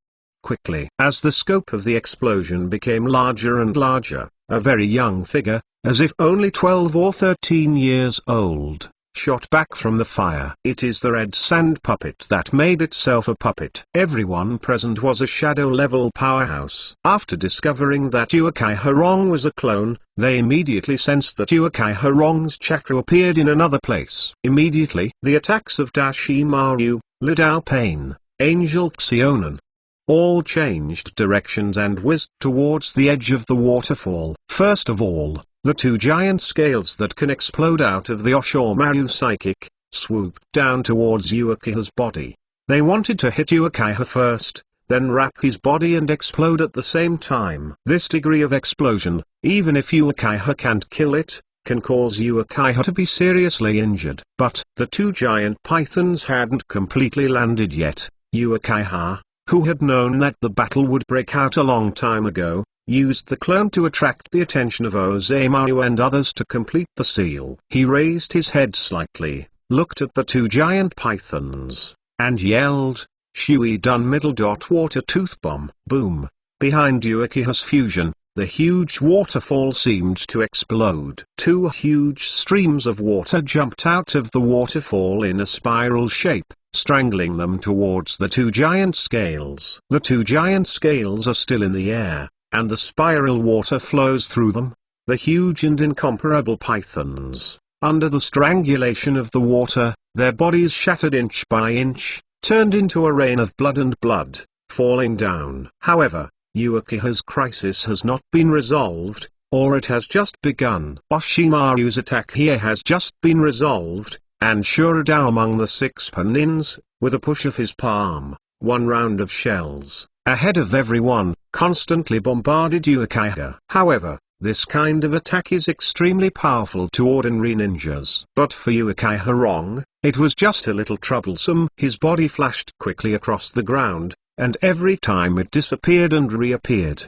Quickly. As the scope of the explosion became larger and larger, a very young figure, as if only 12 or 13 years old, shot back from the fire. It is the red sand puppet that made itself a puppet. Everyone present was a shadow-level powerhouse. After discovering that Uakiha Wrong was a clone, they immediately sensed that Uakiha Wrong's chakra appeared in another place. Immediately, the attacks of Dashimaru, Lidao Pain, Angel Xionan, all changed directions and whizzed towards the edge of the waterfall. First of all, the two giant scales that can explode out of the Oshomaru psychic, swooped down towards Uakiha's body. They wanted to hit Uakiha first, then wrap his body and explode at the same time. This degree of explosion, even if Uakiha can't kill it, can cause Uakiha to be seriously injured. But the two giant pythons hadn't completely landed yet. Uakiha, who had known that the battle would break out a long time ago, used the clone to attract the attention of Ozemaru and others to complete the seal. He raised his head slightly, looked at the two giant pythons, and yelled, "Shui done middle. Water tooth bomb." Boom. Behind Uakiha's fusion, the huge waterfall seemed to explode. Two huge streams of water jumped out of the waterfall in a spiral shape, strangling them towards the two giant scales. The two giant scales are still in the air, and the spiral water flows through them. The huge and incomparable pythons, under the strangulation of the water, their bodies shattered inch by inch, turned into a rain of blood, falling down. However, Uakiha's crisis has not been resolved, or it has just begun. Oshimaru's attack here has just been resolved, and Shuradao among the six Panins, with a push of his palm, one round of shells, ahead of everyone, constantly bombarded Uakiha. However, this kind of attack is extremely powerful to ordinary ninjas. But for Uakiha Wrong, it was just a little troublesome. His body flashed quickly across the ground, and every time it disappeared and reappeared,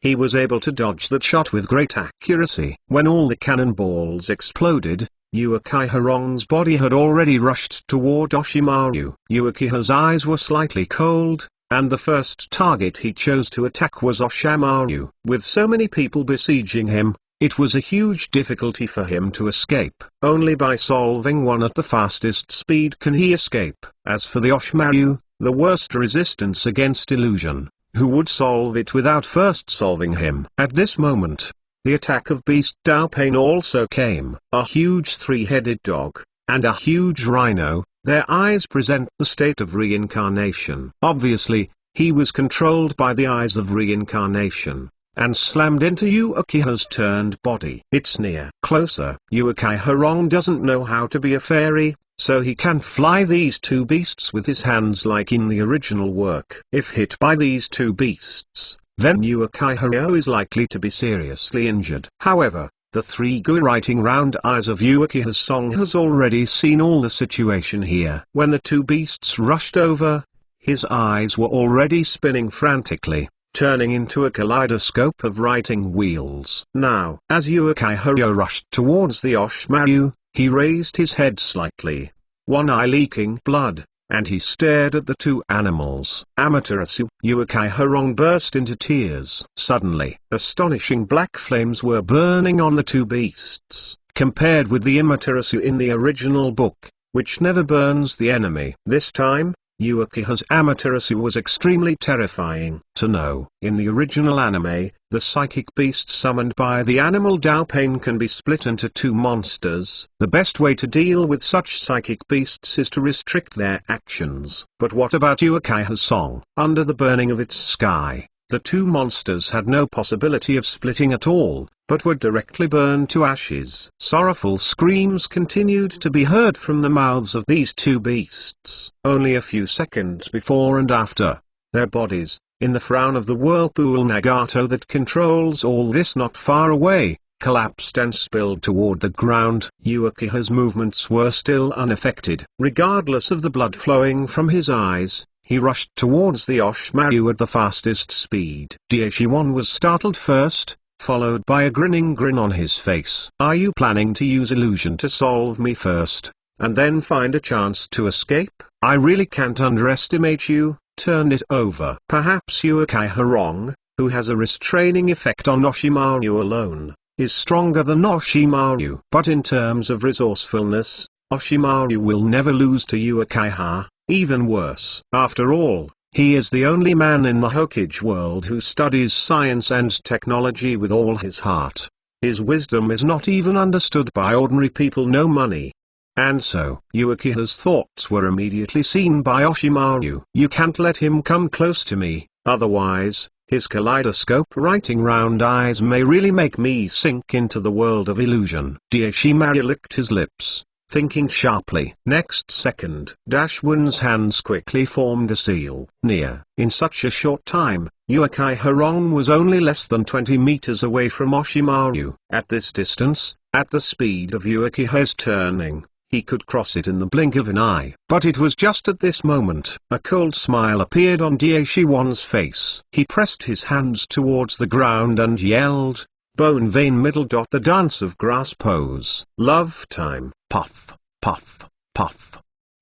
he was able to dodge that shot with great accuracy. When all the cannonballs exploded, Uakiha Wrong's body had already rushed toward Oshimaru. Uakiha's eyes were slightly cold, and the first target he chose to attack was Oshimaru. With so many people besieging him, it was a huge difficulty for him to escape. Only by solving one at the fastest speed can he escape. As for the Oshimaru, the worst resistance against illusion, who would solve it without first solving him? At this moment, the attack of Beast Dao Pain also came. A huge three-headed dog, and a huge rhino, their eyes present the state of reincarnation. Obviously, he was controlled by the eyes of reincarnation, and slammed into Uakiha's turned body. It's near. Closer. Uakiha Wrong doesn't know how to be a fairy, so he can't fly these two beasts with his hands like in the original work. If hit by these two beasts, then Uakiha is likely to be seriously injured. However, the three writing round eyes of Uakiha's song has already seen all the situation here. When the two beasts rushed over, his eyes were already spinning frantically, turning into a kaleidoscope of writing wheels. Now, as Uakiha rushed towards the Oshimaru, he raised his head slightly, one eye leaking blood, and he stared at the two animals. Amaterasu. Uakiha Wrong burst into tears. Suddenly, astonishing black flames were burning on the two beasts, compared with the Amaterasu in the original book, which never burns the enemy. This time, Uakiha's Amaterasu was extremely terrifying to know. In the original anime, the psychic beast summoned by the animal Daupane can be split into two monsters. The best way to deal with such psychic beasts is to restrict their actions. But what about Uakiha's song? Under the burning of its sky, the two monsters had no possibility of splitting at all, but were directly burned to ashes. Sorrowful screams continued to be heard from the mouths of these two beasts. Only a few seconds before and after, their bodies, in the frown of the whirlpool Nagato that controls all this not far away, collapsed and spilled toward the ground. Uakiha's movements were still unaffected. Regardless of the blood flowing from his eyes, he rushed towards the Orochimaru at the fastest speed. Daishiwan was startled first, followed by a grinning grin on his face. "Are you planning to use illusion to solve me first, and then find a chance to escape? I really can't underestimate you." Turn it over. Perhaps Uakiha wrong, who has a restraining effect on Orochimaru alone, is stronger than Orochimaru. But in terms of resourcefulness, Orochimaru will never lose to Uakiha. Even worse. After all, he is the only man in the Hokage world who studies science and technology with all his heart. His wisdom is not even understood by ordinary people. No money. And so, Uakiha's thoughts were immediately seen by Orochimaru. "You can't let him come close to me, otherwise, his kaleidoscope-writing round eyes may really make me sink into the world of illusion." Orochimaru licked his lips, thinking sharply. Next second, Dashwin's hands quickly formed a seal. Near. In such a short time, Uakiha was only less than 20 meters away from Orochimaru. At this distance, at the speed of Uakiha's turning, he could cross it in the blink of an eye. But it was just at this moment, a cold smile appeared on Daishiwan's face. He pressed his hands towards the ground and yelled, "Bone vein middle. The dance of grass pose. Love time." Puff, puff, puff.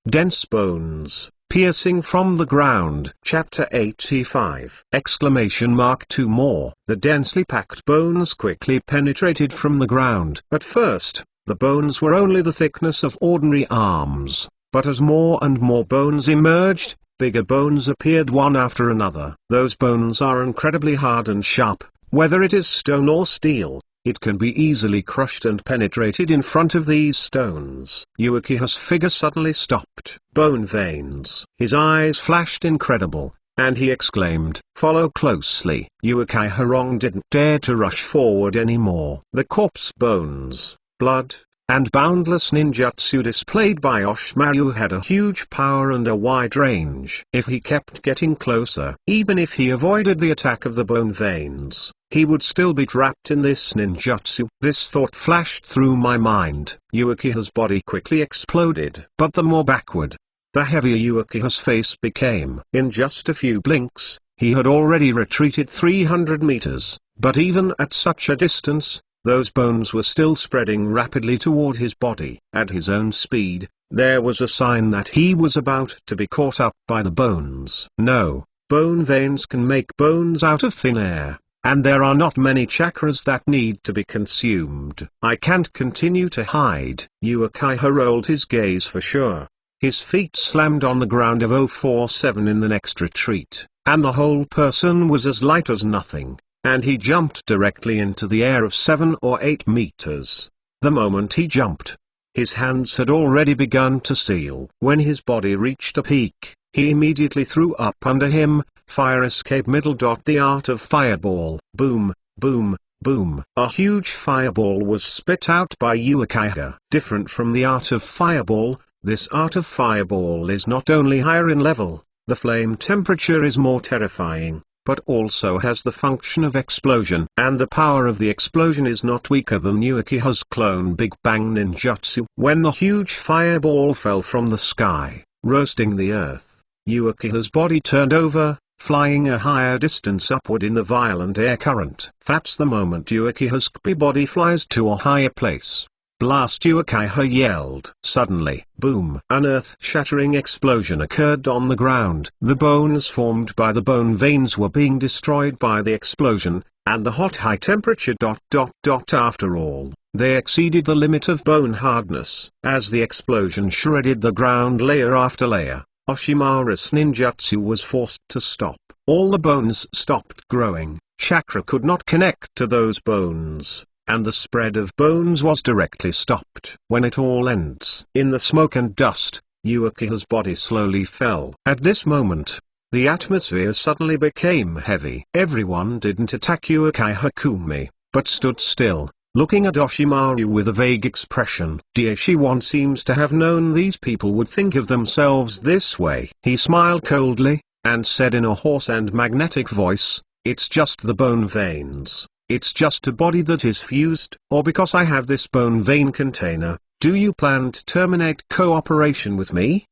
Dense bones, piercing from the ground. Chapter 85. Exclamation mark. Two more. The densely packed bones quickly penetrated from the ground. At first, the bones were only the thickness of ordinary arms, but as more and more bones emerged, bigger bones appeared one after another. Those bones are incredibly hard and sharp. Whether it is stone or steel, it can be easily crushed and penetrated in front of these stones. Uakiha's figure suddenly stopped. Bone veins. His eyes flashed incredible, and he exclaimed, "Follow closely." Uakiha didn't dare to rush forward anymore. The corpse bones, blood, and boundless ninjutsu displayed by Orochimaru had a huge power and a wide range. If he kept getting closer, even if he avoided the attack of the bone veins, he would still be trapped in this ninjutsu. This thought flashed through my mind. Uakiha's body quickly exploded. But the more backward, the heavier Uakiha's face became. In just a few blinks, he had already retreated 300 meters. But even at such a distance, those bones were still spreading rapidly toward his body. At his own speed, there was a sign that he was about to be caught up by the bones. No, bone veins can make bones out of thin air, and there are not many chakras that need to be consumed. I can't continue to hide. Uakiha rolled his gaze for sure. His feet slammed on the ground of 047 in the next retreat, and the whole person was as light as nothing. And he jumped directly into the air of 7 or 8 meters. The moment he jumped, his hands had already begun to seal. When his body reached a peak, he immediately threw up under him, fire escape middle. The art of fireball. Boom, boom, boom. A huge fireball was spit out by Uakiha. Different from the art of fireball, this art of fireball is not only higher in level, the flame temperature is more terrifying, but also has the function of explosion. And the power of the explosion is not weaker than Uakiha's clone Big Bang Ninjutsu. When the huge fireball fell from the sky, roasting the earth, Uakiha's body turned over, flying a higher distance upward in the violent air current. That's the moment Uakiha's body flies to a higher place. Blast! Uakiha yelled. Suddenly, boom! An earth-shattering explosion occurred on the ground. The bones formed by the bone veins were being destroyed by the explosion, and the hot high temperature. After all, They exceeded the limit of bone hardness. As the explosion shredded the ground layer after layer, Oshimaru's ninjutsu was forced to stop. All the bones stopped growing, chakra could not connect to those bones, and the spread of bones was directly stopped. When it all ends. In the smoke and dust, Uakiha's body slowly fell. At this moment, the atmosphere suddenly became heavy. Everyone didn't attack Uakiha Kumi, but stood still, looking at Oshimaru with a vague expression. Daishiwan seems to have known these people would think of themselves this way. He smiled coldly, and said in a hoarse and magnetic voice, "It's just the bone veins. It's just a body that is fused. Or because I have this bone vein container, do you plan to terminate cooperation with me?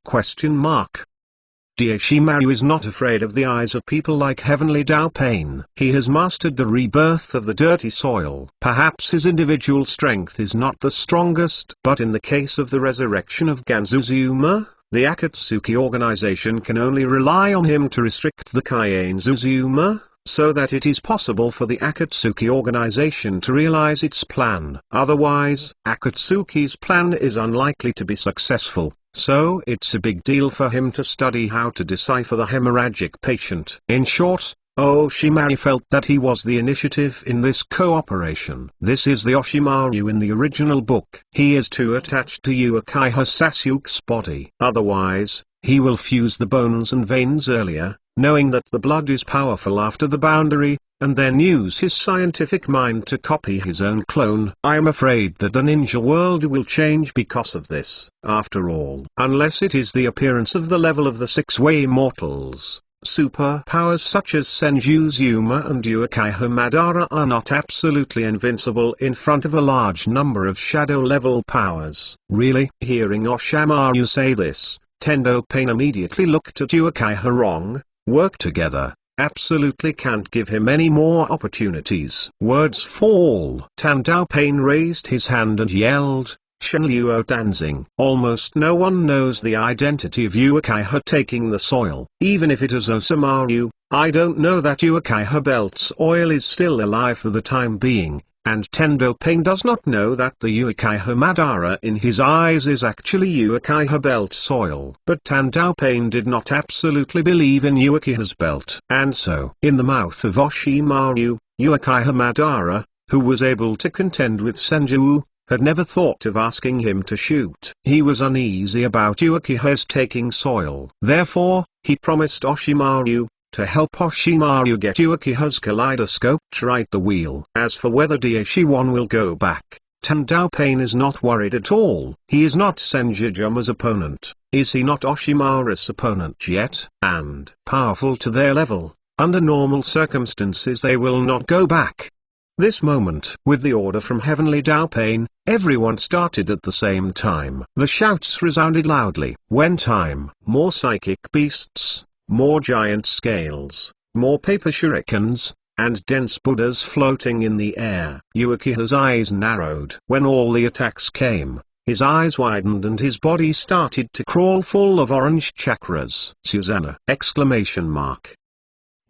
Daishimaru is not afraid of the eyes of people like Heavenly Dao Pain. He has mastered the rebirth of the dirty soil. Perhaps his individual strength is not the strongest, but in the case of the resurrection of Sanjujuma, the Akatsuki organization can only rely on him to restrict the Sanjujuma, so that it is possible for the Akatsuki organization to realize its plan. Otherwise, Akatsuki's plan is unlikely to be successful. So it's a big deal for him to study how to decipher the hemorrhagic patient. In short, Oshimaru felt that he was the initiative in this cooperation. This is the Oshimaru in the original book. He is too attached to Uakiha Sasuke's body. Otherwise, he will fuse the bones and veins earlier, knowing that the blood is powerful after the boundary, and then use his scientific mind to copy his own clone. I am afraid that the ninja world will change because of this. After all, unless it is the appearance of the level of the six-way mortals, superpowers such as Sanjujuma and Uakiha Madara are not absolutely invincible in front of a large number of shadow-level powers. Really? Hearing Oshimaru say this, Tendo Pain immediately looked at Uakiha wrong. Work together. Absolutely can't give him any more opportunities. Words fall. Tandao Pain raised his hand and yelled, Shenluo Danzing. Almost no one knows the identity of Uakiha taking the soil. Even if it is Osamaru, I don't know that Uakiha Belt's oil is still alive for the time being, and Tendo Pain does not know that the Uakiha Madara in his eyes is actually Uakiha Belt's oil. But Tandao Pain did not absolutely believe in Uakiha's belt. And so, in the mouth of Oshimaru, Uakiha Madara, who was able to contend with Sanju, had never thought of asking him to shoot. He was uneasy about Uakiha's taking soil. Therefore, he promised Oshimaru to help Oshimaru get Uakiha's kaleidoscope to right the wheel. As for whether Daishiwan will go back, Tandao Pain is not worried at all. He is not Sanjujuma's opponent. Is he not Oshimaru's opponent yet? And powerful to their level, under normal circumstances they will not go back. This moment, with the order from Heavenly Dao Pain, everyone started at the same time. The shouts resounded loudly. When time, more psychic beasts, more giant scales, more paper shurikens, and dense Buddhas floating in the air. Uakiha's eyes narrowed. When all the attacks came, his eyes widened and his body started to crawl full of orange chakras. Susanna! Exclamation mark.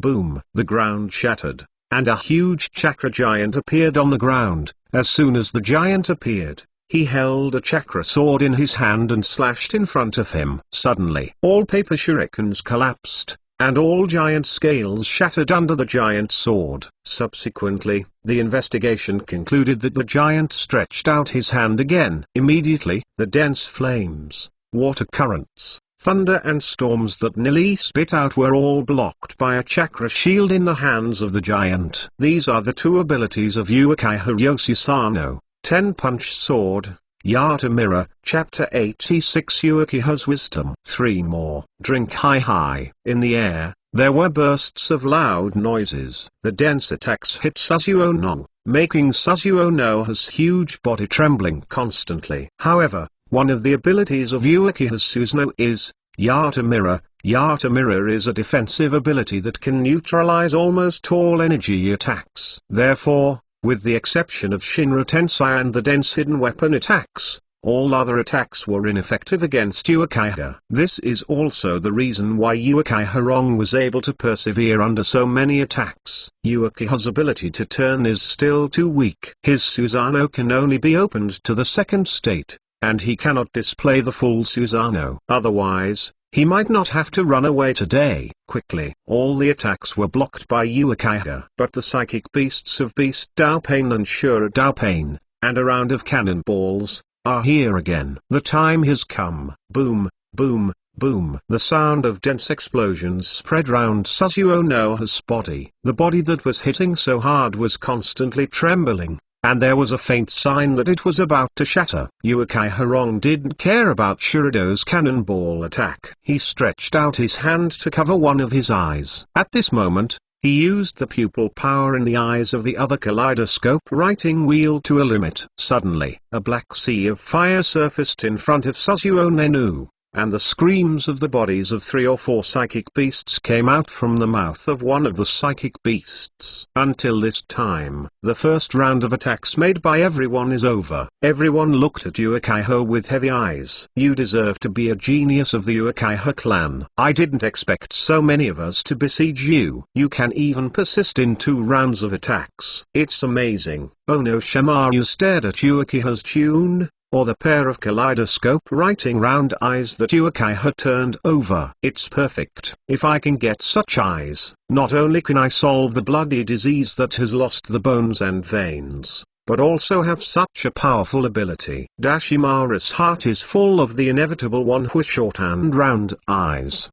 Boom! The ground shattered, and a huge chakra giant appeared on the ground. As soon as the giant appeared, he held a chakra sword in his hand and slashed in front of him. Suddenly, all paper shurikens collapsed, and all giant scales shattered under the giant sword. Subsequently, the investigation concluded that the giant stretched out his hand again. Immediately, the dense flames, water currents, thunder and storms that nearly spit out were all blocked by a chakra shield in the hands of the giant. These are the two abilities of Uakiha Yoshisano. 10-punch sword, Yata Mirror, Chapter 86 Uakiha's Wisdom. 3 more. Drink high. In the air, there were bursts of loud noises. The dense attacks hit Sasuo no, making Sasuo no's huge body trembling constantly. However, one of the abilities of Uakiha's Susanoo is Yata Mirror. Yata Mirror is a defensive ability that can neutralize almost all energy attacks. Therefore, with the exception of Shinra Tensei and the dense hidden weapon attacks, all other attacks were ineffective against Uakiha. This is also the reason why Uakiha was able to persevere under so many attacks. Uakiha's ability to turn is still too weak. His Susanoo can only be opened to the second state, and he cannot display the full Susanoo. Otherwise, he might not have to run away today. Quickly, all the attacks were blocked by Uakiha. But the psychic beasts of Beast Dao Pain and Shura Dao Pain, and a round of cannonballs, are here again. The time has come. Boom, boom, boom. The sound of dense explosions spread round Susanoo's body. The body that was hitting so hard was constantly trembling, and there was a faint sign that it was about to shatter. Uakiha didn't care about Shurado's cannonball attack. He stretched out his hand to cover one of his eyes. At this moment, he used the pupil power in the eyes of the other kaleidoscope writing wheel to a limit. Suddenly, a black sea of fire surfaced in front of Susanoo, and the screams of the bodies of 3 or 4 psychic beasts came out from the mouth of one of the psychic beasts. Until this time, the first round of attacks made by everyone is over. Everyone looked at Uakiha with heavy eyes. You deserve to be a genius of the Uakiha clan. I didn't expect so many of us to besiege you. You can even persist in 2 rounds of attacks. It's amazing. Oh no, Shamaru stared at Uakiha's tune, or the pair of kaleidoscope writing round eyes that Uakiha turned over. It's perfect. If I can get such eyes, not only can I solve the bloody disease that has lost the bones and veins, but also have such a powerful ability. Dashimaru's heart is full of the inevitable one with short and round eyes.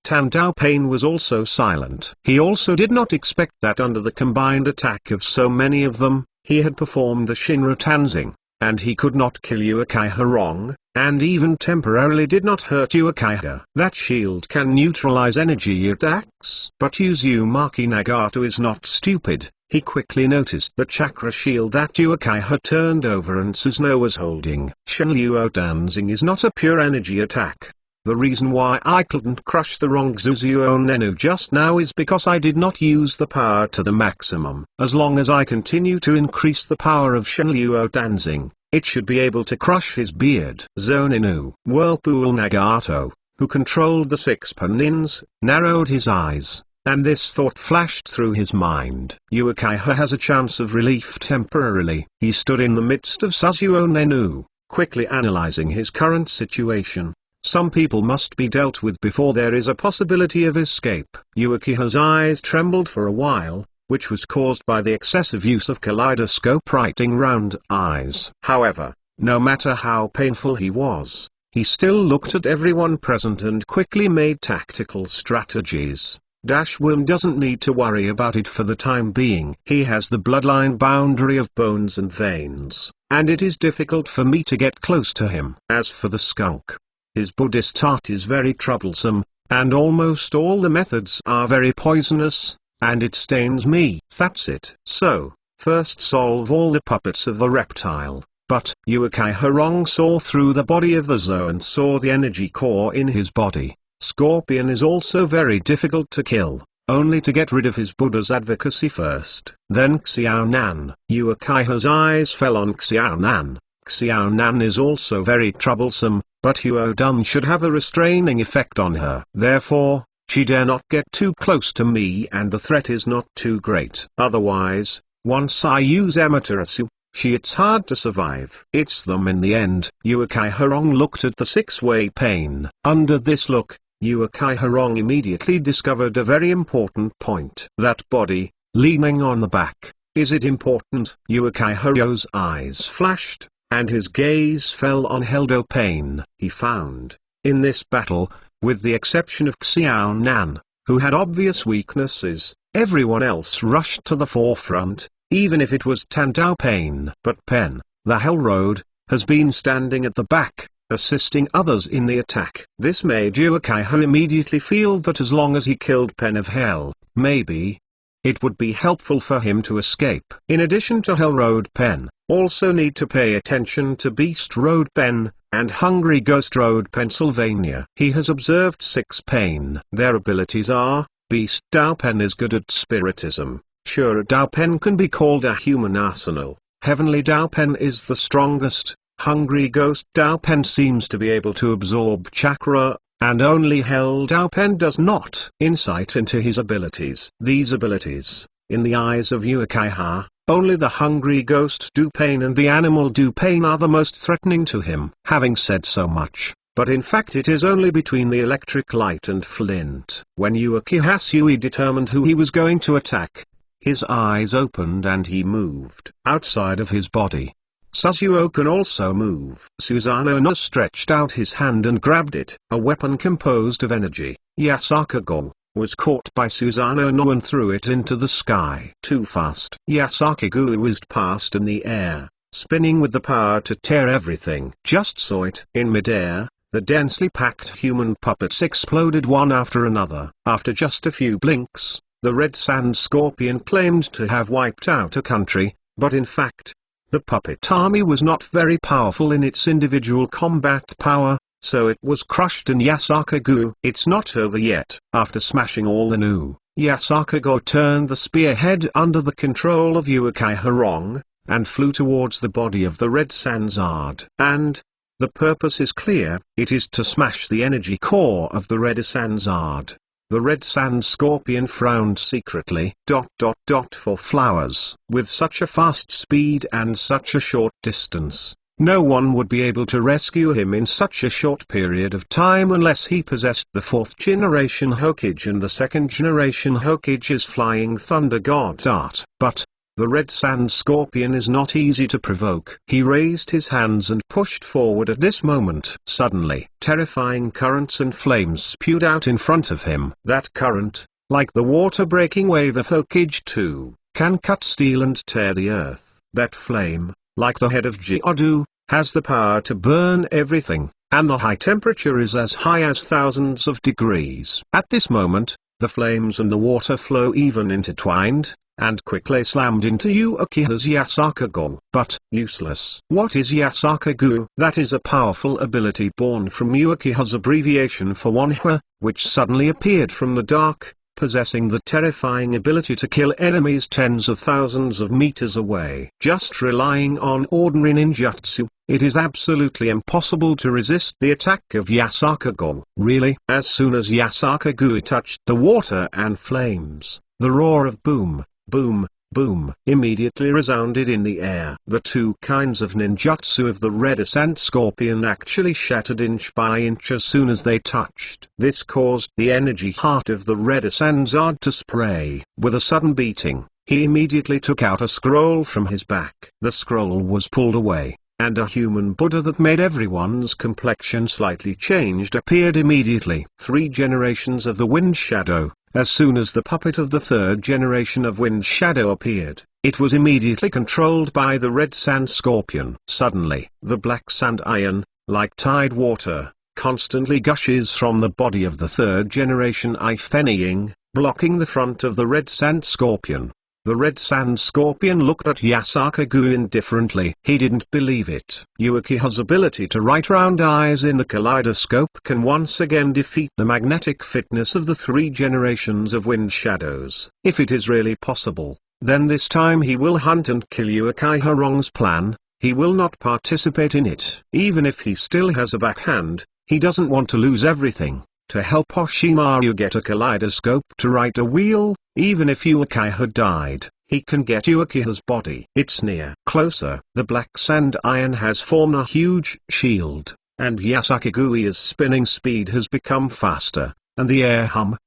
Tandao Pain was also silent. He also did not expect that under the combined attack of so many of them, he had performed the Shinra Tanzing, and he could not kill Uakiha, and even temporarily did not hurt Uakiha. That shield can neutralize energy attacks. But Uzumaki Nagato is not stupid. He quickly noticed the chakra shield that Uakiha turned over and Susanoo was holding. Shinryu Tanzing is not a pure energy attack. The reason why I couldn't crush the wrong Susanoo just now is because I did not use the power to the maximum. As long as I continue to increase the power of Shinryu Tanzing, it should be able to crush his beard. Zoninu. Whirlpool Nagato, who controlled the 6 Panins, narrowed his eyes, and this thought flashed through his mind. Uakiha has a chance of relief temporarily. He stood in the midst of Susanoo, quickly analyzing his current situation. Some people must be dealt with before there is a possibility of escape. Uakiha's eyes trembled for a while, which was caused by the excessive use of kaleidoscope writing round eyes. However, no matter how painful he was, he still looked at everyone present and quickly made tactical strategies. Dashwim doesn't need to worry about it for the time being. He has the bloodline boundary of bones and veins, and it is difficult for me to get close to him. As for the skunk, his Buddhist heart is very troublesome, and almost all the methods are very poisonous, and it stains me. That's it. So, first solve all the puppets of the reptile. But Uakiha saw through the body of the Zo and saw the energy core in his body. Scorpion is also very difficult to kill, only to get rid of his Buddha's advocacy first. Then Xiaonan. Uakiha's eyes fell on Xiaonan. Xiaonan is also very troublesome, but Huodun should have a restraining effect on her. Therefore, she dare not get too close to me and the threat is not too great. Otherwise, once I use Amaterasu, it's hard to survive. It's them in the end. Uakiha looked at the 6-way pain. Under this look, Uakiha immediately discovered a very important point. That body, leaning on the back, is it important? Uakiha's eyes flashed, and his gaze fell on Heldo Pain. He found, in this battle, with the exception of Xiaonan, who had obvious weaknesses, everyone else rushed to the forefront, even if it was Tandao Pain. But Pen, the Hell Road, has been standing at the back, assisting others in the attack. This made Uakiha immediately feel that as long as he killed Pen of Hell, maybe it would be helpful for him to escape. In addition to Hell Road Pen, also need to pay attention to Beast Road Pen, and Hungry Ghost Road Pennsylvania. He has observed 6 Pain. Their abilities are, Beast Dao Pen is good at spiritism, Shura Dao Pen can be called a human arsenal, Heavenly Dao Pen is the strongest, hungry ghost Dao seems to be able to absorb chakra, and only Hell Dao does not. Insight into his abilities. These abilities, in the eyes of Uakiha, only the hungry ghost Dupain and the animal Dupain are the most threatening to him. Having said so much, but in fact it is only between the electric light and flint. When Uakiha determined who he was going to attack, his eyes opened and he moved. Outside of his body, Sasuke can also move. Susanoo stretched out his hand and grabbed it. A weapon composed of energy, Yasaka-go, was caught by Susanoo and threw it into the sky. Too fast. Yasaka-go whizzed past in the air, spinning with the power to tear everything. Just saw it. In midair, the densely packed human puppets exploded one after another. After just a few blinks, the red sand scorpion claimed to have wiped out a country, but in fact, the puppet army was not very powerful in its individual combat power, so it was crushed in Yasaka-go. It's not over yet. After smashing all the new, Yasaka-go turned the spearhead under the control of Uakiha and flew towards the body of the red Sanzard. And the purpose is clear, it is to smash the energy core of the red Sanzard. The red sand scorpion frowned secretly. For flowers. With such a fast speed and such a short distance, no one would be able to rescue him in such a short period of time unless he possessed the 4th generation Hokage and the 2nd generation Hokage's flying thunder god Dart. But the red sand scorpion is not easy to provoke. He raised his hands and pushed forward at this moment. Suddenly, terrifying currents and flames spewed out in front of him. That current, like the water-breaking wave of Hokage 2, can cut steel and tear the earth. That flame, like the head of Geodu, has the power to burn everything, and the high temperature is as high as thousands of degrees. At this moment, the flames and the water flow even intertwined, and quickly slammed into Uakiha's Yasaka-go. But, useless. What is Yasaka-go? That is a powerful ability born from Uakiha's abbreviation for One-ha, which suddenly appeared from the dark, possessing the terrifying ability to kill enemies tens of thousands of meters away. Just relying on ordinary ninjutsu, it is absolutely impossible to resist the attack of Yasaka-go. Really? As soon as Yasaka-go touched the water and flames, the roar of boom, boom, boom, immediately resounded in the air. The two kinds of ninjutsu of the red ascent scorpion actually shattered inch by inch as soon as they touched. This caused the energy heart of the red Sanzard to spray. With a sudden beating, he immediately took out a scroll from his back. The scroll was pulled away, and a human Buddha that made everyone's complexion slightly changed appeared immediately. 3 generations of the Wind Shadow. As soon as the puppet of the 3rd generation of Wind Shadow appeared, it was immediately controlled by the red sand scorpion. Suddenly, the black sand iron, like tide water, constantly gushes from the body of the 3rd generation Ifeniying, blocking the front of the red sand scorpion. The red sand scorpion looked at Yasaka-go indifferently. He didn't believe it. Uakiha's ability to write round eyes in the kaleidoscope can once again defeat the magnetic fitness of the 3 generations of Wind Shadows. If it is really possible, then this time he will hunt and kill Uakiha's plan. He will not participate in it. Even if he still has a backhand, he doesn't want to lose everything. To help Oshimaru get a kaleidoscope to write a wheel, even if Uakiha died, he can get Uakiha's body. It's near. Closer. The black sand iron has formed a huge shield, and Yasaka-go's spinning speed has become faster, and the air hum.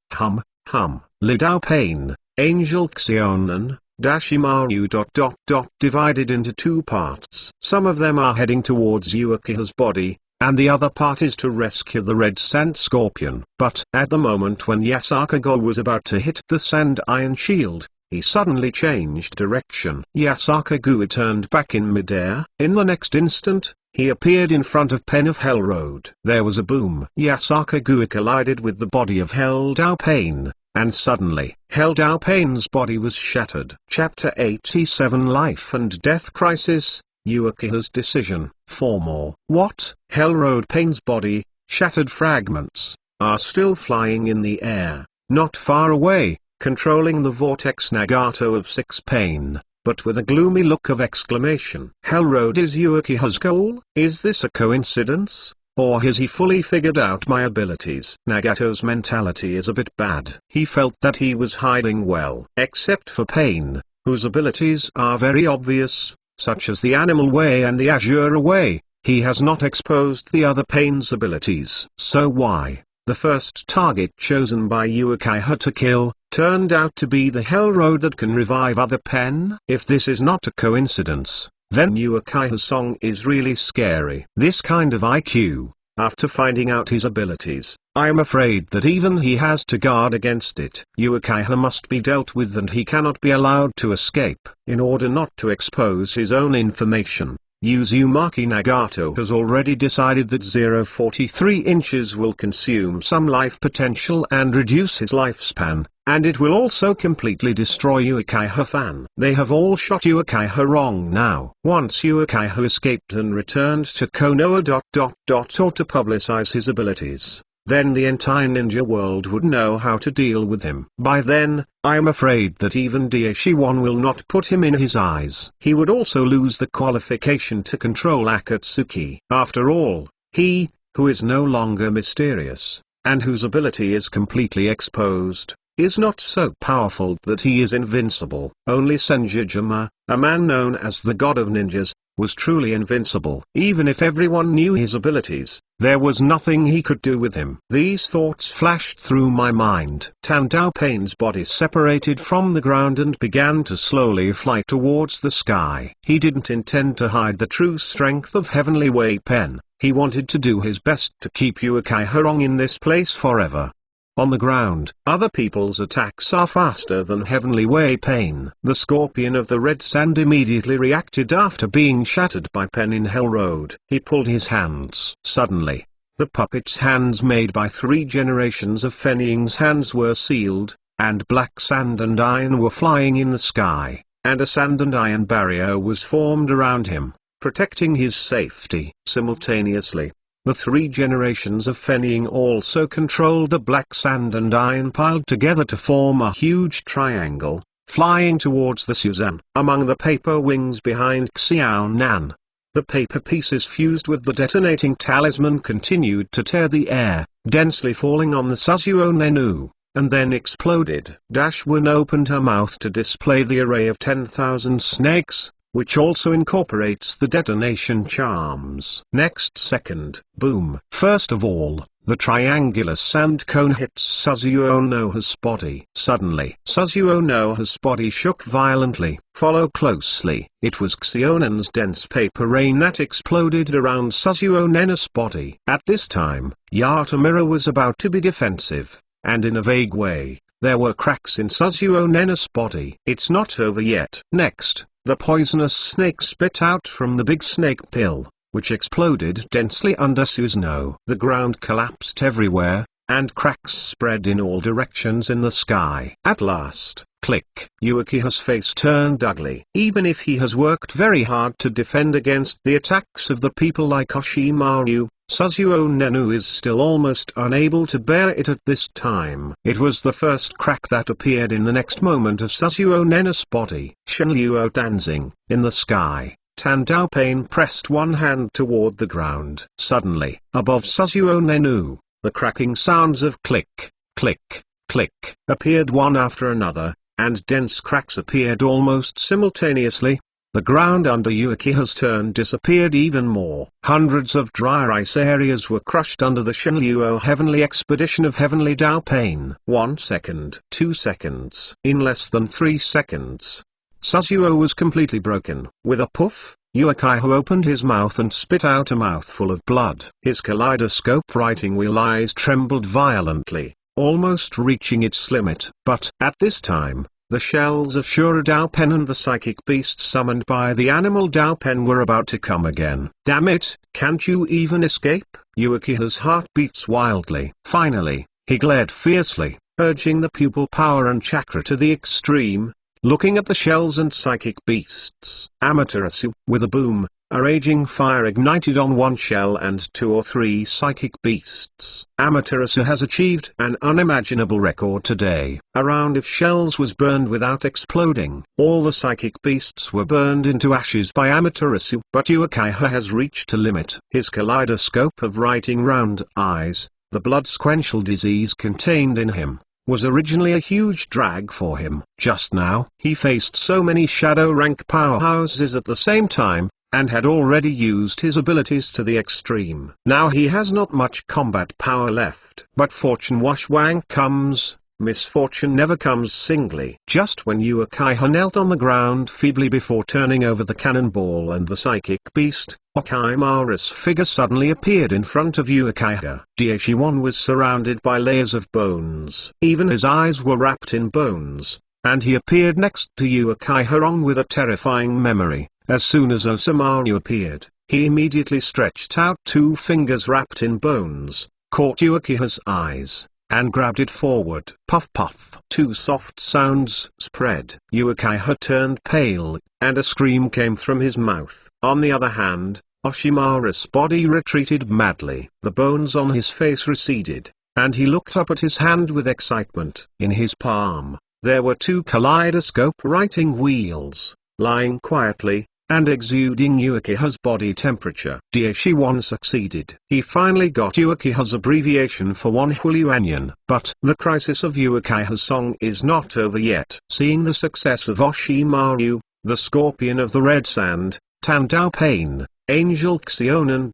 Lidao Pain, Angel Xionan, Dashimaru. Divided into 2 parts. Some of them are heading towards Uakiha's body, and the other part is to rescue the red sand scorpion. But at the moment when Yasaka-go was about to hit the sand iron shield, he suddenly changed direction. Yasaka-go turned back in midair. In the next instant, he appeared in front of Pen of Hell Road. There was a boom. Yasaka-go collided with the body of Hell Dao, and suddenly, Hell Dao's body was shattered. Chapter 87 Life and Death Crisis. Uakiha's decision. 4 more. What? Hell Road Pain's body, shattered fragments, are still flying in the air, not far away, controlling the vortex Nagato of 6 Pain. but with a gloomy look of exclamation. Hell Road is Uakiha's goal? Is this a coincidence? Or has he fully figured out my abilities? Nagato's mentality is a bit bad. He felt that he was hiding well. Except for Pain, whose abilities are very obvious, such as the Animal Way and the Azure Way, he has not exposed the other Pain's abilities. So why? The first target chosen by Uakiha to kill, turned out to be the Hell Road that can revive other Pen? If this is not a coincidence, then Uakiha's song is really scary. This kind of IQ, after finding out his abilities, I am afraid that even he has to guard against it. Uakiha must be dealt with and he cannot be allowed to escape. In order not to expose his own information, Uzumaki Nagato has already decided that 0.43 inches will consume some life potential and reduce his lifespan, and it will also completely destroy Uakiha fan. They have all shot Uakiha wrong now. Once Uakiha escaped and returned to Konoa or to publicize his abilities, then the entire ninja world would know how to deal with him. By then, I am afraid that even Daishiwan will not put him in his eyes. He would also lose the qualification to control Akatsuki. After all, he, who is no longer mysterious, and whose ability is completely exposed, is not so powerful that he is invincible. Only Sanjujuma, a man known as the god of ninjas, was truly invincible. Even if everyone knew his abilities, there was nothing he could do with him. These thoughts flashed through my mind. Tandao Pain's body separated from the ground and began to slowly fly towards the sky. He didn't intend to hide the true strength of Heavenly Way Pen. He wanted to do his best to keep Uakiha in this place forever. On the ground, other people's attacks are faster than Heavenly Way Pain. The Scorpion of the Red Sand immediately reacted after being shattered by Pen in Hell Road. He pulled his hands. Suddenly, the puppet's hands made by 3 generations of Fennying's hands were sealed, and black sand and iron were flying in the sky, and a sand and iron barrier was formed around him, protecting his safety. Simultaneously, the 3 generations of Fennying also controlled the black sand and iron piled together to form a huge triangle, flying towards the Suzan. Among the paper wings behind Xiao Nan, the paper pieces fused with the detonating talisman continued to tear the air, densely falling on the Suzuo Nenu, and then exploded. Dashwin opened her mouth to display the array of 10,000 snakes, which also incorporates the detonation charms. Next second, boom. First of all, the triangular sand cone hits Suzuo Noha's body. Suddenly, Suzuo Noha's body shook violently. Follow closely. It was Xionen's dense paper rain that exploded around Suzuo Nena's body. At this time, Yatomura was about to be defensive, and in a vague way, there were cracks in Suzuo Nena's body. It's not over yet. Next, the poisonous snake spit out from the big snake pill, which exploded densely under Suzuno. The ground collapsed everywhere, and cracks spread in all directions in the sky. At last, click. Uakiha's face turned ugly. Even if he has worked very hard to defend against the attacks of the people like Oshimaru, Suzuo Nenu is still almost unable to bear it at this time. It was the first crack that appeared in the next moment of Suzuo Nena's body. Shenluo dancing in the sky. Tandao Pain pressed one hand toward the ground. Suddenly, above Suzuo Nenu, the cracking sounds of click, click, click appeared one after another, and dense cracks appeared almost simultaneously. The ground under Uakiha's turn disappeared even more. Hundreds of dry ice areas were crushed under the Shenluo Heavenly Expedition of Heavenly Dao Pain. 1 second. 2 seconds. In less than 3 seconds, Suzuo was completely broken. With a puff, Uakiha opened his mouth and spit out a mouthful of blood. His kaleidoscope writing wheel eyes trembled violently, almost reaching its limit. But, at this time, the shells of Shura Dao Pen and the psychic beast summoned by the animal Dao Pen were about to come again. Damn it, can't you even escape? Uakiha's heart beats wildly. Finally, he glared fiercely, urging the pupil power and chakra to the extreme, looking at the shells and psychic beasts. Amaterasu, with a boom, A raging fire ignited on one shell and 2 or 3 psychic beasts. Amaterasu has achieved an unimaginable record today. A round of shells was burned without exploding. All the psychic beasts were burned into ashes by Amaterasu. But Uakiha has reached a limit. His kaleidoscope of writing round eyes, the blood-sequential disease contained in him, was originally a huge drag for him. Just now, he faced so many shadow rank powerhouses at the same time, and had already used his abilities to the extreme. Now he has not much combat power left. But fortune washwang comes, misfortune never comes singly. Just when Uakiha knelt on the ground feebly before turning over the cannonball and the psychic beast, Okimaru's figure suddenly appeared in front of Uakiha. Daishiwan was surrounded by layers of bones. Even his eyes were wrapped in bones, and he appeared next to Uakiha on with a terrifying memory. As soon as Osamu appeared, he immediately stretched out 2 fingers wrapped in bones, caught Uakiha's eyes, and grabbed it forward. Puff puff. 2 soft sounds spread. Uakiha turned pale, and a scream came from his mouth. On the other hand, Oshimaru's body retreated madly. The bones on his face receded, and he looked up at his hand with excitement. In his palm, there were 2 kaleidoscope writing wheels, lying quietly, and exuding Uakiha's body temperature. Daishiwan succeeded. He finally got Uakiha's abbreviation for one Huliuanyan. But the crisis of Uakiha's song is not over yet. Seeing the success of Oshimaru, the scorpion of the red sand, Tandao Pain, Angel Xionan...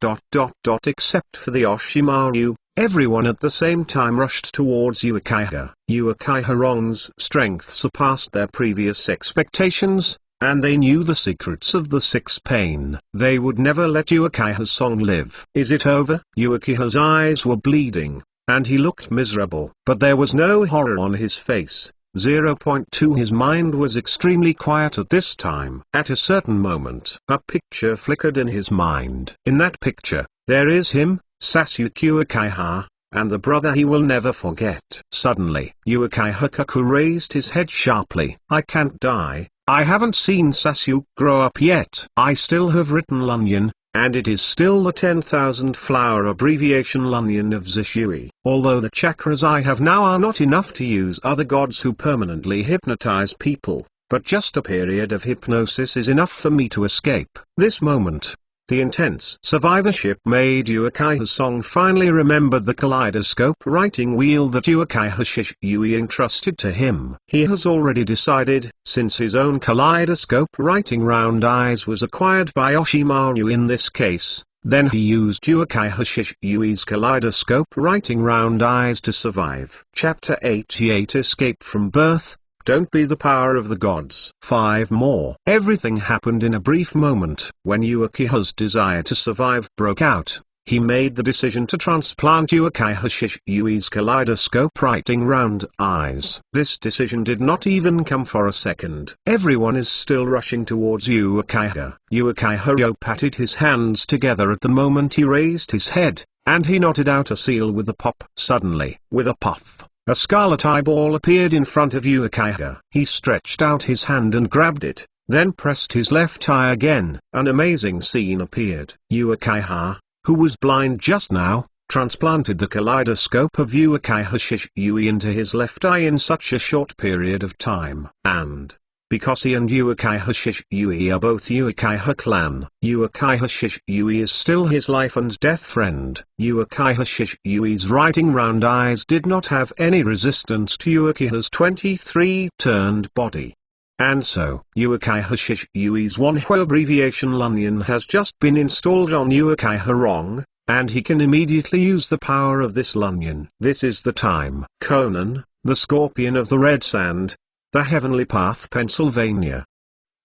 Except for the Oshimaru, everyone at the same time rushed towards Uakiha. Uakiha-ron's strength surpassed their previous expectations, and they knew the secrets of the 6 pain. They would never let Uakiha's song live. Is it over? Uakiha's eyes were bleeding, and he looked miserable. But there was no horror on his face. 0.2 His mind was extremely quiet at this time. At a certain moment, a picture flickered in his mind. In that picture, there is him, Sasuke Uakiha, and the brother he will never forget. Suddenly, Uakiha raised his head sharply. I can't die. I haven't seen Sasuke grow up yet. I still have written Lunyan, and it is still the 10,000 flower abbreviation Lunyan of Zishui. Although the chakras I have now are not enough to use other gods who permanently hypnotize people, but just a period of hypnosis is enough for me to escape. This moment, the intense survivorship made Uakiha's song finally remembered the kaleidoscope writing wheel that Uakiha Shishui entrusted to him. He has already decided, since his own kaleidoscope writing round eyes was acquired by Oshimaru in this case, then he used Uakiha Shishui's kaleidoscope writing round eyes to survive. Chapter 88 Escape from Birth. Don't be the power of the gods. 5 more. Everything happened in a brief moment. When Uakiha's desire to survive broke out, he made the decision to transplant Uakiha Shishui's kaleidoscope writing round eyes. This decision did not even come for a second. Everyone is still rushing towards Uakiha. Uakiha patted his hands together at the moment he raised his head, and he knotted out a seal with a pop. Suddenly, with a puff, a scarlet eyeball appeared in front of Uakiha. He stretched out his hand and grabbed it, then pressed his left eye again. An amazing scene appeared. Uakiha, who was blind just now, transplanted the kaleidoscope of Uakiha Shishui into his left eye in such a short period of time. And, because he and Uakiha Shishui are both Uakiha clan, Uakiha Shishui is still his life and death friend. Uakiha Shishui's writing round eyes did not have any resistance to Uakiha's 23-turned body. And so, Uakiha Shishui's one abbreviation Lunyan has just been installed on Uakiha Wrong, and he can immediately use the power of this Lunyan. This is the time. Conan, the scorpion of the red sand, the Heavenly Path, Pennsylvania.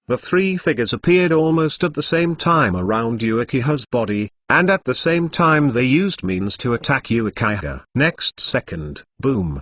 The 3 figures appeared almost at the same time around Uakiha's body, and at the same time they used means to attack Uakiha. Next second, boom,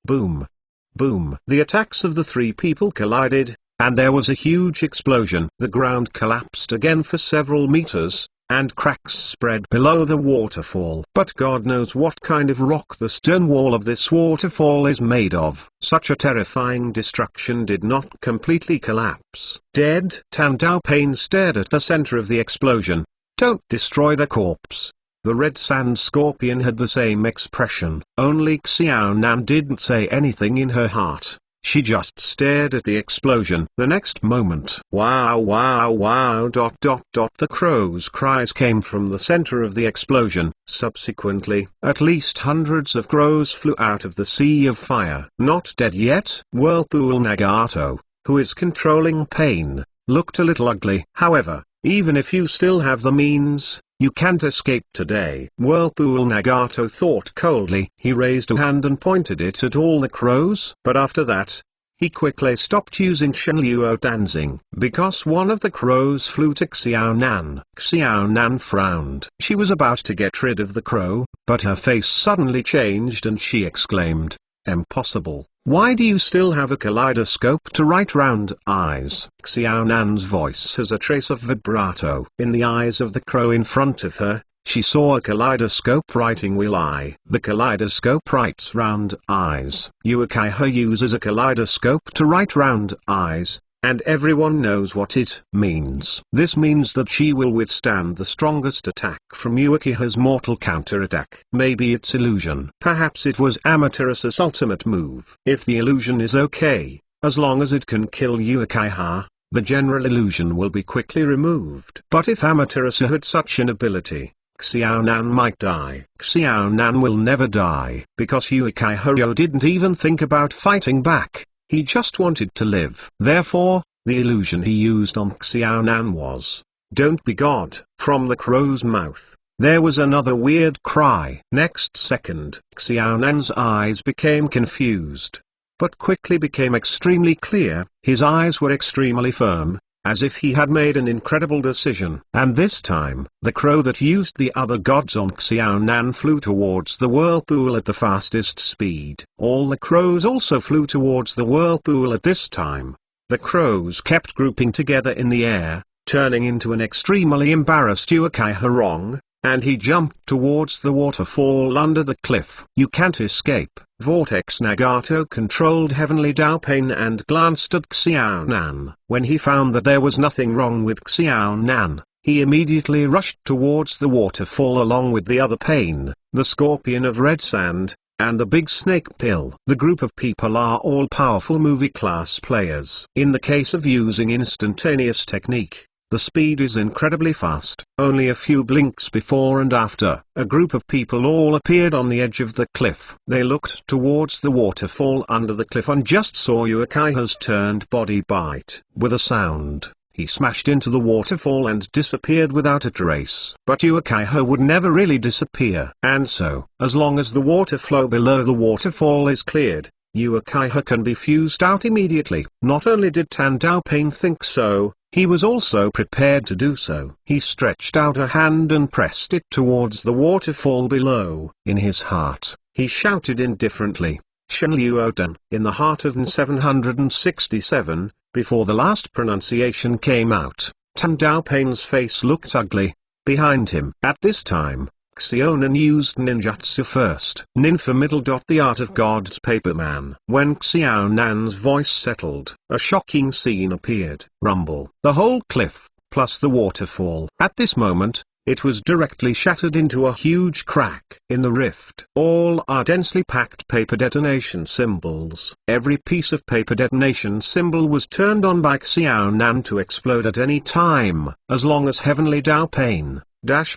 boom, boom. The attacks of the 3 people collided, and there was a huge explosion. The ground collapsed again for several meters, and cracks spread below the waterfall. But God knows what kind of rock the stone wall of this waterfall is made of. Such a terrifying destruction did not completely collapse. Dead? Tan Dao Pain stared at the center of the explosion. Don't destroy the corpse. The red sand scorpion had the same expression. Only Xiao Nan didn't say anything in her heart. She just stared at the explosion. The next moment, wow wow wow ... The crow's cries came from the center of the explosion. Subsequently, at least hundreds of crows flew out of the sea of fire. Not dead yet. Whirlpool Nagato, who is controlling pain, looked a little ugly. However, even if you still have the means, you can't escape today. Whirlpool Nagato thought coldly. He raised a hand and pointed it at all the crows. But after that, he quickly stopped using Shenluo dancing, because one of the crows flew to Xiao Nan. Xiao Nan frowned. She was about to get rid of the crow, but her face suddenly changed and she exclaimed, "Impossible. Why do you still have a kaleidoscope to write round eyes?" Xiao Nan's voice has a trace of vibrato. In the eyes of the crow in front of her, she saw a kaleidoscope writing "will I." The kaleidoscope writes round eyes. Uakiha uses a kaleidoscope to write round eyes, and everyone knows what it means. This means that she will withstand the strongest attack from Uakiha's mortal counterattack. Maybe it's illusion. Perhaps it was Amaterasu's ultimate move. If the illusion is okay, as long as it can kill Uakiha, the general illusion will be quickly removed. But if Amaterasu had such an ability, Xiao Nan might die. Xiao Nan will never die, because Uakiha didn't even think about fighting back. He just wanted to live. Therefore, the illusion he used on Xiao Nan was, "Don't be God." From the crow's mouth, there was another weird cry. Next second, Xiao Nan's eyes became confused, but quickly became extremely clear. His eyes were extremely firm, as if he had made an incredible decision. And this time, the crow that used the other gods on Xiao Nan flew towards the whirlpool at the fastest speed. All the crows also flew towards the whirlpool at this time. The crows kept grouping together in the air, turning into an extremely embarrassed Uakiha wrong, and he jumped towards the waterfall under the cliff. "You can't escape." Vortex Nagato controlled Heavenly Dao Pain and glanced at Xiao Nan. When he found that there was nothing wrong with Xiao Nan, he immediately rushed towards the waterfall along with the other Pain, the Scorpion of Red Sand, and the Big Snake Pill. The group of people are all powerful movie class players. In the case of using instantaneous technique, the speed is incredibly fast. Only a few blinks before and after, a group of people all appeared on the edge of the cliff. They looked towards the waterfall under the cliff and just saw Uakiha's turned body bite. With a sound, he smashed into the waterfall and disappeared without a trace. But Uakiha would never really disappear. And so, as long as the water flow below the waterfall is cleared, Uakiha can be fused out immediately. Not only did Tan Dao Pain think so, he was also prepared to do so. He stretched out a hand and pressed it towards the waterfall below. In his heart, he shouted indifferently, "Shenluo." In the heart of N767, before the last pronunciation came out, Tan Dao Pain's face looked ugly. Behind him, at this time, Xiaonan used ninjutsu first. Nin for middle. The art of God's paperman. When Xiaonan's voice settled, a shocking scene appeared. Rumble. The whole cliff, plus the waterfall. At this moment, it was directly shattered into a huge crack. In the rift, all are densely packed paper detonation symbols. Every piece of paper detonation symbol was turned on by Xiaonan to explode at any time, as long as Heavenly Dao Pain,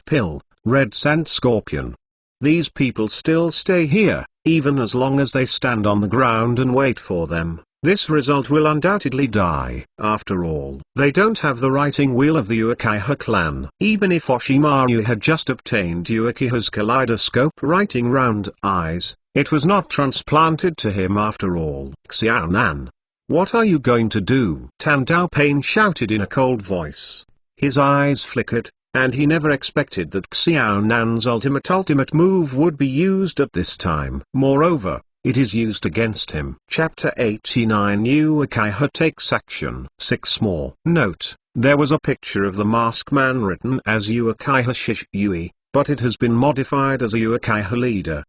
Pill, Red Sand Scorpion. These people still stay here, even as long as they stand on the ground and wait for them. This result will undoubtedly die. After all, they don't have the writing wheel of the Uakiha clan. Even if Oshimaru had just obtained Uakiha's kaleidoscope writing round eyes, it was not transplanted to him after all. "Xiaonan, what are you going to do?" Tan Dao Pain shouted in a cold voice. His eyes flickered, and he never expected that Xiaonan's ultimate move would be used at this time. Moreover, it is used against him. Chapter 89 Uakiha takes action. 6 more. Note: There was a picture of the masked man written as Uakiha Shishui, but it has been modified as a Uakiha leader!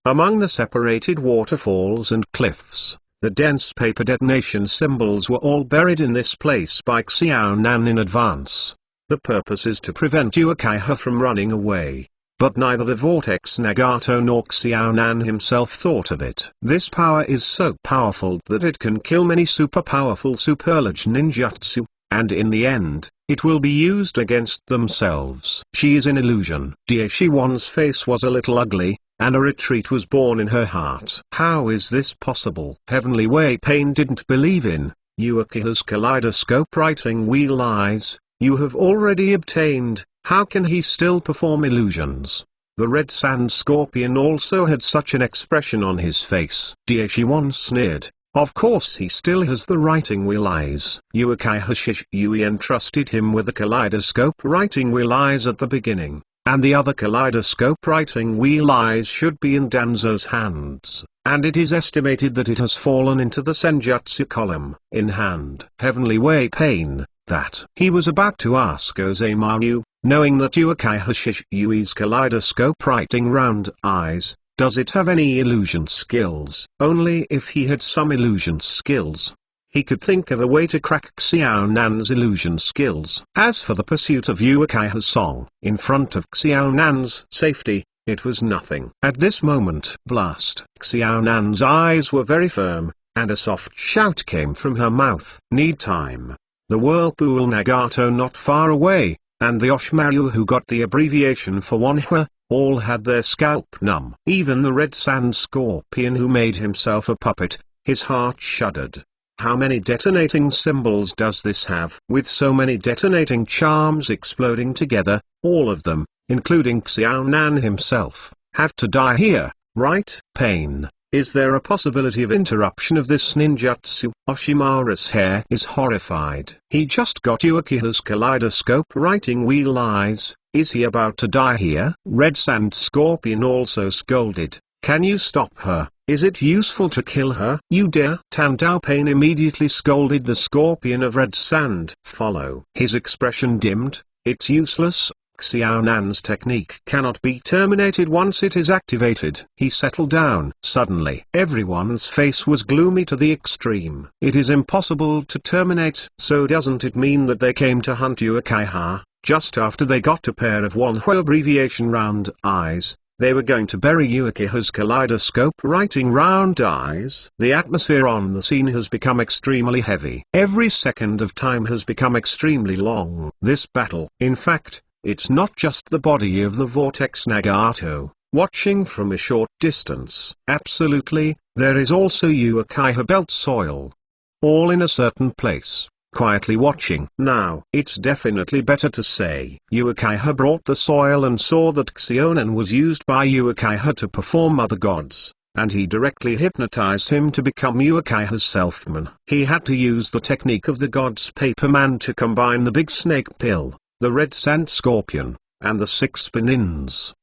Among the separated waterfalls and cliffs, the dense paper detonation symbols were all buried in this place by Xiaonan in advance. The purpose is to prevent Uakiha from running away. But neither the Vortex Nagato nor Xiaonan himself thought of it. This power is so powerful that it can kill many super powerful superlarge ninjutsu, and in the end, it will be used against themselves. She is an illusion. Daishiwan's face was a little ugly, and a retreat was born in her heart. How is this possible? Heavenly Way Pain didn't believe in Uakiha's kaleidoscope writing wheel eyes. You have already obtained. How can he still perform illusions? The red sand scorpion also had such an expression on his face. Daishiwan sneered. Of course he still has the writing wheel eyes. Uakiha Shishui entrusted him with the kaleidoscope writing wheel eyes at the beginning, and the other kaleidoscope writing wheel eyes should be in Danzo's hands, and it is estimated that it has fallen into the Senjutsu column. In hand. Heavenly Way Pain, that. He was about to ask Ozemaru, knowing that Uakiha Shishui's kaleidoscope writing round eyes, does it have any illusion skills? Only if he had some illusion skills, he could think of a way to crack Xiaonan's illusion skills. As for the pursuit of Uakiha's song, in front of Xiaonan's safety, it was nothing. At this moment, blast! Xiaonan's eyes were very firm, and a soft shout came from her mouth. Need time. The Whirlpool Nagato not far away, and the Oshimaru who got the abbreviation for Wanhua, all had their scalp numb. Even the red sand scorpion who made himself a puppet, his heart shuddered. How many detonating symbols does this have? With so many detonating charms exploding together, all of them, including Xiaonan himself, have to die here, right? Pain. Is there a possibility of interruption of this ninjutsu? Oshimaru's hair is horrified. He just got Uakiha's kaleidoscope writing wheel eyes. Is he about to die here? Red Sand Scorpion also scolded. Can you stop her? Is it useful to kill her? You dare? Tandao Pain immediately scolded the Scorpion of Red Sand. Follow. His expression dimmed. It's useless. Xiaonan's technique cannot be terminated once it is activated. He settled down. Suddenly, everyone's face was gloomy to the extreme. It is impossible to terminate. So doesn't it mean that they came to hunt Uakiha, just after they got a pair of Wanhua abbreviation round eyes? They were going to bury Uakiha's kaleidoscope writing round eyes. The atmosphere on the scene has become extremely heavy. Every second of time has become extremely long. This battle, in fact, it's not just the body of the Vortex Nagato, watching from a short distance. Absolutely, there is also Uakiha Belt Soil. All in a certain place, quietly watching. Now, it's definitely better to say Uakiha brought the soil and saw that Xiaonan was used by Uakiha to perform other gods, and he directly hypnotized him to become Uakiha's selfman. He had to use the technique of the god's paperman to combine the big snake pill, the red sand scorpion, and the 6 Benins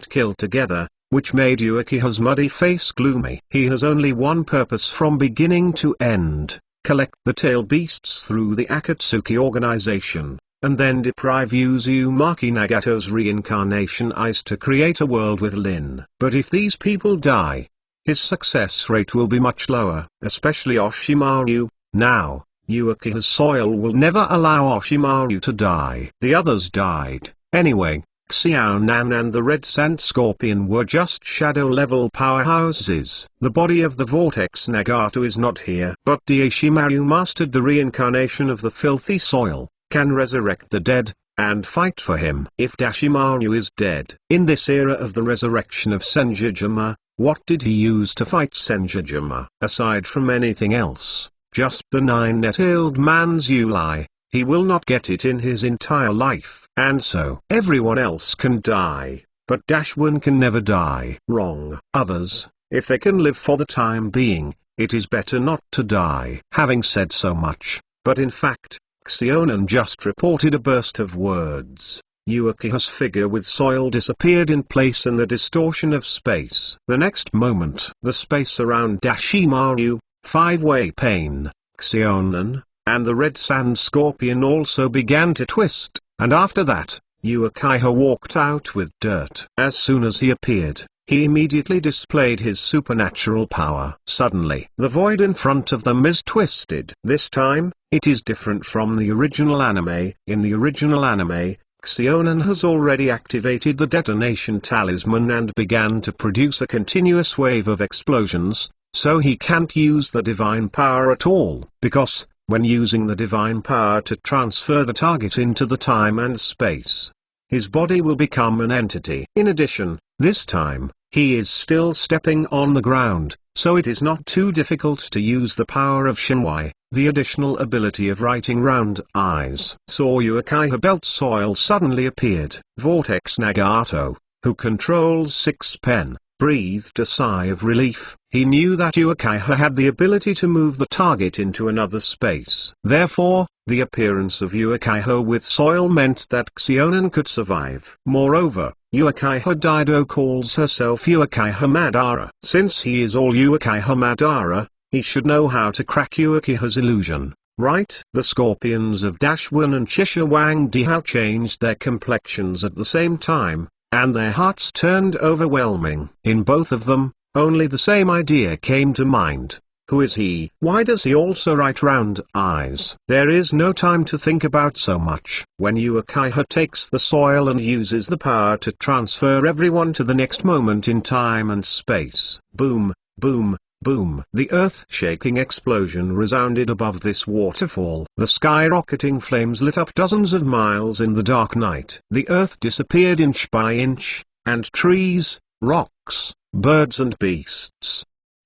kill together, which made Uakiha's muddy face gloomy. He has only one purpose from beginning to end: collect the tail beasts through the Akatsuki organization, and then deprive Uzumaki Nagato's reincarnation eyes to create a world with Lin. But if these people die, his success rate will be much lower, especially Oshimaru. Now, Uakiha's soil will never allow Oshimaru to die. The others died. Anyway, Xiaonan and the Red Sand Scorpion were just shadow-level powerhouses. The body of the Vortex Nagato is not here. But Daishimaru mastered the reincarnation of the filthy soil, can resurrect the dead, and fight for him. If Daishimaru is dead, in this era of the resurrection of Sanjujuma, what did he use to fight Sanjujuma? Aside from anything else, just the 9-tailed man's Uli. He will not get it in his entire life. And so, everyone else can die, but Dashwan can never die. Wrong. Others, if they can live for the time being, it is better not to die. Having said so much, but in fact, Xiaonan just reported a burst of words. Uakiha's figure with soil disappeared in place in the distortion of space. The next moment, the space around Daishimaru, 5-way pain, Xiaonan, and the red sand scorpion also began to twist, and after that, Uakiha walked out with dirt. As soon as he appeared, he immediately displayed his supernatural power. Suddenly, the void in front of them is twisted. This time, it is different from the original anime. In the original anime, Xionan has already activated the detonation talisman and began to produce a continuous wave of explosions, so he can't use the divine power at all, because, when using the divine power to transfer the target into the time and space, his body will become an entity. In addition, this time, he is still stepping on the ground, so it is not too difficult to use the power of Shinwai, the additional ability of writing round eyes. Saw Uakiha belt soil suddenly appeared. Vortex Nagato, who controls Six Pen, breathed a sigh of relief. He knew that Uakiha had the ability to move the target into another space. Therefore, the appearance of Uakiha with soil meant that Xionan could survive. Moreover, Uakiha Daido calls herself Uakiha Madara. Since he is all Uakiha Madara, he should know how to crack Uakiha's illusion, right? The scorpions of Dashwon and Chisha Wang Dihao changed their complexions at the same time, and their hearts turned overwhelming. In both of them, only the same idea came to mind. Who is he? Why does he also write round eyes? There is no time to think about so much. When Uakiha takes the soil and uses the power to transfer everyone to the next moment in time and space. Boom, boom, boom. The earth-shaking explosion resounded above this waterfall. The skyrocketing flames lit up dozens of miles in the dark night. The earth disappeared inch by inch, and trees, rocks, birds and beasts,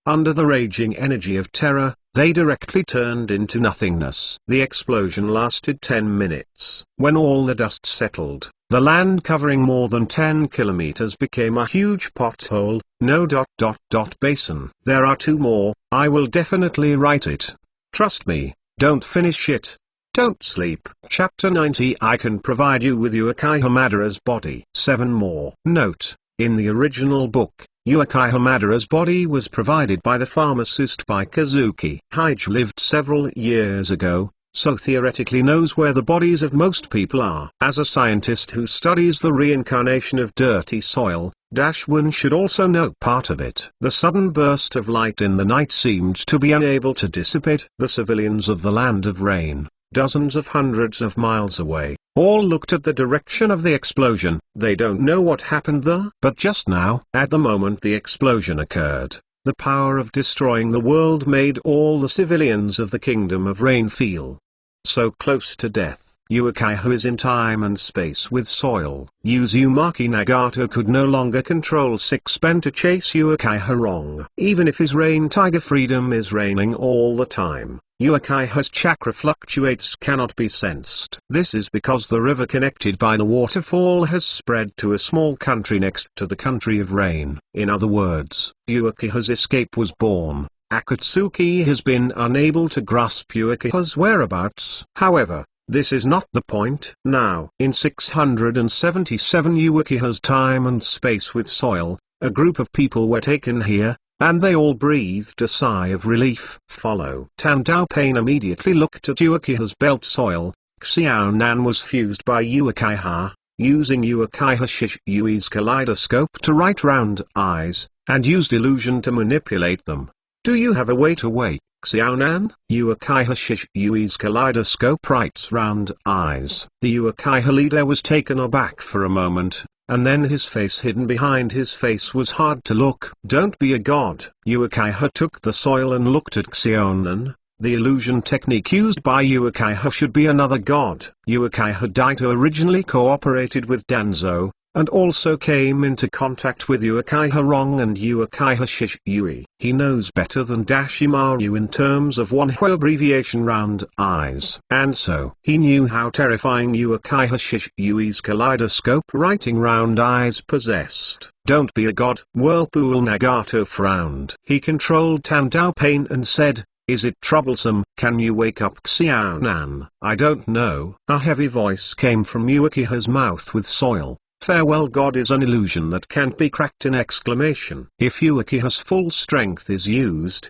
under the raging energy of terror, they directly turned into nothingness. The explosion lasted 10 minutes. When all the dust settled, the land covering more than 10 kilometers became a huge pothole. No ... basin. There are 2 more, I will definitely write it. Trust me, don't finish it. Don't sleep. Chapter 90. I can provide you with Uakiha Madara's body. 7 more. Note, in the original book, Uakiha Madara's body was provided by the pharmacist by Kazuki. Hige lived several years ago, so theoretically knows where the bodies of most people are. As a scientist who studies the reincarnation of dirty soil, Dashwon should also know part of it. The sudden burst of light in the night seemed to be unable to dissipate. The civilians of the land of rain, dozens of hundreds of miles away, all looked at the direction of the explosion. They don't know what happened there. But just now, at the moment the explosion occurred, the power of destroying the world made all the civilians of the Kingdom of Rain feel so close to death. Uakiha is in time and space with soil. Uzumaki Nagato could no longer control Six Pen to chase Uakiha wrong. Even if his rain tiger freedom is raining all the time, Uakiha's chakra fluctuates cannot be sensed. This is because the river connected by the waterfall has spread to a small country next to the country of rain. In other words, Uakiha's escape was born. Akatsuki has been unable to grasp Uakiha's whereabouts. However, this is not the point. Now, in 677 Uakiha's time and space with soil, a group of people were taken here, and they all breathed a sigh of relief. Follow. Tandao Pain immediately looked at Uakiha's belt soil. Xiaonan was fused by Uakiha, using Uakiha Shishui's kaleidoscope to write round eyes, and used illusion to manipulate them. Do you have a way to wake Xiaonan? Uakiha Shishui's kaleidoscope writes round eyes. The Uakiha leader was taken aback for a moment, and then his face hidden behind his face was hard to look. Don't be a god. Uakiha took the soil and looked at Xionan. The illusion technique used by Uakiha should be another god. Uakiha Daito originally cooperated with Danzo, and also came into contact with Uakiha Rong and Uakiha Shishui. He knows better than Dashimaru in terms of one-hwa abbreviation round eyes. And so, he knew how terrifying Uakiha Shishui's kaleidoscope writing round eyes possessed. Don't be a god. Whirlpool Nagato frowned. He controlled Tandao Pain and said, is it troublesome? Can you wake up Xiaonan? I don't know. A heavy voice came from Uakiha's mouth with soil. Farewell God is an illusion that can't be cracked. If Uakiha's full strength is used,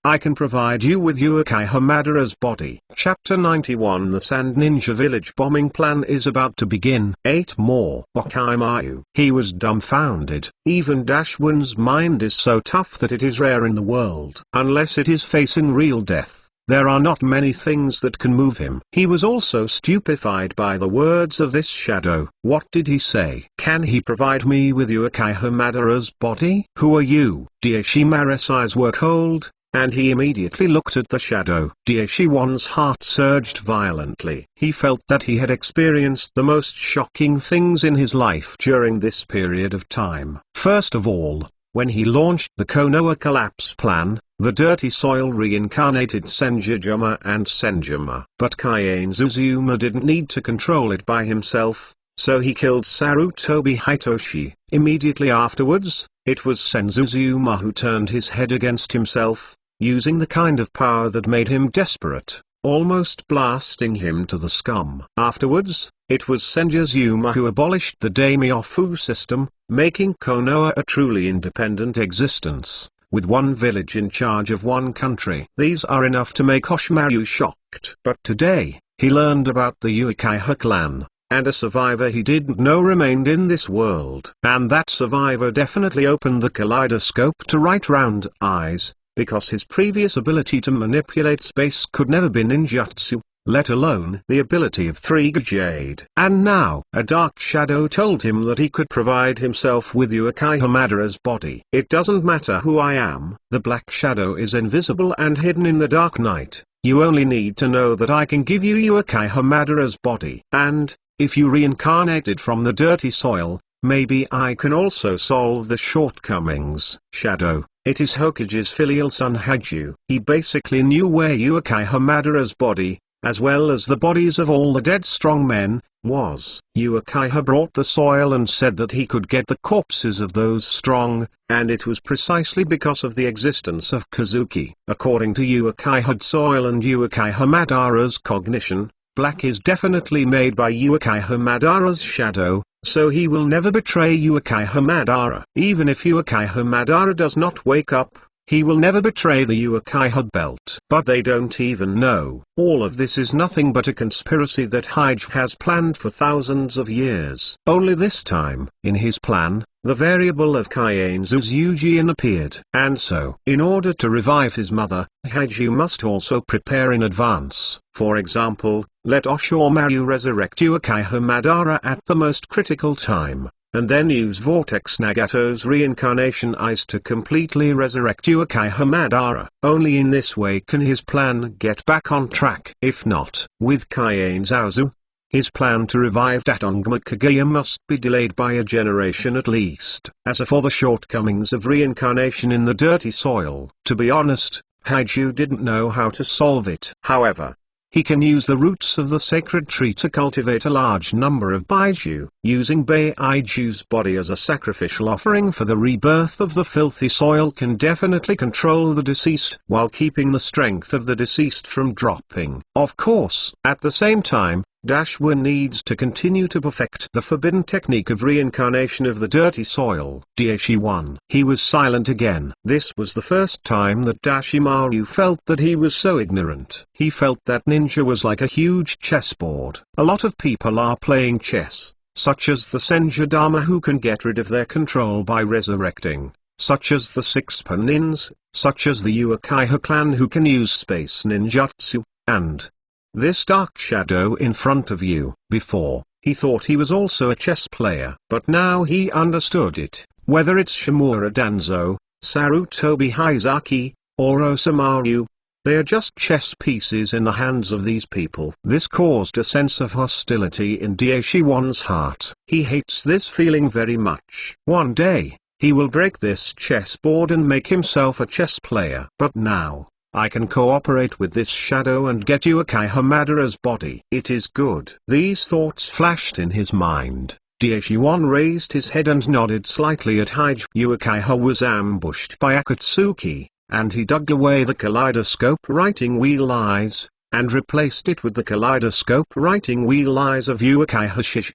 I can provide you with Uakiha Madara's body. Chapter 91. The Sand Ninja Village bombing plan is about to begin. 8 more. Okaimaru. He was dumbfounded. Even Dashwin's mind is so tough that it is rare in the world. Unless it is facing real death, there are not many things that can move him. He was also stupefied by the words of this shadow. What did he say? Can he provide me with Uakiha Madara's body? Who are you? Daishimaru's eyes were cold, and he immediately looked at the shadow. Daishiwan's heart surged violently. He felt that he had experienced the most shocking things in his life during this period of time. First of all, when he launched the Konoa collapse plan, the dirty soil reincarnated Sanjujuma and Senjuma. But Sanjujuma didn't need to control it by himself, so he killed Sarutobi Hitoshi. Immediately afterwards, it was Sanjujuma who turned his head against himself, using the kind of power that made him desperate, almost blasting him to the scum. Afterwards, it was Sanjujuma who abolished the Daimyo system, making Konoa a truly independent existence, with one village in charge of one country. These are enough to make Oshimaru shocked. But today, he learned about the Uakiha clan, and a survivor he didn't know remained in this world. And that survivor definitely opened the kaleidoscope to right round eyes, because his previous ability to manipulate space could never be ninjutsu, let alone the ability of 3 Jade. And now, a dark shadow told him that he could provide himself with Uakiha Madara's body. It doesn't matter who I am, the black shadow is invisible and hidden in the dark night. You only need to know that I can give you Uakiha Madara's body. And, if you reincarnated from the dirty soil, maybe I can also solve the shortcomings. Shadow. It is Hokage's filial son Haju. He basically knew where Uakiha Madara's body, as well as the bodies of all the dead strong men, was. Uakiha brought the soil and said that he could get the corpses of those strong, and it was precisely because of the existence of Kazuki. According to Uakiha's soil and Uakiha Madara's cognition, black is definitely made by Uakiha Madara's shadow, so he will never betray Uakiha Madara. Even if Uakiha Madara does not wake up, he will never betray the Uakiha belt. But they don't even know. All of this is nothing but a conspiracy that Hige has planned for thousands of years. Only this time, in his plan, the variable of Kaienzu's Eugen appeared. And so, in order to revive his mother, Hiju must also prepare in advance. For example, let Oshimaru resurrect Uakiha Madara at the most critical time, and then use Vortex Nagato's reincarnation eyes to completely resurrect Uakiha Madara. Only in this way can his plan get back on track. If not, with Kaienzu, his plan to revive Datonga Kaguya must be delayed by a generation at least. As for the shortcomings of reincarnation in the dirty soil, to be honest, Hiju didn't know how to solve it. However, he can use the roots of the sacred tree to cultivate a large number of Baiju, using Baiju's body as a sacrificial offering for the rebirth of the filthy soil can definitely control the deceased while keeping the strength of the deceased from dropping. Of course, at the same time, Dashwin needs to continue to perfect the forbidden technique of reincarnation of the dirty soil. Daishiwan. He was silent again. This was the first time that Dashimaru felt that he was so ignorant. He felt that ninja was like a huge chessboard. A lot of people are playing chess, such as the Senjudama who can get rid of their control by resurrecting, such as the 6 Panins, such as the Uakiha clan who can use space ninjutsu, and this dark shadow in front of you. Before, he thought he was also a chess player. But now he understood it. Whether it's Shimura Danzo, Sarutobi Hizaki, or Osamu, they are just chess pieces in the hands of these people. This caused a sense of hostility in Daishiwan's heart. He hates this feeling very much. One day, he will break this chessboard and make himself a chess player. But now, I can cooperate with this shadow and get Uakiha Madara's body. It is good. These thoughts flashed in his mind. Daishiwan raised his head and nodded slightly at Hige. Uakiha was ambushed by Akatsuki, and he dug away the kaleidoscope writing wheel eyes, and replaced it with the kaleidoscope writing wheel eyes of Uakiha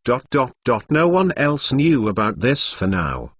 Hunted. No one else knew about this for now.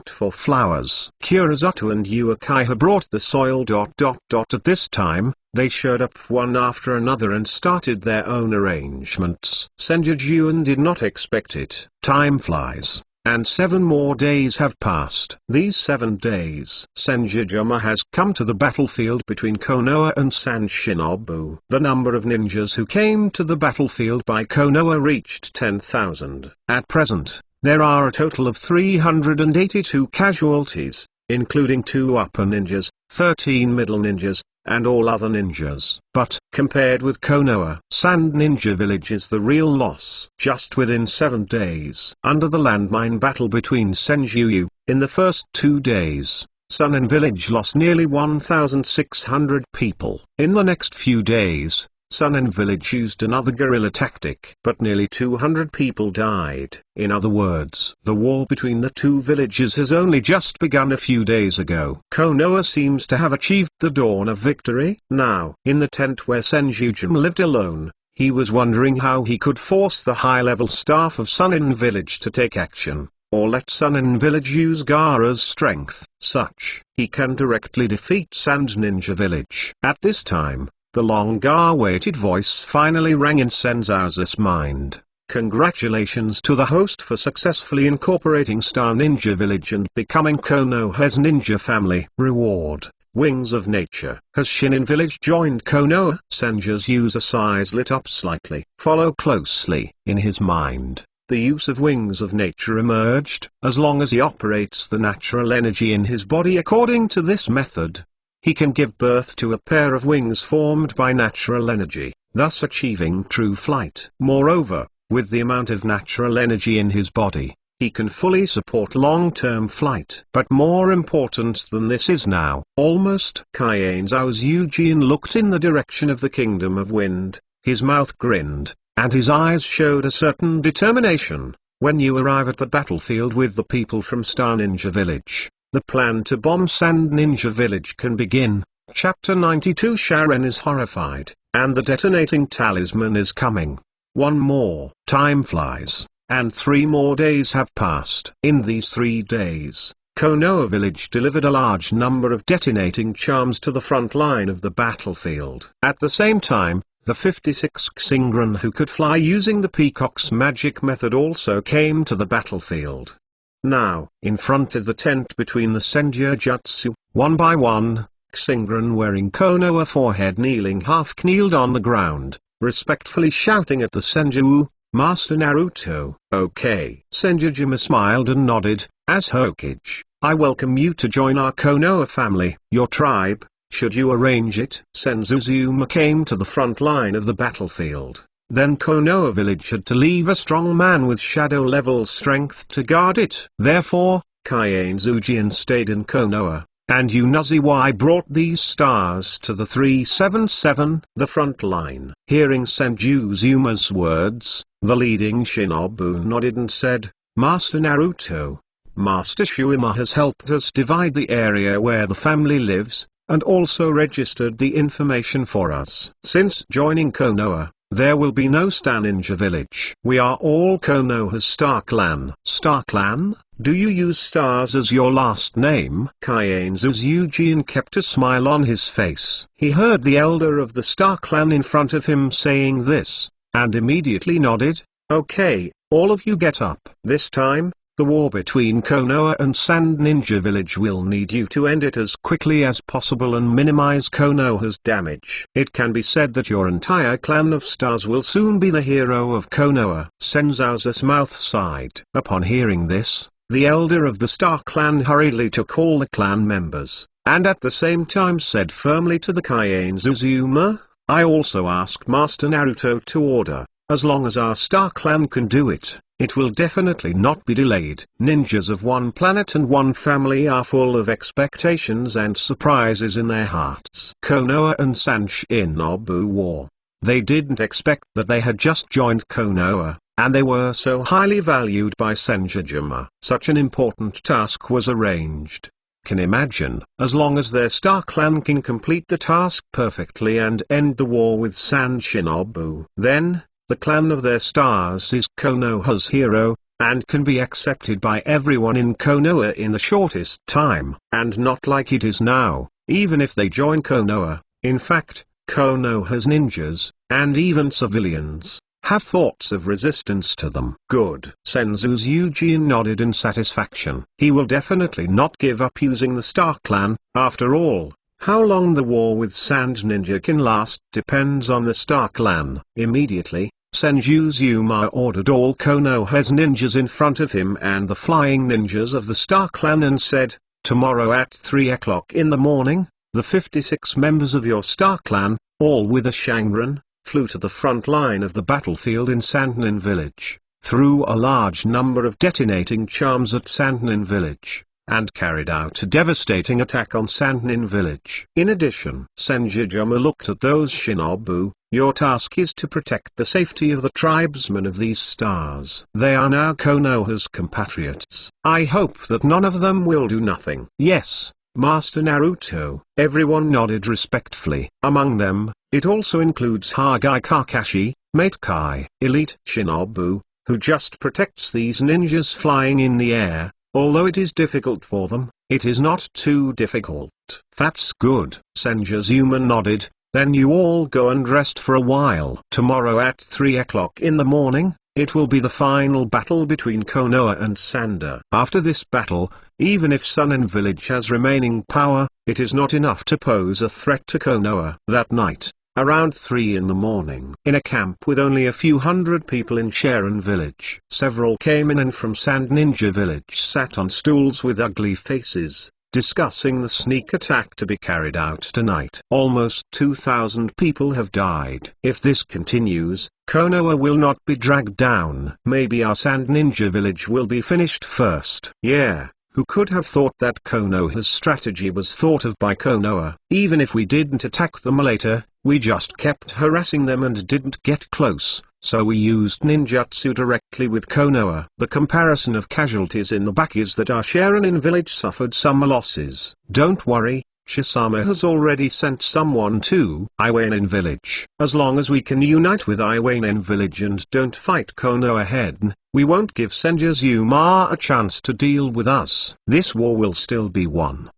For flowers. Kurizoto and Uakiha brought the soil. At this time, they showed up one after another and started their own arrangements. Sanjujuma did not expect it. Time flies, and 7 more days have passed. These 7 days, Sanjujuma has come to the battlefield between Konoha and Sanshinobu. The number of ninjas who came to the battlefield by Konoha reached 10,000. At present, there are a total of 382 casualties, including 2 upper ninjas, 13 middle ninjas, and all other ninjas. But, compared with Konoha, Sand Ninja Village is the real loss. Just within 7 days, under the landmine battle between Senjutsu, in the first 2 days, Sunin Village lost nearly 1,600 people. In the next few days, Sunin Village used another guerrilla tactic, but nearly 200 people died. In other words, the war between the two villages has only just begun a few days ago. Konoha seems to have achieved the dawn of victory. Now, in the tent where Sanjujuma lived alone, he was wondering how he could force the high-level staff of Sunin Village to take action, or let Sunin Village use Gaara's strength. Such, he can directly defeat Sand Ninja Village. At this time, the long-awaited voice finally rang in Senzao's mind. Congratulations to the host for successfully incorporating Star Ninja Village and becoming Konoha's ninja family. Reward: Wings of Nature. Has Shinin Village joined Konoha? Sanjuj's eyes lit up slightly. Follow closely. In his mind, the use of Wings of Nature emerged. As long as he operates the natural energy in his body according to this method, he can give birth to a pair of wings formed by natural energy, thus achieving true flight. Moreover, with the amount of natural energy in his body, he can fully support long-term flight. But more important than this is now, almost. Kaienzo's Eugene looked in the direction of the Kingdom of Wind, his mouth grinned, and his eyes showed a certain determination. When you arrive at the battlefield with the people from Star Ninja Village, the plan to bomb Sand Ninja Village can begin. Chapter 92. Sharon is horrified, and the detonating talisman is coming. One more. Time flies, and 3 more days have passed. In these 3 days, Konoha Village delivered a large number of detonating charms to the front line of the battlefield. At the same time, the 56 Xingran who could fly using the Peacock's magic method also came to the battlefield. Now, in front of the tent between the Senjutsu, one by one, Xingran wearing Konoha forehead kneeling half-kneeled on the ground, respectfully shouting at the Senju, Master Naruto. Okay. Sanjujuma smiled and nodded. As Hokage, I welcome you to join our Konoha family. Your tribe, should you arrange it? Sanjujuma came to the front line of the battlefield. Then Konoha Village had to leave a strong man with shadow-level strength to guard it. Therefore, Kaienzo stayed in Konoha, and Unaziwai brought these stars to the 377, the front line. Hearing Sanjuzuma's words, the leading shinobu nodded and said, Master Naruto, Master Shuima has helped us divide the area where the family lives, and also registered the information for us. Since joining Konoha, there will be no Star Ninja Village. We are all Konoha's Star Clan. Star Clan? Do you use stars as your last name? Kaienzo's Eugene kept a smile on his face. He heard the elder of the Star Clan in front of him saying this, and immediately nodded. Okay, all of you get up. This time, the war between Konoha and Sand Ninja Village will need you to end it as quickly as possible and minimize Konoha's damage. It can be said that your entire clan of stars will soon be the hero of Konoha. Senzao's mouth sighed. Upon hearing this, the elder of the Star Clan hurriedly took all the clan members, and at the same time said firmly to the Kaienzo, I also asked Master Naruto to order, as long as our Star Clan can do it. It will definitely not be delayed. Ninjas of one planet and one family are full of expectations and surprises in their hearts. Konoha and Sanshinobu war. They didn't expect that they had just joined Konoha, and they were so highly valued by Sanjujuma. Such an important task was arranged. can imagine. As long as their star clan can complete the task perfectly and end the war with Sand Shinobu, then, the clan of their stars is Konoha's hero, and can be accepted by everyone in Konoha in the shortest time. And not like it is now, even if they join Konoha. In fact, Konoha's ninjas, and even civilians, have thoughts of resistance to them. Good. Senzu's Eugene nodded in satisfaction. He will definitely not give up using the Star Clan. After all, how long the war with Sand Ninja can last depends on the Star Clan. Immediately, Sanjujuma ordered all Konoha's ninjas in front of him and the flying ninjas of the Star Clan and said, "Tomorrow at 3 o'clock in the morning, the 56 members of your Star Clan, all with a Shangren, flew to the front line of the battlefield in Sandnin village, threw a large number of detonating charms at Sandnin village, and carried out a devastating attack on Sandnin village. In addition, Sanjujuma looked at those shinobu. Your task is to protect the safety of the tribesmen of these stars. They are now Konoha's compatriots. I hope that none of them will do nothing." "Yes, Master Naruto." Everyone nodded respectfully. Among them, it also includes Hagai Kakashi, Mate Kai, elite shinobu, who just protects these ninjas flying in the air. Although it is difficult for them, it is not too difficult. "That's good." Sanjujuma nodded. "Then you all go and rest for a while. Tomorrow at 3 o'clock in the morning, it will be the final battle between Konoha and Sanda. After this battle, even if Sunin village has remaining power, it is not enough to pose a threat to Konoha." That night, around 3 in the morning, in a camp with only a few hundred people in Sharon village, several kamen from Sand Ninja village sat on stools with ugly faces, discussing the sneak attack to be carried out tonight. Almost 2,000 people have died. If this continues, Konoha will not be dragged down. Maybe our Sand Ninja village will be finished first. Yeah. Who could have thought that Konoha's strategy was thought of by Konoha? Even if we didn't attack them later, we just kept harassing them and didn't get close, so we used ninjutsu directly with Konoha. The comparison of casualties in the back is that our Sharonin village suffered some losses. Don't worry, Shisama has already sent someone to Iwainen village. As long as we can unite with Iwainen village and don't fight Konoha head, we won't give Sanjujuma a chance to deal with us. This war will still be won.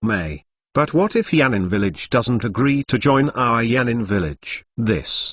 May. But what if Yanin village doesn't agree to join our Yanin village?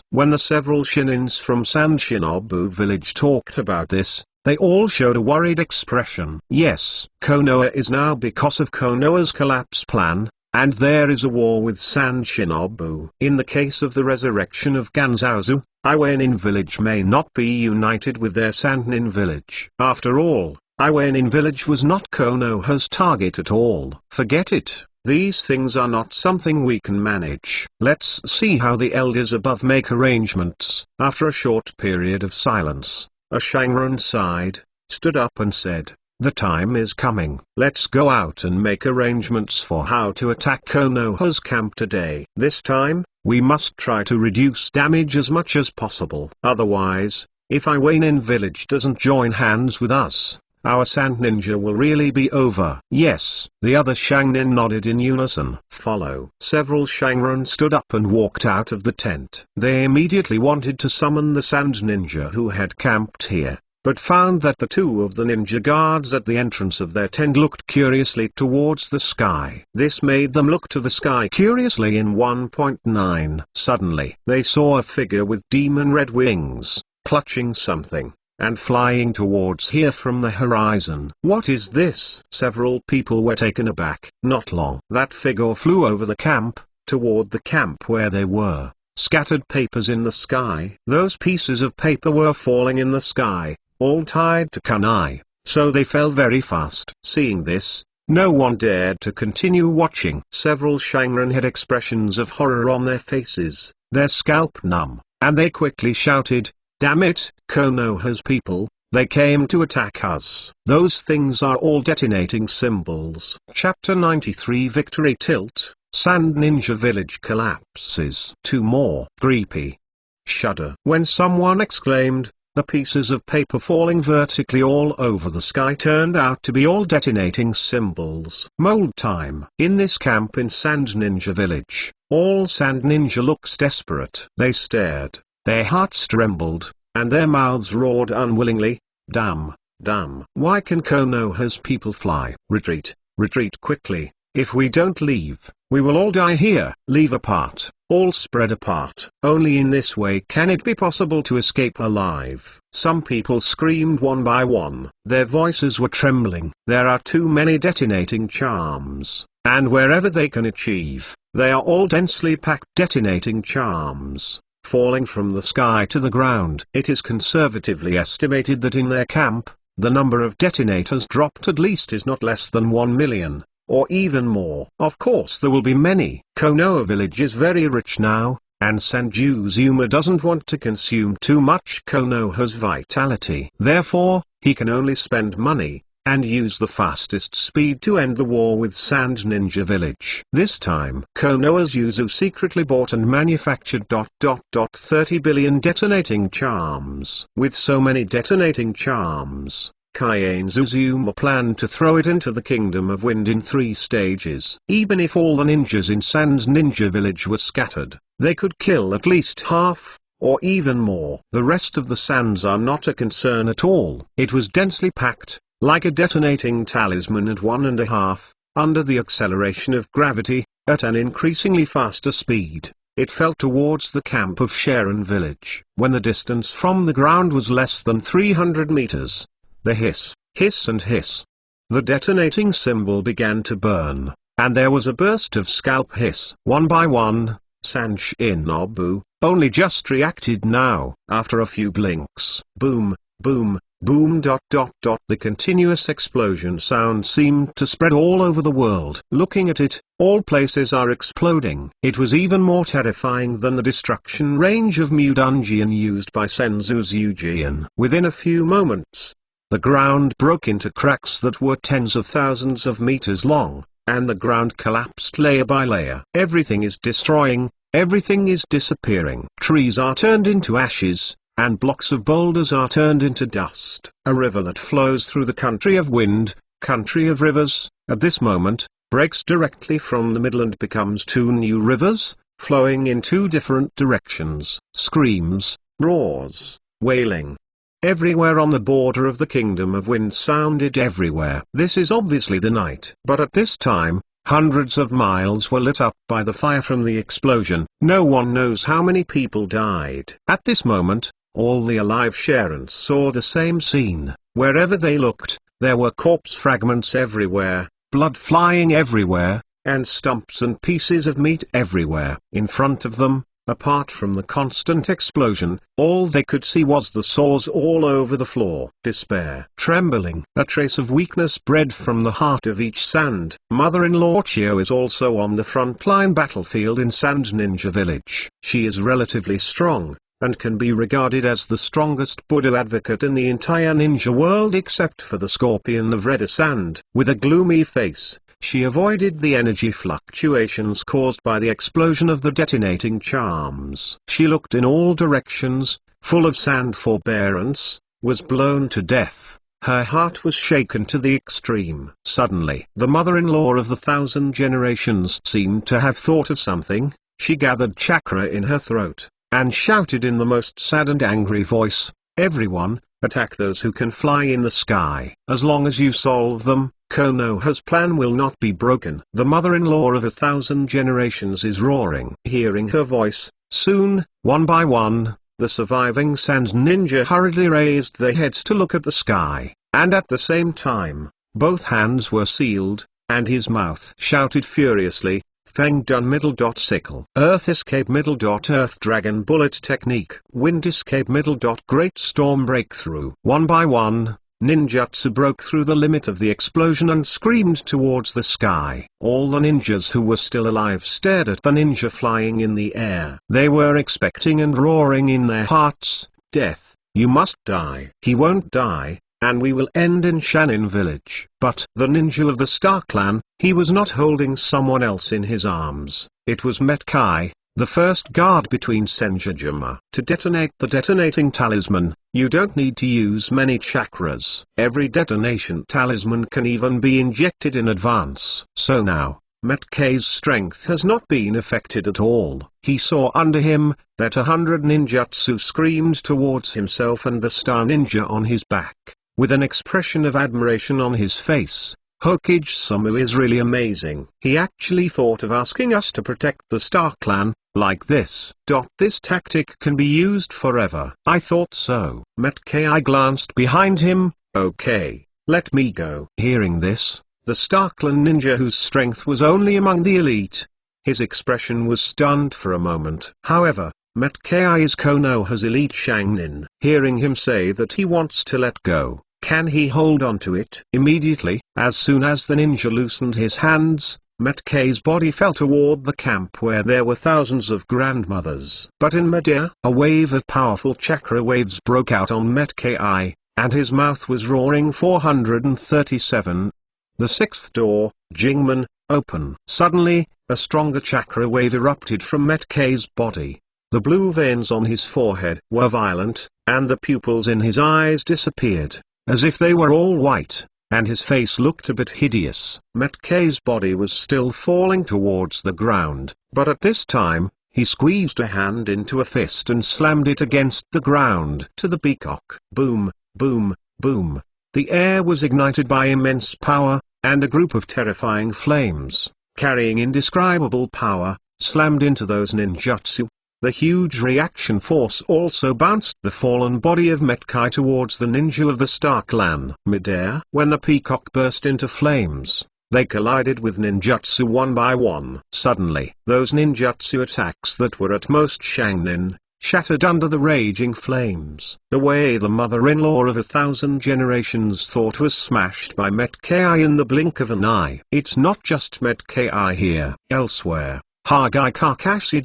When the several shinins from Sand Shinobu village talked about this, they all showed a worried expression. Yes, Konoha is now because of Konoha's collapse plan, and there is a war with Sand Shinobu. In the case of the resurrection of Ganzaozu, Iwainin village may not be united with their Sandnin village. After all, Iwainin village was not Konoha's target at all. Forget it. These things are not something we can manage. Let's see how the elders above make arrangements. After a short period of silence, a Shangren sighed, stood up and said, "The time is coming. Let's go out and make arrangements for how to attack Konoha's camp today. This time, we must try to reduce damage as much as possible. Otherwise, if Iwainen village doesn't join hands with us, our Sand Ninja will really be over." "Yes," the other Shangnin nodded in unison. "Follow." Several Shangren stood up and walked out of the tent. They immediately wanted to summon the Sand Ninja who had camped here, but found that the two of the ninja guards at the entrance of their tent looked curiously towards the sky. This made them look to the sky curiously in 1.9. Suddenly, they saw a figure with demon red wings, clutching something, and flying towards here from the horizon. "What is this?" Several people were taken aback. Not long. That figure flew over the camp, toward the camp where they were, scattered papers in the sky. Those pieces of paper were falling in the sky, all tied to kunai, so they fell very fast. Seeing this, no one dared to continue watching. Several Shangren had expressions of horror on their faces, their scalp numb, and they quickly shouted, "Damn it, Konoha's people, they came to attack us." Those things are all detonating symbols. Chapter 93 Victory Tilt, Sand Ninja Village Collapses. 2 more. Creepy. Shudder. When someone exclaimed, The pieces of paper falling vertically all over the sky turned out to be all detonating symbols. Mold time. In this camp in Sand Ninja Village, all Sand Ninja looks desperate. They stared, their hearts trembled, and their mouths roared unwillingly. Damn, damn. Why can Konoha's people fly? Retreat, retreat quickly. If we don't leave, we will all die here. Leave apart, all spread apart. Only in this way can it be possible to escape alive. Some people screamed one by one. Their voices were trembling. There are too many detonating charms, and wherever they can achieve, they are all densely packed detonating charms, falling from the sky to the ground. It is conservatively estimated that in their camp, the number of detonators dropped at least is not less than 1 million. Or even more. Of course there will be many. Konoha village is very rich now, and Sanjujuma doesn't want to consume too much Konoha's vitality. Therefore, he can only spend money, and use the fastest speed to end the war with Sand Ninja Village. This time, Konoha's Yuzu secretly bought and manufactured 30 billion detonating charms. With so many detonating charms, Sanjujuma planned to throw it into the Kingdom of Wind in 3 stages. Even if all the ninjas in Sand Ninja Village were scattered, they could kill at least half, or even more. The rest of the sands are not a concern at all. It was densely packed, like a detonating talisman at 1.5, under the acceleration of gravity, at an increasingly faster speed. It fell towards the camp of Sharon Village. When the distance from the ground was less than 300 meters, the hiss, hiss and hiss. The detonating symbol began to burn, and there was a burst of scalp hiss. One by one, Sanjinobu only just reacted now. After a few blinks, boom, boom, boom. The continuous explosion sound seemed to spread all over the world. Looking at it, all places are exploding. It was even more terrifying than the destruction range of Mudungeon used by Sanjujuma. Within a few moments, the ground broke into cracks that were tens of thousands of meters long, and the ground collapsed layer by layer. Everything is destroying, everything is disappearing. Trees are turned into ashes, and blocks of boulders are turned into dust. A river that flows through the country of wind, country of rivers, at this moment, breaks directly from the middle and becomes 2 new rivers, flowing in 2 different directions. Screams, roars, wailing. Everywhere on the border of the Kingdom of Wind sounded everywhere. This is obviously the night. But at this time, hundreds of miles were lit up by the fire from the explosion. No one knows how many people died. At this moment, all the alive Sharons saw the same scene. Wherever they looked, there were corpse fragments everywhere, blood flying everywhere, and stumps and pieces of meat everywhere. In front of them, apart from the constant explosion, all they could see was the sores all over the floor. Despair. Trembling. A trace of weakness bred from the heart of each Sand. Mother-in-law Chio is also on the front-line battlefield in Sand Ninja Village. She is relatively strong, and can be regarded as the strongest Buddha advocate in the entire ninja world except for the Scorpion of Redder Sand. With a gloomy face, she avoided the energy fluctuations caused by the explosion of the detonating charms. She looked in all directions, full of sand forbearance, was blown to death. Her heart was shaken to the extreme. Suddenly, the mother-in-law of the 1,000 generations seemed to have thought of something. She gathered chakra in her throat, and shouted in the most sad and angry voice, "Everyone, attack those who can fly in the sky. As long as you solve them, Konoha's plan will not be broken." The mother-in-law of 1,000 generations is roaring. Hearing her voice, soon, one by one, the surviving Sand Ninja hurriedly raised their heads to look at the sky, and at the same time, both hands were sealed, and his mouth shouted furiously, "Feng Dun middle. Sickle. Earth escape middle. Earth Dragon Bullet Technique. Wind escape middle. Great Storm Breakthrough." One by one, ninjutsu broke through the limit of the explosion and screamed towards the sky. All the ninjas who were still alive stared at the ninja flying in the air. They were expecting and roaring in their hearts, "Death, you must die." "He won't die, and we will end in Shanin Village." But the ninja of the Star Clan, he was not holding someone else in his arms. It was Metkai, the first guard between Sanjujuma. To detonate the detonating talisman, you don't need to use many chakras. Every detonation talisman can even be injected in advance. So now, Metkei's strength has not been affected at all. He saw under him that 100 ninjutsu screamed towards himself and the star ninja on his back. With an expression of admiration on his face, Hokage-sama is really amazing. He actually thought of asking us to protect the Star Clan, like this. This tactic can be used forever. I thought so. Metkei glanced behind him. Okay, let me go. Hearing this, the Star Clan ninja whose strength was only among the elite, his expression was stunned for a moment. However, Metkei's Konoha's elite Shangnin. Hearing him say that he wants to let go, can he hold on to it? Immediately, as soon as the ninja loosened his hands, Metkei's body fell toward the camp where there were thousands of grandmothers. But in midair, a wave of powerful chakra waves broke out on Metkei, and his mouth was roaring. 437. The sixth door, Jingman, open. Suddenly, a stronger chakra wave erupted from Metkei's body. The blue veins on his forehead were violent, and the pupils in his eyes disappeared, as if they were all white, and his face looked a bit hideous. Metkei's body was still falling towards the ground, but at this time, he squeezed a hand into a fist and slammed it against the ground. To the peacock. Boom, boom, boom. The air was ignited by immense power, and a group of terrifying flames, carrying indescribable power, slammed into those ninjutsu. The huge reaction force also bounced the fallen body of Metkei towards the ninja of the Star Clan. Midair. When the peacock burst into flames, they collided with ninjutsu one by one. Suddenly, those ninjutsu attacks that were at most Shangnin, shattered under the raging flames. The way the mother-in-law of 1,000 generations thought was smashed by Metkei in the blink of an eye. It's not just Metkei here. Elsewhere, Hagai Kakashi.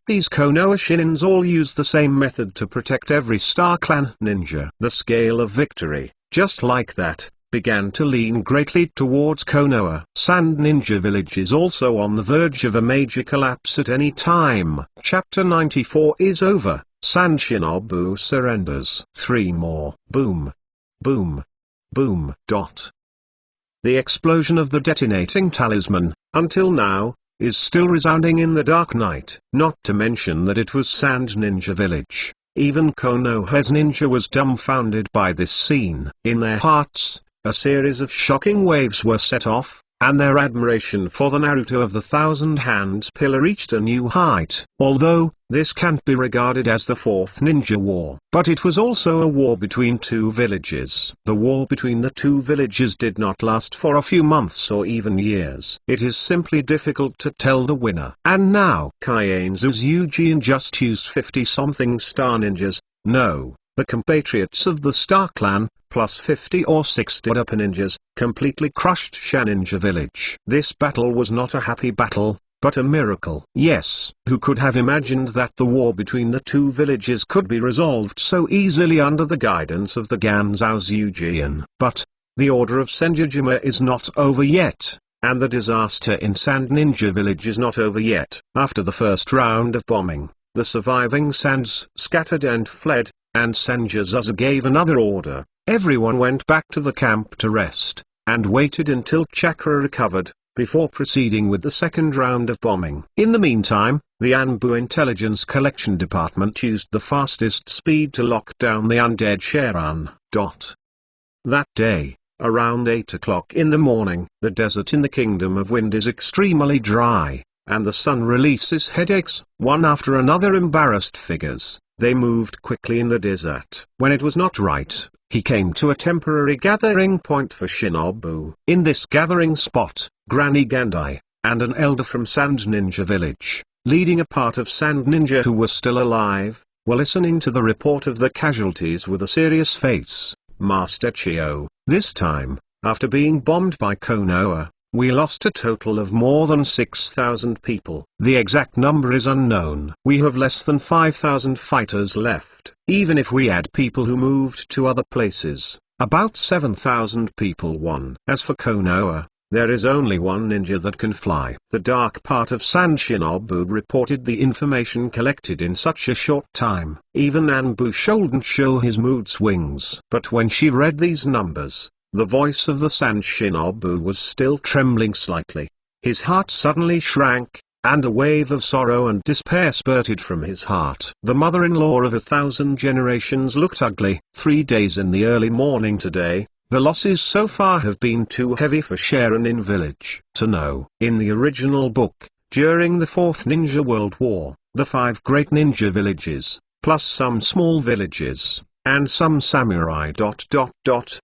These Konoha shinins all use the same method to protect every Star Clan ninja. The scale of victory, just like that, began to lean greatly towards Konoha. Sand Ninja Village is also on the verge of a major collapse at any time. Chapter 94 is over. Sand Shinobu surrenders. 3 more. Boom. Boom. Boom. The explosion of the detonating talisman, until now, is still resounding in the dark night. Not to mention that it was Sand Ninja Village. Even Konoha's ninja was dumbfounded by this scene. In their hearts, a series of shocking waves were set off, and their admiration for the Naruto of the Thousand Hands Pillar reached a new height. Although, this can't be regarded as the Fourth Ninja War. But it was also a war between two villages. The war between the two villages did not last for a few months or even years. It is simply difficult to tell the winner. And now, Kaienzu's Eugene just used 50-something star ninjas. No, the compatriots of the Star Clan, plus 50 or 60 upper ninjas, completely crushed Shaninja Village. This battle was not a happy battle, but a miracle. Yes, who could have imagined that the war between the two villages could be resolved so easily under the guidance of the Ganzou's Eugene? But, the order of Sanjujuma is not over yet, and the disaster in Sand Ninja Village is not over yet. After the first round of bombing, the surviving Sands scattered and fled, and Sanjujuma gave another order. Everyone went back to the camp to rest, and waited until chakra recovered, before proceeding with the second round of bombing. In the meantime, the Anbu Intelligence Collection Department used the fastest speed to lock down the undead Sharan. That day, around 8 o'clock in the morning, the desert in the Kingdom of Wind is extremely dry, and the sun releases headaches, one after another embarrassed figures. They moved quickly in the desert. When it was not right, he came to a temporary gathering point for Shinobu. In this gathering spot, Granny Gandai, and an elder from Sand Ninja Village, leading a part of Sand Ninja who were still alive, were listening to the report of the casualties with a serious face. Master Chio, this time, after being bombed by Konoha, we lost a total of more than 6,000 people. The exact number is unknown. We have less than 5,000 fighters left. Even if we add people who moved to other places, about 7,000 people won. As for Konoha, There is only one ninja that can fly. The dark part of Sand Shinobu reported the information collected in such a short time. Even Anbu shouldn't show his mood swings. But when she read these numbers, the voice of the Sand Shinobu was still trembling slightly. His heart suddenly shrank, and a wave of sorrow and despair spurted from his heart. The mother-in-law of 1,000 generations looked ugly. 3 days in the early morning today. The losses so far have been too heavy for Sharonin village to know. In the original book, during the 4th Ninja World War, the 5 great ninja villages, plus some small villages, and some samurai. There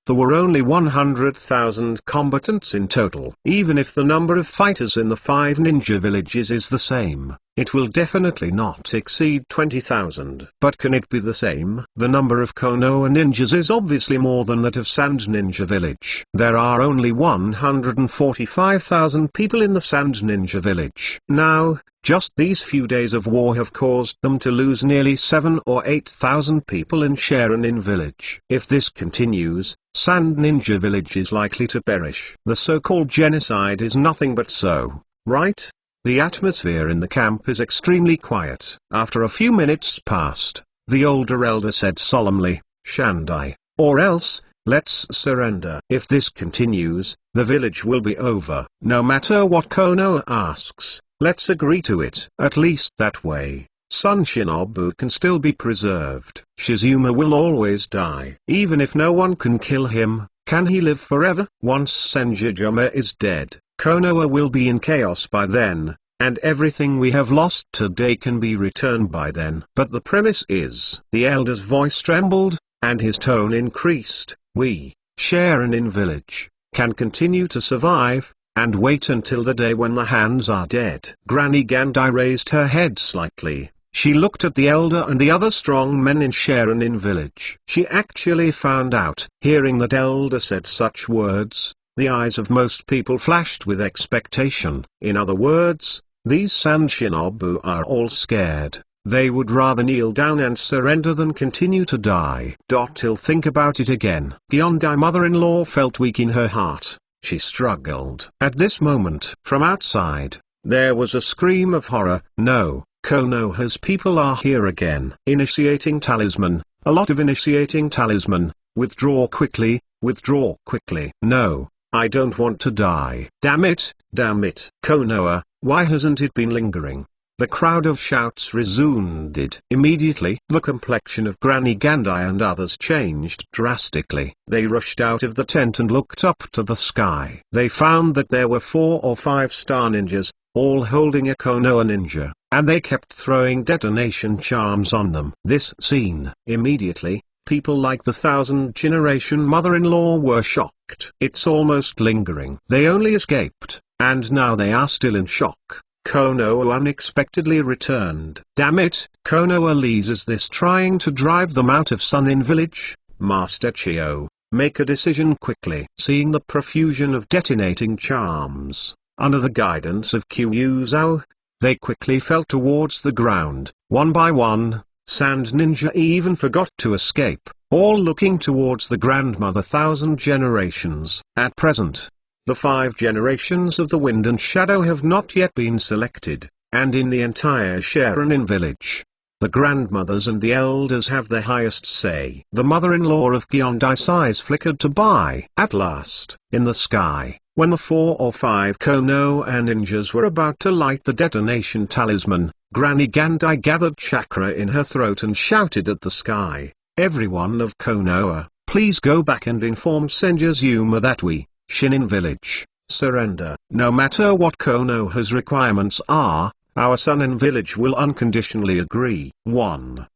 were only 100,000 combatants in total. Even if the number of fighters in the 5 ninja villages is the same, it will definitely not exceed 20,000. But can it be the same? The number of Konoha ninjas is obviously more than that of Sand Ninja Village. There are only 145,000 people in the Sand Ninja Village. Now, just these few days of war have caused them to lose nearly 7 or 8,000 people in Sharonin village. If this continues, Sand Ninja Village is likely to perish. The so-called genocide is nothing but so, right? The atmosphere in the camp is extremely quiet. After a few minutes passed, the older elder said solemnly, "Shandai, or else, let's surrender." If this continues, the village will be over. No matter what Konoha asks, let's agree to it. At least that way, Son Shinobu can still be preserved. Shizuma will always die. Even if no one can kill him, can he live forever? Once Sanjujuma is dead, Konoha will be in chaos by then, and everything we have lost today can be returned by then. But the premise is, the elder's voice trembled, and his tone increased, we, Sharonin village, can continue to survive, and wait until the day when the hands are dead. Granny Gandai raised her head slightly. She looked at the elder and the other strong men in Sharonin village. She actually found out. Hearing that elder said such words, the eyes of most people flashed with expectation. In other words, these Sand Shinobu are all scared. They would rather kneel down and surrender than continue to die. Till think about it again. Gyondai mother-in-law felt weak in her heart. She struggled. At this moment, from outside, there was a scream of horror. No, Konoha's people are here again. Initiating talisman. A lot of initiating talisman. Withdraw quickly, withdraw quickly. No, I don't want to die. Damn it, Konoha, why hasn't it been lingering? The crowd of shouts resounded. Immediately, the complexion of Granny Gandai and others changed drastically. They rushed out of the tent and looked up to the sky. They found that there were 4 or 5 star ninjas, all holding a Konoha ninja, and they kept throwing detonation charms on them. This scene, immediately, people like the 1,000 generation mother-in-law were shocked. It's almost lingering. They only escaped, and now they are still in shock. Konoha unexpectedly returned. Damn it, Konoha leads. Is this trying to drive them out of Sunin village? Master Chio, make a decision quickly. Seeing the profusion of detonating charms, under the guidance of Kyuzawa, they quickly fell towards the ground. One by one, Sand Ninja even forgot to escape, all looking towards the grandmother 1,000 generations. At present, the 5 generations of the Wind and Shadow have not yet been selected, and in the entire Sharonin village, the grandmothers and the elders have the highest say. The mother-in-law of Gyondai's eyes flickered to buy. At last, in the sky, when the 4 or 5 Konoha ninjas were about to light the detonation talisman, Granny Gandai gathered chakra in her throat and shouted at the sky, "Everyone of Konoha, please go back and inform Sanjujuma that we, Shinin village, surrender. No matter what Konoha's requirements are, our Sunin village will unconditionally agree." 1?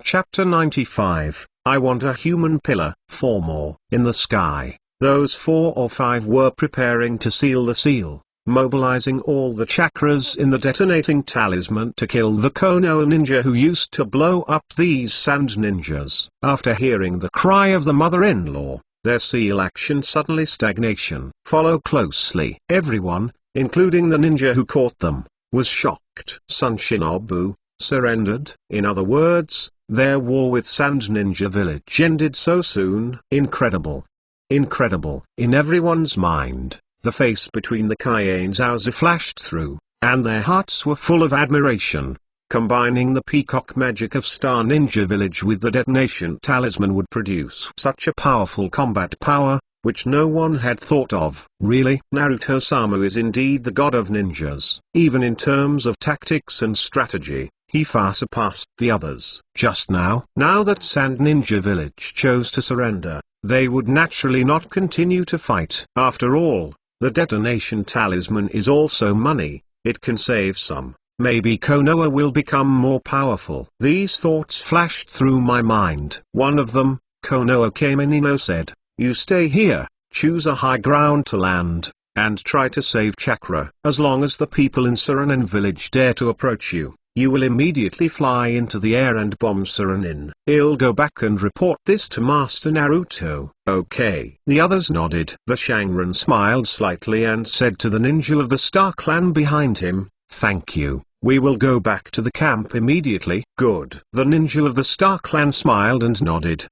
Chapter 95, I Want a Human Pillar. 4 more. In the sky, those 4 or 5 were preparing to seal the seal, mobilizing all the chakras in the detonating talisman to kill the Konoha ninja who used to blow up these Sand Ninjas. After hearing the cry of the mother-in-law, their seal action suddenly stagnation. Follow closely. Everyone, including the ninja who caught them, was shocked. Son Shinobu surrendered. In other words, their war with Sand Ninja village ended so soon. Incredible. Incredible. In everyone's mind, the face between the Kaiane Zaozi flashed through, and their hearts were full of admiration. Combining the peacock magic of Star Ninja Village with the detonation talisman would produce such a powerful combat power, which no one had thought of. Really? Naruto-sama is indeed the god of ninjas. Even in terms of tactics and strategy, he far surpassed the others. Just now that Sand Ninja Village chose to surrender, they would naturally not continue to fight. After all, the detonation talisman is also money, it can save some. Maybe Konoha will become more powerful. These thoughts flashed through my mind. One of them, Konoha Kamenino, said, "You stay here, choose a high ground to land, and try to save Chakra. As long as the people in Saranin village dare to approach you, you will immediately fly into the air and bomb Saranin. I'll go back and report this to Master Naruto." Okay. The others nodded. The Shangren smiled slightly and said to the ninja of the Star Clan behind him, "Thank you. We will go back to the camp immediately." Good. The ninja of the Star Clan smiled and nodded.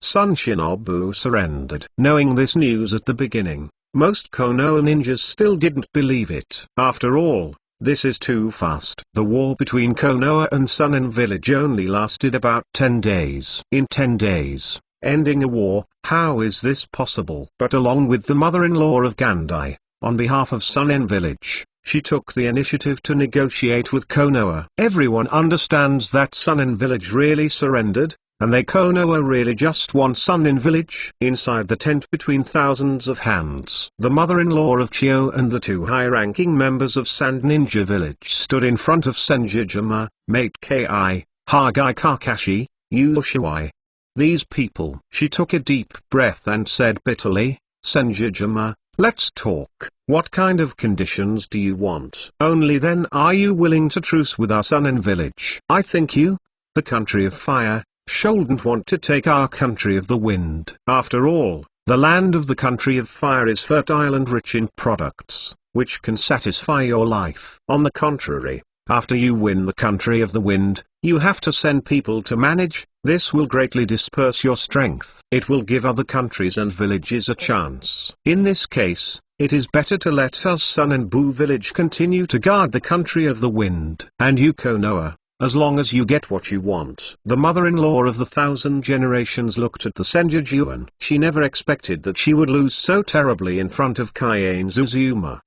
Sun Shinobu surrendered. Knowing this news at the beginning, most Konoha ninjas still didn't believe it. After all, this is too fast. The war between Konoha and Sunin village only lasted about 10 days. In 10 days, ending a war, how is this possible? But along with the mother-in-law of Gandai, on behalf of Sunin village, she took the initiative to negotiate with Konoha. Everyone understands that Sunin village really surrendered, and they Konoha really just want Sunin village. Inside the tent between thousands of hands, the mother-in-law of Chio and the two high-ranking members of Sand Ninja village stood in front of Sanjujuma, Mate Ki, Hagai Kakashi, Yoshiwai. These people. She took a deep breath and said bitterly, "Sanjujuma, let's talk. What kind of conditions do you want? Only then are you willing to truce with our Sunin village. I think you, the country of fire, shouldn't want to take our country of the wind. After all, the land of the country of fire is fertile and rich in products, which can satisfy your life. On the contrary, after you win the country of the wind, you have to send people to manage. This will greatly disperse your strength. It will give other countries and villages a chance. In this case, it is better to let us Sunin Bu village continue to guard the country of the wind. And you Konoha, as long as you get what you want." The mother-in-law of the 1,000 generations looked at the Senjujuan. She never expected that she would lose so terribly in front of Kaiane Zuzuma!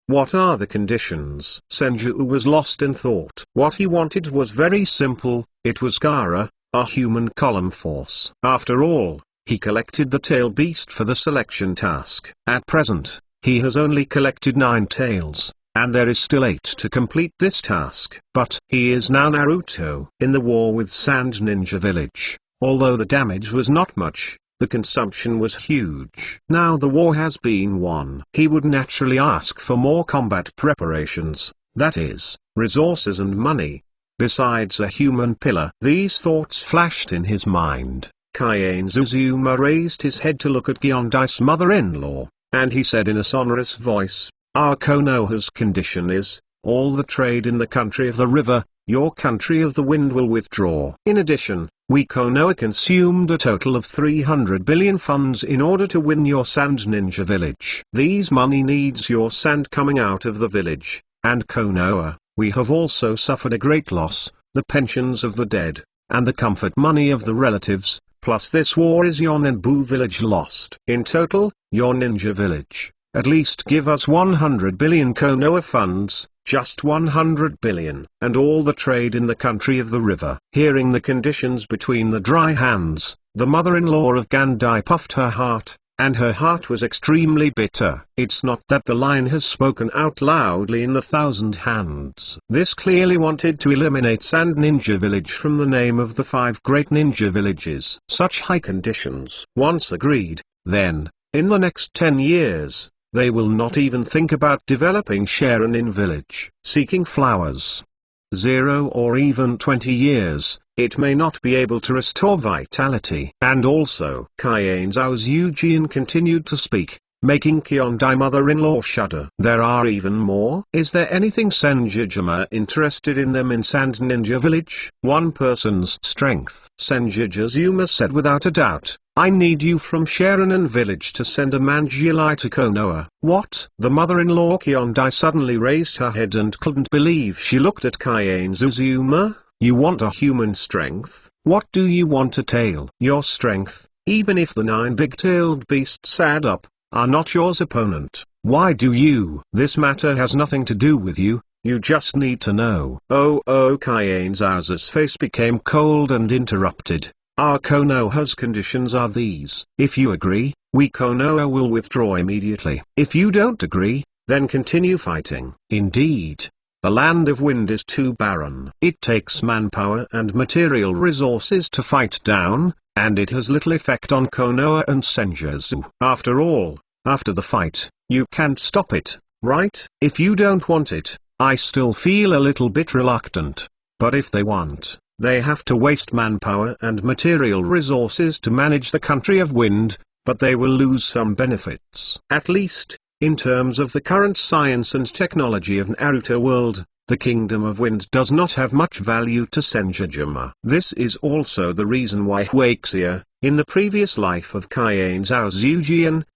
What are the conditions? Senju was lost in thought. What he wanted was very simple, it was Garaa, a human column force. After all, he collected the tail beast for the selection task. At present, he has only collected 9 tails, and there is still 8 to complete this task. But he is now Naruto. In the war with Sand Ninja Village, although the damage was not much, the consumption was huge. Now the war has been won. He would naturally ask for more combat preparations, that is, resources and money. Besides a human pillar. These thoughts flashed in his mind. Kaiane Zuzuma raised his head to look at Gyondai's mother-in-law, and he said in a sonorous voice, "Our Konoha's condition is, all the trade in the country of the river, your country of the wind will withdraw. In addition, we Konoha consumed a total of 300 billion funds in order to win your Sand Ninja village. These money needs your sand coming out of the village, and Konoha, we have also suffered a great loss, the pensions of the dead, and the comfort money of the relatives. Plus this war is your Ninbu village lost. In total, your ninja village, at least give us 100 billion Konoha funds, just 100 billion. And all the trade in the country of the river." Hearing the conditions between the dry hands, the mother-in-law of Gandai puffed her heart, and her heart was extremely bitter. It's not that the line has spoken out loudly in the 1,000 hands. This clearly wanted to eliminate Sand Ninja Village from the name of the 5 great ninja villages. Such high conditions. Once agreed, then, in the next 10 years, they will not even think about developing Sharin village. Seeking flowers. 0 or even 20 years, it may not be able to restore vitality. And also, Kaiane Zao's Eugene continued to speak, making Kyondai mother-in-law shudder. There are even more? Is there anything Sanjujuma interested in them in Sand Ninja Village? One person's strength. Sanjujuma said without a doubt, I need you from Sharonan village to send a Manjuli to Konoha. What? The mother-in-law Kyondai suddenly raised her head and couldn't believe she looked at Sanjujuma. You want a human strength? What do you want, a tail? Your strength, even if the 9 big-tailed beasts add up, are not yours opponent. Why do you? This matter has nothing to do with you. You just need to know. Oh, Kaienza's face became cold and interrupted. Our Konoha's conditions are these. If you agree, we Konoha will withdraw immediately. If you don't agree, then continue fighting. Indeed, the land of wind is too barren. It takes manpower and material resources to fight down, and it has little effect on Konoha and Senjutsu. After all, after the fight, you can't stop it, right? If you don't want it, I still feel a little bit reluctant. But if they want, they have to waste manpower and material resources to manage the country of wind, but they will lose some benefits. At least, in terms of the current science and technology of Naruto world, the Kingdom of Wind does not have much value to Sanjujuma. This is also the reason why Uakiha, in the previous life of Kaienza's,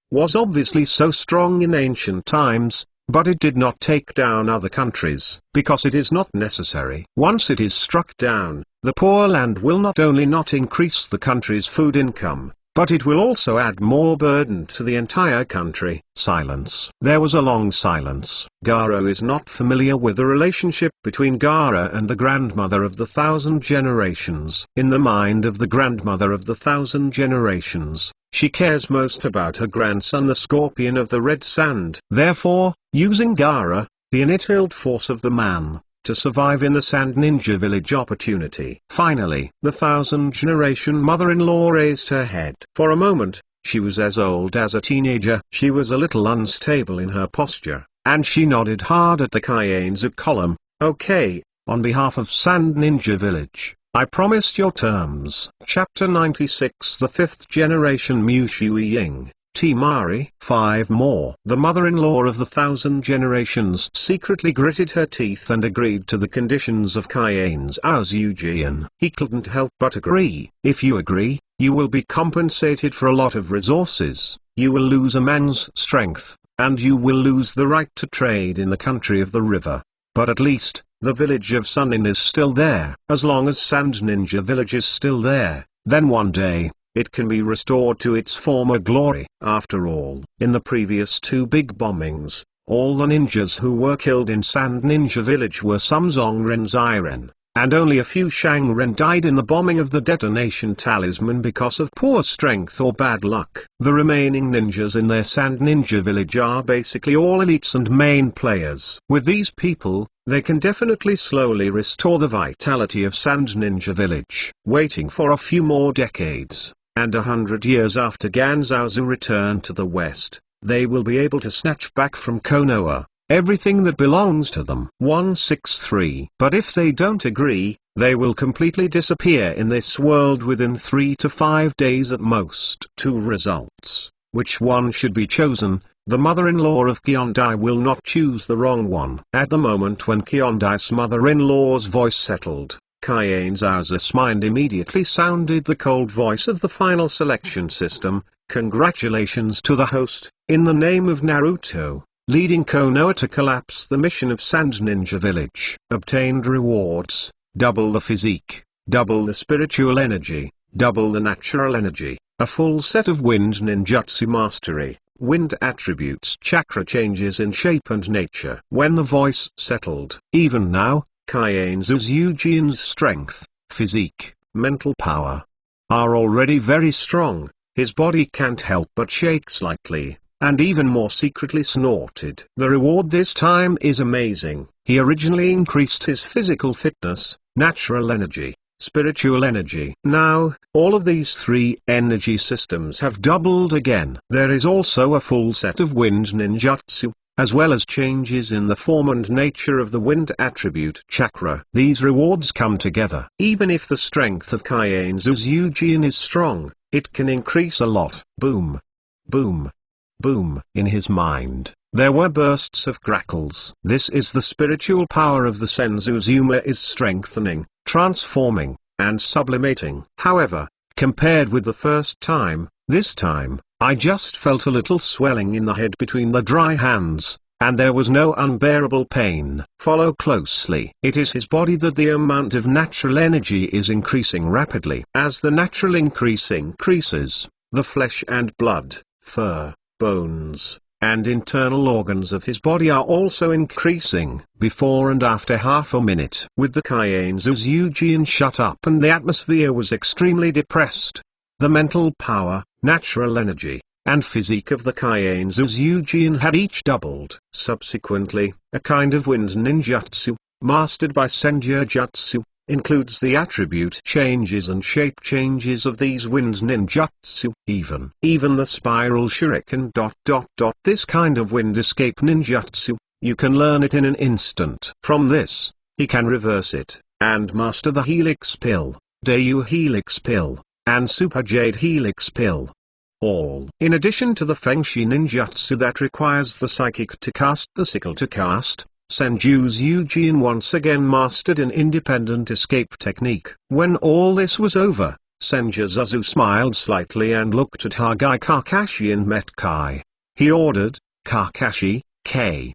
was obviously so strong in ancient times, but it did not take down other countries, because it is not necessary. Once it is struck down, the poor land will not only not increase the country's food income, but it will also add more burden to the entire country. Silence. There was a long silence. Garaa is not familiar with the relationship between Garaa and the grandmother of the 1,000 generations. In the mind of the grandmother of the 1,000 generations, she cares most about her grandson, the scorpion of the red sand. Therefore, using Garaa, the innate force of the man, to survive in the Sand Ninja Village opportunity. Finally, the 1,000-generation mother-in-law raised her head. For a moment, she was as old as a teenager. She was a little unstable in her posture, and she nodded hard at the Kaienza column. Okay, on behalf of Sand Ninja Village, I promised your terms. Chapter 96. The 5th Generation Mushui Ying. Temari. 5 more. The mother-in-law of the 1,000 generations secretly gritted her teeth and agreed to the conditions of Kaienza's. He couldn't help but agree. If you agree, you will be compensated for a lot of resources, you will lose a man's strength, and you will lose the right to trade in the country of the river. But at least, the village of Sunin is still there. As long as Sand Ninja Village is still there, then one day, it can be restored to its former glory. After all, in the previous 2 big bombings, all the ninjas who were killed in Sand Ninja Village were some Zongren Ziren, and only a few Shangren died in the bombing of the detonation talisman because of poor strength or bad luck. The remaining ninjas in their Sand Ninja Village are basically all elites and main players. With these people, they can definitely slowly restore the vitality of Sand Ninja Village. Waiting for a few more decades, and 100 years after Ganzaozu return to the West, they will be able to snatch back from Konoha everything that belongs to them. 163. But if they don't agree, they will completely disappear in this world within 3 to 5 days at most. 2 results. Which one should be chosen? The mother-in-law of Kyondai will not choose the wrong one. At the moment when Kyondai's mother-in-law's voice settled, Kaienza's mind immediately sounded the cold voice of the final selection system. Congratulations to the host, in the name of Naruto, leading Konoha to collapse the mission of Sand Ninja Village. Obtained rewards: double the physique, double the spiritual energy, double the natural energy, a full set of wind ninjutsu mastery, wind attributes, chakra changes in shape and nature. When the voice settled, even now, Kaienza's strength, physique, mental power are already very strong. His body can't help but shake slightly, and even more secretly snorted. The reward this time is amazing. He originally increased his physical fitness, natural energy, spiritual energy. Now, all of these 3 energy systems have doubled again. There is also a full set of wind ninjutsu, as well as changes in the form and nature of the wind attribute chakra. These rewards come together. Even if the strength of Kaienza's is strong, it can increase a lot. Boom. Boom. Boom. In his mind, there were bursts of crackles. This is the spiritual power of the Sanjujuma is strengthening, transforming, and sublimating. However, Compared with the first time, this time, I just felt a little swelling in the head between the dry hands, and there was no unbearable pain. Follow closely. It is his body that the amount of natural energy is increasing rapidly. As the natural increase increases, the flesh and blood, fur, bones, and internal organs of his body are also increasing. Before and after half a minute. With the Kaienzu's Eugene shut up and the atmosphere was extremely depressed. The mental power, natural energy, and physique of the Kaienzu's Eugene had each doubled. Subsequently, a kind of wind ninjutsu, mastered by Senjutsu, includes the attribute changes and shape changes of these wind ninjutsu. Even the spiral shuriken. This kind of wind escape ninjutsu, you can learn it in an instant. From this, he can reverse it, and master the Helix Pill, Dayu Helix Pill, and Super Jade Helix Pill. All. In addition to the Fengshi ninjutsu that requires the psychic to cast the sickle to cast, Senju's Eugene once again mastered an independent escape technique. When all this was over, Senjuzazu smiled slightly and looked at Hagai Kakashi and met Kai. He ordered, Kakashi,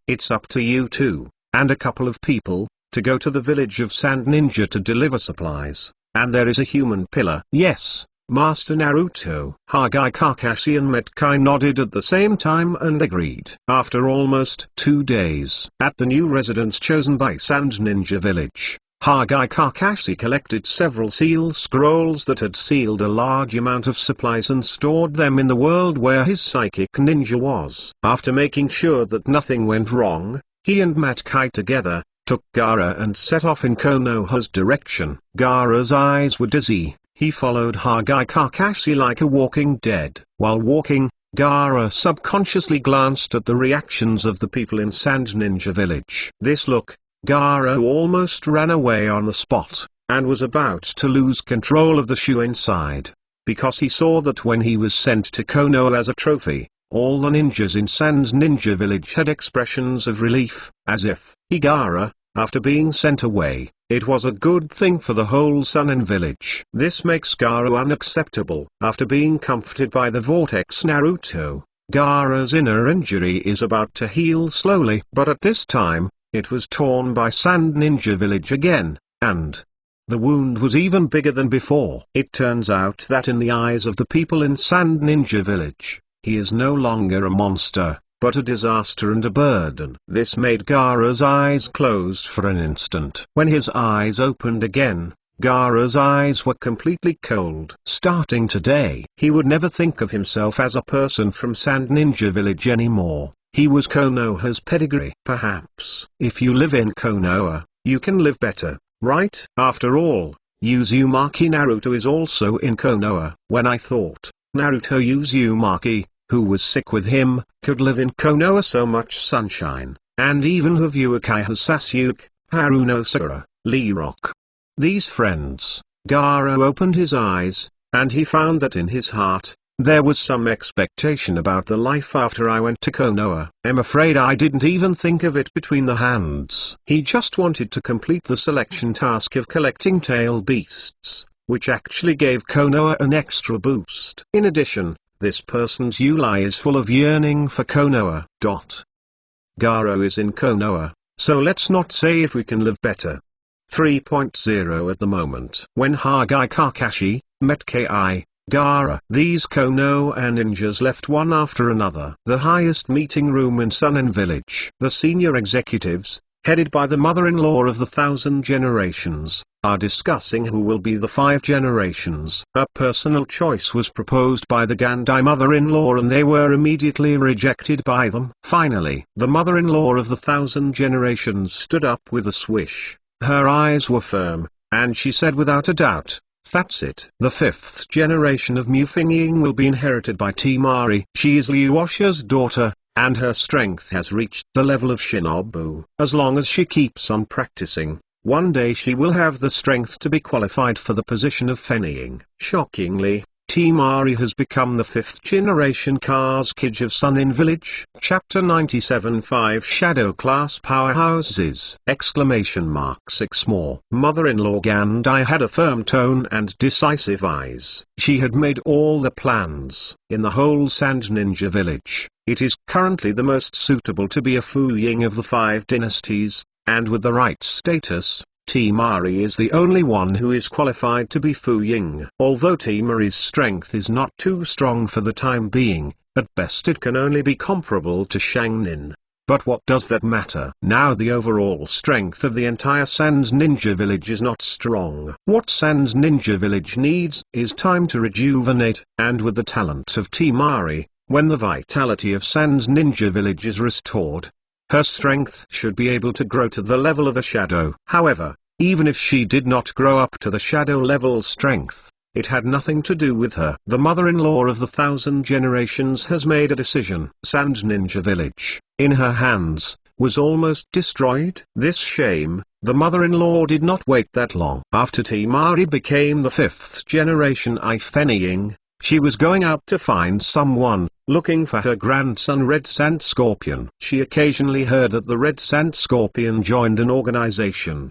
it's up to you two, and a couple of people, to go to the village of Sand Ninja to deliver supplies, and there is a human pillar. Yes, Master Naruto. Hagai Kakashi and Metkai nodded at the same time and agreed. After almost 2 days, at the new residence chosen by Sand Ninja Village, Hagai Kakashi collected several seal scrolls that had sealed a large amount of supplies and stored them in the world where his psychic ninja was. After making sure that nothing went wrong, he and Metkai together took Garaa and set off in Konoha's direction. Gaara's eyes were dizzy. He followed Hagai Kakashi like a walking dead. While walking, Garaa subconsciously glanced at the reactions of the people in Sand Ninja Village. This look, Garaa almost ran away on the spot, and was about to lose control of the shoe inside, because he saw that when he was sent to Konoha as a trophy, all the ninjas in Sand Ninja Village had expressions of relief, as if, Garaa, after being sent away, it was a good thing for the whole Sunin Village. This makes Garaa unacceptable. After being comforted by the vortex Naruto, Gaara's inner injury is about to heal slowly. But at this time, it was torn by Sand Ninja Village again, and the wound was even bigger than before. It turns out that in the eyes of the people in Sand Ninja Village, he is no longer a monster, but a disaster and a burden. This made Gaara's eyes closed for an instant. When his eyes opened again, Gaara's eyes were completely cold. Starting today, he would never think of himself as a person from Sand Ninja Village anymore. He was Konoha's pedigree. Perhaps, if you live in Konoha, you can live better, right? After all, Uzumaki Naruto is also in Konoha. When I thought, Naruto Uzumaki, who was sick with him, could live in Konoha, so much sunshine, and even have Uakiha Sasuke, Haruno Sakura, Lee Rock. These friends. Gaara opened his eyes, and he found that in his heart, there was some expectation about the life after I went to Konoha. I'm afraid I didn't even think of it between the hands. He just wanted to complete the selection task of collecting tail beasts, which actually gave Konoha an extra boost. In addition, this person's Uli is full of yearning for Konoha. Gaara is in Konoha, so let's not say if we can live better. 3.0 at the moment. When Hagai Kakashi met Ki, Gaara, these Konoha ninjas left one after another. The highest meeting room in Sunin Village. The senior executives, headed by the mother-in-law of the 1,000 generations, are discussing who will be the 5 generations. A personal choice was proposed by the Gandai mother-in-law and they were immediately rejected by them. Finally, the mother-in-law of the 1,000 generations stood up with a swish. Her eyes were firm, and she said without a doubt, that's it. The 5th generation of Mufinging will be inherited by Temari. She is Liuosha's daughter, and her strength has reached the level of Shinobu. As long as she keeps on practicing, one day she will have the strength to be qualified for the position of Fennying. Shockingly, Team Ari has become the 5th generation Kazekage of Sunin Village. Chapter 97 5 Shadow Class Powerhouses! 6 more. Mother-in-law Gandai had a firm tone and decisive eyes. She had made all the plans. In the whole Sand Ninja Village, it is currently the most suitable to be a Fuying of the 5 dynasties, and with the right status, Team Ari is the only one who is qualified to be Fuying. Although Team Ari's strength is not too strong for the time being, at best it can only be comparable to Shangnin. But what does that matter? Now the overall strength of the entire Sans Ninja Village is not strong. What Sans Ninja Village needs is time to rejuvenate, and with the talent of Team Ari, when the vitality of Sans Ninja Village is restored, her strength should be able to grow to the level of a shadow. However, even if she did not grow up to the shadow level strength, it had nothing to do with her. The mother-in-law of the 1,000 generations has made a decision. Sand Ninja Village, in her hands, was almost destroyed. This shame, the mother-in-law did not wait that long. After Team Ari became the 5th generation Ifeniying, she was going out to find someone, looking for her grandson Red Sand Scorpion. She occasionally heard that the Red Sand Scorpion joined an organization.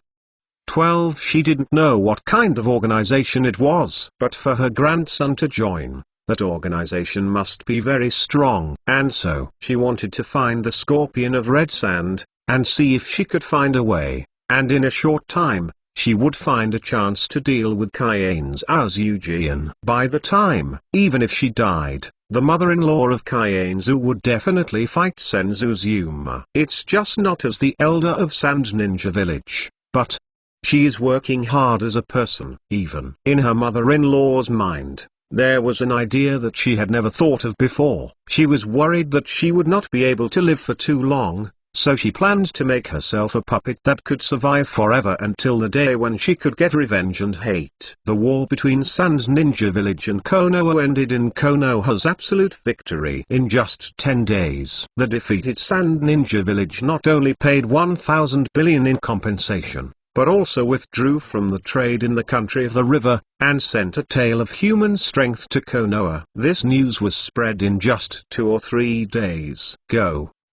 12 She didn't know what kind of organization it was. But for her grandson to join, that organization must be very strong. And so, she wanted to find the Scorpion of Red Sand, and see if she could find a way, and in a short time, she would find a chance to deal with Cayenne's Aozujian. By the time, even if she died, the mother-in-law of Cayenne would definitely fight Sanjujuma. It's just not as the elder of Sand Ninja Village, but she is working hard as a person. Even in her mother-in-law's mind, there was an idea that she had never thought of before. She was worried that she would not be able to live for too long, so she planned to make herself a puppet that could survive forever until the day when she could get revenge and hate. The war between Sans Ninja Village and Konoa ended in Konoha's absolute victory. In just 10 days, the defeated Sand Ninja Village not only paid 1,000 billion in compensation, but also withdrew from the trade in the country of the river, and sent a tale of human strength to Konoa. This news was spread in just 2 or 3 days.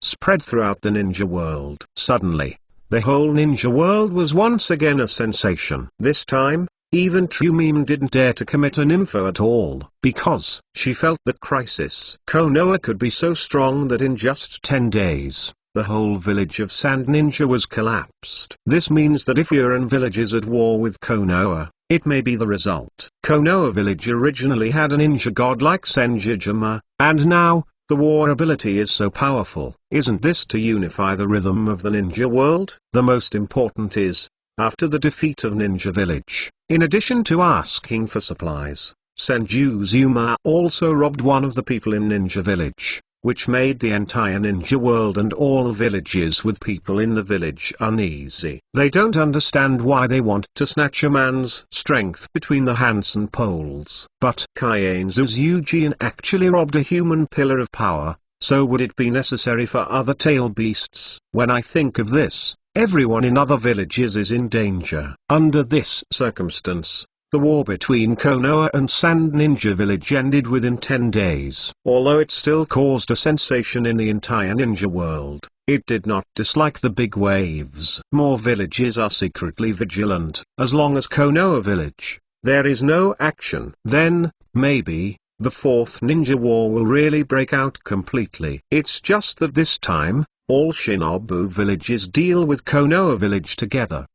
Spread throughout the ninja world. Suddenly, the whole ninja world was once again a sensation. This time, even Trumim didn't dare to commit an info at all, because she felt the crisis. Konoa could be so strong that in just 10 days, the whole village of Sand Ninja was collapsed. This means that if Uran village is at war with Konoa, it may be the result. Konoa village originally had a ninja god like Sanjujuma, and now, the war ability is so powerful. Isn't this to unify the rhythm of the ninja world? The most important is, after the defeat of Ninja Village, in addition to asking for supplies, Sanjujuma also robbed one of the people in Ninja Village, which made the entire ninja world and all villages with people in the village uneasy. They don't understand why they want to snatch a man's strength between the hands and poles. But Cayenne's Ujian actually robbed a human pillar of power, so would it be necessary for other tail beasts? When I think of this, everyone in other villages is in danger. Under this circumstance, the war between Konoa and Sand Ninja Village ended within 10 days. Although it still caused a sensation in the entire ninja world, it did not dislike the big waves. More villages are secretly vigilant. As long as Konoa village, there is no action. Then, maybe, the 4th ninja war will really break out completely. It's just that this time, all Shinobu villages deal with Konoa village together.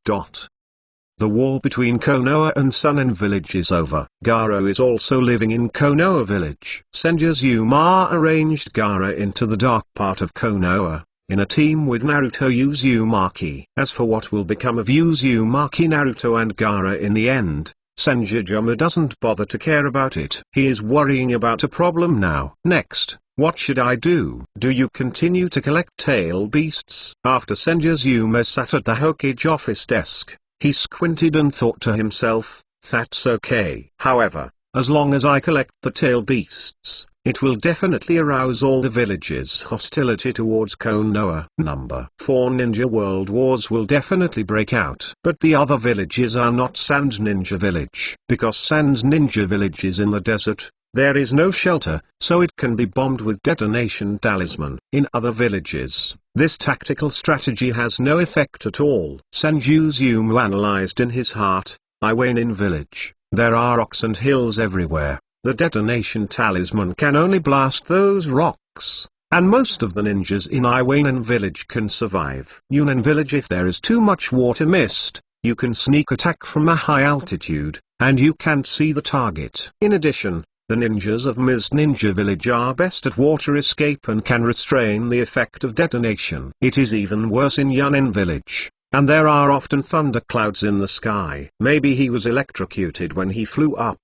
The war between Konoa and Sunin Village is over. Garaa is also living in Konoa Village. Sanjujuma arranged Garaa into the dark part of Konoa, in a team with Naruto Uzumaki. As for what will become of Uzumaki, Naruto and Garaa in the end, Sanjujuma doesn't bother to care about it. He is worrying about a problem now. Next, what should I do? Do you continue to collect tail beasts? After Sanjujuma sat at the Hokage office desk, he squinted and thought to himself, that's okay. However, as long as I collect the tail beasts, it will definitely arouse all the villages' hostility towards Konoa. Number 4 Ninja World Wars will definitely break out. But the other villages are not Sand Ninja Village. Because Sand Ninja Village is in the desert, There is no shelter, so it can be bombed with detonation talisman. In other villages, this tactical strategy has no effect at all. Sanjujuma analyzed in his heart, Iwanin village, there are rocks and hills everywhere. The detonation talisman can only blast those rocks, and most of the ninjas in Iwanin village can survive. Yunan village, if there is too much water mist, you can sneak attack from a high altitude, and you can't see the target. In addition, the ninjas of Mist Ninja Village are best at water escape and can restrain the effect of detonation. It is even worse in Yunin Village, and there are often thunderclouds in the sky. Maybe he was electrocuted when he flew up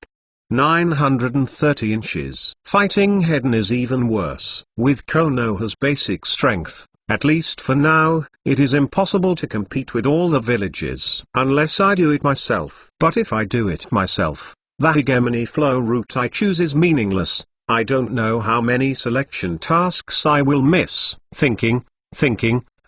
930 inches. Fighting Hedon is even worse. With Konoha's basic strength, at least for now, it is impossible to compete with all the villages. Unless I do it myself. But if I do it myself, the hegemony flow route I choose is meaningless. I don't know how many selection tasks I will miss. Thinking,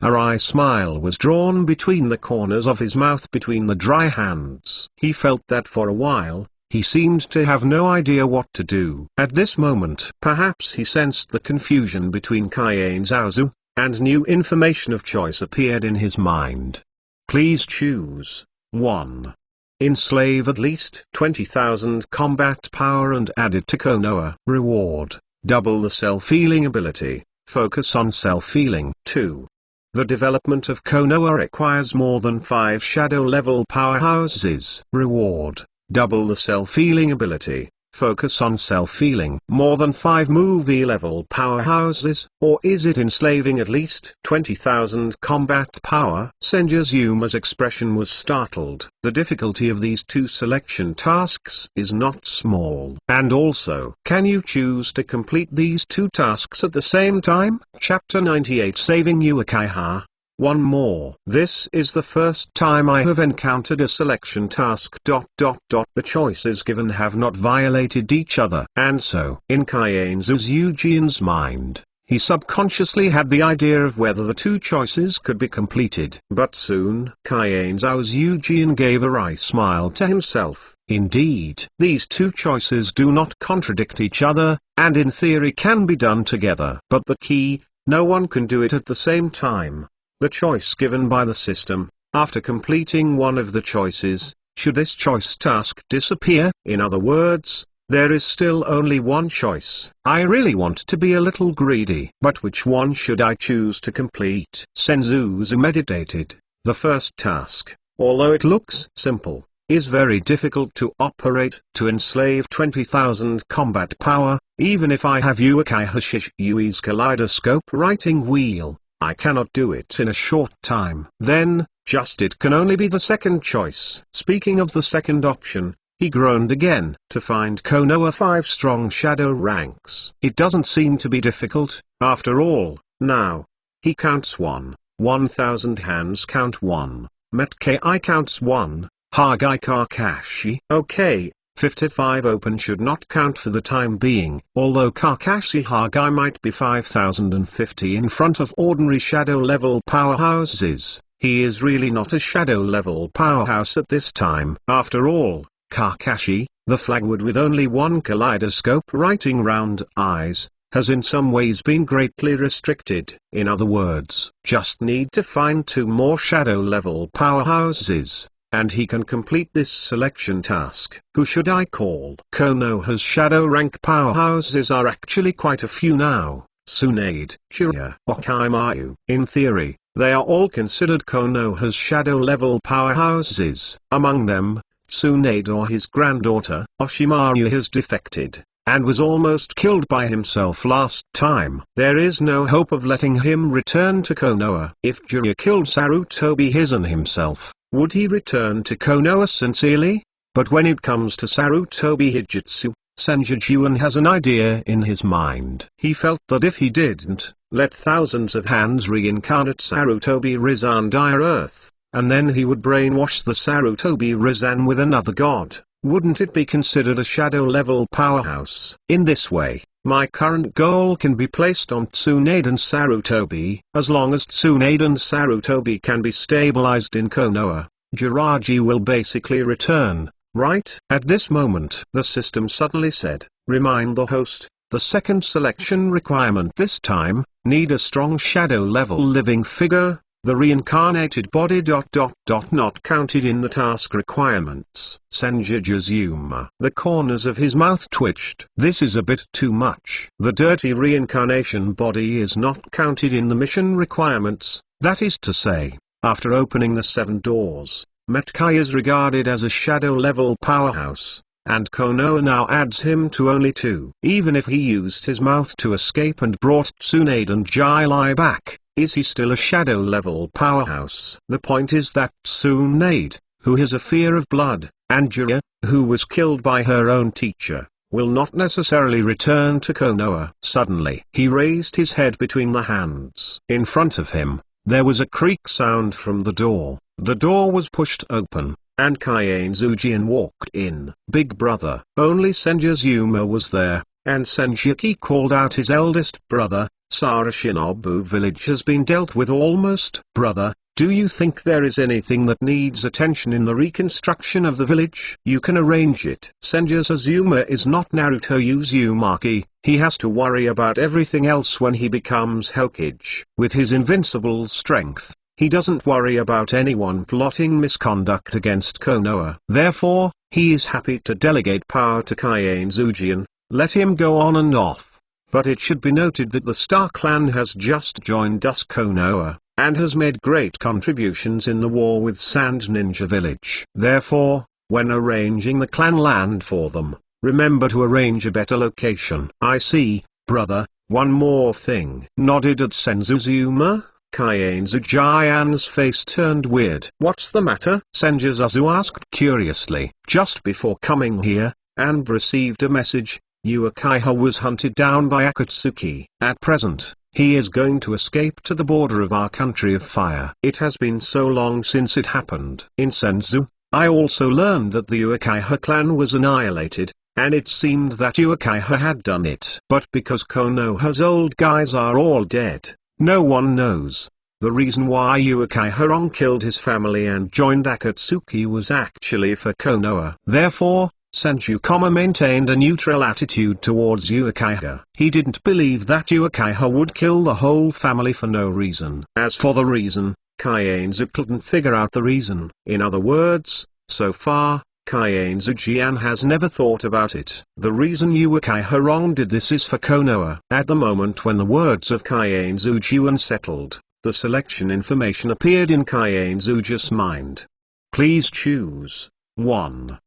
a wry smile was drawn between the corners of his mouth between the dry hands. He felt that for a while, he seemed to have no idea what to do. At this moment, perhaps he sensed the confusion between Kaiane Zaozu, and new information of choice appeared in his mind. Please choose 1. Enslave at least 20,000 combat power and add it to Konoha. Reward, double the self-healing ability, focus on self-healing. 2. The development of Konoha requires more than 5 shadow level powerhouses. Reward, double the self-healing ability, focus on self-healing. More than 5 movie level powerhouses, or is it enslaving at least 20,000 combat power? Sanjujuma's expression was startled. The difficulty of these two selection tasks is not small. And also, can you choose to complete these two tasks at the same time? Chapter 98, Saving Uakiha. One more. This is the first time I have encountered a selection task. The choices given have not violated each other. And so, in Kaiane Zaozu's mind, he subconsciously had the idea of whether the two choices could be completed. But soon, Kaiane Zaozu gave a wry smile to himself. Indeed, these two choices do not contradict each other, and in theory can be done together. But the key, no one can do it at the same time. The choice given by the system, after completing one of the choices, should this choice task disappear? In other words, there is still only one choice. I really want to be a little greedy. But which one should I choose to complete? Sanjujuma meditated. The first task, although it looks simple, is very difficult to operate. To enslave 20,000 combat power, even if I have Uakiha Shishui's kaleidoscope writing wheel, I cannot do it in a short time. Then, it can only be the second choice. Speaking of the second option, he groaned again. To find Konoha 5 strong shadow ranks. It doesn't seem to be difficult, after all. Now, he counts 1. 1,000 hands count 1. Metki counts 1. Hagai Kakashi. Okay. 55 open should not count for the time being, although Kakashi Hagai might be 5,050 in front of ordinary shadow level powerhouses. He is really not a shadow level powerhouse at this time. After all, Kakashi, the flagwood with only one kaleidoscope writing round eyes, has in some ways been greatly restricted. In other words, just need to find 2 more shadow level powerhouses, and he can complete this selection task. Who should I call? Konoha's shadow rank powerhouses are actually quite a few now. Tsunade, Jiraiya, Orochimaru. In theory, they are all considered Konoha's shadow level powerhouses. Among them, Tsunade or his granddaughter, Orochimaru, has defected, and was almost killed by himself last time. There is no hope of letting him return to Konoha. If Jiraiya killed Sarutobi Hizen himself, would he return to Konoha sincerely? But when it comes to Sarutobi Hijutsu, Sanjujuma has an idea in his mind. He felt that if he didn't let thousands of hands reincarnate Sarutobi Rizan dire Earth, and then he would brainwash the Sarutobi Rizan with another god, wouldn't it be considered a shadow level powerhouse? In this way, my current goal can be placed on Tsunade and Sarutobi. As long as Tsunade and Sarutobi can be stabilized in Konoha, Jiraiya will basically return, right? At this moment, the system suddenly said, remind the host, the second selection requirement this time, need a strong shadow-level living figure, the reincarnated body ... not counted in the task requirements. Sanjujuma. The corners of his mouth twitched. This is a bit too much. The dirty reincarnation body is not counted in the mission requirements, that is to say, after opening the 7 doors, Metkai is regarded as a shadow-level powerhouse, and Konoha now adds him to only 2. Even if he used his mouth to escape and brought Tsunade and Jai back, is he still a shadow-level powerhouse? The point is that Tsunade, who has a fear of blood, and Jiraiya, who was killed by her own teacher, will not necessarily return to Konoha. Suddenly, he raised his head between the hands. In front of him, there was a creak sound from the door. The door was pushed open, and Kaienzujian walked in. Big brother. Only Sanjujuma was there, and Senjuki called out his eldest brother. Sarashinobu village has been dealt with almost. Brother, do you think there is anything that needs attention in the reconstruction of the village? You can arrange it. Sanjujuma is not Naruto Uzumaki, he has to worry about everything else when he becomes Hokage. With his invincible strength, he doesn't worry about anyone plotting misconduct against Konoha. Therefore, he is happy to delegate power to Kaienzujian, let him go on and off. But it should be noted that the Star Clan has just joined us Konoha, and has made great contributions in the war with Sand Ninja Village. Therefore, when arranging the clan land for them, remember to arrange a better location. I see, brother, one more thing. Nodded at Sanjujuma. Kaienzujian's face turned weird. What's the matter? Sanjuzazu asked curiously. Just before coming here, and received a message. Uakiha was hunted down by Akatsuki. At present, he is going to escape to the border of our country of fire. It has been so long since it happened. In Senzu, I also learned that the Uakiha clan was annihilated, and it seemed that Uakiha had done it. But because Konoha's old guys are all dead, no one knows. The reason why Uakiha killed his family and joined Akatsuki was actually for Konoha. Therefore, Sanjujuma maintained a neutral attitude towards Uakiha. He didn't believe that Uakiha would kill the whole family for no reason. As for the reason, Kaienzu couldn't figure out the reason. In other words, so far, Kaienzujian has never thought about it. The reason Uakiha did this is for Konoha. At the moment when the words of Kaienzujian settled, the selection information appeared in Kaienzuji's mind. Please choose 1.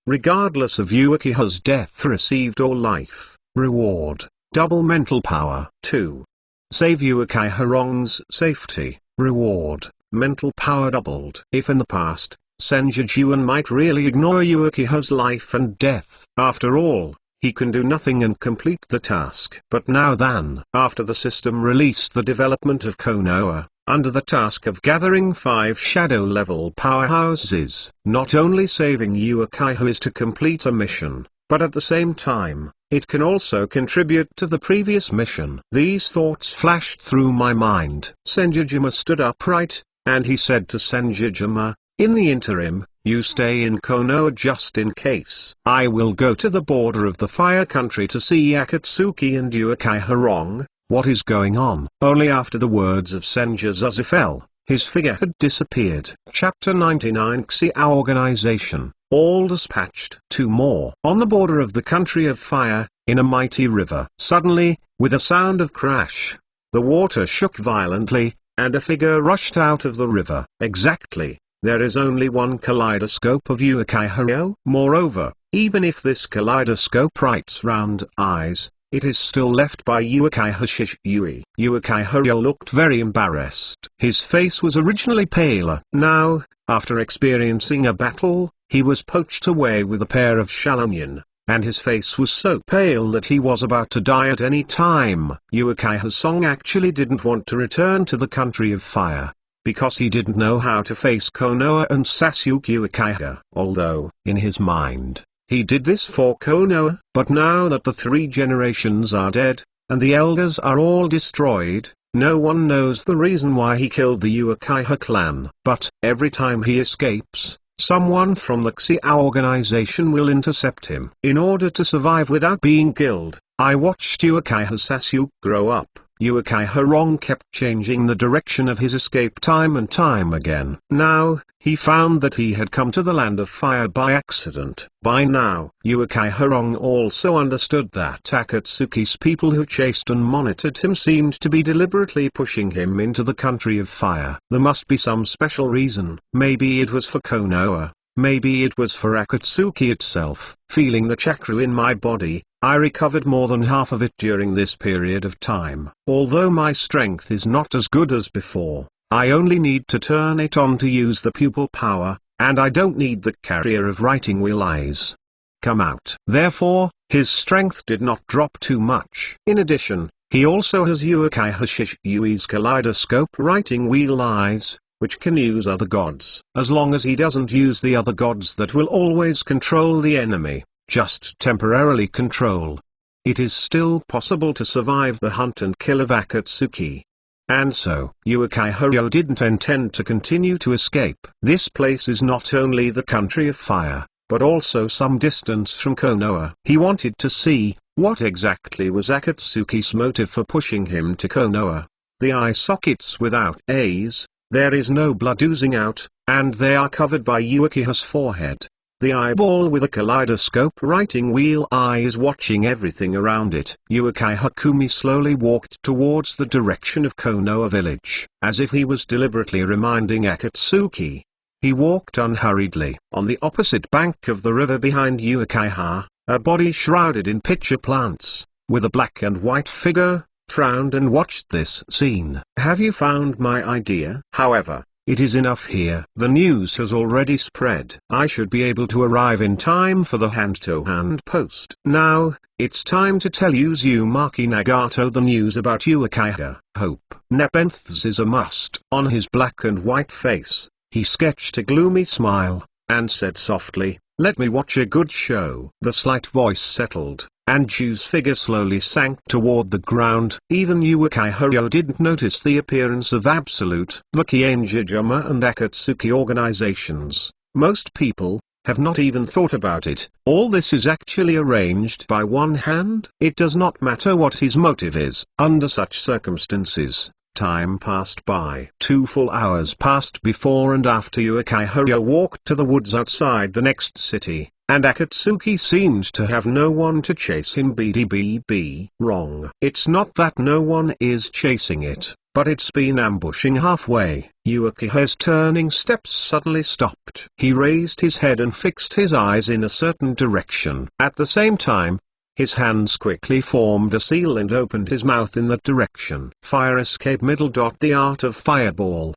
Regardless of Uakiha's death received or life, reward, double mental power. 2. Save Uakiha's safety, reward, mental power doubled. If in the past, Sanjujuma might really ignore Uakiha's life and death. After all, he can do nothing and complete the task. But now then, after the system released the development of Konoha, under the task of gathering 5 shadow-level powerhouses, not only saving Uakiha is to complete a mission, but at the same time, it can also contribute to the previous mission. These thoughts flashed through my mind. Sanjujuma stood upright, and he said to Sanjujuma, in the interim, you stay in Konoha just in case. I will go to the border of the fire country to see Akatsuki and Uakiha. What is going on? Only after the words of Sanjuzazu fell, his figure had disappeared. Chapter 99 Xiao Organization, all dispatched. 2 more. On the border of the country of fire, in a mighty river. Suddenly, with a sound of crash, the water shook violently, and a figure rushed out of the river. Exactly, there is only one kaleidoscope of Uakiha. Moreover, even if this kaleidoscope writes round eyes, it is still left by Uakiha Shishui. Uakiha looked very embarrassed. His face was originally paler. Now, after experiencing a battle, he was poached away with a pair of shalonian, and his face was so pale that he was about to die at any time. Uakiha Song actually didn't want to return to the country of fire, because he didn't know how to face Konoha and Sasuke Uakiha. Although, in his mind, he did this for Konoha. But now that the 3 generations are dead, and the elders are all destroyed, no one knows the reason why he killed the Uakiha clan. But, every time he escapes, Someone from the Xiao organization will intercept him. In order to survive without being killed, I watched Uakiha Sasuke grow up. Uakiha Rong kept changing the direction of his escape time and time again. Now, he found that he had come to the land of fire by accident. By now, Uakiha Rong also understood that Akatsuki's people who chased and monitored him seemed to be deliberately pushing him into the country of fire. There must be some special reason. Maybe it was for Konoa. Maybe it was for Akatsuki itself. Feeling the chakra in my body, I recovered more than half of it during this period of time. Although my strength is not as good as before, I only need to turn it on to use the pupil power, and I don't need the carrier of writing wheel eyes. Come out. Therefore, his strength did not drop too much. In addition, he also has Uakiha Shishui's kaleidoscope writing wheel eyes, which can use other gods. As long as he doesn't use the other gods that will always control the enemy, just temporarily control. It is still possible to survive the hunt and kill of Akatsuki. And so, Uakiha didn't intend to continue to escape. This place is not only the country of fire, but also some distance from Konoa. He wanted to see, what exactly was Akatsuki's motive for pushing him to Konoa. The eye sockets without A's, there is no blood oozing out, and they are covered by Uakiha's forehead. The eyeball with a kaleidoscope writing wheel eye is watching everything around it. Uakiha Kumi slowly walked towards the direction of Konoa village, as if he was deliberately reminding Akatsuki. He walked unhurriedly. On the opposite bank of the river behind Uakiha, a body shrouded in pitcher plants, with a black and white figure, frowned and watched this scene. Have you found my idea? However, it is enough here. The news has already spread. I should be able to arrive in time for the hand-to-hand post. Now, it's time to tell Uzumaki Nagato the news about Uakiha. Hope. Nepenthes is a must. On his black and white face, he sketched a gloomy smile, and said softly, "Let me watch a good show." The slight voice settled, and Ju's figure slowly sank toward the ground. Even Uakiha didn't notice the appearance of Absolute. The Sanjujuma and Akatsuki organizations, most people, have not even thought about it. All this is actually arranged by one hand. It does not matter what his motive is. Under such circumstances, time passed by. 2 full hours passed before and after Uakiha walked to the woods outside the next city, and Akatsuki seemed to have no one to chase him. BDBB. Wrong. It's not that no one is chasing it, but it's been ambushing halfway. Uakiha's turning steps suddenly stopped. He raised his head and fixed his eyes in a certain direction. At the same time, his hands quickly formed a seal and opened his mouth in that direction. Fire escape middle. The art of fireball.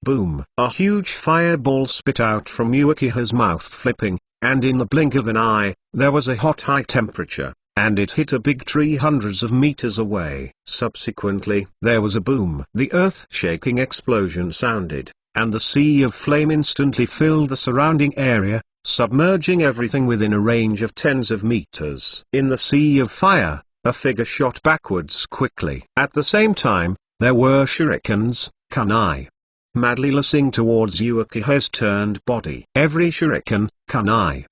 Boom. A huge fireball spit out from Uakiha's mouth, flipping, and in the blink of an eye, there was a hot high temperature, and it hit a big tree hundreds of meters away. Subsequently, there was a boom. The earth-shaking explosion sounded, and the sea of flame instantly filled the surrounding area, submerging everything within a range of tens of meters. In the sea of fire, a figure shot backwards quickly. At the same time, there were shurikens, kunai, madly lacing towards Uakiha's turned body. Every shuriken, kunai,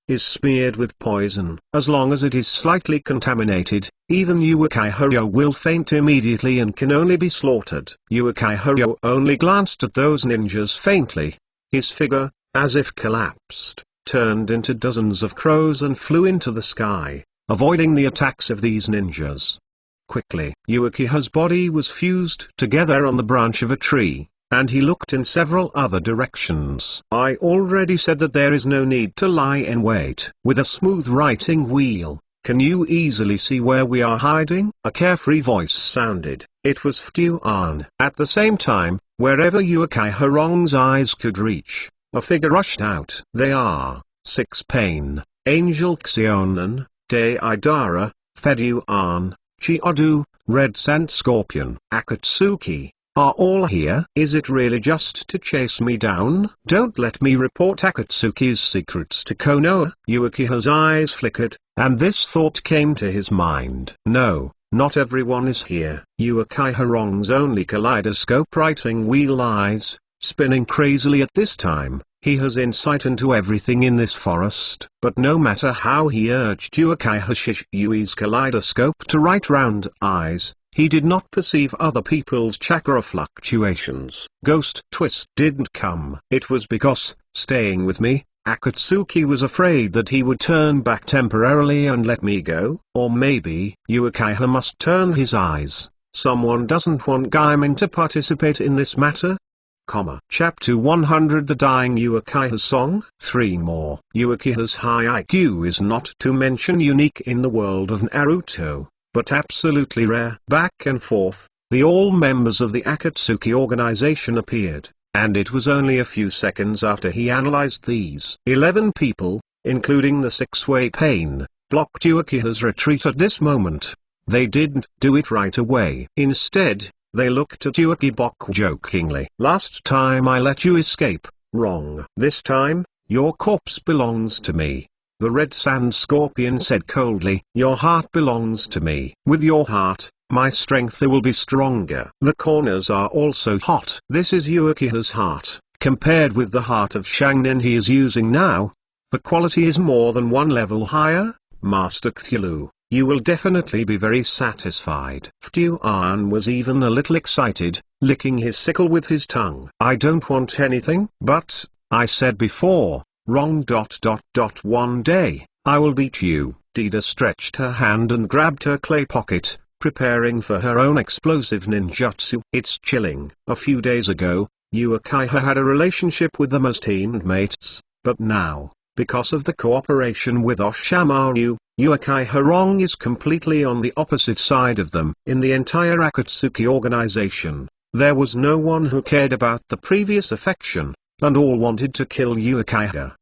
is smeared with poison. As long as it is slightly contaminated, even Uakiha will faint immediately and can only be slaughtered. Uakiha only glanced at those ninjas faintly. His figure, as if collapsed, turned into dozens of crows and flew into the sky, avoiding the attacks of these ninjas. Quickly, Uakiha's body was fused together on the branch of a tree, and he looked in several other directions. I already said that there is no need to lie in wait. With a smooth writing wheel, can you easily see where we are hiding? A carefree voice sounded. It was Fuan. At the same time, wherever Uakiha eyes could reach, a figure rushed out. They are 6 Pain, Angel Xionan, De Idara, Feduan, Chiodu, Red Sand Scorpion, Akatsuki, are all here. Is it really just to chase me down? Don't let me report Akatsuki's secrets to Konoa. Uakiha's eyes flickered, and this thought came to his mind. No, not everyone is here. Uakiha only kaleidoscope writing wheel eyes, spinning crazily at this time, He has insight into everything in this forest. But no matter how he urged Uakiha Shishui's kaleidoscope to right round eyes, he did not perceive other people's chakra fluctuations. Ghost twist didn't come. It was because, staying with me, Akatsuki was afraid that he would turn back temporarily and let me go. Or maybe Uakiha must turn his eyes. Someone doesn't want Gaiman to participate in this matter? Chapter 100 The Dying Uakiha Song. 3 more. Uakiha's high IQ is not to mention unique in the world of Naruto, but absolutely rare. Back and forth, all members of the Akatsuki organization appeared, and it was only a few seconds after he analyzed these. 11 people, including the six-way pain, blocked Uakiha's retreat at this moment. They didn't do it right away. Instead, they looked at Uakiha jokingly. Last time I let you escape, wrong. This time, your corpse belongs to me. The red sand scorpion said coldly. Your heart belongs to me. With your heart, my strength will be stronger. The corners are also hot. This is Uakiha's heart. Compared with the heart of Shangnin he is using now, the quality is more than one level higher. Master Cthulhu, you will definitely be very satisfied. Ftue-an was even a little excited, licking his sickle with his tongue. I don't want anything. But, I said before, wrong. One day, I will beat you. Dida stretched her hand and grabbed her clay pocket, preparing for her own explosive ninjutsu. It's chilling. A few days ago, Uakiha had a relationship with the teammates, but now, because of the cooperation with Oshamaru, Uakiha Wrong is completely on the opposite side of them. In the entire Akatsuki organization, there was no one who cared about the previous affection, and all wanted to kill Uakiha.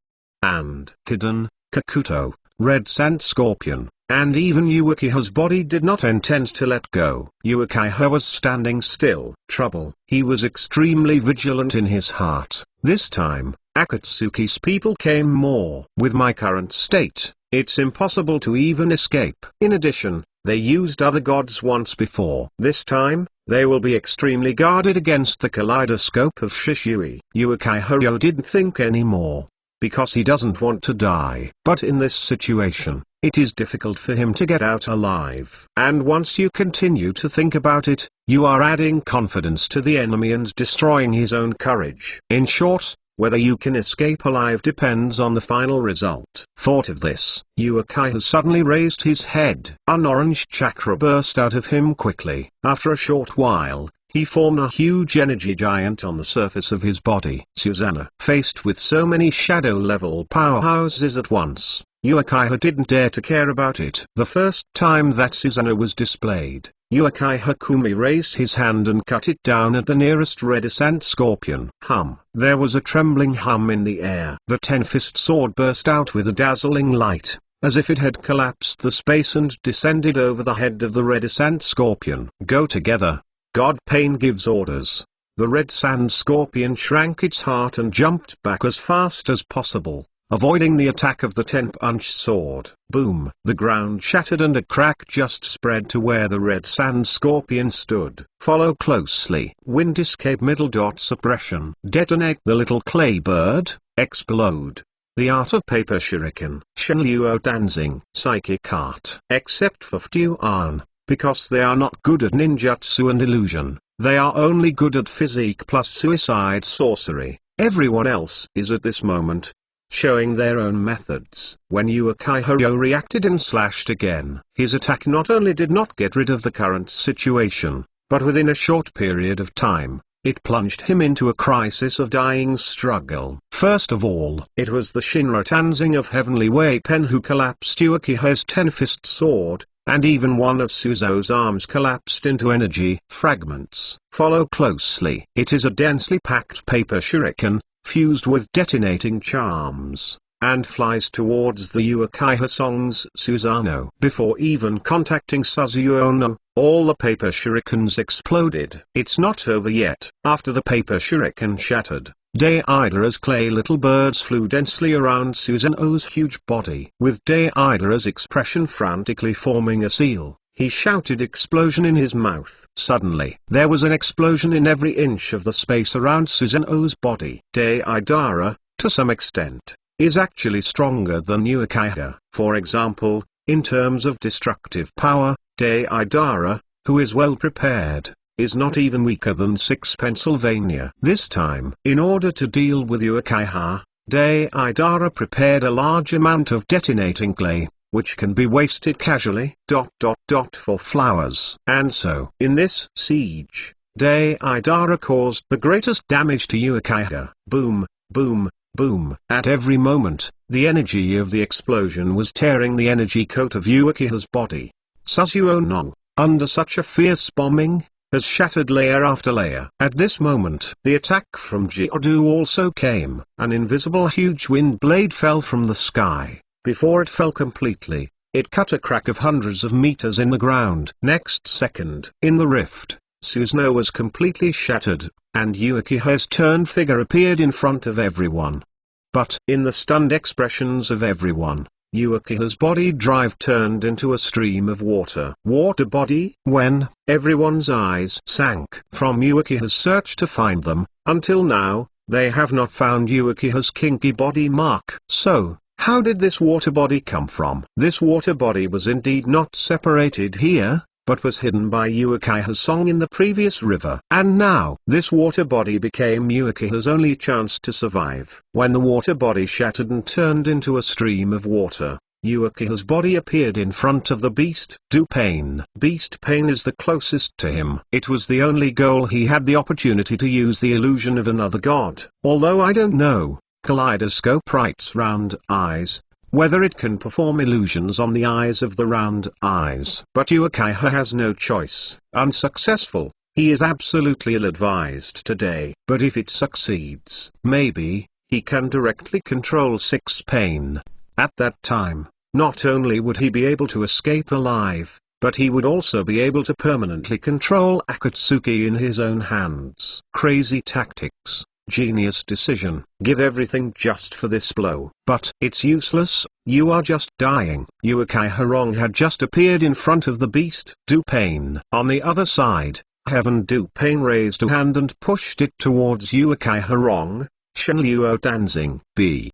And Hidden, Kakuto, Red Sand Scorpion, and even Uakiha's body did not intend to let go. Uakiha was standing still. Trouble. He was extremely vigilant in his heart. This time, Akatsuki's people came more. With my current state, it's impossible to even escape. In addition, they used other gods once before. This time, they will be extremely guarded against the kaleidoscope of Shishui. Uakiha didn't think anymore, because he doesn't want to die. But in this situation, it is difficult for him to get out alive. And once you continue to think about it, you are adding confidence to the enemy and destroying his own courage. In short, whether you can escape alive depends on the final result. Thought of this, Uakiha suddenly raised his head. An orange chakra burst out of him quickly. After a short while, he formed a huge energy giant on the surface of his body. Susanna. Faced with so many shadow-level powerhouses at once, Uakiha didn't dare to care about it. The first time that Susanna was displayed, Uakiha Kumi raised his hand and cut it down at the nearest redescent scorpion. Hum. There was a trembling hum in the air. The 10-fist sword burst out with a dazzling light, as if it had collapsed the space and descended over the head of the redescent scorpion. Go together. God Pain gives orders. The red sand scorpion shrank its heart and jumped back as fast as possible, avoiding the attack of the 10-punch sword. Boom! The ground shattered and a crack just spread to where the red sand scorpion stood. Follow closely. Wind escape middle. Suppression. Detonate the little clay bird. Explode. The art of paper shuriken. Shenluo dancing. Psychic art. Except for Ftue-an, because they are not good at ninjutsu and illusion, they are only good at physique plus suicide sorcery. Everyone else is at this moment showing their own methods. When Uakiha reacted and slashed again, his attack not only did not get rid of the current situation, but within a short period of time, it plunged him into a crisis of dying struggle. First of all, it was the Shinra Tanzing of Heavenly Way Pen who collapsed Uakiha's 10-fist sword, and even one of Suzo's arms collapsed into energy fragments. Follow closely. It is a densely packed paper shuriken, fused with detonating charms, and flies towards the Uakiha Song's Susanoo. Before even contacting Suzuono, all the paper shurikens exploded. It's not over yet. After the paper shuriken shattered, Deidara's clay little birds flew densely around Susanoo's huge body. With Deidara's expression frantically forming a seal, he shouted explosion in his mouth. Suddenly, there was an explosion in every inch of the space around Susanoo's body. Deidara, to some extent, is actually stronger than Uakiha. For example, in terms of destructive power, Deidara, who is well prepared, is not even weaker than 6 Pennsylvania. This time, in order to deal with Uakiha, Deidara prepared a large amount of detonating clay, which can be wasted casually, for flowers. And so, in this siege, Deidara caused the greatest damage to Uakiha. Boom, boom, boom. At every moment, the energy of the explosion was tearing the energy coat of Uakiha's body. Sasuke no, under such a fierce bombing, has shattered layer after layer. At this moment, the attack from Geodu also came. An invisible huge wind blade fell from the sky. Before it fell completely, it cut a crack of hundreds of meters in the ground. Next second, in the rift, Susanoo was completely shattered, and Uakiha's turned figure appeared in front of everyone. But, in the stunned expressions of everyone, Uakiha's body drive turned into a stream of water. Water body? When everyone's eyes sank from Uakiha's search to find them, until now, they have not found Uakiha's kinky body mark. So, how did this water body come from? This water body was indeed not separated here, but was hidden by Uakiha's song in the previous river. And now, this water body became Uakiha's only chance to survive. When the water body shattered and turned into a stream of water, Uakiha's body appeared in front of the Beast Pain. Beast Pain is the closest to him. It was the only goal he had the opportunity to use the illusion of another god. Although I don't know, Kaleidoscope writes round eyes, whether it can perform illusions on the eyes of the round eyes. But Uakiha has no choice. Unsuccessful, he is absolutely ill-advised today. But if it succeeds, maybe, he can directly control 6 Pain. At that time, not only would he be able to escape alive, but he would also be able to permanently control Akatsuki in his own hands. Crazy tactics. Genius decision. Give everything just for this blow. But it's useless, you are just dying. Uakiha had just appeared in front of the Beast Pain. On the other side, Heaven Pain raised a hand and pushed it towards Uakiha. Shenluo Danzing. B.